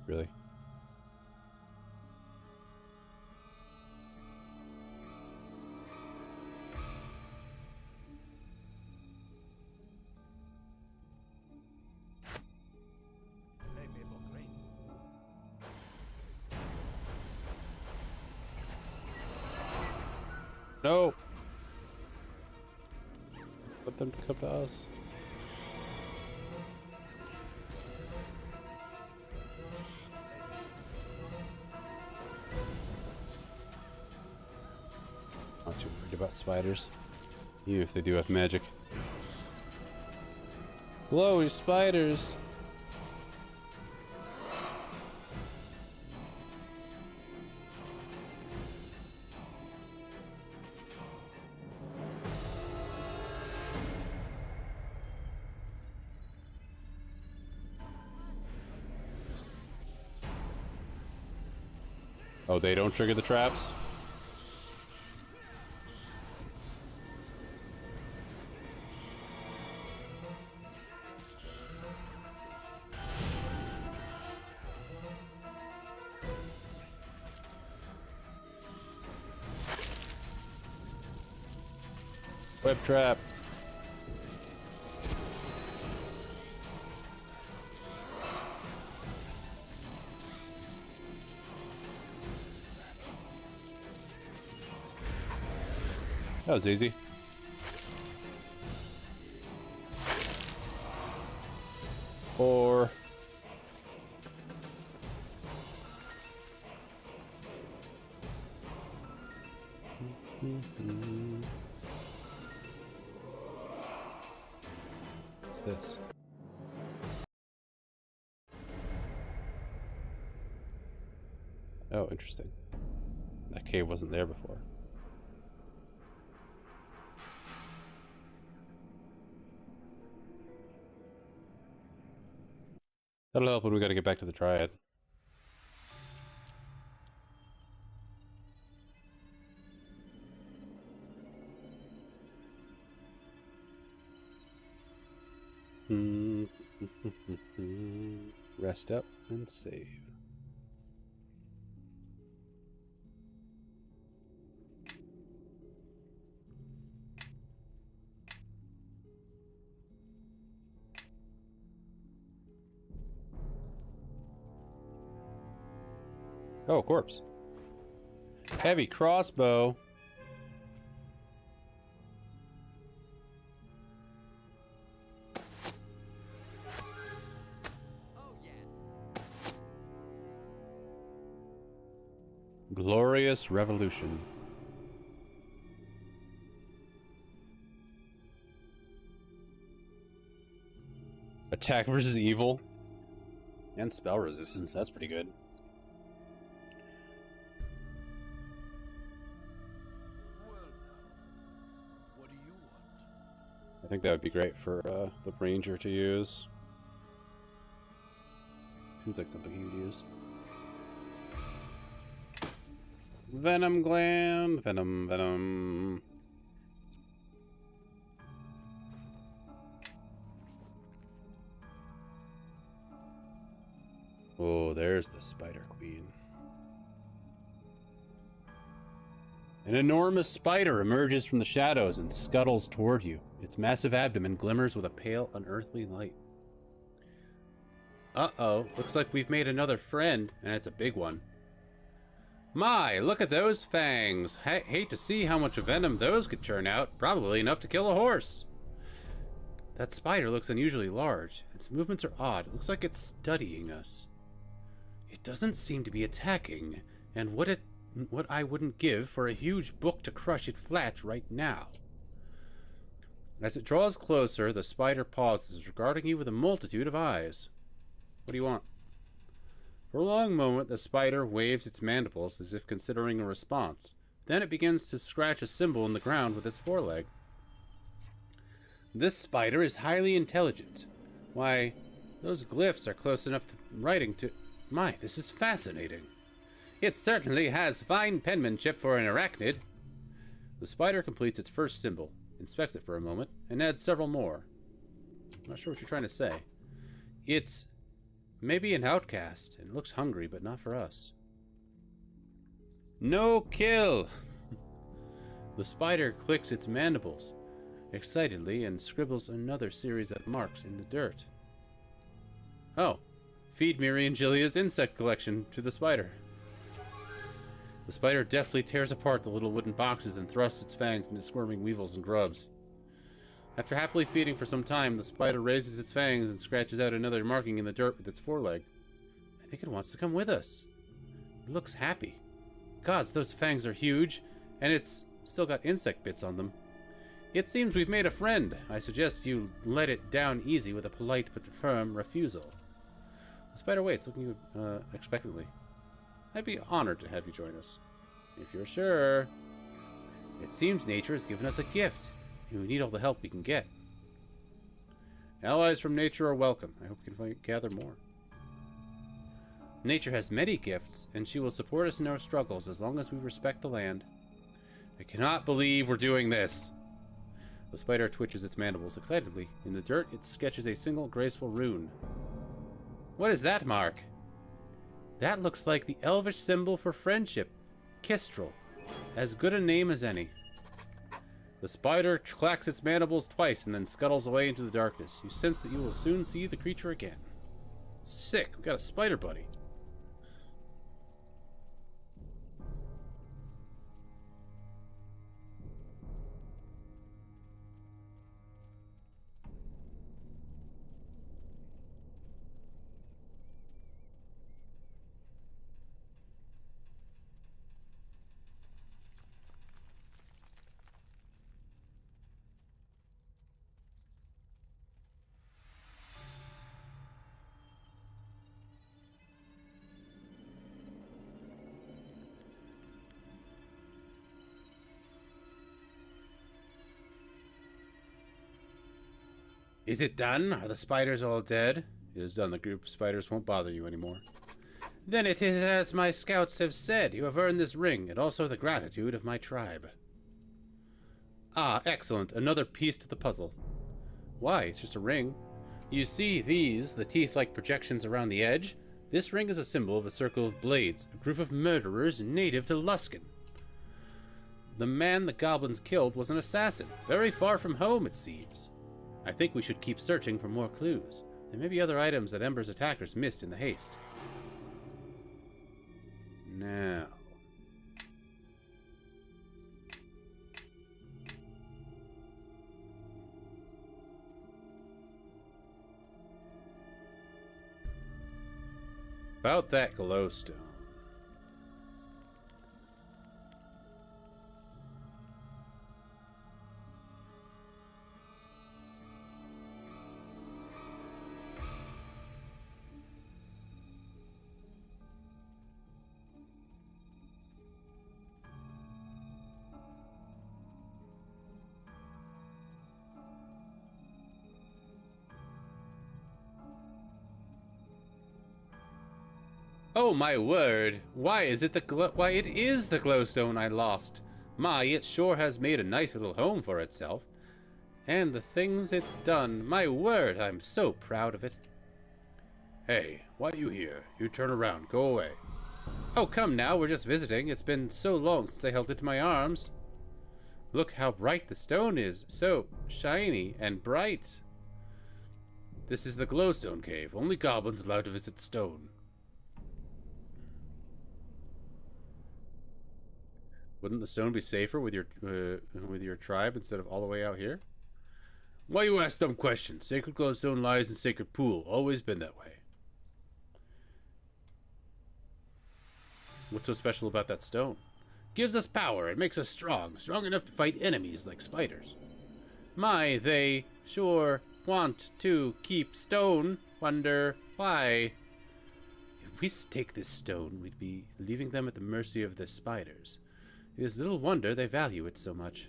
Really? No. Let them come to us. Not too worried about spiders, even if they do have magic. Glowy spiders. Oh, they don't trigger the traps? Web trap. That was easy. Or what's this? Oh, interesting. That cave wasn't there before. That'll help when we gotta get back to the Triad. Rest up and save. Oh, corpse. Heavy crossbow. Glorious Revolution. Attack versus evil. And spell resistance. That's pretty good. What do you want? I think that would be great for the ranger to use. Seems like something he would use. Venom gland. Venom. Oh, there's the Spider Queen. An enormous spider emerges from the shadows and scuttles toward you. Its massive abdomen glimmers with a pale, unearthly light. Uh-oh, looks like we've made another friend, and it's a big one. My, look at those fangs. Hate to see how much venom those could churn out. Probably enough to kill a horse. That spider looks unusually large. Its movements are odd. It looks like it's studying us. It doesn't seem to be attacking, and what I wouldn't give for a huge book to crush it flat right now. As it draws closer, the spider pauses, regarding you with a multitude of eyes. What do you want? For a long moment, the spider waves its mandibles as if considering a response. Then it begins to scratch a symbol in the ground with its foreleg. This spider is highly intelligent. Why, those glyphs are close enough to writing to... My, this is fascinating. It certainly has fine penmanship for an arachnid. The spider completes its first symbol, inspects it for a moment, and adds several more. I'm not sure what you're trying to say. It's maybe an outcast, and looks hungry, but not for us. No kill! The spider clicks its mandibles excitedly and scribbles another series of marks in the dirt. Oh, feed Miri and Jilia's insect collection to the spider. The spider deftly tears apart the little wooden boxes and thrusts its fangs into squirming weevils and grubs. After happily feeding for some time, the spider raises its fangs and scratches out another marking in the dirt with its foreleg. I think it wants to come with us. It looks happy. Gods, those fangs are huge, and it's still got insect bits on them. It seems we've made a friend. I suggest you let it down easy with a polite but firm refusal. The spider waits, looking expectantly. I'd be honored to have you join us. If you're sure. It seems nature has given us a gift, and we need all the help we can get. Allies from nature are welcome. I hope we can gather more. Nature has many gifts, and she will support us in our struggles as long as we respect the land. I cannot believe we're doing this. The spider twitches its mandibles excitedly. In the dirt, it sketches a single graceful rune. What is that mark? That looks like the elvish symbol for friendship. Kistrel. As good a name as any. The spider clacks its mandibles twice and then scuttles away into the darkness. You sense that you will soon see the creature again. Sick. We got a spider buddy. Is it done? Are the spiders all dead? It is done. The group of spiders won't bother you anymore. Then it is as my scouts have said. You have earned this ring, and also the gratitude of my tribe. Ah, excellent. Another piece to the puzzle. Why? It's just a ring. You see these, the teeth-like projections around the edge? This ring is a symbol of a circle of blades, a group of murderers native to Luskan. The man the goblins killed was an assassin, very far from home, it seems. I think we should keep searching for more clues. There may be other items that Ember's attackers missed in the haste. Now. About that glowstone. Oh my word! Why is it why it is the glowstone I lost? My, it sure has made a nice little home for itself. And the things it's done, my word, I'm so proud of it. Hey, why are you here? You turn around, go away. Oh, come now, we're just visiting. It's been so long since I held it in my arms. Look how bright the stone is. So shiny and bright. This is the glowstone cave. Only goblins allowed to visit stone. Wouldn't the stone be safer with your tribe instead of all the way out here? Why you ask dumb questions? Sacred glowstone lies in sacred pool. Always been that way. What's so special about that stone? Gives us power. It makes us strong. Strong enough to fight enemies like spiders. My, they sure want to keep stone. Wonder why. If we take this stone, we'd be leaving them at the mercy of the spiders. It is little wonder they value it so much.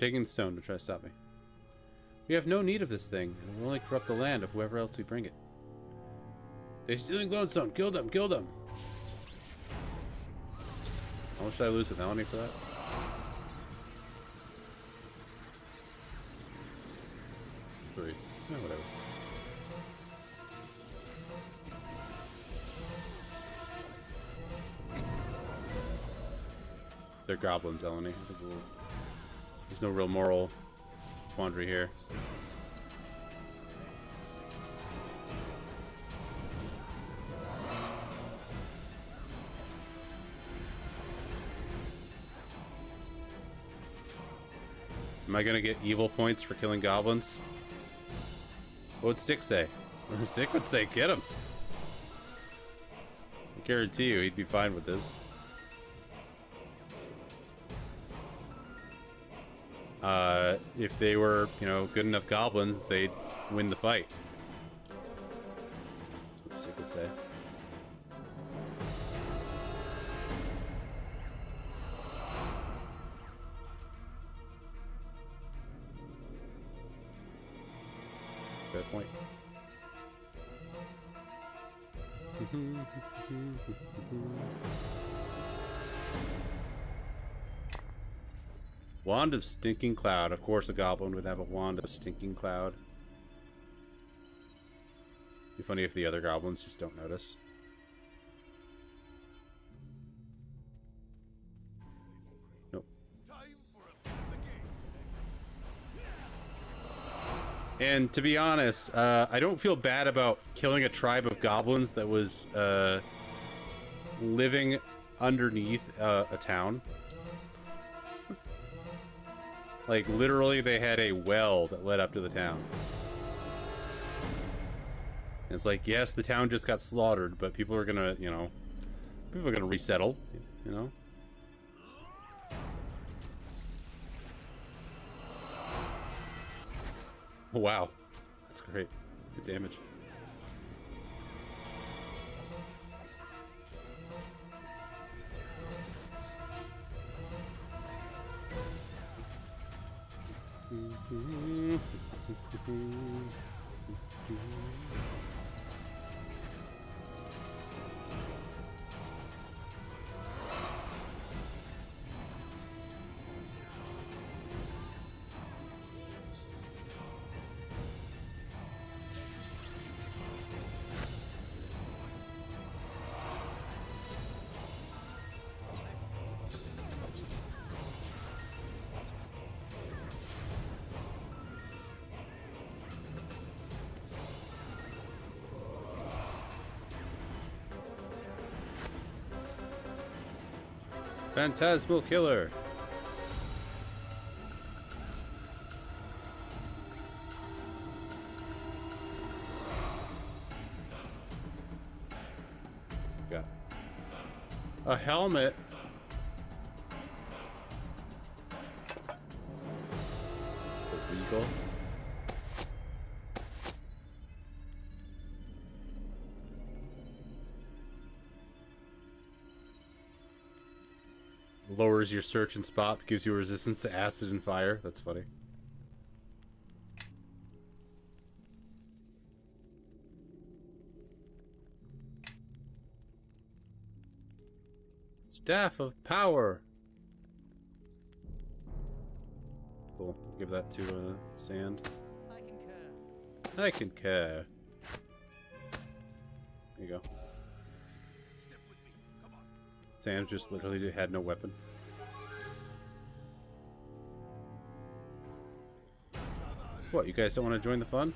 Taking the stone to try to stop me. We have no need of this thing, and it will only corrupt the land of whoever else we bring it. They're stealing glowstone. Kill them, kill them. How much should I lose to Melanie for that? Three. No, whatever. They're goblins, Eleni. There's no real moral quandary here. Am I gonna get evil points for killing goblins? What would Stick say? Stick would say, get him. I guarantee you he'd be fine with this. If they were, you know, good enough goblins, they'd win the fight. That's what Stick would say. Fair point. Wand of Stinking Cloud. Of course a goblin would have a Wand of Stinking Cloud. Be funny if the other goblins just don't notice. Nope. And to be honest, I don't feel bad about killing a tribe of goblins that was living underneath a town. Like, literally, they had a well that led up to the town. And it's like, yes, the town just got slaughtered, but people are gonna, you know, people are gonna resettle, you know? Wow. That's great. Good damage. Phantasmal Killer. Got a helmet. Illegal. lowers your search and spot, gives you resistance to acid and fire. That's funny. Staff of Power. Cool. Give that to Sand. I concur. There you go. Sand just literally had no weapon. What, you guys don't want to join the fun?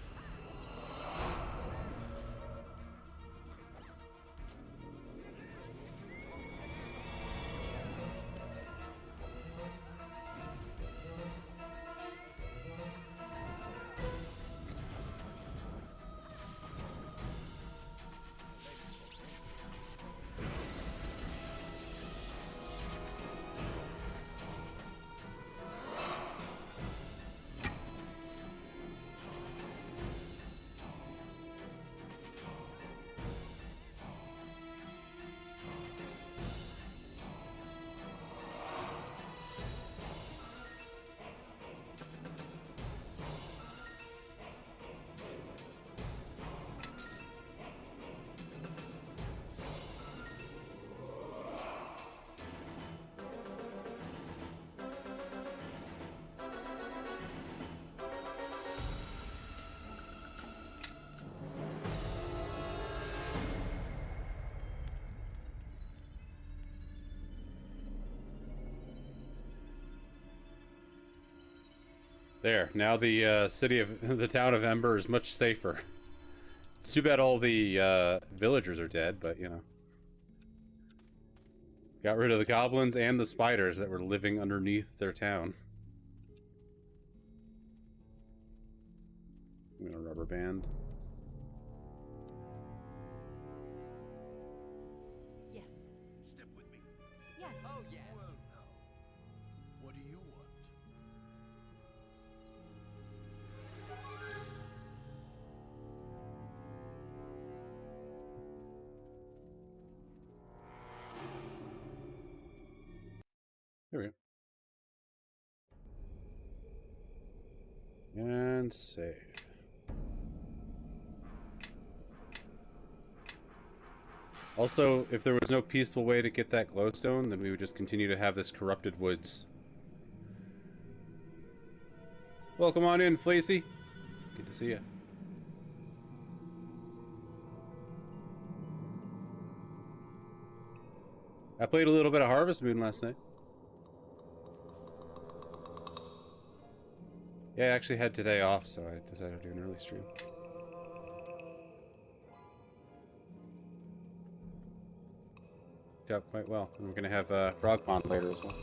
There, now the city of the town of Ember is much safer. It's too bad all the villagers are dead, but you know. Got rid of the goblins and the spiders that were living underneath their town. I'm gonna rubber band. Yes. Step with me. Yes. Oh, yes. Well, now, what do you want? There we go. And save. Also, if there was no peaceful way to get that glowstone, then we would just continue to have this corrupted woods. Welcome on in, Flacy. Good to see you. I played a little bit of Harvest Moon last night. Yeah, I actually had today off, so I decided to do an early stream. Worked out quite well. And we're gonna have Frog Pond later as well.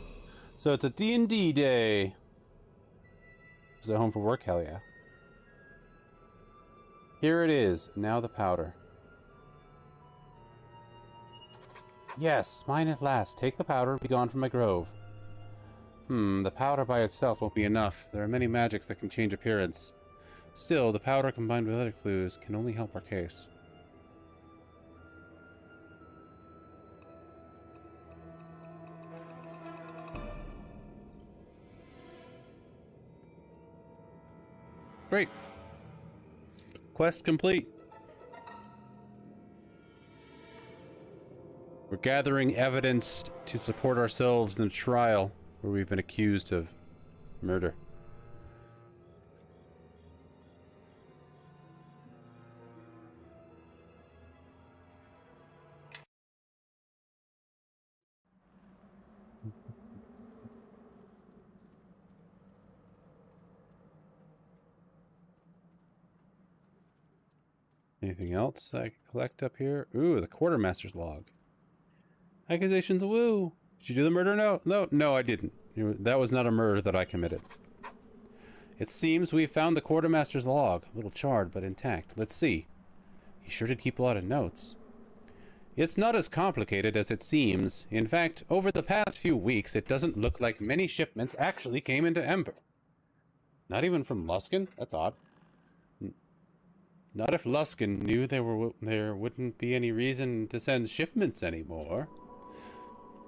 So it's a D&D day. Is it home from work? Hell yeah. Here it is. Now the powder. Yes, mine at last. Take the powder and be gone from my grove. The powder by itself won't be enough. There are many magics that can change appearance. Still, the powder combined with other clues can only help our case. Great. Quest complete. We're gathering evidence to support ourselves in a trial where we've been accused of murder. Anything else I can collect up here? Ooh, the quartermaster's log. Accusations, woo! Did you do the murder? No, I didn't. That was not a murder that I committed. It seems we found the quartermaster's log. A little charred, but intact. Let's see. He sure did keep a lot of notes. It's not as complicated as it seems. In fact, over the past few weeks, it doesn't look like many shipments actually came into Ember. Not even from Luskan? That's odd. Not if Luskan knew there wouldn't be any reason to send shipments anymore.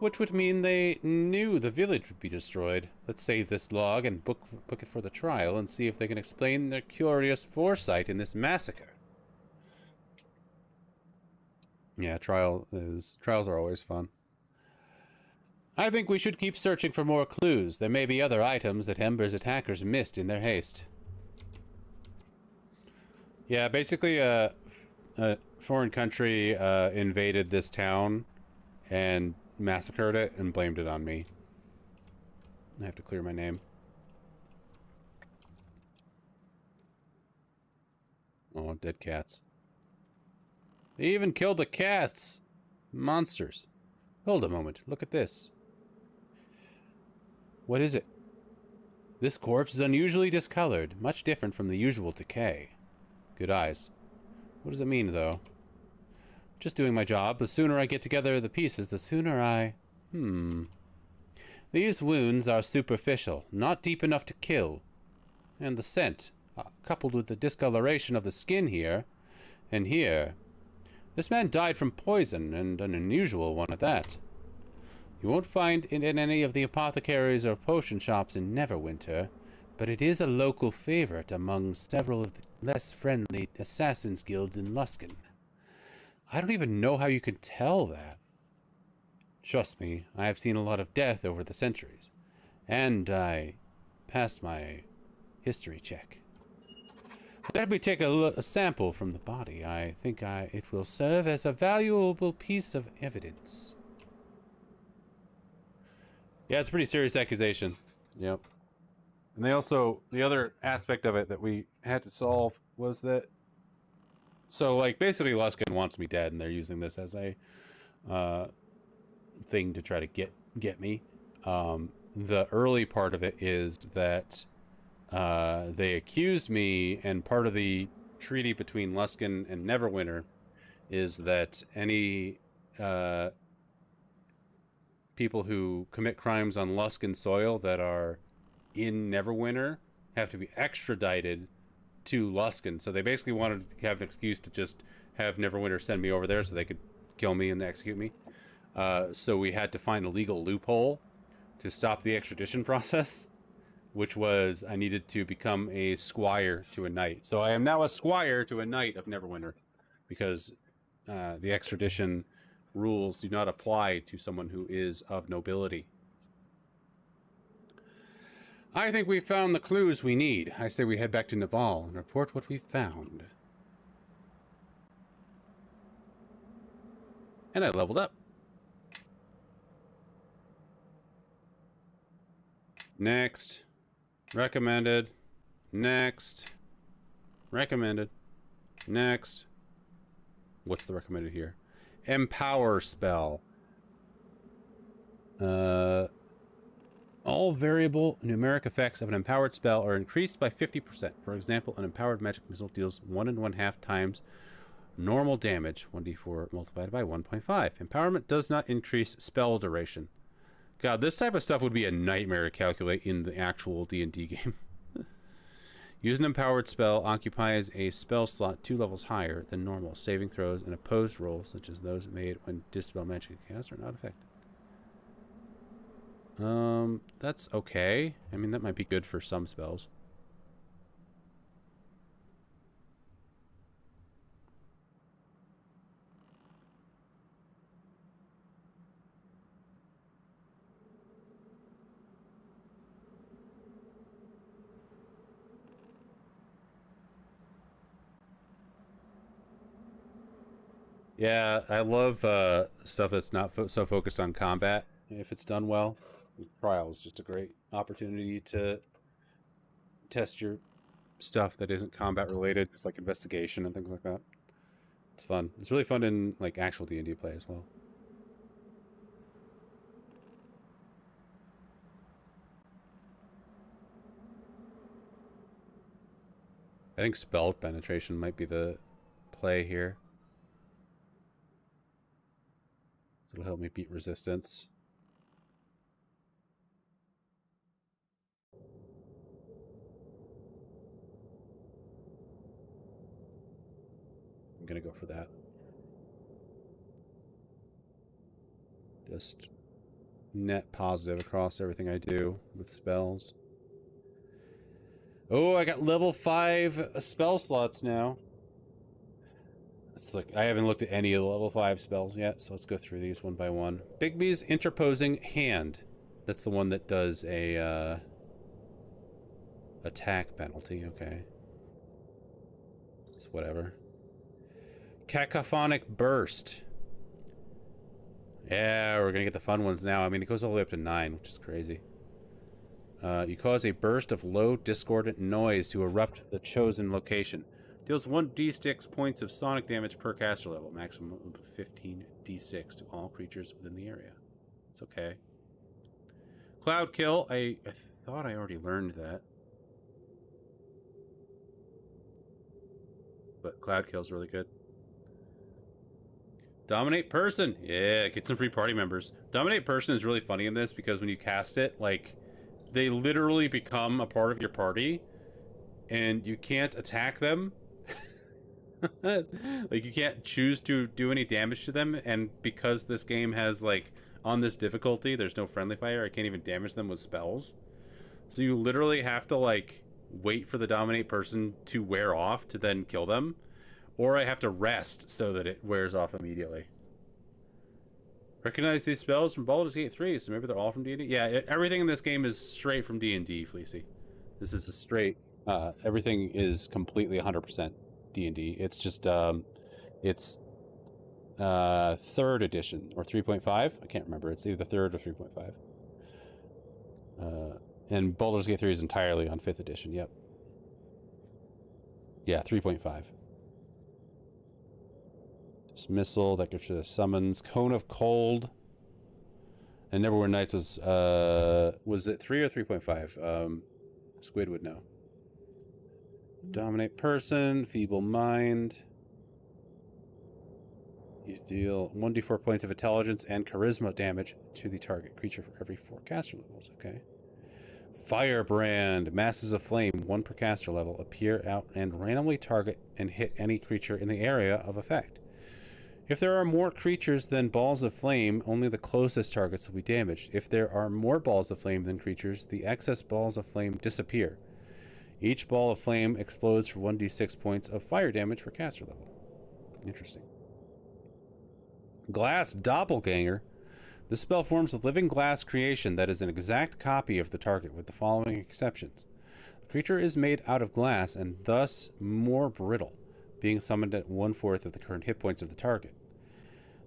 which would mean they knew the village would be destroyed. Let's save this log and book it for the trial and see if they can explain their curious foresight in this massacre. Yeah, trials are always fun. I think we should keep searching for more clues. There may be other items that Ember's attackers missed in their haste. Yeah, basically, a foreign country invaded this town and massacred it and blamed it on me. I have to clear my name. Oh, dead cats. They even killed the cats! Monsters. Hold a moment, look at this. What is it? This corpse is unusually discolored, much different from the usual decay. Good eyes. What does it mean, though? Just doing my job. The sooner I get together the pieces, the sooner I... These wounds are superficial, not deep enough to kill. And the scent, coupled with the discoloration of the skin here, and here... This man died from poison, and an unusual one at that. You won't find it in any of the apothecaries or potion shops in Neverwinter, but it is a local favorite among several of the less friendly assassins' guilds in Luskan. I don't even know how you can tell that. Trust me, I have seen a lot of death over the centuries, and I passed my history check. Let me take a sample from the body. I think it will serve as a valuable piece of evidence. Yeah, it's a pretty serious accusation. Yep. And they also, the other aspect of it that we had to solve was that, so like basically Luskan wants me dead and they're using this as a thing to try to get me. The early part of it is that they accused me, and part of the treaty between Luskan and Neverwinter is that any people who commit crimes on Luskan soil that are in Neverwinter have to be extradited to Luskan. So they basically wanted to have an excuse to just have Neverwinter send me over there so they could kill me and execute me. So we had to find a legal loophole to stop the extradition process, which was I needed to become a squire to a knight. So I am now a squire to a knight of Neverwinter because the extradition rules do not apply to someone who is of nobility. I think we found the clues we need. I say we head back to Naval and report what we found. And I leveled up. Next. Recommended. Next. Recommended. Next. What's the recommended here? Empower spell. All variable numeric effects of an empowered spell are increased by 50%. For example, an empowered magic missile deals 1 1/2 times normal damage, 1d4 multiplied by 1.5. Empowerment does not increase spell duration. God, this type of stuff would be a nightmare to calculate in the actual D&D game. Use an empowered spell occupies a spell slot 2 levels higher than normal. Saving throws and opposed rolls, such as those made when Dispel Magic cast, are not affected. That's okay. I mean, that might be good for some spells. Yeah, I love stuff that's not so focused on combat. If it's done well, Trial is just a great opportunity to test your stuff that isn't combat related. It's like investigation and things like that. It's fun. It's really fun in like actual D&D play as well. I think spell penetration might be the play here. So it'll help me beat resistance. I'm gonna go for that. Just net positive across everything I do with spells. Oh, I got level 5 spell slots now. It's like, I haven't looked at any of the level 5 spells yet, so let's go through these one by one. Bigby's Interposing Hand. That's the one that does a, attack penalty, okay. It's whatever. Cacophonic Burst. Yeah, we're gonna get the fun ones now. I mean, it goes all the way up to 9, which is crazy. You cause a burst of low, discordant noise to erupt the chosen location. Deals 1d6 points of sonic damage per caster level. Maximum of 15d6 to all creatures within the area. It's okay. Cloud Kill. I thought I already learned that. But Cloud Kill's really good. Dominate Person. Yeah, get some free party members. Dominate Person is really funny in this because when you cast it, like, they literally become a part of your party and you can't attack them. Like, you can't choose to do any damage to them, and because this game has, like, on this difficulty, there's no friendly fire, I can't even damage them with spells. So you literally have to, like, wait for the Dominate Person to wear off to then kill them. Or I have to rest so that it wears off immediately. Recognize these spells from Baldur's Gate 3, so maybe they're all from D&D? Yeah, everything in this game is straight from D&D, Fleecy. This is a straight... everything is completely 100% D&D. It's just, it's 3rd edition, or 3.5? I can't remember. It's either 3rd or 3.5. And Baldur's Gate 3 is entirely on 5th edition, yep. Yeah, 3.5. Dismissal, that gets rid of summons. Cone of Cold. And Neverwinter Nights was it 3 or 3.5? Squid would know. Dominate Person, Feeble Mind. You deal 1d4 points of intelligence and charisma damage to the target creature for every 4 caster levels. Okay. Firebrand, Masses of Flame, 1 per caster level, appear out and randomly target and hit any creature in the area of effect. If there are more creatures than balls of flame, only the closest targets will be damaged. If there are more balls of flame than creatures, the excess balls of flame disappear. Each ball of flame explodes for 1d6 points of fire damage per caster level. Interesting. Glass Doppelganger. This spell forms a living glass creation that is an exact copy of the target, with the following exceptions. The creature is made out of glass and thus more brittle, being summoned at 1/4 of the current hit points of the target.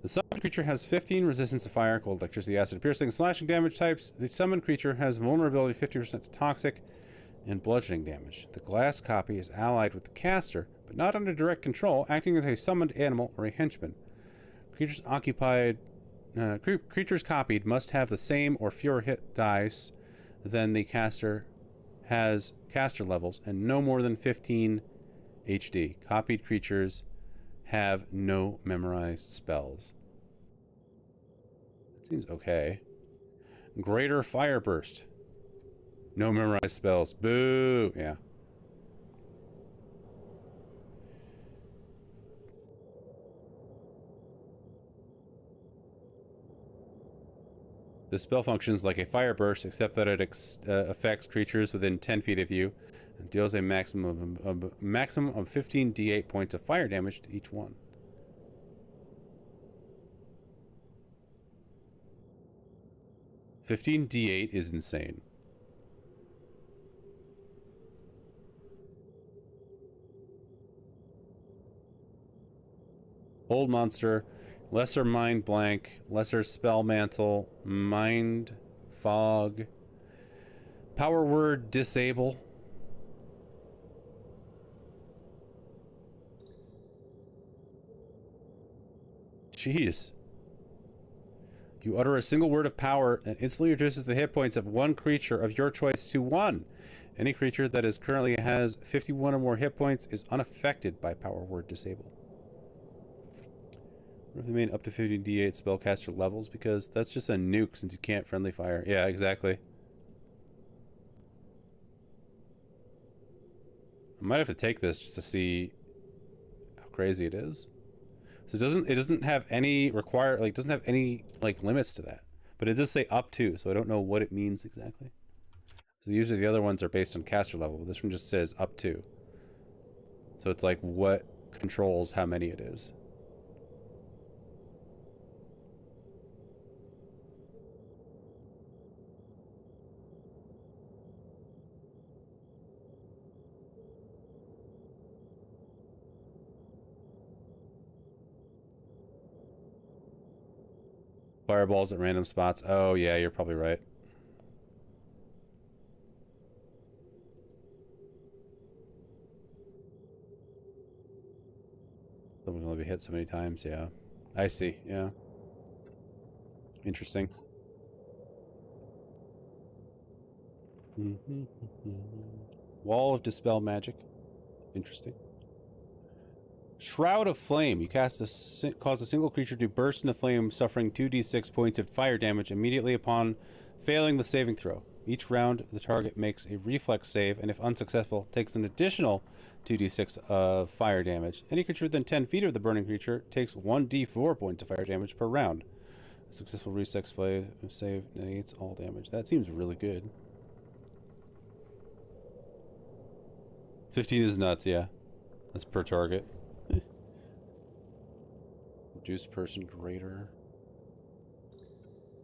The summoned creature has 15 resistance to fire, cold, electricity, acid, piercing, slashing damage types. The summoned creature has vulnerability 50% to toxic and bludgeoning damage. The glass copy is allied with the caster, but not under direct control, acting as a summoned animal or a henchman. Creatures copied must have the same or fewer hit dice than the caster has caster levels, and no more than 15 HD. Copied creatures have no memorized spells. That seems okay. Greater Fire Burst. No memorized spells. Boo! Yeah. The spell functions like a fire burst, except that it affects creatures within 10 feet of you and deals a maximum of 15 d8 points of fire damage to each one. $15d8 is insane. Old Monster. Lesser Mind Blank, Lesser Spell Mantle, Mind Fog, Power Word Disable. Jeez. You utter a single word of power and instantly reduces the hit points of one creature of your choice to 1. Any creature that is currently has 51 or more hit points is unaffected by Power Word Disable. What if they made up to 50 d8 spellcaster levels? Because that's just a nuke since you can't friendly fire. Yeah, exactly. I might have to take this just to see how crazy it is. So it doesn't have any limits to that. But it does say up to, so I don't know what it means exactly. So usually the other ones are based on caster level, but this one just says up to. So it's like what controls how many it is. Fireballs at random spots. Oh, yeah, you're probably right. Someone will only be hit so many times, yeah. I see, yeah. Interesting. Wall of Dispel Magic. Interesting. Shroud of Flame. You cast cause a single creature to burst into flame, suffering 2d6 points of fire damage immediately upon failing the saving throw. Each round, the target makes a reflex save, and if unsuccessful, takes an additional 2d6 of fire damage. Any creature within 10 feet of the burning creature takes 1d4 points of fire damage per round. A successful reflex save negates all damage. That seems really good. 15 is nuts, yeah. That's per target. Reduce person greater.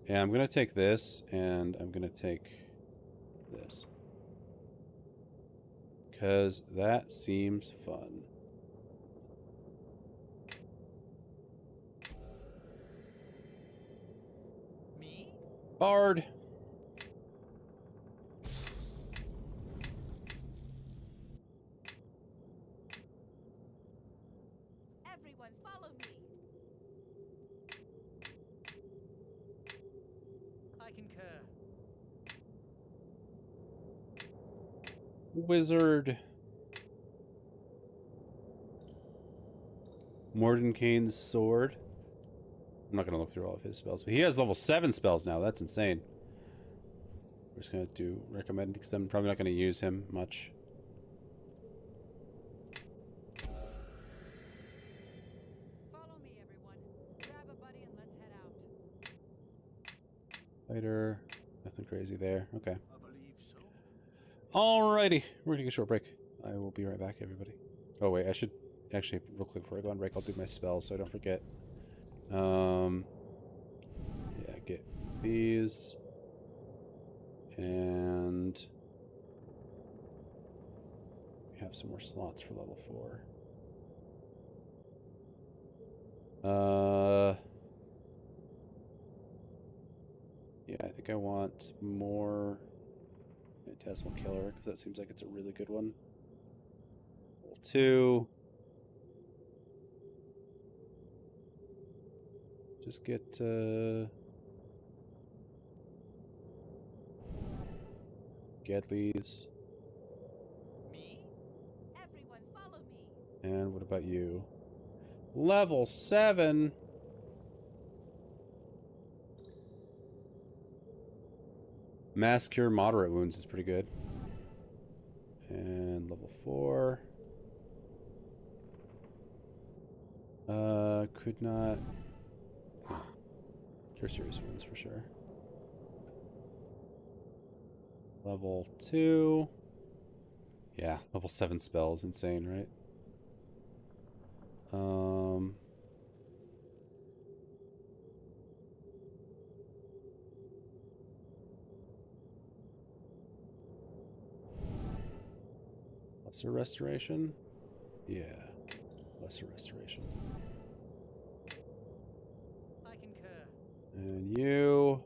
Yeah, I'm gonna take this, and I'm gonna take this. Because that seems fun. Me? Bard! Everyone, follow me. I concur. Wizard. Mordenkainen's sword. I'm not going to look through all of his spells, but he has level 7 spells now. That's insane. We're just going to do recommend because I'm probably not going to use him much. Follow me, everyone. Grab a buddy and let's head out. Fighter. Nothing crazy there. Okay. Alrighty. We're going to take a short break. I will be right back, everybody. Oh, wait. I should actually, real quick before I go on break, I'll do my spells so I don't forget. Yeah, get these. And we have some more slots for level 4. Yeah, I think I want more Phantasmal Killer, because that seems like it's a really good one. Level 2. Just get, Gedlies. Me? Everyone, follow me. And what about you? Level 7! Mass Cure Moderate Wounds is pretty good. And level 4. Could not... Cure Serious Wounds for sure. Level 2. Yeah, level 7 spell is insane, right? Lesser Restoration? Yeah, Lesser Restoration. I concur. And you...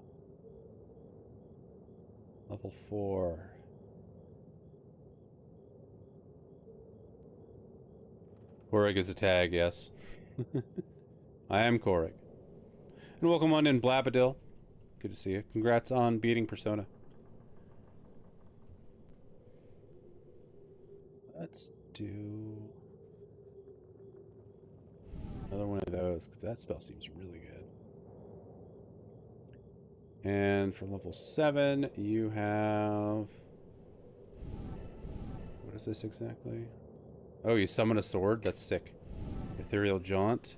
Level 4. Korik is a tag, yes. I am Korik. And welcome on in, Blabadil. Good to see you. Congrats on beating Persona. Let's do another one of those, because that spell seems really good. And for level 7, you have... What is this exactly? Oh, you summon a sword? That's sick. Ethereal Jaunt.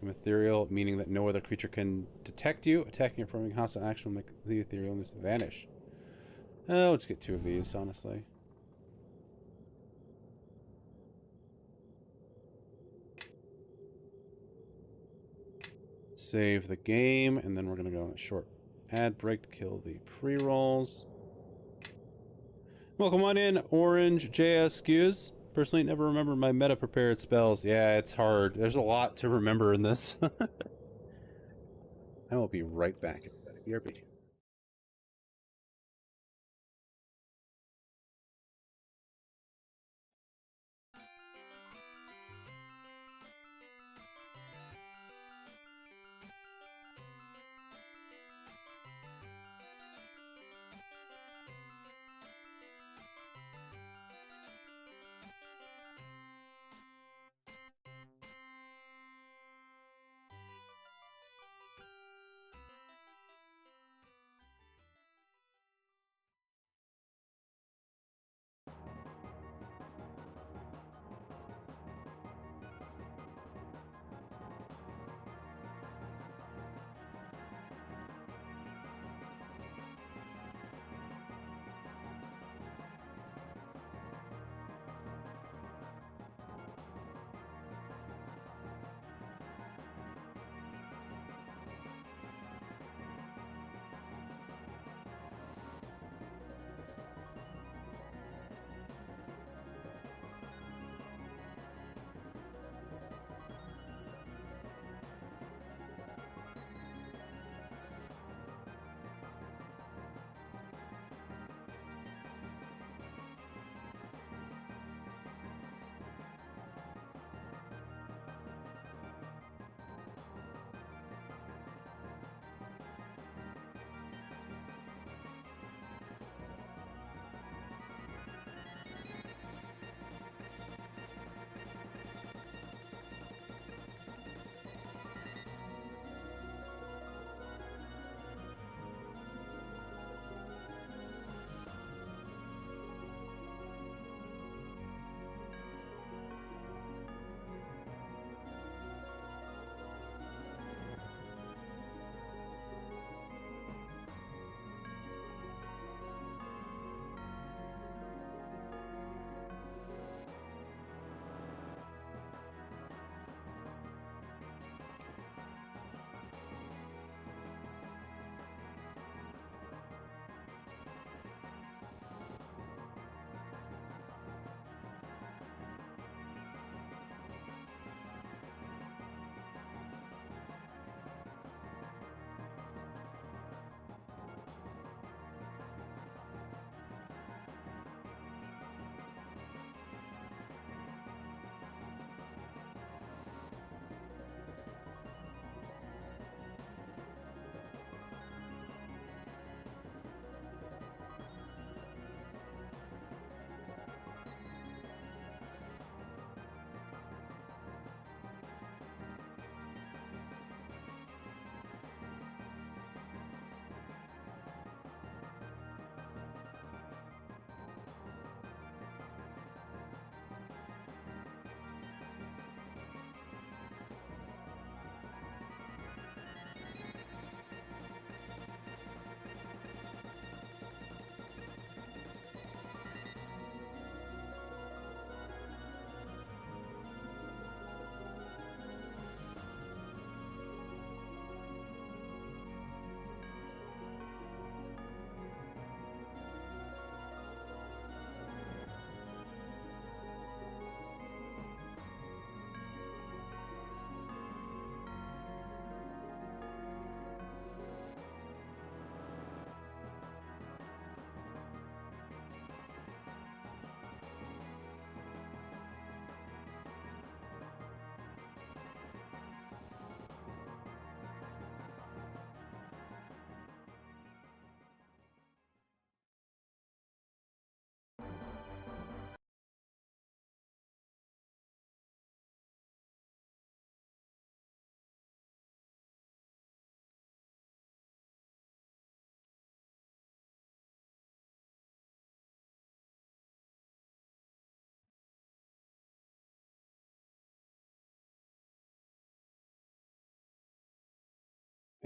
Ethereal, meaning that no other creature can detect you. Attacking or performing hostile action will make the etherealness vanish. Oh, let's get 2 of these, honestly. Save the game, and then we're going to go on a short ad break to kill the pre-rolls. Welcome on in, Orange JSQs. Personally, never remember my meta-prepared spells. Yeah, it's hard. There's a lot to remember in this. I will be right back. BRB.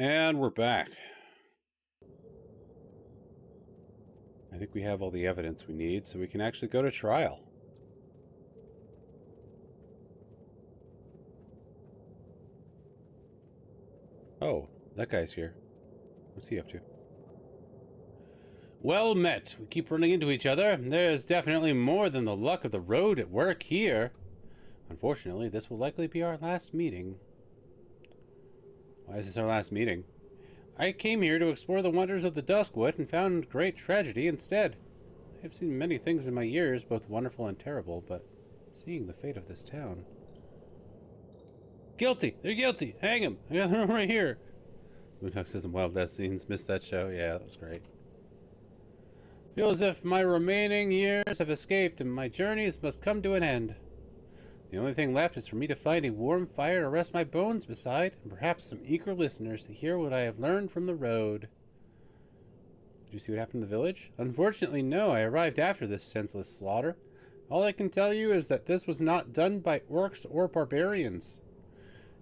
And we're back. I think we have all the evidence we need, so we can actually go to trial. Oh, that guy's here. What's he up to? Well met. We keep running into each other. There's definitely more than the luck of the road at work here. Unfortunately, this will likely be our last meeting. Why is this our last meeting? I came here to explore the wonders of the Duskwood and found great tragedy instead. I have seen many things in my years, both wonderful and terrible, but seeing the fate of this town... Guilty! They're guilty! Hang him! I got them right here! Boontuck says some Wild Death scenes. Missed that show? Yeah, that was great. Feel as if my remaining years have escaped and my journeys must come to an end. The only thing left is for me to find a warm fire to rest my bones beside, and perhaps some eager listeners to hear what I have learned from the road. Did you see what happened in the village? Unfortunately, no. I arrived after this senseless slaughter. All I can tell you is that this was not done by orcs or barbarians.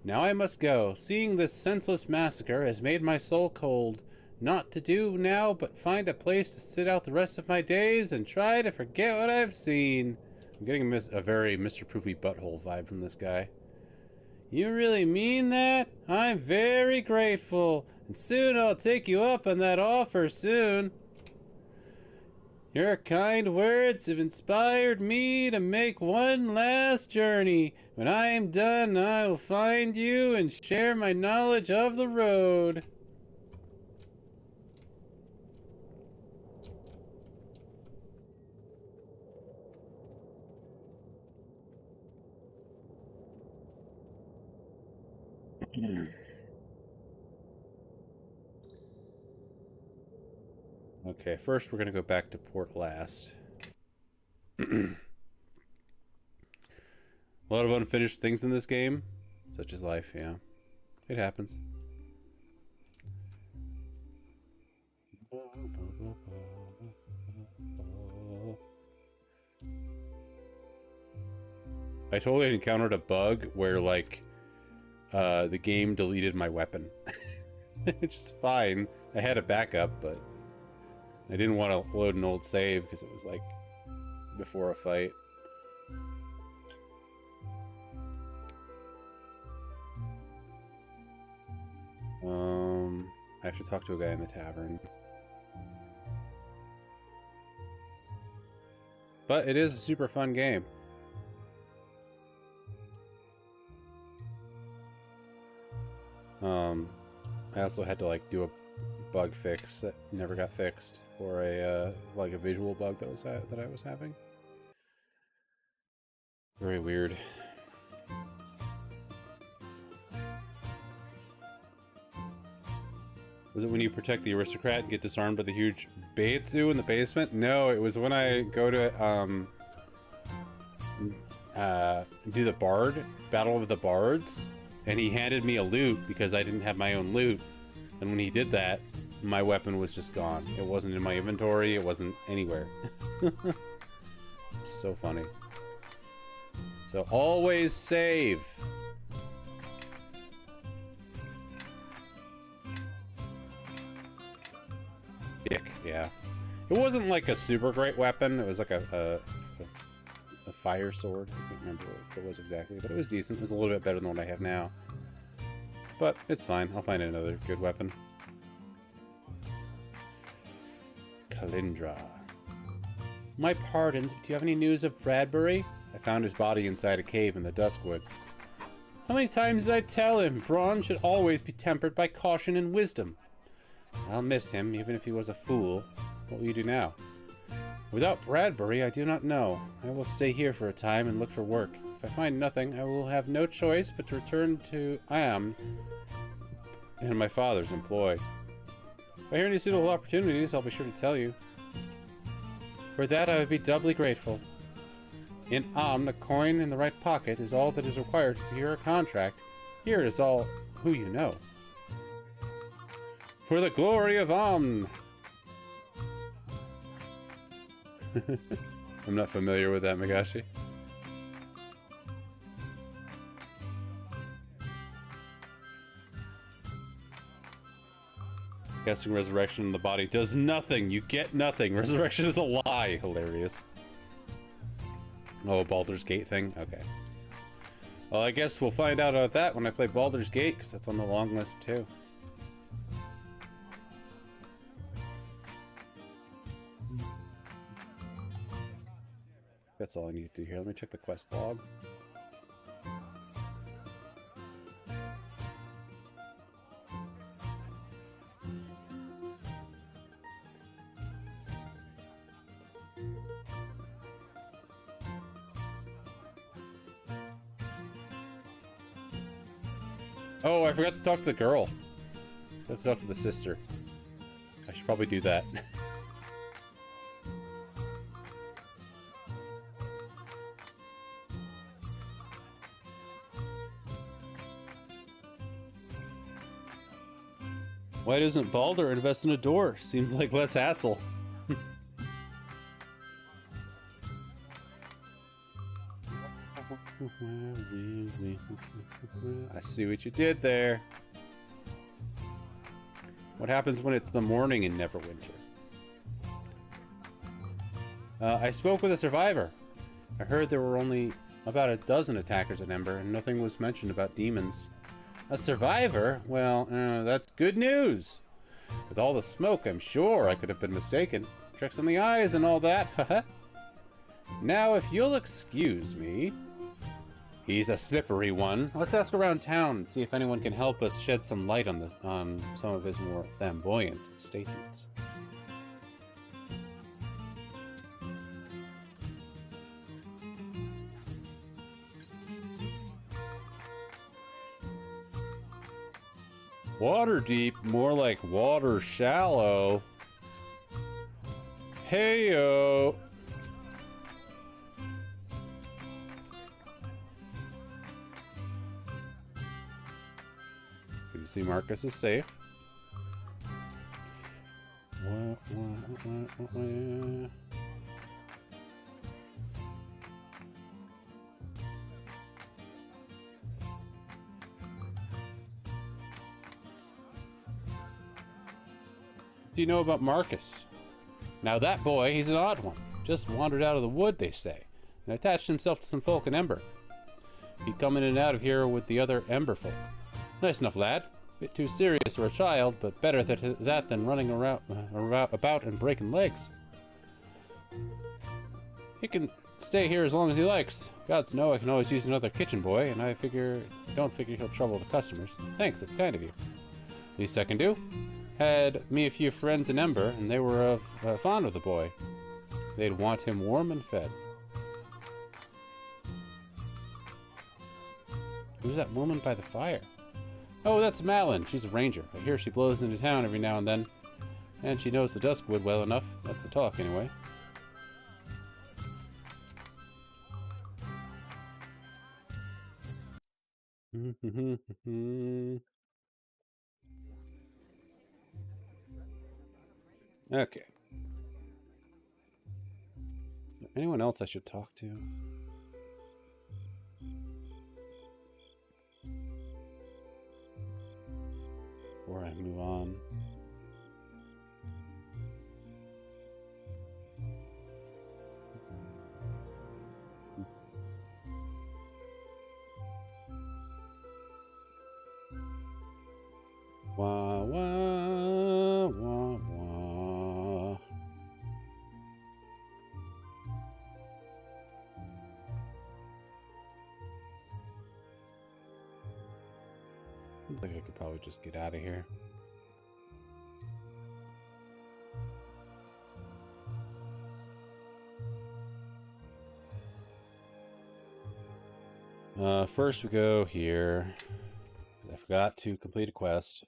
Now I must go. Seeing this senseless massacre has made my soul cold. Not to do now but find a place to sit out the rest of my days and try to forget what I've seen. I'm getting a very Mr. Poopy Butthole vibe from this guy. You really mean that? I'm very grateful, and soon I'll take you up on that offer soon. Your kind words have inspired me to make one last journey. When I am done, I will find you and share my knowledge of the road. Okay, first we're going to go back to Port Last. A lot of unfinished things in this game, such as life, yeah. It happens. I totally encountered a bug where, like, the game deleted my weapon. Which is fine. I had a backup, but I didn't want to load an old save because it was, like, before a fight. I have to talk to a guy in the tavern. But it is a super fun game. I also had to, like, do a bug fix that never got fixed, or a like a visual bug that I was having. Very weird. Was it when you protect the aristocrat and get disarmed by the huge Baitsu in the basement? No, it was when I go to do the Bard, Battle of the Bards, and he handed me a loot because I didn't have my own loot. And when he did that, my weapon was just gone. It wasn't in my inventory, it wasn't anywhere. So funny. So always save. Dick, yeah. It wasn't like a super great weapon. It was like a fire sword. I can't remember what it was exactly, but it was decent. It was a little bit better than what I have now. But it's fine. I'll find another good weapon. Kalindra. My pardons, but do you have any news of Bradbury? I found his body inside a cave in the Duskwood. How many times did I tell him? Brawn should always be tempered by caution and wisdom. I'll miss him, even if he was a fool. What will you do now? Without Bradbury, I do not know. I will stay here for a time and look for work. If I find nothing, I will have no choice but to return to Am and my father's employ. If I hear any suitable opportunities, I'll be sure to tell you. For that, I would be doubly grateful. In Am, a coin in the right pocket is all that is required to secure a contract. Here it is all who you know. For the glory of Am! I'm not familiar with that, Magashi. Guessing resurrection in the body does nothing. You get nothing. Resurrection is a lie. Hilarious. Oh, Baldur's Gate thing? Okay. Well, I guess we'll find out about that when I play Baldur's Gate, because that's on the long list, too. That's all I need to do here. Let me check the quest log. Oh, I forgot to talk to the girl. I have to talk to the sister. I should probably do that. Why doesn't Baldur invest in a door? Seems like less hassle. I see what you did there. What happens when it's the morning in Neverwinter? I spoke with a survivor. I heard there were only about a dozen attackers at Ember, and nothing was mentioned about demons. A survivor? Well, that's good news. With all the smoke, I'm sure I could have been mistaken. Tricks on the eyes and all that, haha. Now, if you'll excuse me... He's a slippery one. Let's ask around town and see if anyone can help us shed some light on this, on some of his more flamboyant statements. Water deep, more like water shallow. Heyo. You see Marcus is safe. Do you know about Marcus? Now that boy, he's an odd one. Just wandered out of the wood, they say, and attached himself to some folk in Ember. He'd come in and out of here with the other Ember folk. Nice enough lad. Bit too serious for a child, but better that than running around, about and breaking legs. He can stay here as long as he likes. Gods know I can always use another kitchen boy, and don't figure he'll trouble the customers. Thanks, that's kind of you. Least I can do. Had me a few friends in Ember, and they were fond of the boy. They'd want him warm and fed. Who's that woman by the fire? Oh, that's Malin. She's a ranger. I hear she blows into town every now and then. And she knows the Duskwood well enough. That's the talk, anyway. Okay. Anyone else I should talk to? Before I move on. Wah, wah, wah, wah. I think I could probably just get out of here. First we go here. I forgot to complete a quest.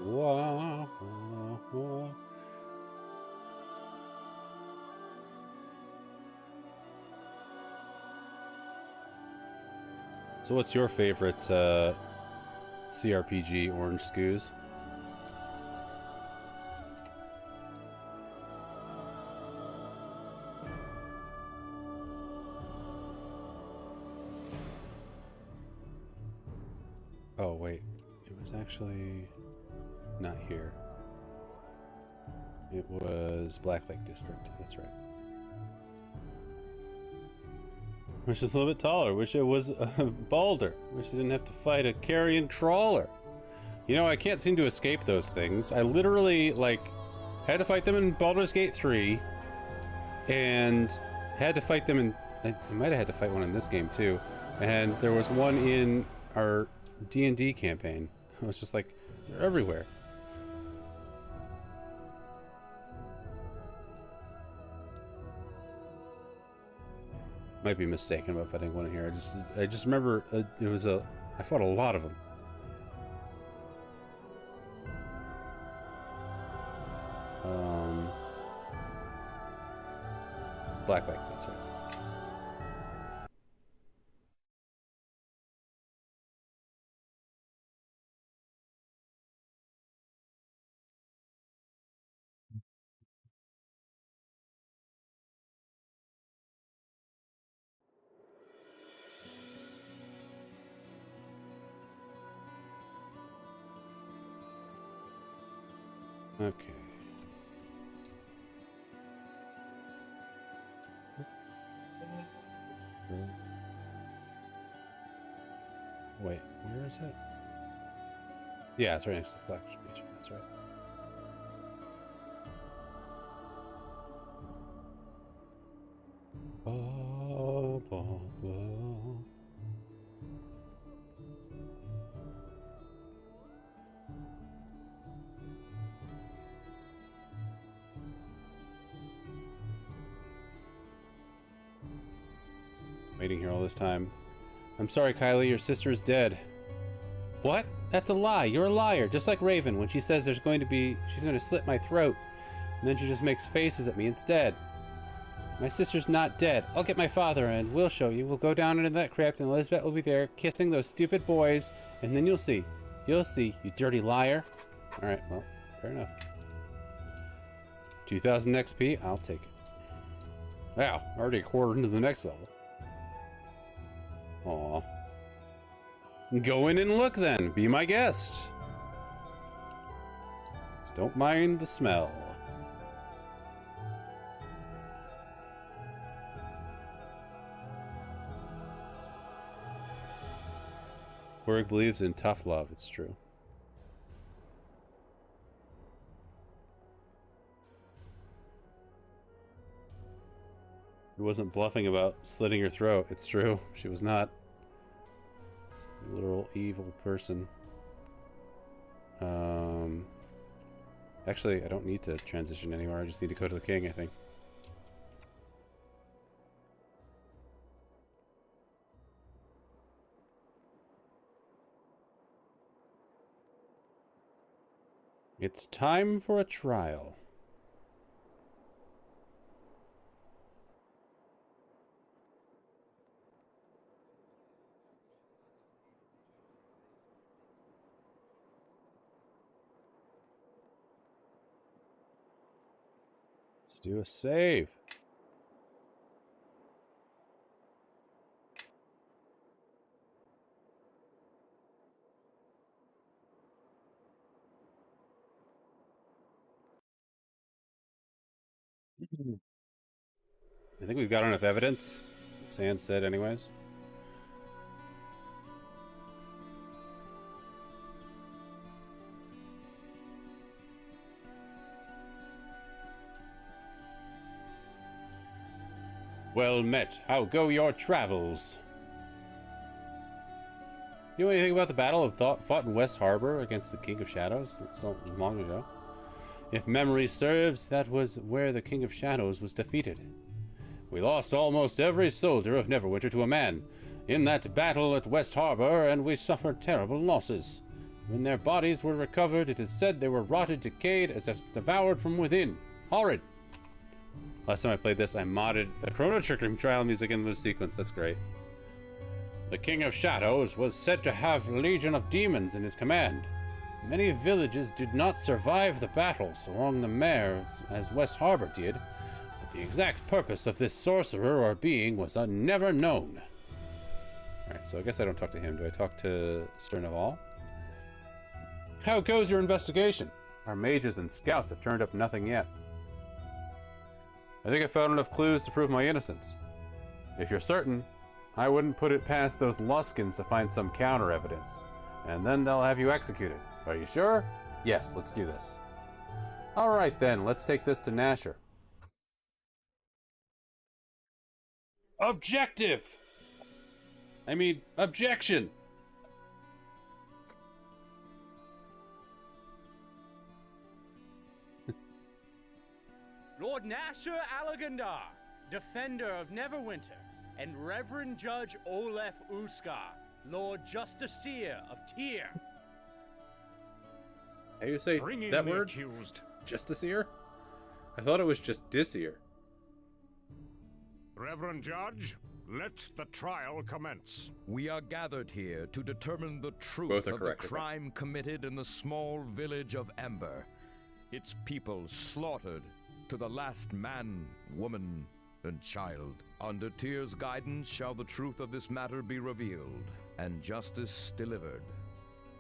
Wah, wah, wah. So what's your favorite CRPG orange scoos. Oh, wait. It was actually not here. It was Black Lake District. That's right. Wish it was a little bit taller. Wish it was balder. Wish I didn't have to fight a carrion crawler. You know, I can't seem to escape those things. I literally, like, had to fight them in Baldur's Gate 3. And had to fight them in... I might have had to fight one in this game, too. And there was one in our D&D campaign. I was just like, they're everywhere. Might be mistaken about fighting one here. I just remember it was I fought a lot of them. Black Lake, that's right. Okay. Wait, where is it? Yeah, it's right next to the collection page. That's right. Oh, oh, oh. Waiting here all this time. I'm sorry, Kylie, your sister is dead. What? That's a lie. You're a liar. Just like Raven when she says she's going to slit my throat. And then she just makes faces at me instead. My sister's not dead. I'll get my father and we'll show you. We'll go down into that crypt and Elizabeth will be there kissing those stupid boys. And then you'll see. You'll see, you dirty liar. Alright, well, fair enough. 2000 XP, I'll take it. Wow, already a quarter into the next level. Aw. Go in and look then. Be my guest. Just don't mind the smell. Warwick believes in tough love. It's true. He wasn't bluffing about slitting your throat. It's true. She was not. A literal evil person. Actually, I don't need to transition anywhere. I just need to go to the king, I think. It's time for a trial. Let's do a save. I think we've got enough evidence. Sand said anyways. Well met. How go your travels? You know anything about the battle of fought in West Harbor against the King of Shadows so long ago? If memory serves, that was where the King of Shadows was defeated. We lost almost every soldier of Neverwinter to a man in that battle at West Harbor, and we suffered terrible losses. When their bodies were recovered, it is said they were rotted, decayed, as if devoured from within. Horrid. Last time I played this, I modded the Chrono Trigger trial music into the sequence. That's great. The King of Shadows was said to have a legion of demons in his command. Many villages did not survive the battles along the Mare as West Harbor did, but the exact purpose of this sorcerer or being was never known. Alright, so I guess I don't talk to him. Do I talk to Sir Naval? How goes your investigation? Our mages and scouts have turned up nothing yet. I think I found enough clues to prove my innocence. If you're certain, I wouldn't put it past those Luskins to find some counter evidence, and then they'll have you executed. Are you sure? Yes, let's do this. Alright then, let's take this to Nasher. Objective! I mean, objection! Lord Nasher Alagandar, Defender of Neverwinter, and Reverend Judge Olef Uskar, Lord Justiciar of Tyr. How do you say Bring in that the word? accused. Justiciar? I thought it was just Disier. Reverend Judge, let the trial commence. We are gathered here to determine the truth Both are of correct, the I think. crime committed in the small village of Ember. Its people slaughtered to the last man, woman, and child. Under Tyr's guidance shall the truth of this matter be revealed, and justice delivered.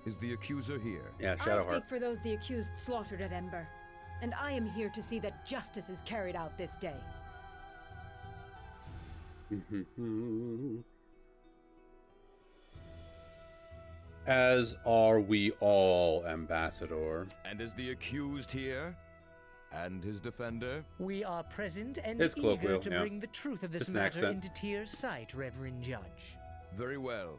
Is the accuser here? Yeah, I speak for those the accused slaughtered at Ember, and I am here to see that justice is carried out this day. As are we all, Ambassador. And is the accused here? And his defender? We are present and It's eager colloquial, to yeah. bring the truth of this Just an matter accent. into Tyr's sight, Reverend Judge. Very well.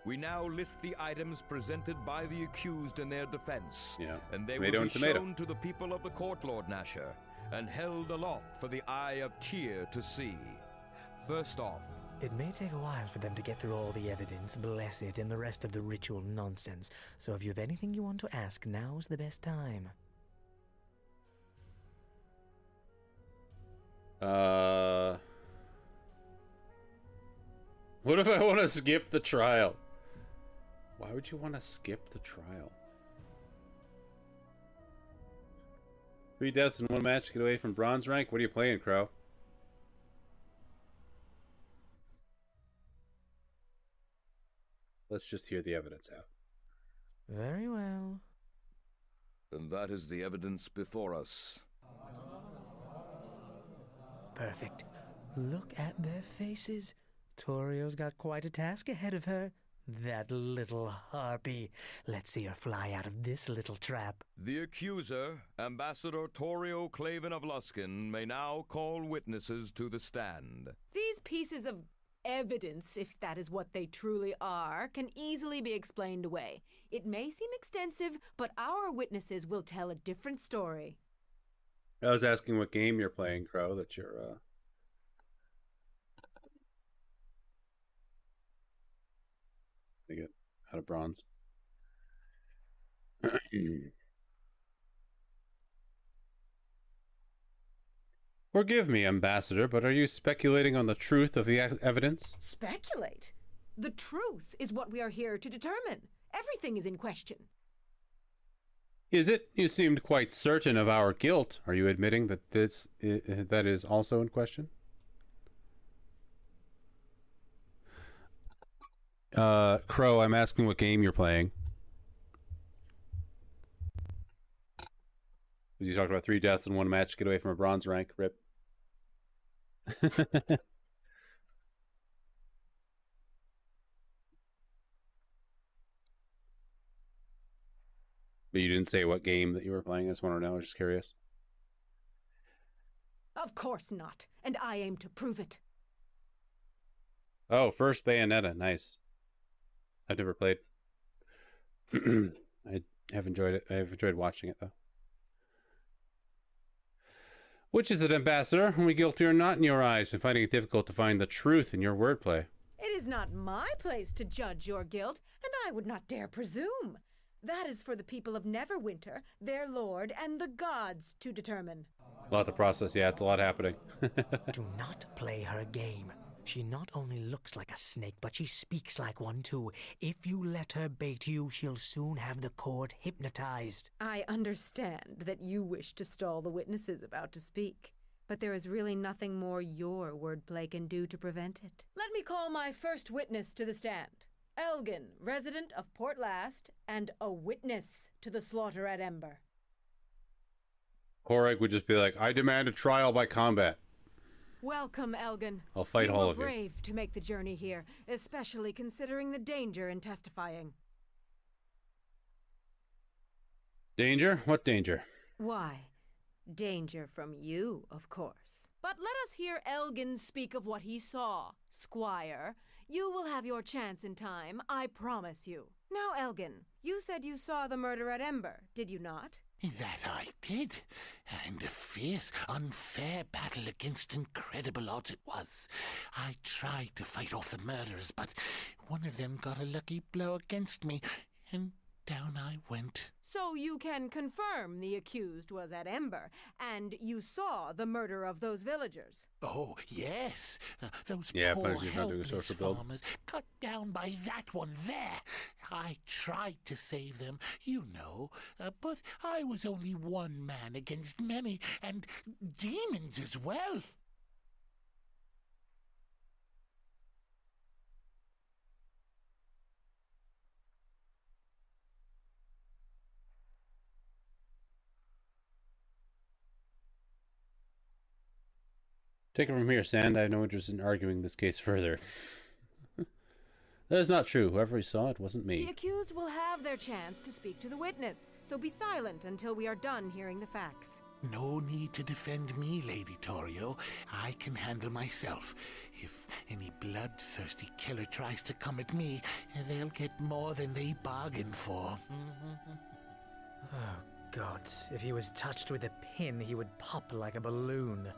We now list the items presented by the accused in their defense. Yeah. And they Tomato will and be tomato. shown to the people of the court, Lord Nasher, and held aloft for the eye of Tyr to see. First off, It may take a while for them to get through all the evidence, bless it, and the rest of the ritual nonsense. So if you have anything you want to ask, now's the best time. What if I want to skip the trial? Why would you want to skip the trial? 3 deaths in 1 match, get away from bronze rank? What are you playing, Crow? Let's just hear the evidence out. Very well. and that is the evidence before us. Perfect. Look at their faces. Torio's got quite a task ahead of her. That little harpy. Let's see her fly out of this little trap. The accuser, Ambassador Torio Claven of Luskin, may now call witnesses to the stand. These pieces of evidence, if that is what they truly are, can easily be explained away. It may seem extensive, but our witnesses will tell a different story. I was asking what game you're playing, Crow, that you're, to get out of bronze. Forgive me, Ambassador, but are you speculating on the truth of the evidence? Speculate? The truth is what we are here to determine. Everything is in question. Is it? You seemed quite certain of our guilt. Are you admitting that that is also in question? Crow, I'm asking what game you're playing. You talked about 3 deaths in 1 match, get away from a bronze rank. Rip. But you didn't say what game that you were playing. I just want to know. I was just curious. Of course not, and I aim to prove it. Oh, first Bayonetta. Nice. I've never played. I have enjoyed it. I have enjoyed watching it, though. Which is it, Ambassador? Are we guilty or not in your eyes, and finding it difficult to find the truth in your wordplay? It is not my place to judge your guilt, and I would not dare presume. That is for the people of Neverwinter, their lord, and the gods to determine. A lot to process. Yeah, it's a lot happening. Do not play her game. She not only looks like a snake, but she speaks like one too. If you let her bait you, she'll soon have the court hypnotized. I understand that you wish to stall the witnesses about to speak, but there is really nothing more your wordplay can do to prevent it. Let me call my first witness to the stand. Elgin, resident of Port Last, and a witness to the slaughter at Ember. Korek would just be like, I demand a trial by combat. Welcome, Elgin. I'll fight you all were of you. brave to make the journey here, especially considering the danger in testifying. Danger? What danger? Why? Danger from you, of course. But let us hear Elgin speak of what he saw, Squire. You will have your chance in time, I promise you. Now, Elgin, you said you saw the murder at Ember, did you not? That I did. And a fierce, unfair battle against incredible odds it was. I tried to fight off the murderers, but one of them got a lucky blow against me, and down I went. So you can confirm the accused was at Ember, and you saw the murder of those villagers? Oh, yes. Those Yeah, poor, Punish's not doing a helpless social build. farmers cut down by that one there. I tried to save them, you know, but I was only one man against many, and demons as well. Take it from here, Sand. I have no interest in arguing this case further. That is not true. Whoever he saw, it wasn't me. The accused will have their chance to speak to the witness, so be silent until we are done hearing the facts. No need to defend me, Lady Torio. I can handle myself. If any bloodthirsty killer tries to come at me, they'll get more than they bargained for. Oh, God. If he was touched with a pin, he would pop like a balloon.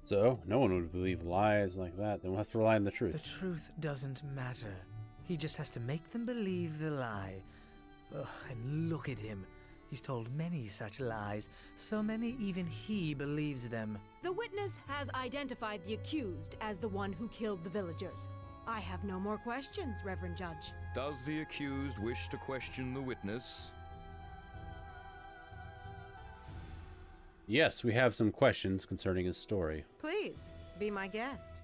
So, no one would believe lies like that. Then we'll have to rely on the truth. The truth doesn't matter. He just has to make them believe the lie. Ugh, and look at him. He's told many such lies, so many even he believes them. The witness has identified the accused as the one who killed the villagers. I have no more questions, Reverend Judge. Does the accused wish to question the witness? Yes, we have some questions concerning his story. Please, be my guest.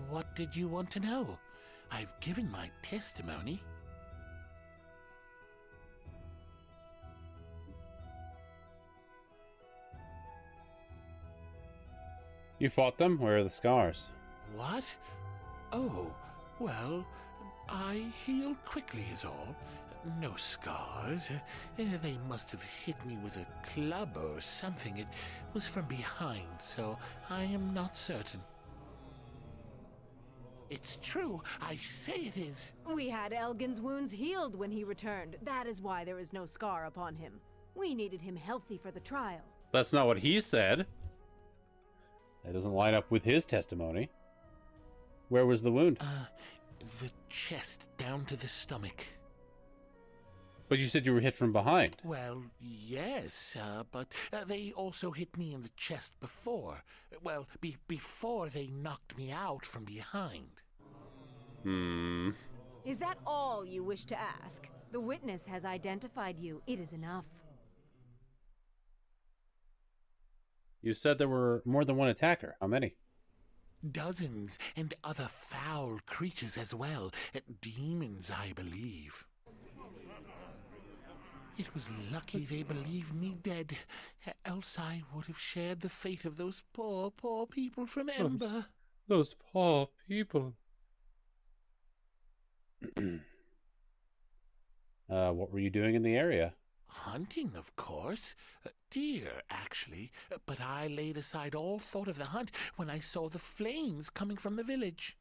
What did you want to know? I've given my testimony. You fought them? Where are the scars? What? Oh, well, I healed quickly is all. No scars. They must have hit me with a club or something. It was from behind, so I am not certain. It's true. I say it is. We had Elgin's wounds healed when he returned. That is why there is no scar upon him. We needed him healthy for the trial. That's not what he said. That doesn't line up with his testimony. Where was the wound? The chest down to the stomach. But you said you were hit from behind. Well, yes, but they also hit me in the chest before. Well, before they knocked me out from behind. Is that all you wish to ask? The witness has identified you. It is enough. You said there were more than one attacker. How many? Dozens, and other foul creatures as well. Demons, I believe. It was lucky they believed me dead, else I would have shared the fate of those poor, poor people from Ember. Those poor people. What were you doing in the area? Hunting, of course. Deer, actually. But I laid aside all thought of the hunt when I saw the flames coming from the village.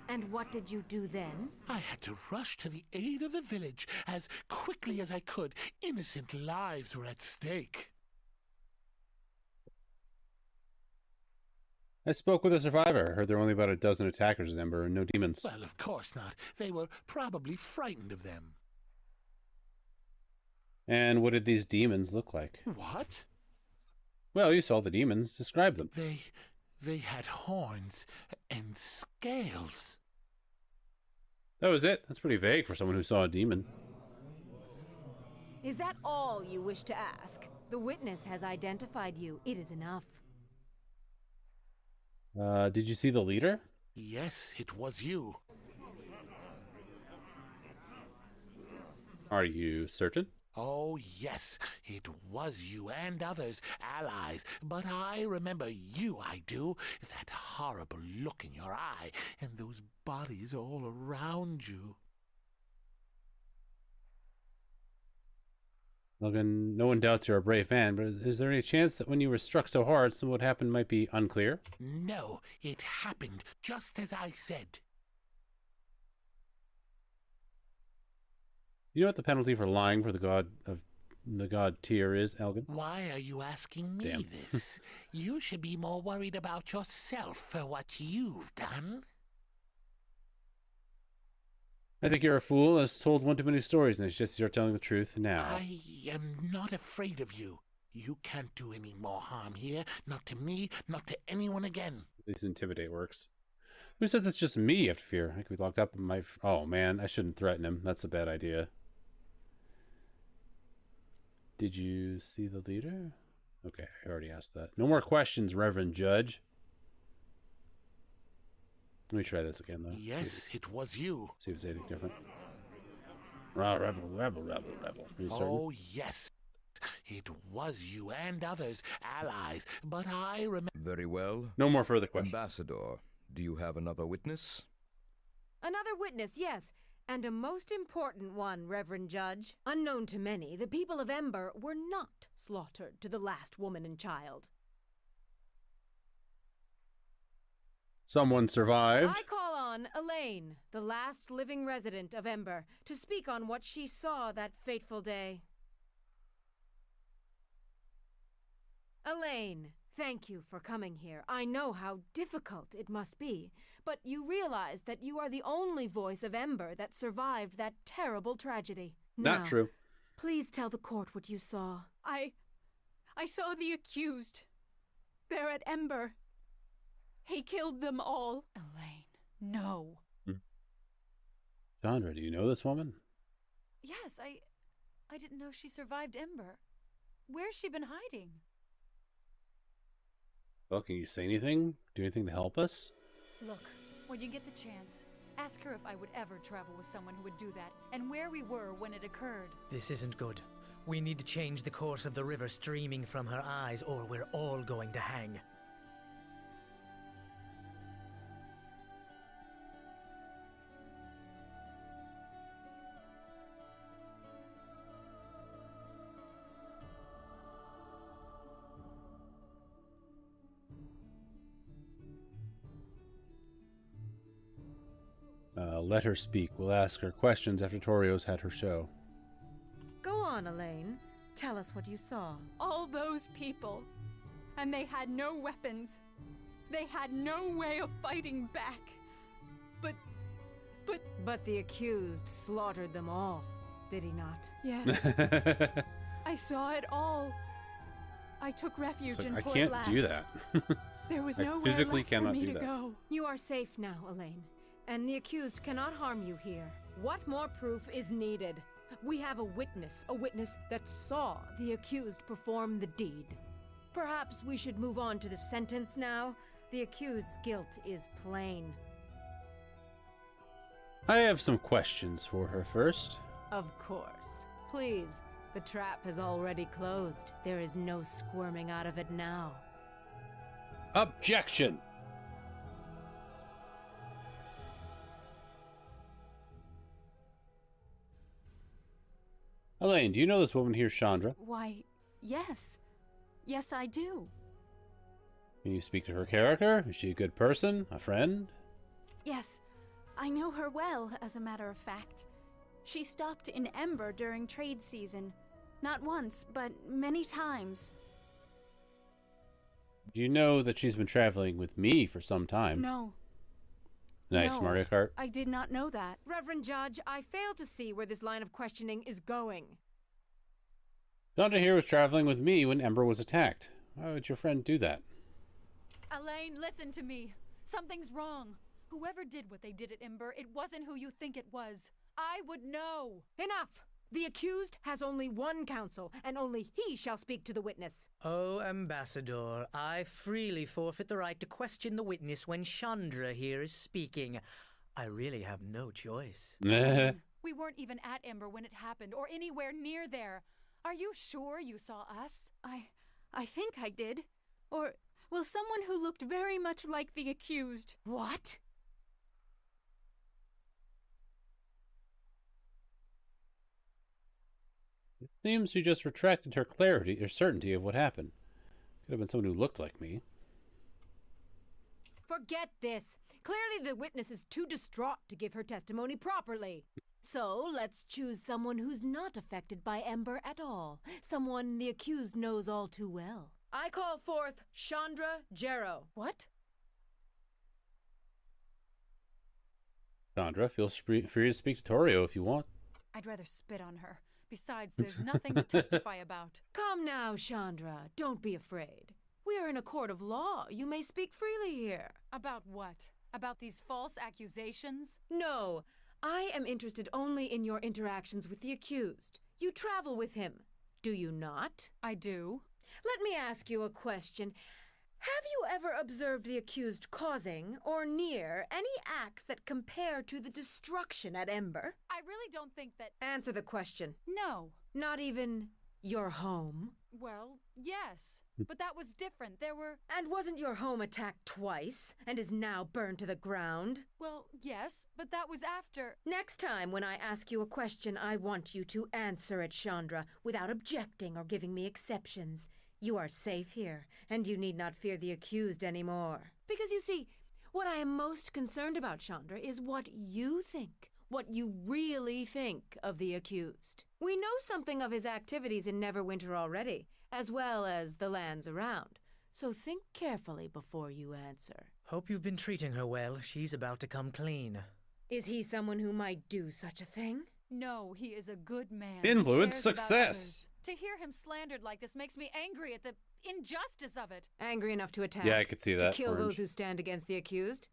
And what did you do then? I had to rush to the aid of the village as quickly as I could. Innocent lives were at stake. I spoke with a survivor. I heard there were only about a dozen attackers in Ember and no demons. Well, of course not. They were probably frightened of them. And what did these demons look like? What? Well, you saw the demons. Describe them. They had horns and scales. That was it. That's pretty vague for someone who saw a demon. Is that all you wish to ask? The witness has identified you. It is enough. Did you see the leader? Yes, it was you. Are you certain? Oh, yes, it was you and others, allies. But I remember you, I do. That horrible look in your eye, and those bodies all around you. Logan, no one doubts you're a brave man, but is there any chance that when you were struck so hard, some of what happened might be unclear? No, it happened just as I said. You know what the penalty for lying for the god Tyr is, Elgin? Why are you asking me Damn. this? You should be more worried about yourself for what you've done. I think you're a fool, has told one too many stories, and it's just you're telling the truth now. I am not afraid of you. You can't do any more harm here. Not to me, not to anyone again. This intimidate works. Who says it's just me you have to fear? I could be locked up in my... Oh, man, I shouldn't threaten him. That's a bad idea. Did you see the leader? Okay, I already asked that. No more questions, Reverend Judge. Let me try this again, though. Yes, it was you. See if it's anything different. Rebel. Are you certain? Oh, yes. It was you and others, allies. But I remember... Very well. No more further questions. Ambassador, do you have another witness? Another witness, yes. And a most important one, Reverend Judge. Unknown to many, the people of Ember were not slaughtered to the last woman and child. Someone survived. I call on Elaine, the last living resident of Ember, to speak on what she saw that fateful day. Elaine, thank you for coming here. I know how difficult it must be, but you realize that you are the only voice of Ember that survived that terrible tragedy. Not Now, true. please tell the court what you saw. I saw the accused. They're at Ember. He killed them all. Elaine, no. Chandra, do you know this woman? Yes, I didn't know she survived Ember. Where's she been hiding? Well, can you say anything? Do anything to help us? Look, when you get the chance, ask her if I would ever travel with someone who would do that, and where we were when it occurred. This isn't good. We need to change the course of the river streaming from her eyes, or we're all going to hang. Let her speak. We'll ask her questions after Torio's had her show. Go on, Elaine. Tell us what you saw. All those people. And they had no weapons. They had no way of fighting back. But the accused slaughtered them all, did he not? Yes. I saw it all. I took refuge It's like, in I Port can't Last. do that. There was I nowhere physically left for cannot me do to that. go. You are safe now, Elaine. And the accused cannot harm you here. What more proof is needed? We have a witness that saw the accused perform the deed. Perhaps we should move on to the sentence now. The accused's guilt is plain. I have some questions for her first. Of course. Please, the trap has already closed. There is no squirming out of it now. Objection! Elaine, do you know this woman here, Chandra? Why, yes. Yes, I do. Can you speak to her character? Is she a good person? A friend? Yes, I know her well, as a matter of fact. She stopped in Ember during trade season. Not once, but many times. Do you know that she's been traveling with me for some time? No. Nice, No, Mario Kart. I did not know that. Reverend Judge, I fail to see where this line of questioning is going. Chandra here was traveling with me when Ember was attacked. Why would your friend do that? Elaine, listen to me. Something's wrong. Whoever did what they did at Ember, it wasn't who you think it was. I would know. Enough! The accused has only one counsel, and only he shall speak to the witness. Oh, Ambassador, I freely forfeit the right to question the witness when Chandra here is speaking. I really have no choice. We weren't even at Ember when it happened, or anywhere near there. Are you sure you saw us? I think I did. Or, well, someone who looked very much like the accused. What? It seems she just retracted her clarity or certainty of what happened. Could have been someone who looked like me. Forget this. Clearly the witness is too distraught to give her testimony properly. So let's choose someone who's not affected by Ember at all. Someone the accused knows all too well. I call forth Chandra Jarrow. What? Chandra, feel free to speak to Torio if you want. I'd rather spit on her. Besides, there's nothing to testify about. Come now, Chandra. Don't be afraid. We are in a court of law. You may speak freely here. About what? About these false accusations? No. I am interested only in your interactions with the accused. You travel with him, do you not? I do. Let me ask you a question. Have you ever observed the accused causing, or near, any acts that compare to the destruction at Ember? I really don't think that... Answer the question. No. Not even your home? Well, yes. But that was different. There were... And wasn't your home attacked twice, and is now burned to the ground? Well, yes, but that was after... Next time when I ask you a question, I want you to answer it, Chandra, without objecting or giving me exceptions. You are safe here, and you need not fear the accused anymore. Because you see, what I am most concerned about, Chandra, is what you think. What you really think of the accused. We know something of his activities in Neverwinter already, as well as the lands around. So think carefully before you answer. Hope you've been treating her well. She's about to come clean. Is he someone who might do such a thing? No, he is a good man. Influence success. To hear him slandered like this makes me angry at the injustice of it. Angry enough to attack. Yeah, I could see that. To kill Orange. those who stand against the accused?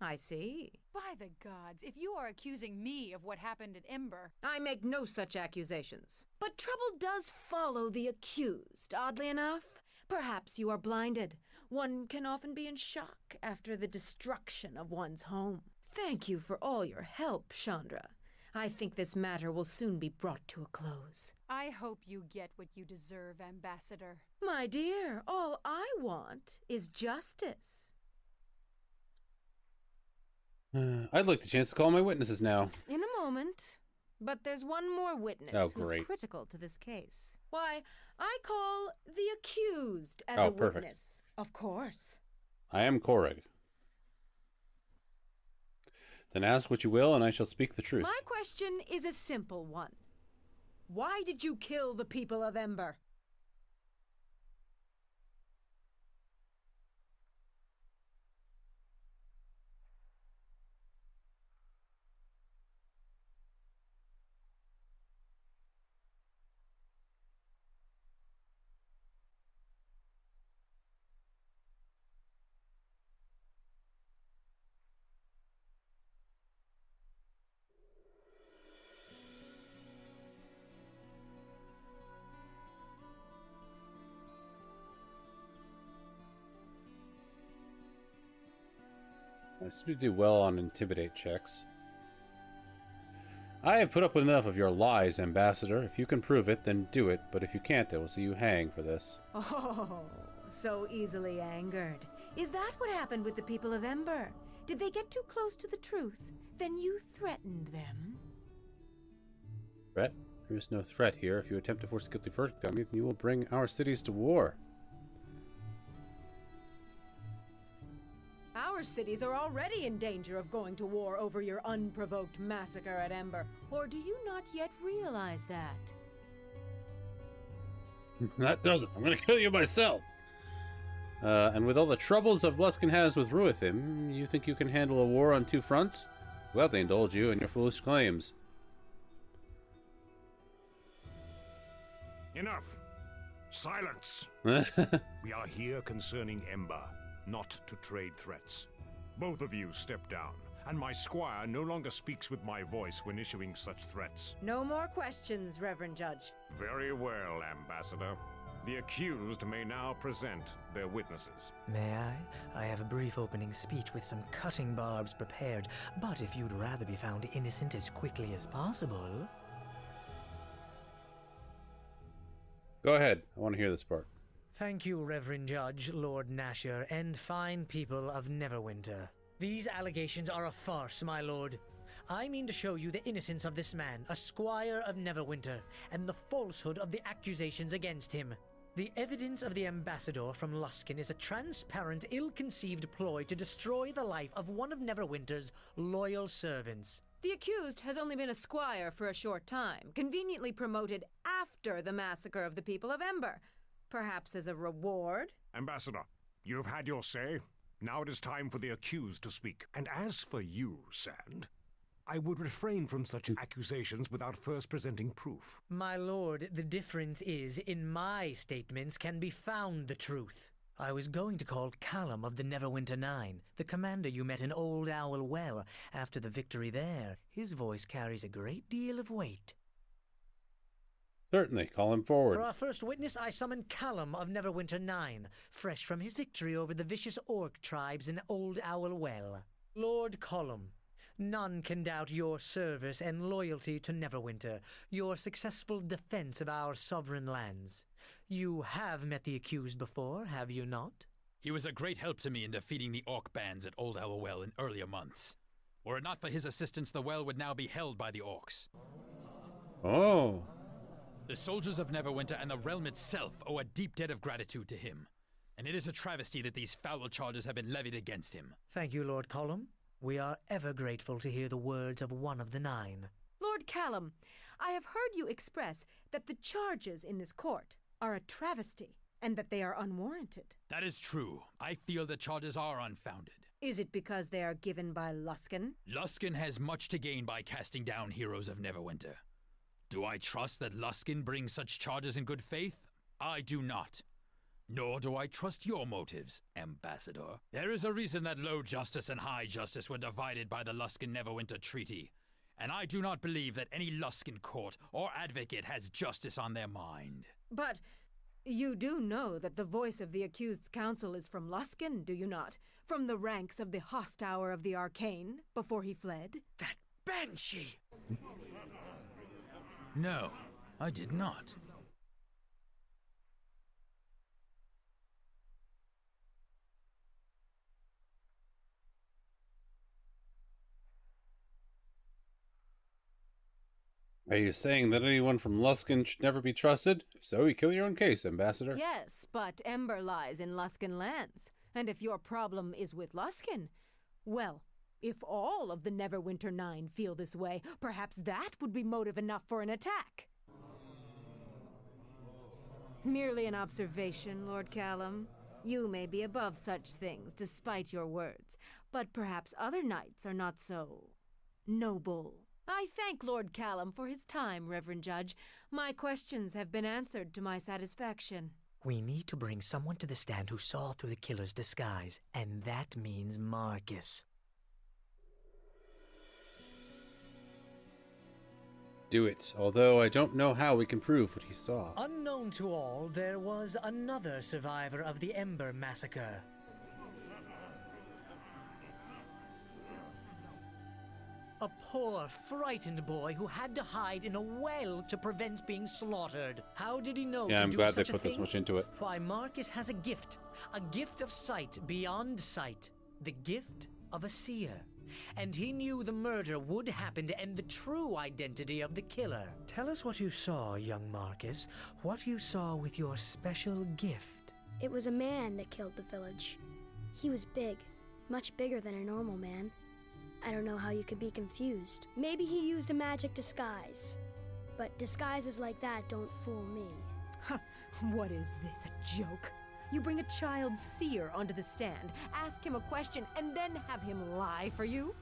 I see. By the gods, if you are accusing me of what happened at Ember... I make no such accusations. But trouble does follow the accused, oddly enough. Perhaps you are blinded. One can often be in shock after the destruction of one's home. Thank you for all your help, Chandra. I think this matter will soon be brought to a close. I hope you get what you deserve, Ambassador. My dear, all I want is justice. I'd like the chance to call my witnesses now. In a moment. But there's one more witness who's critical to this case. Why, I call the accused as a perfect. witness. Of course. I am Korrig. Then ask what you will, and I shall speak the truth. My question is a simple one. Why did you kill the people of Ember? I seem to do well on intimidate checks. I have put up with enough of your lies, Ambassador. If you can prove it, then do it. But if you can't, I will see you hang for this. Oh, so easily angered. Is that what happened with the people of Ember? Did they get too close to the truth? Then you threatened them? Threat? There is no threat here. If you attempt to force a guilty verdict on me, then you will bring our cities to war. Our cities are already in danger of going to war over your unprovoked massacre at Ember. Or do you not yet realize that? That doesn't. I'm gonna kill you myself. And with all the troubles of Luskan has with Ruithim, you think you can handle a war on two fronts? Gladly indulge you in your foolish claims. Enough! Silence! We are here concerning Ember, not to trade threats. Both of you step down, and my squire no longer speaks with my voice when issuing such threats. No more questions, Reverend Judge. Very well, Ambassador. The accused may now present their witnesses. May I? I have a brief opening speech with some cutting barbs prepared, but if you'd rather be found innocent as quickly as possible... Go ahead. I want to hear this part. Thank you, Reverend Judge, Lord Nasher, and fine people of Neverwinter. These allegations are a farce, my lord. I mean to show you the innocence of this man, a squire of Neverwinter, and the falsehood of the accusations against him. The evidence of the ambassador from Luskan is a transparent, ill-conceived ploy to destroy the life of one of Neverwinter's loyal servants. The accused has only been a squire for a short time, conveniently promoted after the massacre of the people of Ember. Perhaps as a reward? Ambassador, you have had your say. Now it is time for the accused to speak. And as for you, Sand, I would refrain from such accusations without first presenting proof. My lord, the difference is, in my statements can be found the truth. I was going to call Callum of the Neverwinter Nine, the commander you met in Old Owl Well after the victory there. His voice carries a great deal of weight. Certainly, call him forward. For our first witness, I summon Callum of Neverwinter Nine, fresh from his victory over the vicious orc tribes in Old Owl Well. Lord Callum, none can doubt your service and loyalty to Neverwinter, your successful defense of our sovereign lands. You have met the accused before, have you not? He was a great help to me in defeating the orc bands at Old Owl Well in earlier months. Were it not for his assistance, the well would now be held by the orcs. Oh. The soldiers of Neverwinter and the realm itself owe a deep debt of gratitude to him, and it is a travesty that these foul charges have been levied against him. Thank you, Lord Callum. We are ever grateful to hear the words of one of the nine. Lord Callum, I have heard you express that the charges in this court are a travesty, and that they are unwarranted. That is true. I feel the charges are unfounded. Is it because they are given by Luskan? Luskan has much to gain by casting down heroes of Neverwinter. Do I trust that Luskan brings such charges in good faith? I do not. Nor do I trust your motives, Ambassador. There is a reason that low justice and high justice were divided by the Luskan-Neverwinter Treaty, and I do not believe that any Luskan court or advocate has justice on their mind. But you do know that the voice of the accused's counsel is from Luskan, do you not? From the ranks of the Hosttower of the Arcane, before he fled? That banshee! No, I did not. Are you saying that anyone from Luskan should never be trusted? If so, you kill your own case, Ambassador. Yes, but Ember lies in Luskan lands. And if your problem is with Luskan, well, if all of the Neverwinter Nine feel this way, perhaps that would be motive enough for an attack. Merely an observation, Lord Callum. You may be above such things, despite your words, but perhaps other knights are not so noble. I thank Lord Callum for his time, Reverend Judge. My questions have been answered to my satisfaction. We need to bring someone to the stand who saw through the killer's disguise, and that means Marcus. Do it, although I don't know how we can prove what he saw. Unknown to all, there was another survivor of the Ember Massacre. A poor, frightened boy who had to hide in a well to prevent being slaughtered. How did he know Yeah, to I'm do glad they such a put this thing? much into it. Why, Marcus has a gift of sight beyond sight, the gift of a seer. And he knew the murder would happen to end the true identity of the killer. Tell us what you saw, young Marcus. What you saw with your special gift. It was a man that killed the village. He was big, much bigger than a normal man. I don't know how you could be confused. Maybe he used a magic disguise. But disguises like that don't fool me. What is this, a joke? You bring a child seer onto the stand, ask him a question, and then have him lie for you?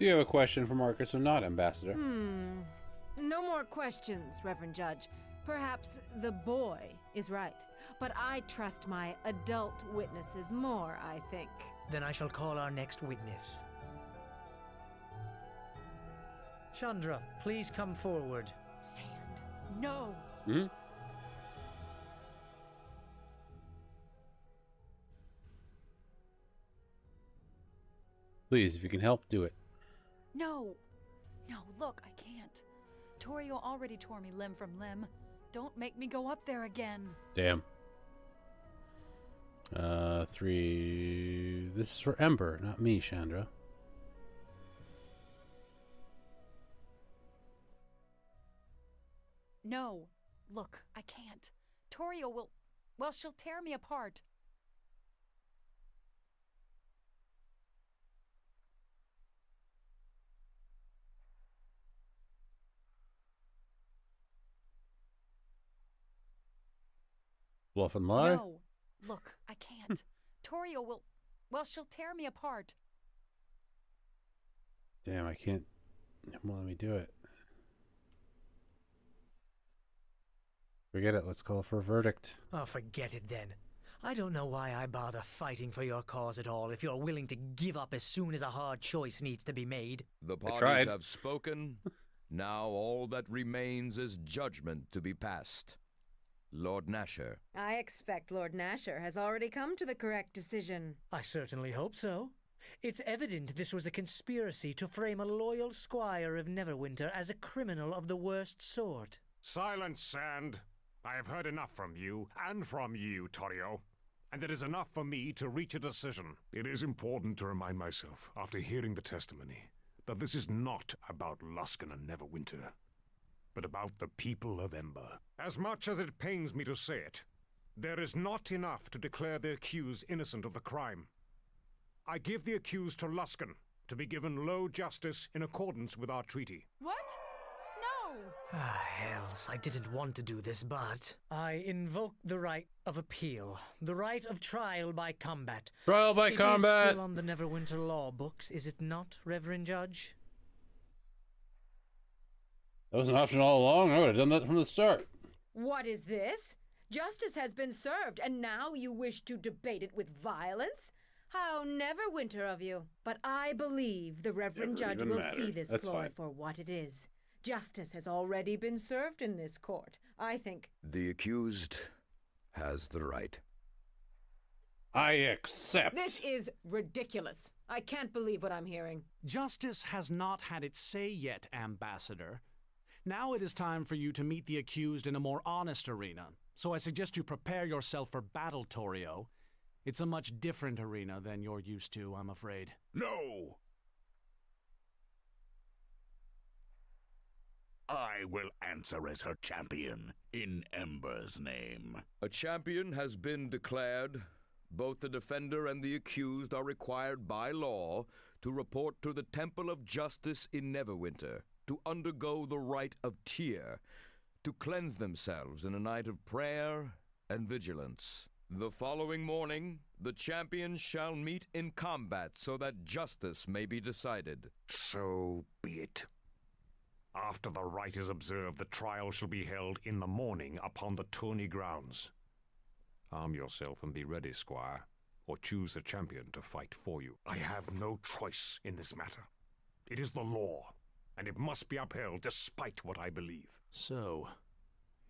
Do you have a question for Marcus or not, Ambassador? No more questions, Reverend Judge. Perhaps the boy is right, but I trust my adult witnesses more, I think. Then I shall call our next witness. Chandra, please come forward. Sand. No. Hmm? Please, if you can help, do it. No. No, look, I can't. Torio already tore me limb from limb. Don't make me go up there again. Damn. 3. This is for Ember, not me, Chandra. No. Look, I can't. Torio will... Well, she'll tear me apart. Bluff and lie? No. Look, I can't. Torio will... Well, she'll tear me apart. Damn, I can't... It won't let me do it. Forget it. Let's call for a verdict. Oh, forget it then. I don't know why I bother fighting for your cause at all if you're willing to give up as soon as a hard choice needs to be made. The parties have spoken. Now all that remains is judgment to be passed. Lord Nasher. I expect Lord Nasher has already come to the correct decision. I certainly hope so. It's evident this was a conspiracy to frame a loyal squire of Neverwinter as a criminal of the worst sort. Silence, Sand. I have heard enough from you, and from you, Torio. And it is enough for me to reach a decision. It is important to remind myself, after hearing the testimony, that this is not about Luskan and Neverwinter, but about the people of Ember. As much as it pains me to say it, there is not enough to declare the accused innocent of the crime. I give the accused to Luskan to be given low justice in accordance with our treaty. What? No! Ah, hells, I didn't want to do this, but... I invoke the right of appeal, the right of trial by combat. Trial by combat! It is still on the Neverwinter law books, is it not, Reverend Judge? That was an option all along. I would have done that from the start. What is this? Justice has been served, and now you wish to debate it with violence? How Neverwinter of you. But I believe the Reverend Judge will see this ploy for what it is. Justice has already been served in this court. I think... The accused has the right. I accept. This is ridiculous. I can't believe what I'm hearing. Justice has not had its say yet, Ambassador. Now it is time for you to meet the accused in a more honest arena. So I suggest you prepare yourself for battle, Torio. It's a much different arena than you're used to, I'm afraid. No! I will answer as her champion, in Ember's name. A champion has been declared. Both the defender and the accused are required by law to report to the Temple of Justice in Neverwinter, to undergo the rite of tear, to cleanse themselves in a night of prayer and vigilance. The following morning, the champions shall meet in combat so that justice may be decided. So be it. After the rite is observed, the trial shall be held in the morning upon the tourney grounds. Arm yourself and be ready, squire, or choose a champion to fight for you. I have no choice in this matter. It is the law, and it must be upheld despite what I believe. So,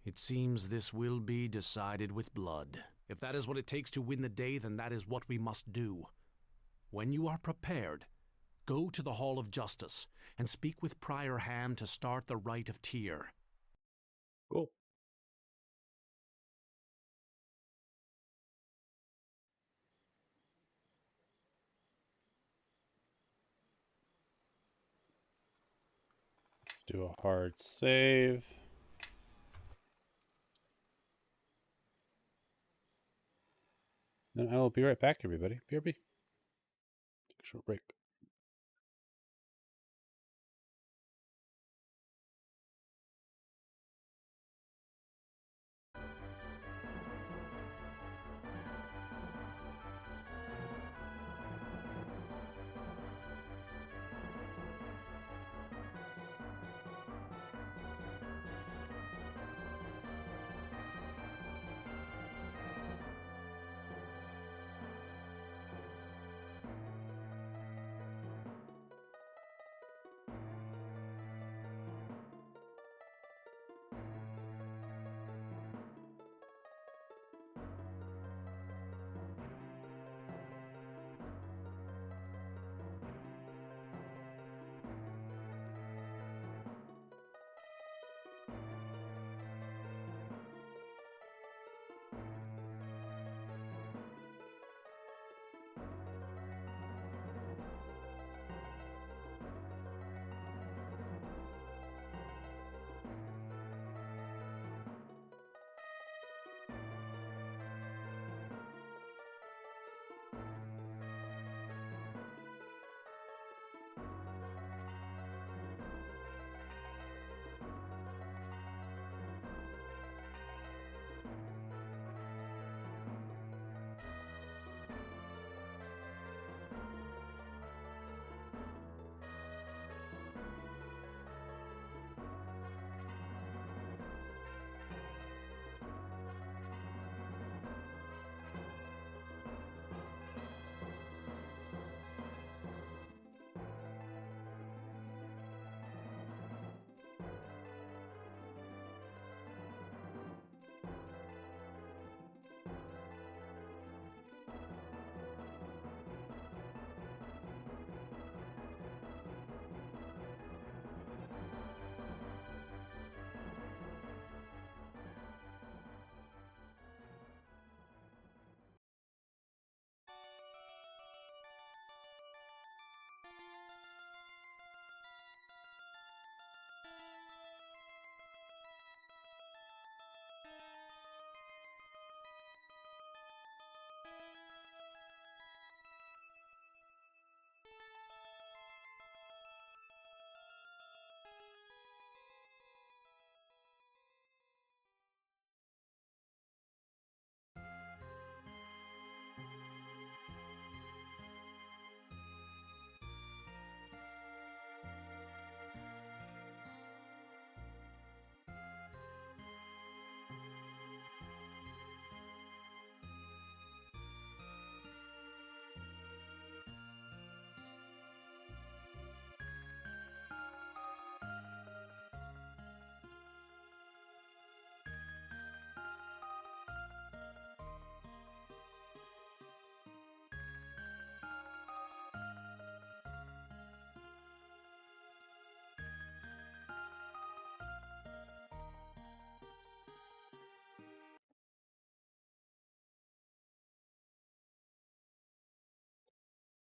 it seems this will be decided with blood. If that is what it takes to win the day, then that is what we must do. When you are prepared, go to the Hall of Justice and speak with Prior Ham to start the rite of tear. Cool. Let's do a hard save. Then I will be right back, everybody. BRB. Take a short break.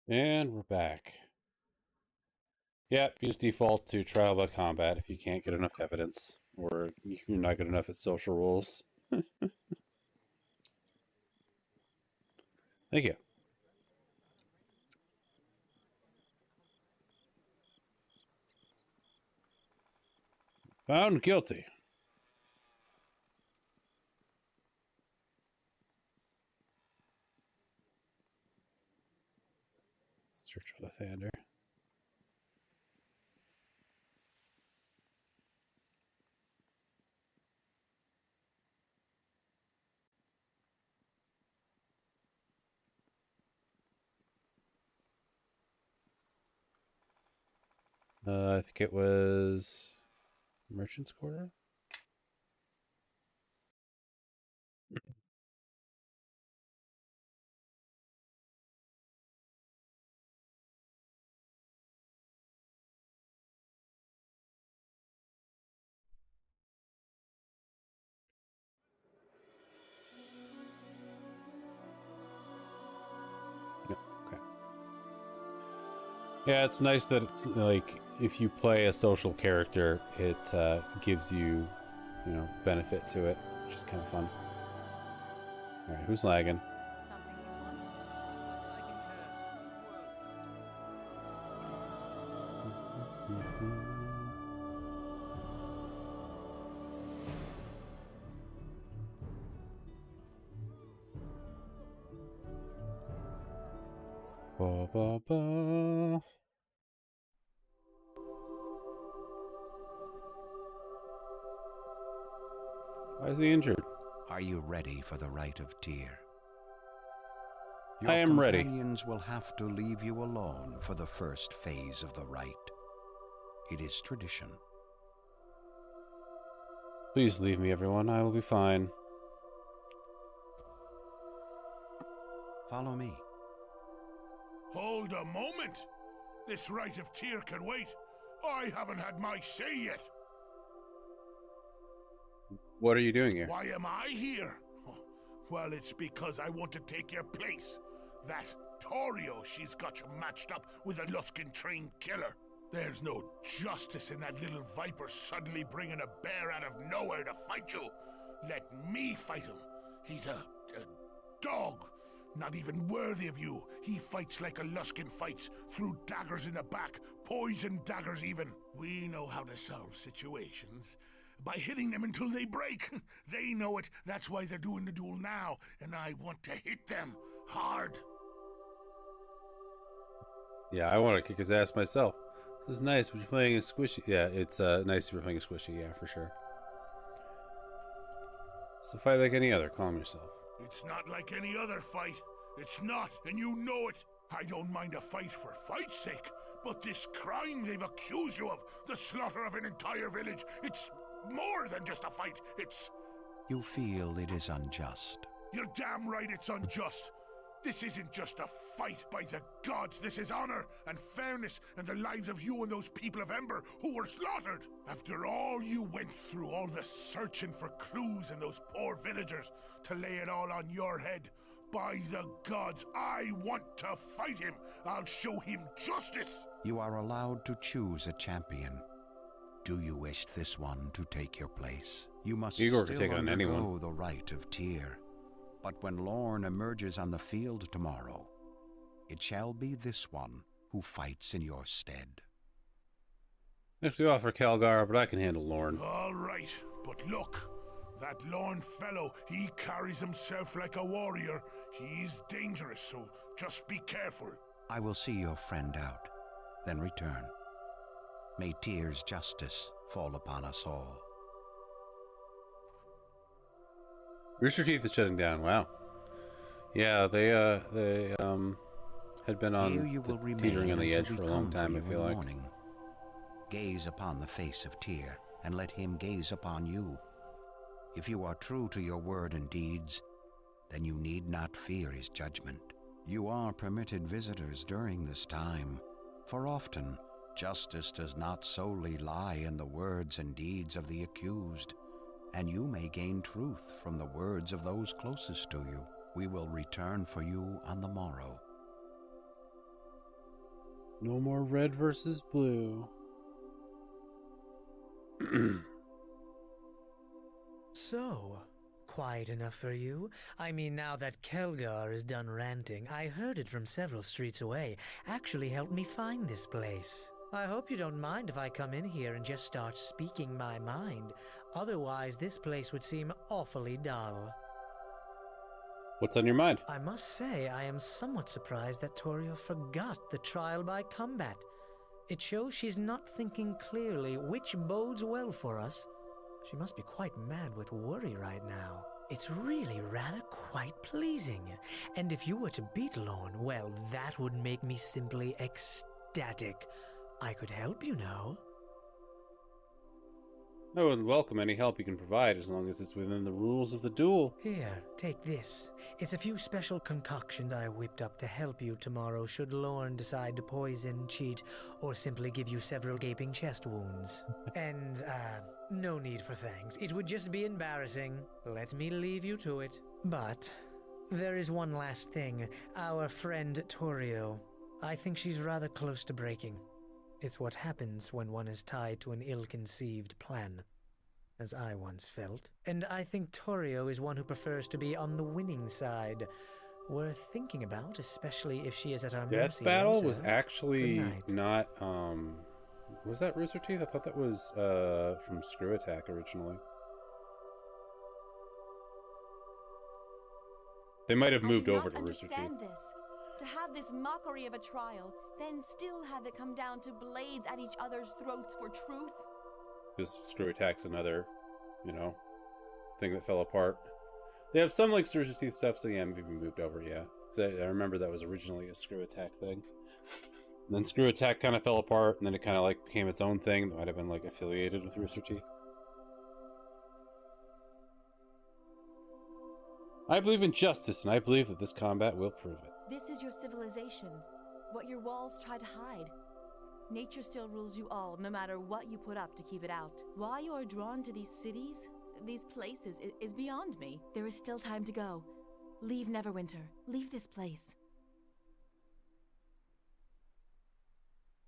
And we're back. Yep, use default to trial by combat if you can't get enough evidence, or if you're not good enough at social rules. Thank you. Found guilty. Search for the Thunder. I think it was Merchant's Quarter. Yeah, it's nice that it's like if you play a social character, it gives you, benefit to it, which is kind of fun. All right, who's lagging? Ba, ba, ba. Why is he injured? Are you ready for the rite of Tyr? I am ready. Your companions will have to leave you alone for the first phase of the rite. It is tradition. Please leave me, everyone. I will be fine. Follow me. Hold a moment! This rite of Tyr can wait. I haven't had my say yet. What are you doing here? Why am I here? Well, it's because I want to take your place. That Torio, she's got you matched up with a Luskan-trained killer. There's no justice in that little viper suddenly bringing a bear out of nowhere to fight you. Let me fight him. He's a dog. Not even worthy of you. He fights like a Luskan fights, through daggers in the back, poison daggers even. We know how to solve situations. By hitting them until they break. They know it, that's why they're doing the duel now, and I want to hit them hard. Yeah, I want to kick his ass myself. This is nice, but you're playing a squishy. Yeah, it's nice if you're playing a squishy, yeah, for sure. So fight like any other, calm yourself. It's not like any other fight. It's not, and you know it. I don't mind a fight for fight's sake, but this crime they've accused you of, the slaughter of an entire village, it's more than just a fight. It's... You feel it is unjust. You're damn right it's unjust. This isn't just a fight by the gods. This is honor and fairness and the lives of you and those people of Ember who were slaughtered. After all you went through, all the searching for clues and those poor villagers, to lay it all on your head. By the gods, I want to fight him. I'll show him justice. You are allowed to choose a champion. Do you wish this one to take your place? You must Igor still could take on undergo anyone. the rite of Tyr. But when Lorne emerges on the field tomorrow, it shall be this one who fights in your stead. Next we offer Calgar, but I can handle Lorne. All right, but look, that Lorne fellow, he carries himself like a warrior. He's dangerous, so just be careful. I will see your friend out, then return. May Tyr's justice fall upon us all. Rooster Teeth is shutting down. Wow. Yeah, they had been on teetering on the edge for a long time, I feel like. Morning. Gaze upon the face of Tyr, and let him gaze upon you. If you are true to your word and deeds, then you need not fear his judgment. You are permitted visitors during this time, for often justice does not solely lie in the words and deeds of the accused, and you may gain truth from the words of those closest to you. We will return for you on the morrow. No more red versus blue. So, quiet enough for you? I mean, now that Kelgar is done ranting, I heard it from several streets away. Actually helped me find this place. I hope you don't mind if I come in here and just start speaking my mind. Otherwise, this place would seem awfully dull. What's on your mind? I must say, I am somewhat surprised that Torio forgot the trial by combat. It shows she's not thinking clearly, which bodes well for us. She must be quite mad with worry right now. It's really rather quite pleasing. And if you were to beat Lorne, well, that would make me simply ecstatic. I could help, you know. I would welcome any help you can provide as long as it's within the rules of the duel. Here, take this. It's a few special concoctions I whipped up to help you tomorrow should Lorne decide to poison, cheat, or simply give you several gaping chest wounds. And, no need for thanks. It would just be embarrassing. Let me leave you to it. But there is one last thing. Our friend Torio. I think she's rather close to breaking. It's what happens when one is tied to an ill-conceived plan, as I once felt. And I think Torio is one who prefers to be on the winning side. Worth thinking about, especially if she is at our mercy. Death Battle later. was actually not, was that Rooster Teeth? I thought that was, from Screw Attack originally. They might have moved over to Rooster Teeth. This. To have this mockery of a trial, then still have it come down to blades at each other's throats for truth? This Screw Attack's another, you know, thing that fell apart. They have some, like, Rooster Teeth stuff, so yeah, maybe moved over, yeah. I remember that was originally a Screw Attack thing. And then Screw Attack kind of fell apart, and then it kind of, like, became its own thing that might have been, like, affiliated with Rooster Teeth. I believe in justice, and I believe that this combat will prove it. This is your civilization, what your walls try to hide. Nature still rules you all, no matter what you put up to keep it out. Why you are drawn to these cities, these places, is beyond me. There is still time to go. Leave Neverwinter. Leave this place.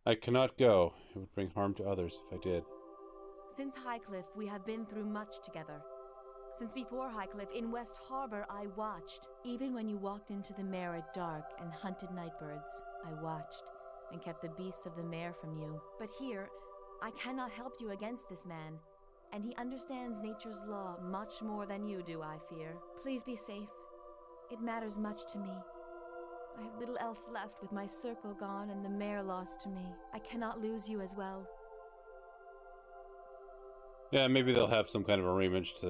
I cannot go. It would bring harm to others if I did. Since Highcliffe, we have been through much together. Since before Highcliffe, in West Harbor, I watched. Even when you walked into the mare at dark and hunted nightbirds, I watched and kept the beasts of the mare from you. But here, I cannot help you against this man, and he understands nature's law much more than you do, I fear. Please be safe. It matters much to me. I have little else left with my circle gone and the mare lost to me. I cannot lose you as well. Yeah, maybe they'll have some kind of arrangements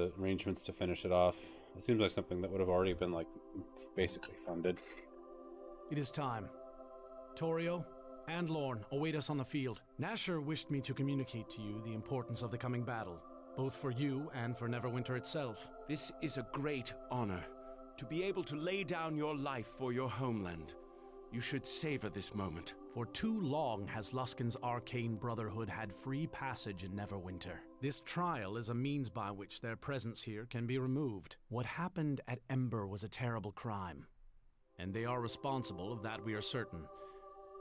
to finish it off. It seems like something that would have already been, like, basically funded. It is time. Torio and Lorne await us on the field. Nasher wished me to communicate to you the importance of the coming battle, both for you and for Neverwinter itself. This is a great honor, to be able to lay down your life for your homeland. You should savor this moment. For too long has Luskin's arcane brotherhood had free passage in Neverwinter. This trial is a means by which their presence here can be removed. What happened at Ember was a terrible crime, and they are responsible, of that we are certain.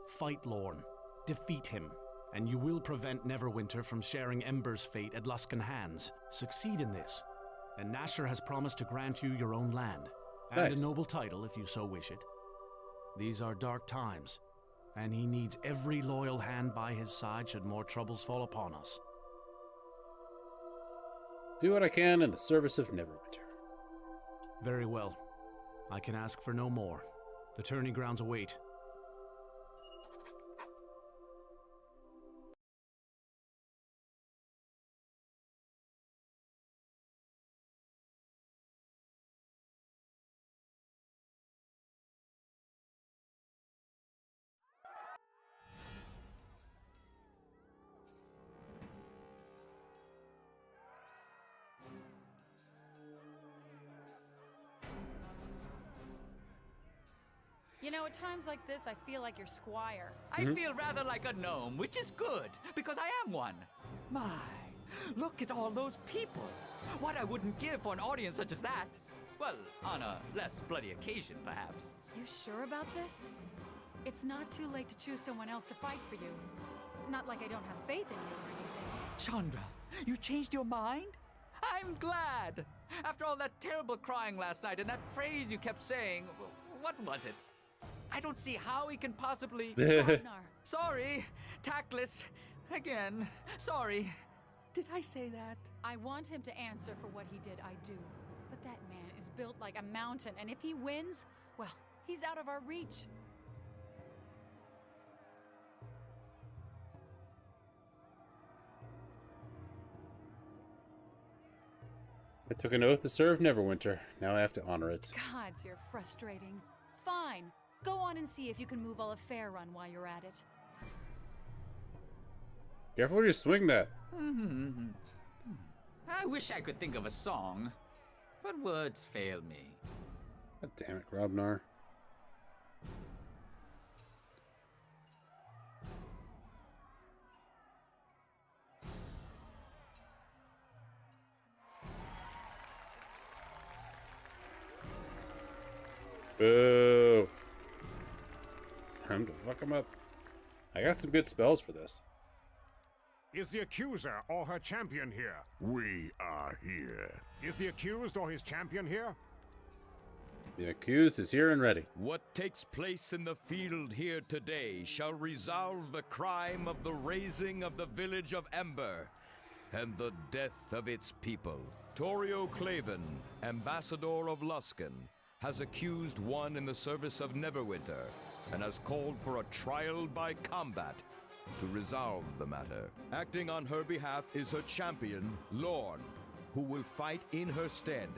Fight Lorne, defeat him, and you will prevent Neverwinter from sharing Ember's fate at Luskin hands. Succeed in this, and Nasher has promised to grant you your own land, and a noble title if you so wish it. These are dark times, and he needs every loyal hand by his side should more troubles fall upon us. Do what I can in the service of Neverwinter. Very well. I can ask for no more. The tourney grounds await. You know, at times like this, I feel like your squire. I feel rather like a gnome, which is good, because I am one. My, look at all those people. What I wouldn't give for an audience such as that. Well, on a less bloody occasion, perhaps. You sure about this? It's not too late to choose someone else to fight for you. Not like I don't have faith in you or anything. Chandra, you changed your mind? I'm glad! After all that terrible crying last night and that phrase you kept saying, what was it? I don't see how he can possibly... Ragnar. Sorry, tactless. Again, sorry. Did I say that? I want him to answer for what he did, I do. But that man is built like a mountain, and if he wins, well, he's out of our reach. I took an oath to serve Neverwinter. Now I have to honor it. Gods, you're frustrating. Fine. Go on and see if you can move all of Faerun while you're at it. Careful where you swing that. I wish I could think of a song, but words fail me. God damn it, Grobnar. Boo. Time to fuck him up. I got some good spells for this. Is the accuser or her champion here? We are here. Is the accused or his champion here? The accused is here and ready. What takes place in the field here today shall resolve the crime of the razing of the village of Ember and the death of its people. Torio Claven, ambassador of Luskan, has accused one in the service of Neverwinter and has called for a trial by combat to resolve the matter. Acting on her behalf is her champion, Lorne, who will fight in her stead.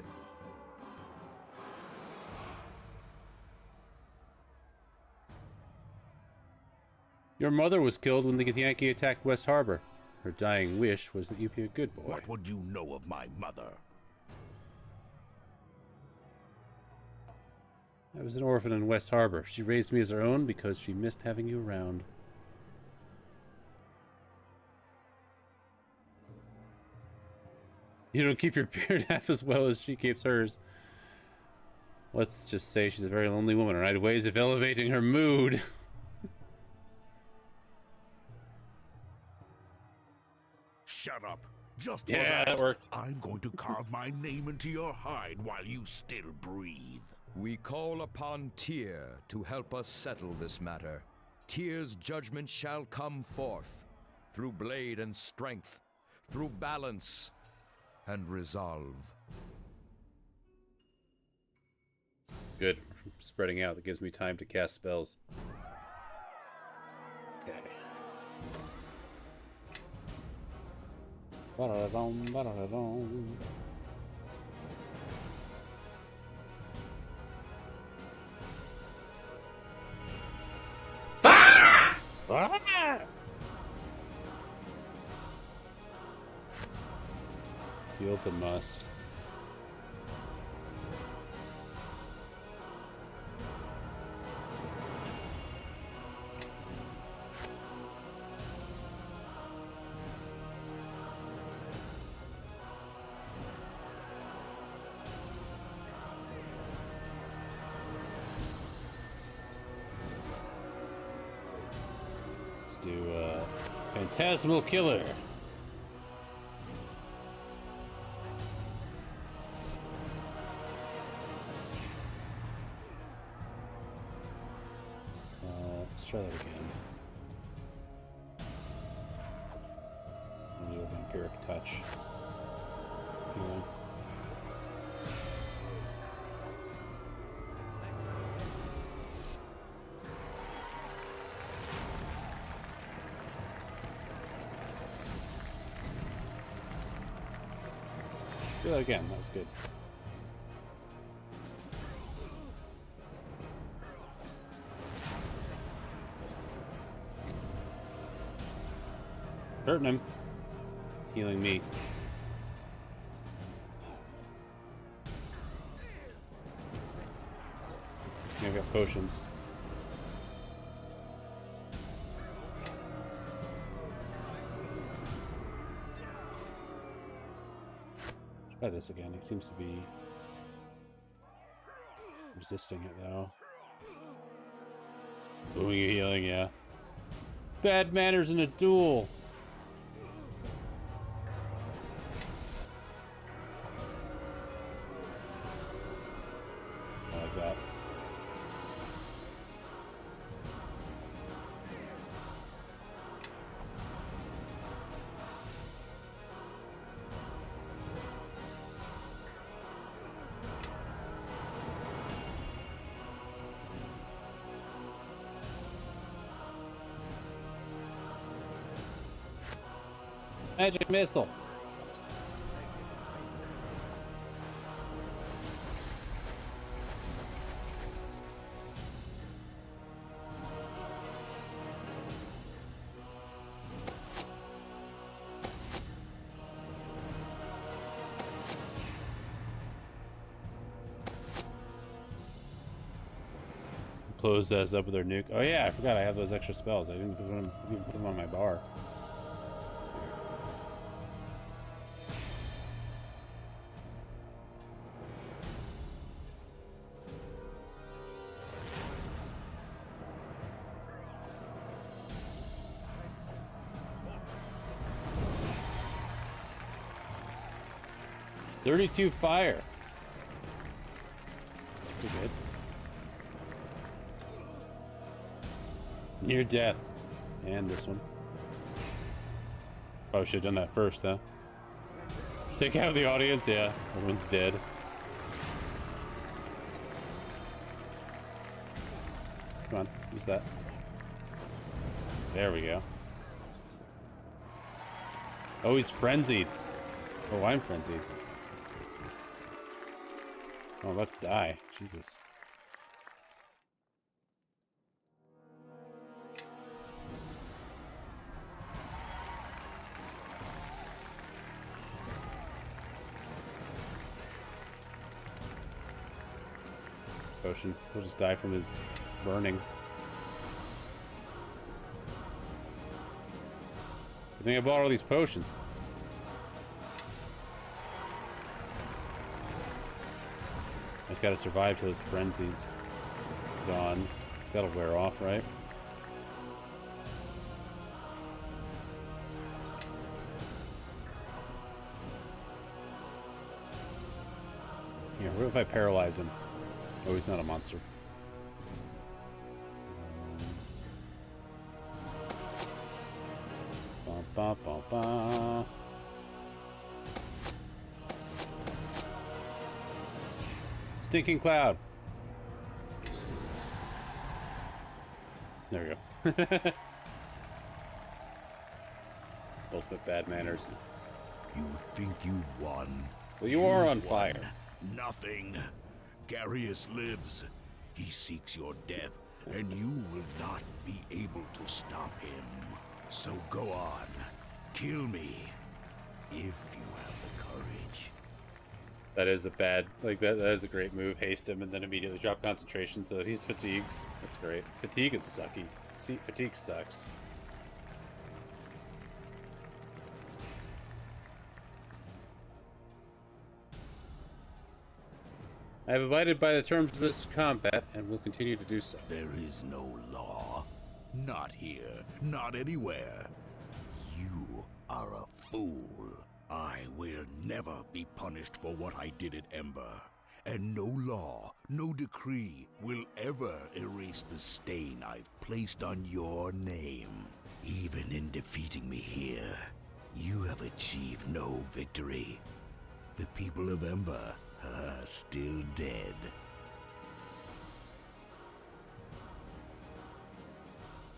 Your mother was killed when the Githyanki attacked West Harbor. Her dying wish was that you be a good boy. What would you know of my mother? I was an orphan in West Harbor. She raised me as her own because she missed having you around. You don't keep your beard half as well as she keeps hers. Let's just say she's a very lonely woman and I had ways of elevating her mood. Shut up. Just for Yeah, that worked. I'm going to carve my name into your hide while you still breathe. We call upon Tyr to help us settle this matter. Tyr's judgment shall come forth through blade and strength, through balance and resolve. Good. Spreading out. That gives me time to cast spells. Okay. Ba-da-da-dum, ba-da-da-dum. Field's a must. Let's do Phantasmal Killer. Let's try that again. We'll do a Vampiric Touch. It's appealing. Do that again, that was good. Hurting him. It's healing me. I've got potions. Try this again. He seems to be resisting it though. Doing a healing, yeah. Bad manners in a duel. I like that. Magic missile. Close us up with our nuke. Oh yeah, I forgot I have those extra spells. I didn't put them on my bar. 32 fire. That's pretty good. Near death. And this one. Probably should have done that first, huh? Take out the audience, yeah. Everyone's dead. Come on, use that. There we go. Oh, he's frenzied. Oh, I'm frenzied. Oh, I'm about to die. Jesus. Potion. He'll just die from his burning. I think I bought all these potions. I just gotta survive till his frenzy's gone. That'll wear off, right? Yeah, what if I paralyze him? Oh, he's not a monster. Ba, ba, ba. Stinking cloud. There we go. Ultimate bad manners. You think you've won? Well, you are on fire. Nothing. Garius lives. He seeks your death, and you will not be able to stop him. So go on. Kill me. If you have the courage. That is a bad, like, that is a great move. Haste him and then immediately drop concentration so that he's fatigued. That's great. Fatigue is sucky. See, fatigue sucks. I have abided by the terms of this combat and will continue to do so. There is no law. Not here. Not anywhere. You are a fool. I will never be punished for what I did at Ember. And no law, no decree will ever erase the stain I've placed on your name. Even in defeating me here, you have achieved no victory. The people of Ember are still dead.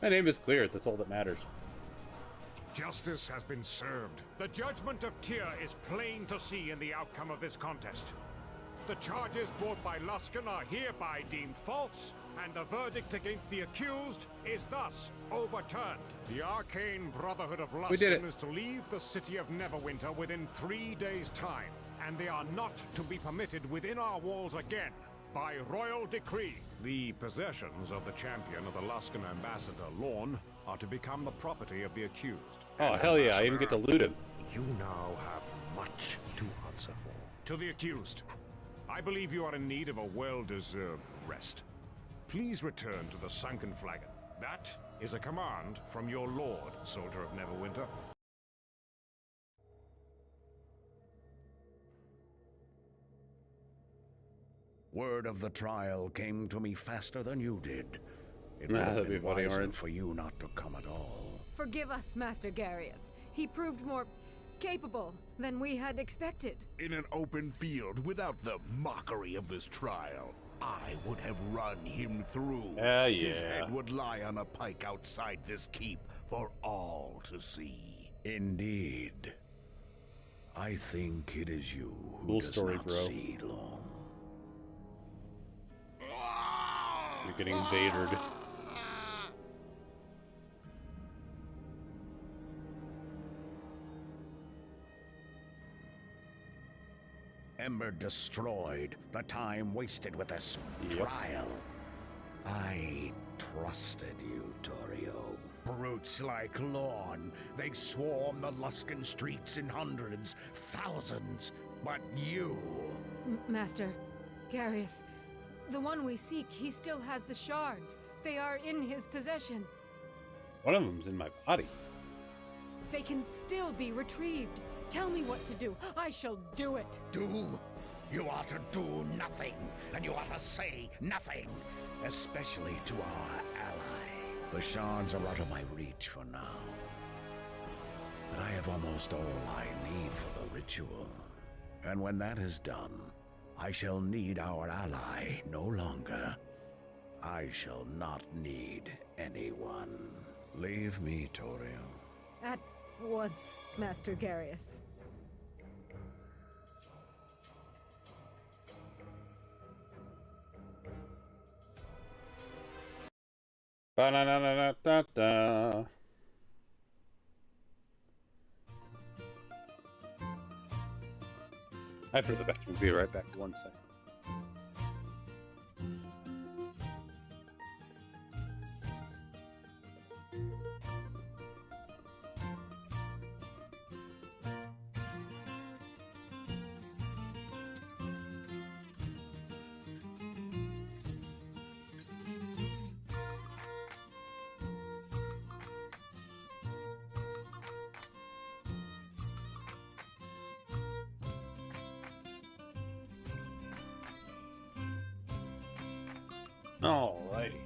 My name is clear. That's all that matters. Justice has been served. The judgment of Tyr is plain to see in the outcome of this contest. The charges brought by Luskan are hereby deemed false, and the verdict against the accused is thus overturned. The Arcane Brotherhood of Luskan is to leave the city of Neverwinter within 3 days' time, and they are not to be permitted within our walls again. By royal decree, the possessions of the champion of the Luskan ambassador, Lorne, are to become the property of the accused. Oh, hell yeah, I even get to loot him. You now have much to answer for. To the accused, I believe you are in need of a well-deserved rest. Please return to the Sunken Flagon. That is a command from your lord, soldier of Neverwinter. Word of the trial came to me faster than you did. It Nah, would have that'd be been funny, wiser Orange. for you not to come at all. Forgive us, Master Garius. He proved more capable than we had expected. In an open field, without the mockery of this trial, I would have run him through. His Yeah. head would lie on a pike outside this keep for all to see. Indeed. I think it is you who Cool does story, not bro. see long. You're getting Vadered. Ember destroyed, the time wasted with this Yep. trial. I trusted you, Torio. Brutes like Lorne, they swarm the Luskan streets in hundreds, thousands, but you... Master Garius, the one we seek, he still has the shards. They are in his possession. One of them's in my body. They can still be retrieved. Tell me what to do. I shall do it. Do? You ought to do nothing, and you ought to say nothing, especially to our ally. The shards are out of my reach for now, but I have almost all I need for the ritual. And when that is done, I shall need our ally no longer. I shall not need anyone. Leave me, Torio. At once, Master Garius. Ba-da-da-da-da-da. I have to the bathroom. Be right back. 1 second. Alrighty.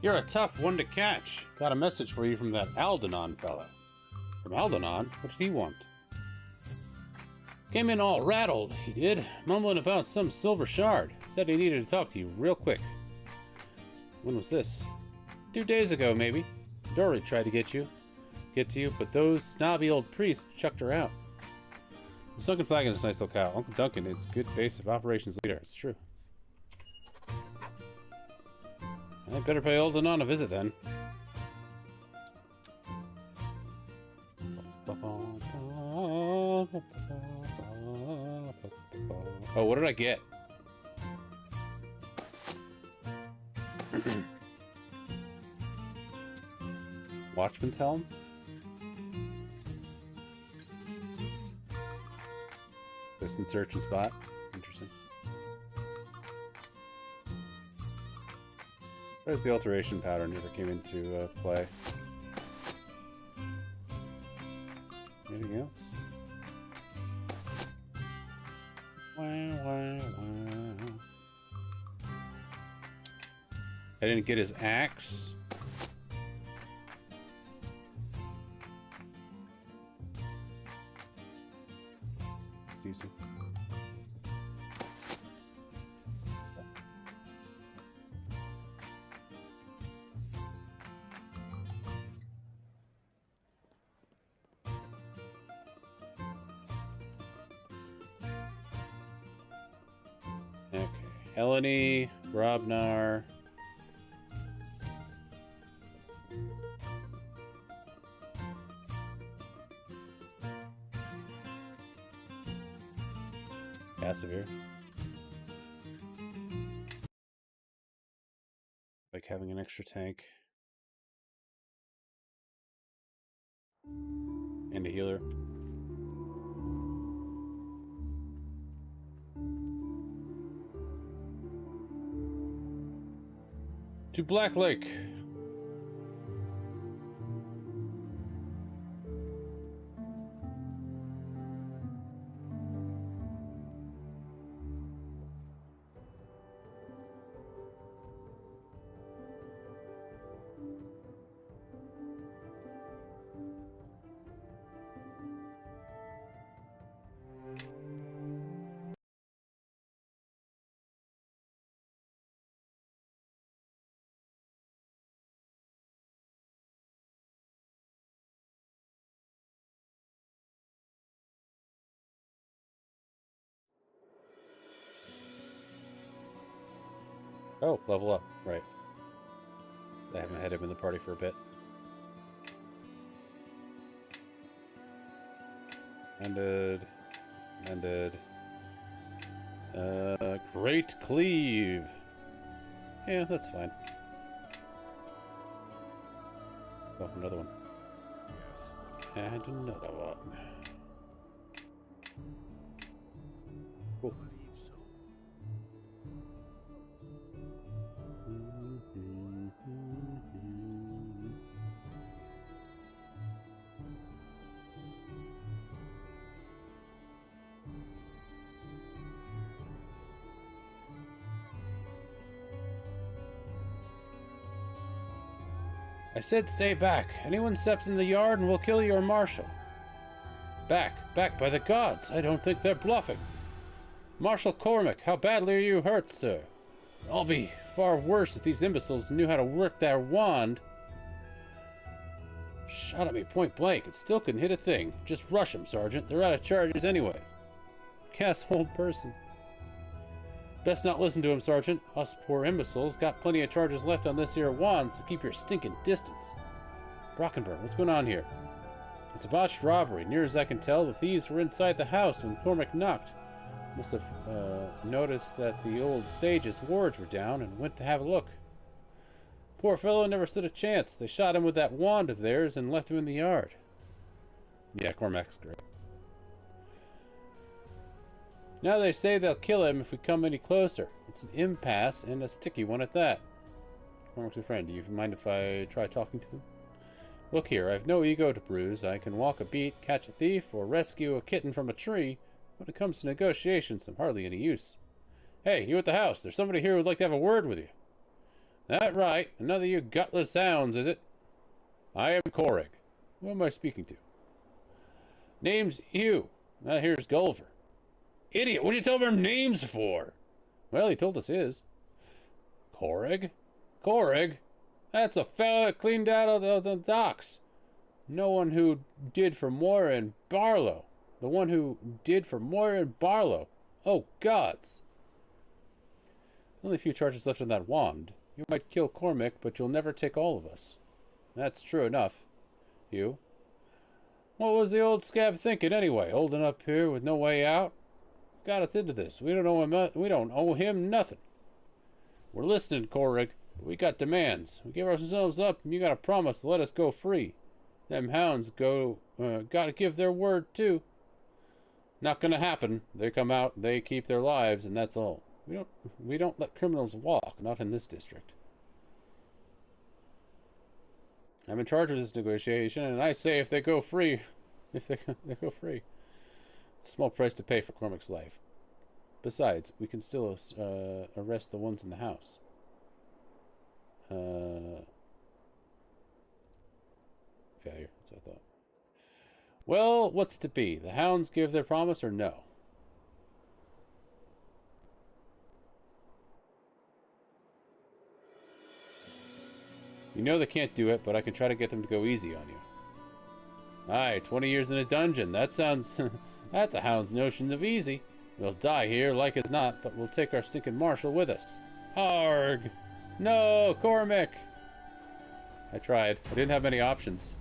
You're a tough one to catch. Got a message for you from that Aldenon fella. From Aldenon? What did he want? Came in all rattled, he did, mumbling about some silver shard. Said he needed to talk to you real quick. When was this? 2 days ago, maybe. Dory tried to get to you, but those snobby old priests chucked her out. The Sunken Flagon is a nice little cow. Uncle Duncan is a good base of operations leader. It's true. I better pay Aldenon a visit then. Oh, what did I get? Watchman's helm? Distance search and spot. Interesting. Where's the alteration pattern never came into play? Anything else? Wow. I didn't get his axe. Easy. Okay, Helene, Grobnar. Passivere. Like having an extra tank. And a healer. To Black Lake. Oh, level up. Right. I haven't had him in the party for a bit. Ended. Great Cleave. Yeah, that's fine. Oh, another one. And another one. Cool. I said stay back. Anyone steps in the yard and we'll kill your marshal. Back, back by the gods. I don't think they're bluffing. Marshal Cormac, how badly are you hurt, sir? I'll be far worse if these imbeciles knew how to work their wand. Shot at me point blank. It still couldn't hit a thing. Just rush them, Sergeant. They're out of charges anyways. Cast old person. Best not listen to him, Sergeant. Us poor imbeciles got plenty of charges left on this here wand, so keep your stinking distance. Brockenburn, what's going on here? It's a botched robbery. Near as I can tell, the thieves were inside the house when Cormac knocked. Must have noticed that the old sage's wards were down and went to have a look. Poor fellow never stood a chance. They shot him with that wand of theirs and left him in the yard. Yeah, Cormac's great. Now they say they'll kill him if we come any closer. It's an impasse, and a sticky one at that. Cormac's a friend. Do you mind if I try talking to them? Look here, I have no ego to bruise. I can walk a beat, catch a thief, or rescue a kitten from a tree. When it comes to negotiations, I'm hardly any use. Hey, you at the house. There's somebody here who'd like to have a word with you. That right. Another of you gutless hounds, is it? I am Corrig. Who am I speaking to? Name's Hugh. Now here's Gulliver. Idiot, what'd you tell him our names for? Well, he told us his. Corrig? Corrig? That's the fella that cleaned out of the docks. No one who did for Moira and Barlow. The one who did for Moira and Barlow. Oh, gods. Only a few charges left on that wand. You might kill Cormac, but you'll never take all of us. That's true enough. Hugh? What was the old scab thinking anyway, holding up here with no way out? Got us into this. We don't owe him nothing. We're listening, Corrig, but we got demands. We give ourselves up, and you got to promise to let us go free. Them hounds got to give their word too. Not gonna happen. They come out, they keep their lives, and that's all. We don't let criminals walk, not in this district. I'm in charge of this negotiation, and I say if they go free, they go free. Small price to pay for Cormac's life. Besides, we can still arrest the ones in the house. Failure, that's what I thought. Well, what's to be? The hounds give their promise or no? You know they can't do it, but I can try to get them to go easy on you. Aye, 20 years in a dungeon. That sounds... That's a hound's notion of easy. We'll die here, like as not, but we'll take our stinking marshal with us. Arg! No, Cormac! I tried. I didn't have many options.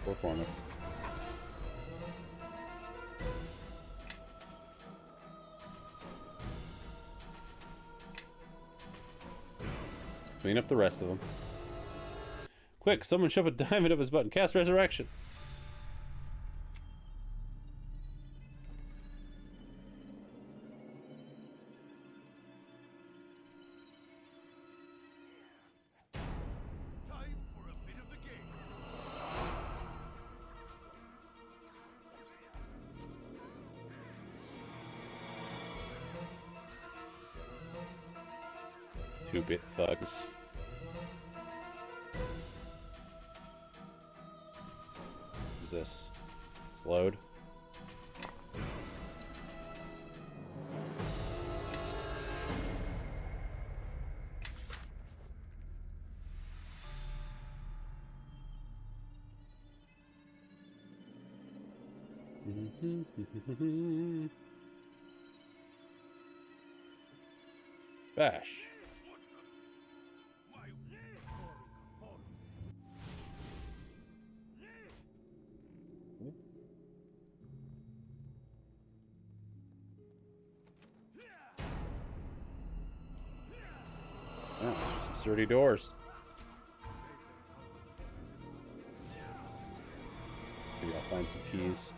Poor Cormac. Clean up the rest of them. Quick, someone shove a diamond up his butt and cast Resurrection. Time for a bit of the game. Two-bit thugs. What's this? Slowed. Bash. Oh, just some sturdy doors. Maybe I'll find some keys.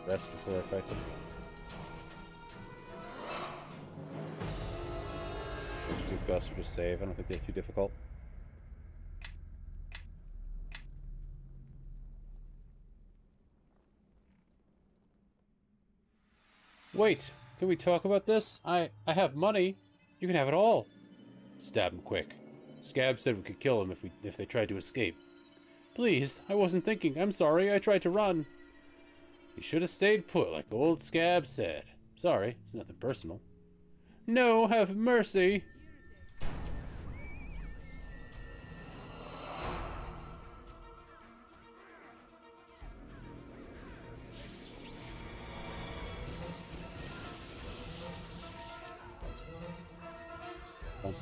Rest before I fight them. Let's do best for save. I don't think they're too difficult. Wait, can we talk about this? I have money. You can have it all. Stab him quick. Scab said we could kill him if they tried to escape. Please, I wasn't thinking. I'm sorry. I tried to run. You should have stayed put, like old Scab said. Sorry, it's nothing personal. No, have mercy.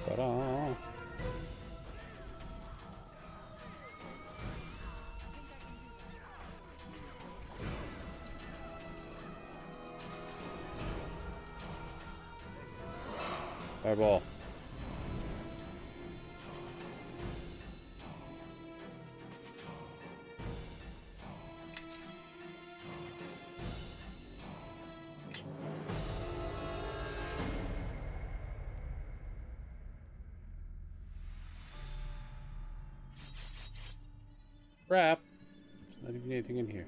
Ba-da. Fireball. Crap. There's not even anything in here.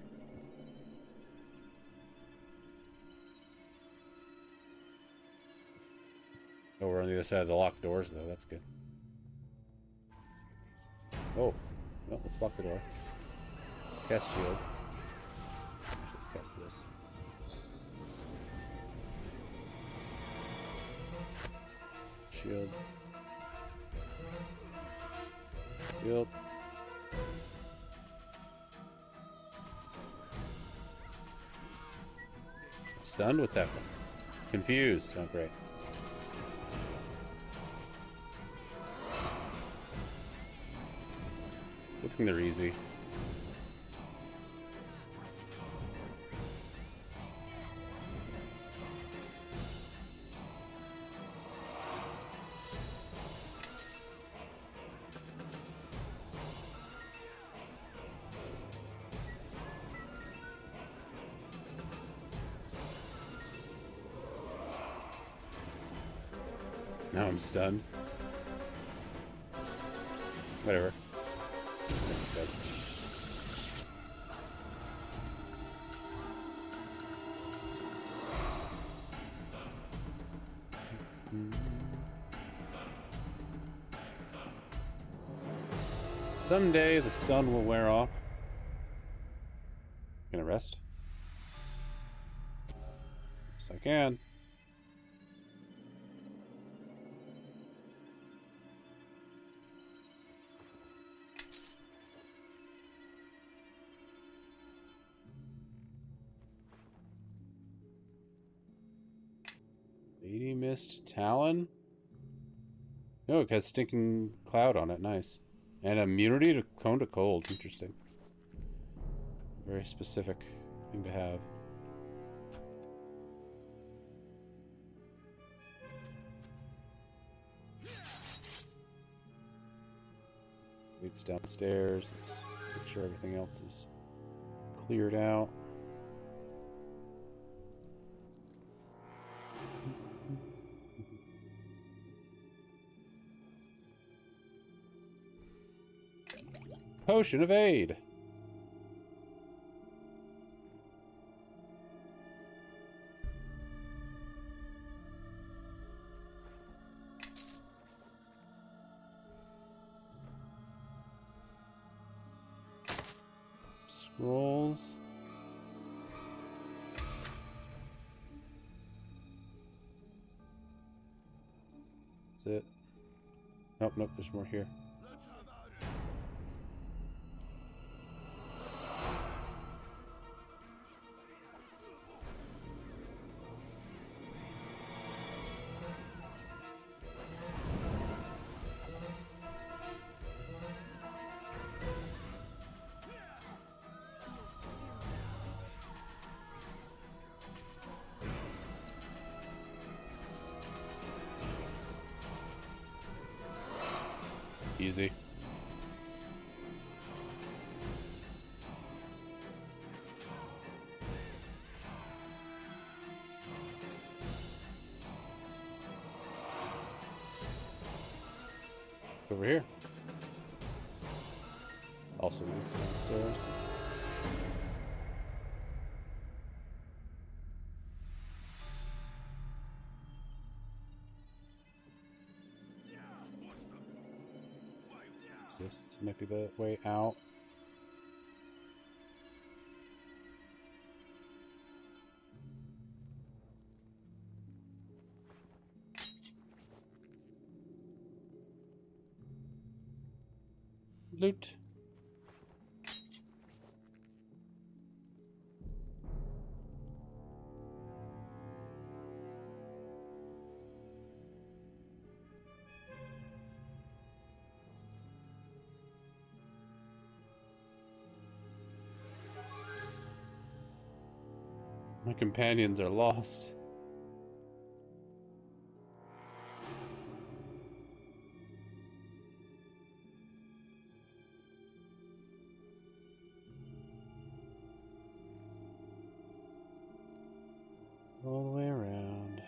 Oh, we're on the other side of the locked doors, though. That's good. Oh. Well, let's lock the door. Cast shield. Actually, let's cast this. Shield. Shield. Stunned? What's happening? Confused. Oh, great. Good thing they're easy. Now I'm stunned. Whatever. That's dead. Someday the stun will wear off. Gonna rest? Yes, I can. Lady Mist Talon? Oh, it has Stinking Cloud on it. Nice. And immunity to Cone to Cold. Interesting. Very specific thing to have. Leads downstairs. Let's make sure everything else is cleared out. Potion of Aid. Scrolls. That's it. Nope, nope, there's more here. Easy. Over here. Also leads downstairs. This might be the way out. Loot. My companions are lost. All the way around.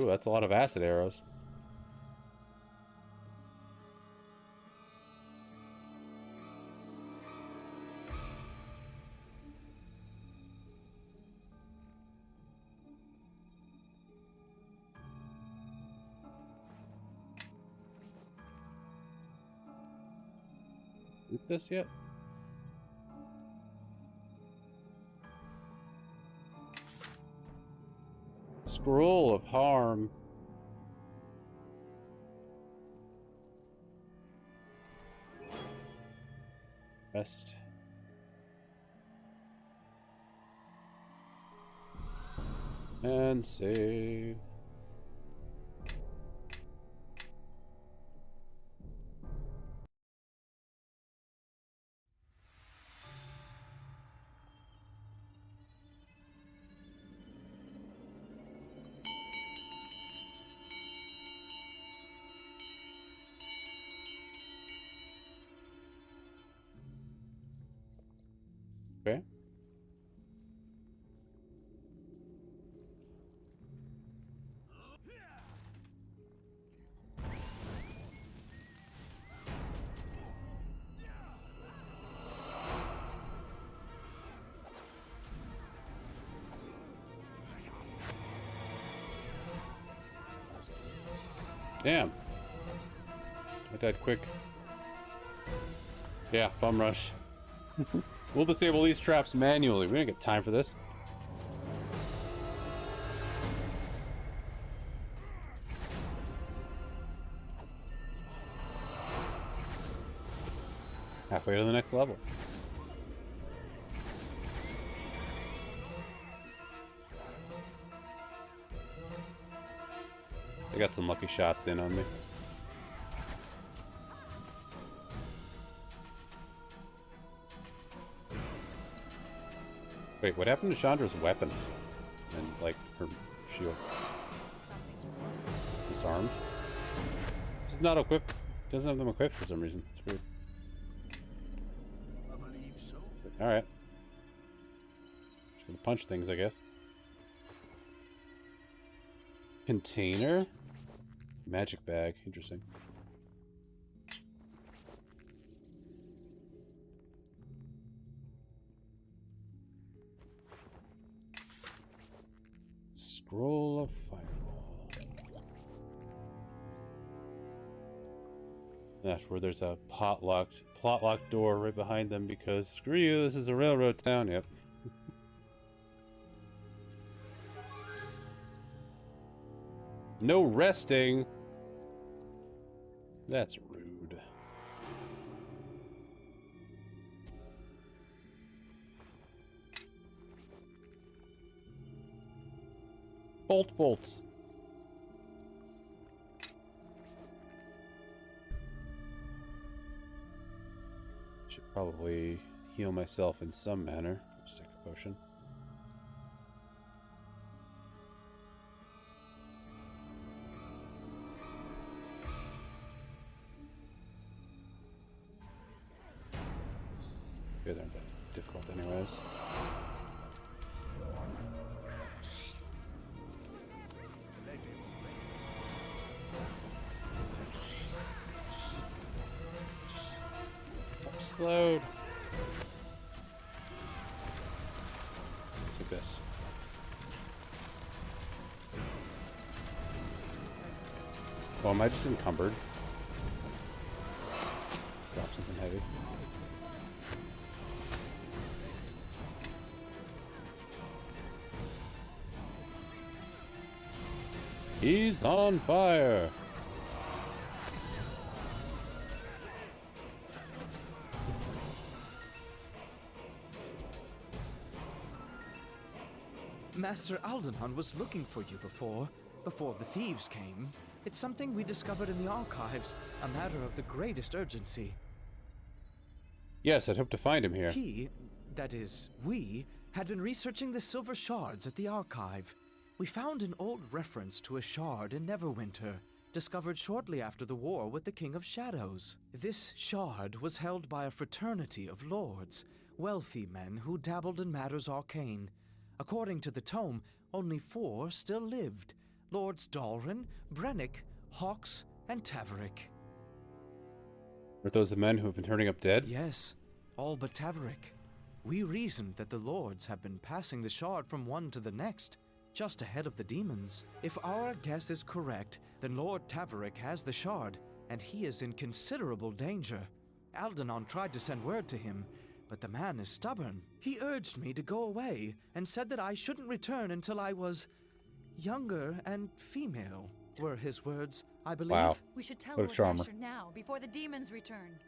Ooh, that's a lot of acid arrows. Loot this yet? Scroll of harm. Rest. And save. Okay. Damn. I died quick. Yeah, bum rush. We'll disable these traps manually. We don't get time for this. Halfway to the next level. I got some lucky shots in on me. Wait, what happened to Chandra's weapons? And, like, her shield? Disarmed? She's not equipped. Doesn't have them equipped for some reason. It's weird. I believe so. Alright. Just gonna punch things, I guess. Container? Magic bag. Interesting. Scroll of Fireball. That's where there's a plot locked door right behind them because screw you, this is a railroad town. Yep. No resting. That's rude. Bolts. Should probably heal myself in some manner. Just take a potion. They aren't that difficult anyways. I'm slowed. Take this. Oh, am I just encumbered? Drop something heavy. He's on fire! Master Aldenon was looking for you before the thieves came. It's something we discovered in the archives, a matter of the greatest urgency. Yes, I'd hope to find him here. He, that is, we, had been researching the silver shards at the archive. We found an old reference to a shard in Neverwinter, discovered shortly after the war with the King of Shadows. This shard was held by a fraternity of lords, wealthy men who dabbled in matters arcane. According to the tome, only 4 still lived: Lords Dalrin, Brennick, Hawks, and Taverick. Are those the men who have been turning up dead? Yes, all but Taverick. We reasoned that the lords have been passing the shard from one to the next, just ahead of the demons. If our guess is correct, then Lord Taverick has the shard, and he is in considerable danger. Aldenon tried to send word to him, but the man is stubborn. He urged me to go away, and said that I shouldn't return until I was younger and female, were his words, I believe. Wow. We should tell What a Lord charmer. Asher now, before the demons return.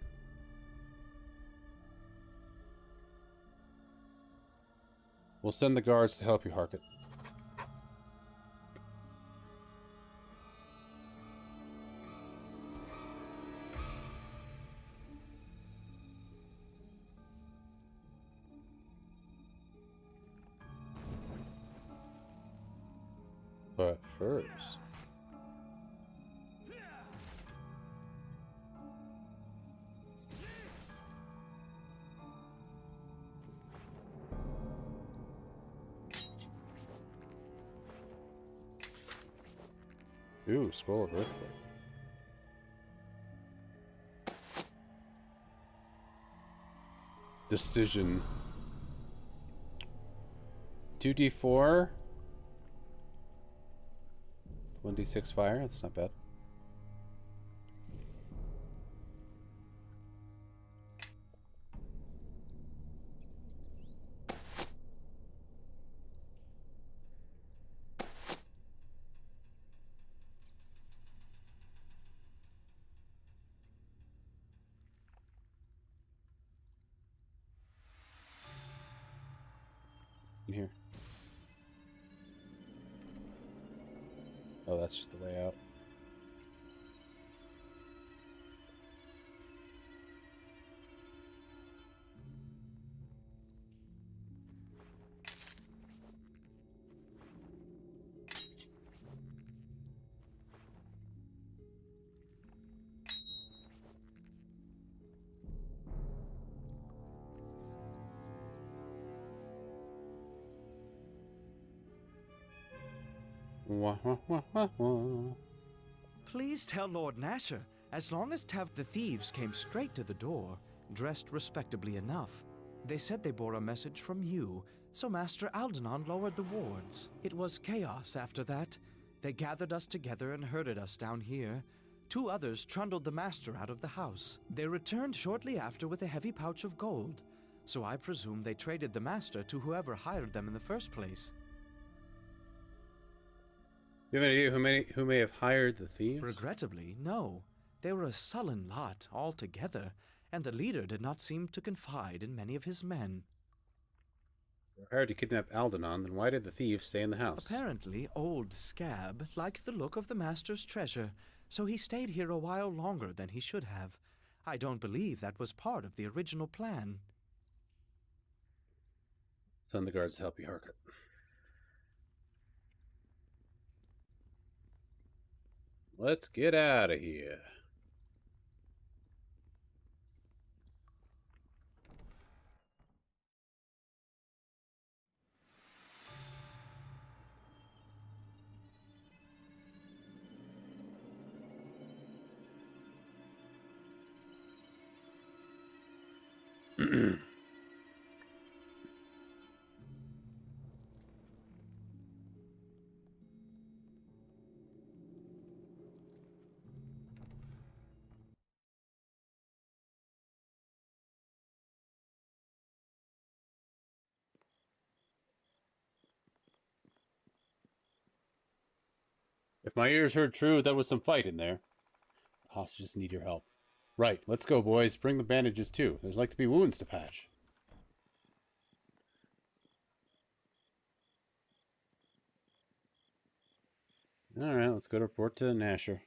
We'll send the guards to help you, Harkett. But first... Ooh, Scroll of Earthquake. Decision. 2d4. 1d6 fire, that's not bad. In here. Oh, that's just the way out. Wah, wah, wah, wah, wah. Please tell Lord Nasher, as long as the thieves came straight to the door, dressed respectably enough. They said they bore a message from you, so Master Aldenon lowered the wards. It was chaos after that. They gathered us together and herded us down here. 2 others trundled the master out of the house. They returned shortly after with a heavy pouch of gold, so I presume they traded the master to whoever hired them in the first place. Do you have any idea who may have hired the thieves? Regrettably, no. They were a sullen lot altogether, and the leader did not seem to confide in many of his men. They were hired to kidnap Aldenon, then why did the thieves stay in the house? Apparently, old Scab liked the look of the master's treasure, so he stayed here a while longer than he should have. I don't believe that was part of the original plan. Send the guards to help you, Harker. Let's get out of here. If my ears heard true, there was some fight in there. The hostages need your help. Right, let's go, boys. Bring the bandages, too. There's like to be wounds to patch. Alright, let's go to report to Nasher.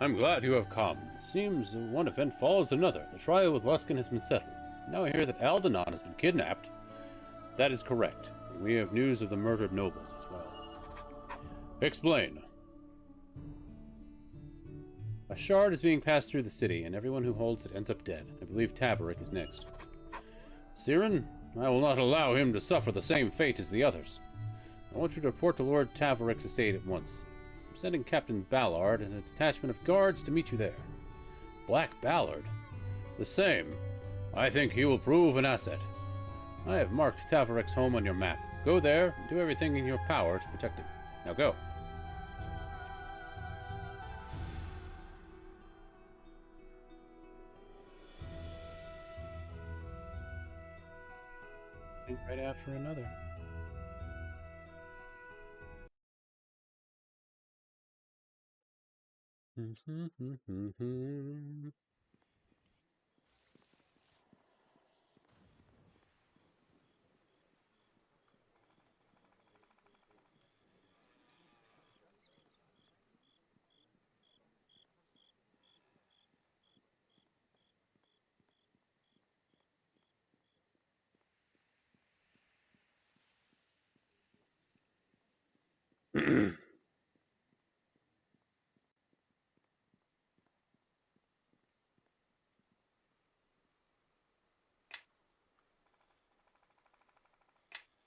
I'm glad you have come. It seems one event follows another. The trial with Luskin has been settled. Now I hear that Aldenon has been kidnapped. That is correct. And we have news of the murdered nobles as well. Explain. A shard is being passed through the city, and everyone who holds it ends up dead. I believe Taverick is next. Siren, I will not allow him to suffer the same fate as the others. I want you to report to Lord Taverick's estate at once. I'm sending Captain Ballard and a detachment of guards to meet you there. Black Ballard? The same. I think he will prove an asset. I have marked Taverick's home on your map. Go there and do everything in your power to protect him. Now go. Right after another.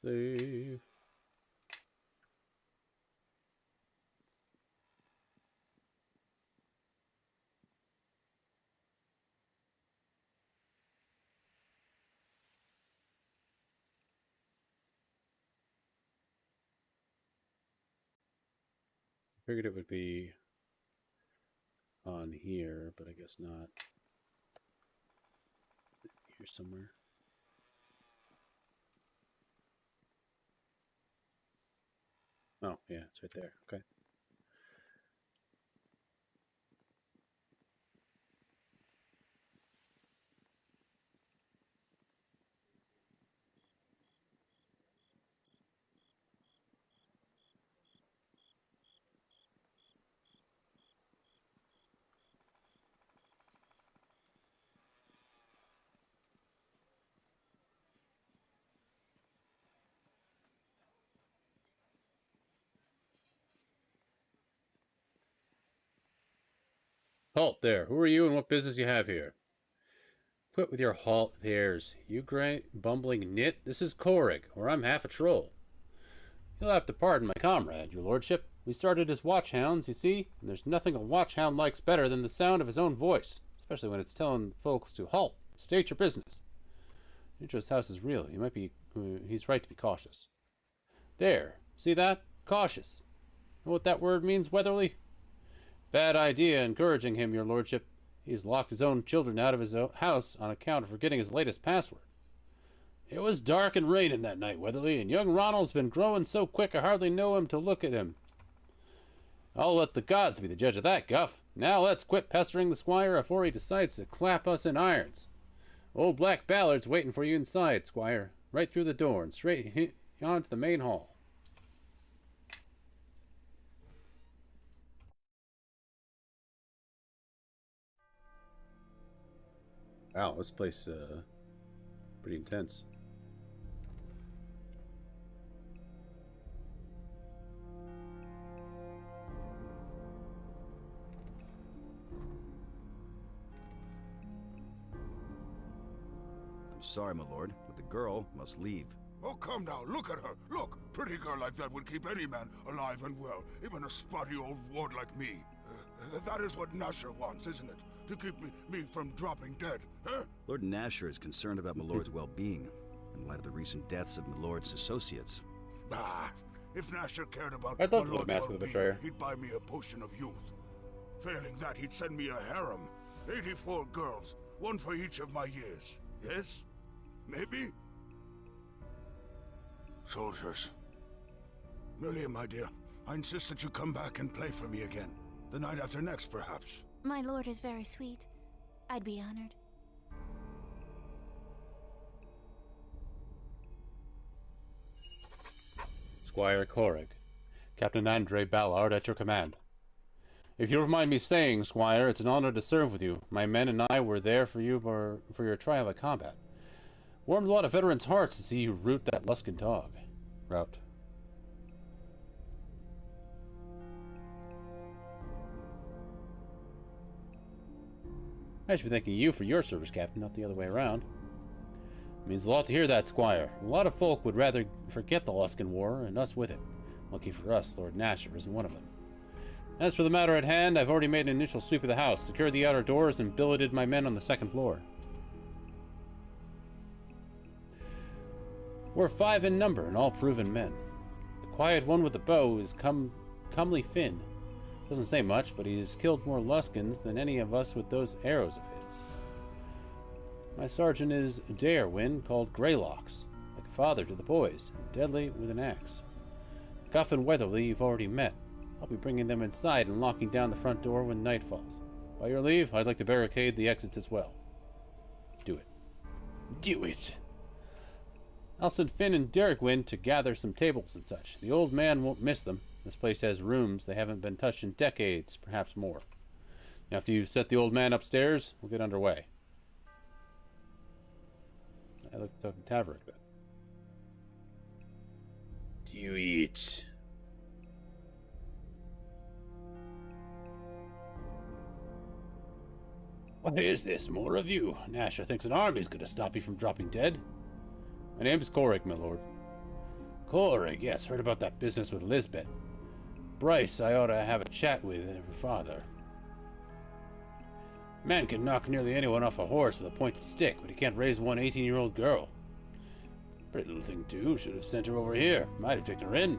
Save. Figured it would be on here, but I guess not. Here somewhere. Oh, yeah, it's right there. Okay. Halt there. Who are you and what business you have here? Quit with your halt there's, you great bumbling nit. This is Korig, or I'm half a troll. You'll have to pardon my comrade, your lordship. We started as watchhounds, you see, and there's nothing a watchhound likes better than the sound of his own voice, especially when it's telling folks to halt. State your business. Nitro's house is real. You might be... he's right to be cautious. There. See that? Cautious. Know what that word means, Weatherly? Bad idea encouraging him, your lordship. He's locked his own children out of his house on account of forgetting his latest password. It was dark and raining that night, Weatherly, and young Ronald's been growing so quick I hardly know him to look at him. I'll let the gods be the judge of that, Guff. Now let's quit pestering the squire before he decides to clap us in irons. Old Black Ballard's waiting for you inside, squire. Right through the door and straight on to the main hall. Wow, this place, pretty intense. I'm sorry, my lord, but the girl must leave. Oh, come now, look at her. Look, pretty girl like that would keep any man alive and well, even a spotty old ward like me. That is what Nasher wants, isn't it? To keep me from dropping dead, huh? Lord Nasher is concerned about my lord's well-being, in light of the recent deaths of my lord's associates. Bah, if Nasher cared about I'd my love to look lord's Mask of the well-being, Betrayer. he'd buy me a potion of youth. Failing that, he'd send me a harem. 84 girls, one for each of my years. Yes? Maybe? Soldiers. Millia, my dear, I insist that you come back and play for me again. The night after next, perhaps. My lord is very sweet. I'd be honored. Squire Korig. Captain Andre Ballard at your command. If you don't mind me saying, Squire, it's an honor to serve with you. My men and I were there for you for your trial of combat. Warmed a lot of veterans' hearts to see you rout that Luskan dog. Rout. I should be thanking you for your service, Captain, not the other way around. It means a lot to hear that, Squire. A lot of folk would rather forget the Luskan War, and us with it. Lucky for us, Lord Nasher isn't one of them. As for the matter at hand, I've already made an initial sweep of the house, secured the outer doors, and billeted my men on the second floor. We're 5 in number, and all proven men. The quiet one with the bow is Comely Finn. Doesn't say much, but he's killed more Luskans than any of us with those arrows of his. My sergeant is Darewin, called Greylocks, like a father to the boys, and deadly with an axe. Guff and Weatherly you've already met. I'll be bringing them inside and locking down the front door when night falls. By your leave, I'd like to barricade the exits as well. Do it. Do it! I'll send Finn and Darewin to gather some tables and such. The old man won't miss them. This place has rooms they haven't been touched in decades, perhaps more. After you've set the old man upstairs, we'll get underway. I'd like to talk to Taverick then. Do it. What is this? More of you? Nasher thinks an army's going to stop you from dropping dead. My name's Korig, my lord. Korig, yes, heard about that business with Lisbeth. Bryce, I ought to have a chat with her father. Man can knock nearly anyone off a horse with a pointed stick, but he can't raise one 18-year-old girl. Pretty little thing, too. Should have sent her over here. Might have taken her in.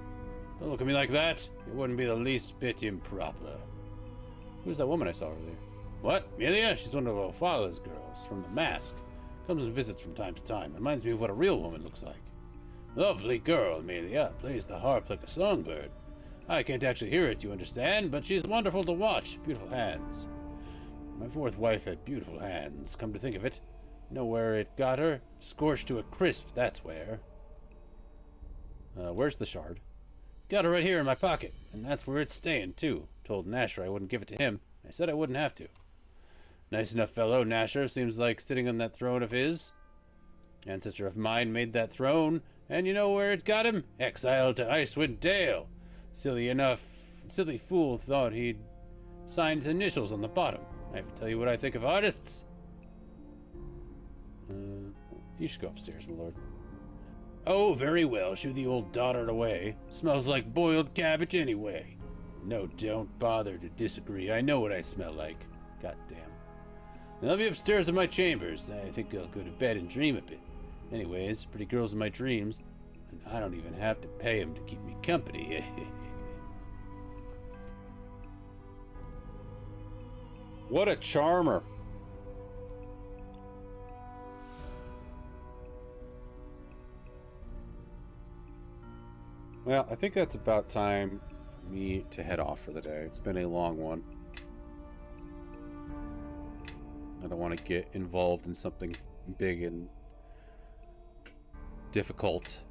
Don't look at me like that. It wouldn't be the least bit improper. Who's that woman I saw earlier? What? Amelia? She's one of our father's girls, from the Mask. Comes and visits from time to time. Reminds me of what a real woman looks like. Lovely girl, Amelia. Plays the harp like a songbird. I can't actually hear it, you understand, but she's wonderful to watch. Beautiful hands. My fourth wife had beautiful hands, come to think of it. Know where it got her? Scorched to a crisp, that's where. Where's the shard? Got it right here in my pocket, and that's where it's staying, too. Told Nasher I wouldn't give it to him. I said I wouldn't have to. Nice enough fellow, Nasher. Seems like sitting on that throne of his. Ancestor of mine made that throne, and you know where it got him? Exiled to Icewind Dale. Silly fool thought he'd sign his initials on the bottom. I have to tell you what I think of artists. You should go upstairs, my lord. Oh, very well. Shoo the old dotard away. Smells like boiled cabbage anyway. No, don't bother to disagree. I know what I smell like. Goddamn. I'll be upstairs in my chambers. I think I'll go to bed and dream a bit. Anyways, pretty girls in my dreams, and I don't even have to pay them to keep me company. What a charmer. Well, I think that's about time for me to head off for the day. It's been a long one. I don't want to get involved in something big and difficult.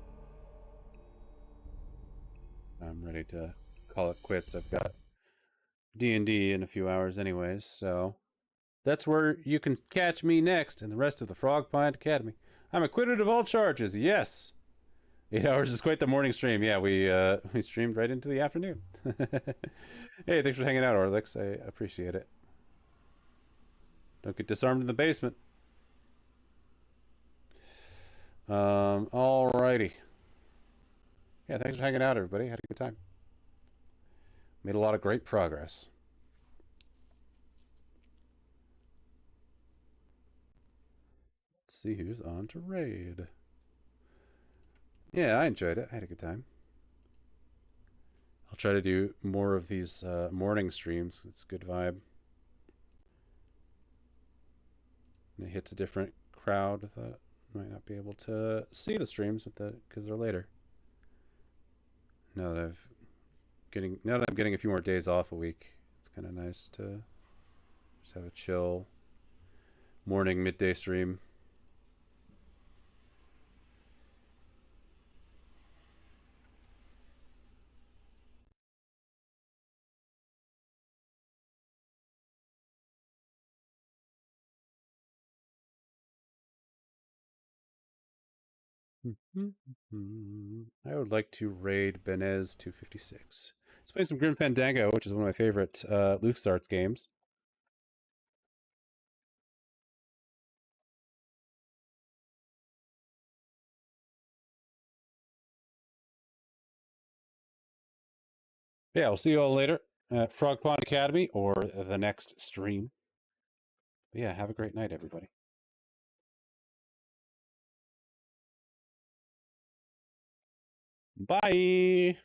I'm ready to call it quits. I've got D&D in a few hours anyways, so that's where you can catch me next and the rest of the Frog Pond Academy. I'm acquitted of all charges, yes! 8 hours is quite the morning stream. Yeah, we streamed right into the afternoon. Hey, thanks for hanging out, Orlix. I appreciate it. Don't get disarmed in the basement. Alrighty. Yeah, thanks for hanging out, everybody. Had a good time. Made a lot of great progress. Let's see who's on to raid. Yeah, I enjoyed it. I had a good time. I'll try to do more of these morning streams. It's a good vibe. And it hits a different crowd that might not be able to see the streams because they're later. Now that I'm getting a few more days off a week, it's kind of nice to just have a chill morning, midday stream. I would like to raid Benez 256. Let's play some Grim Fandango, which is one of my favorite LucasArts games. Yeah, I'll see you all later at Frog Pond Academy or the next stream. But yeah, have a great night, everybody. Bye!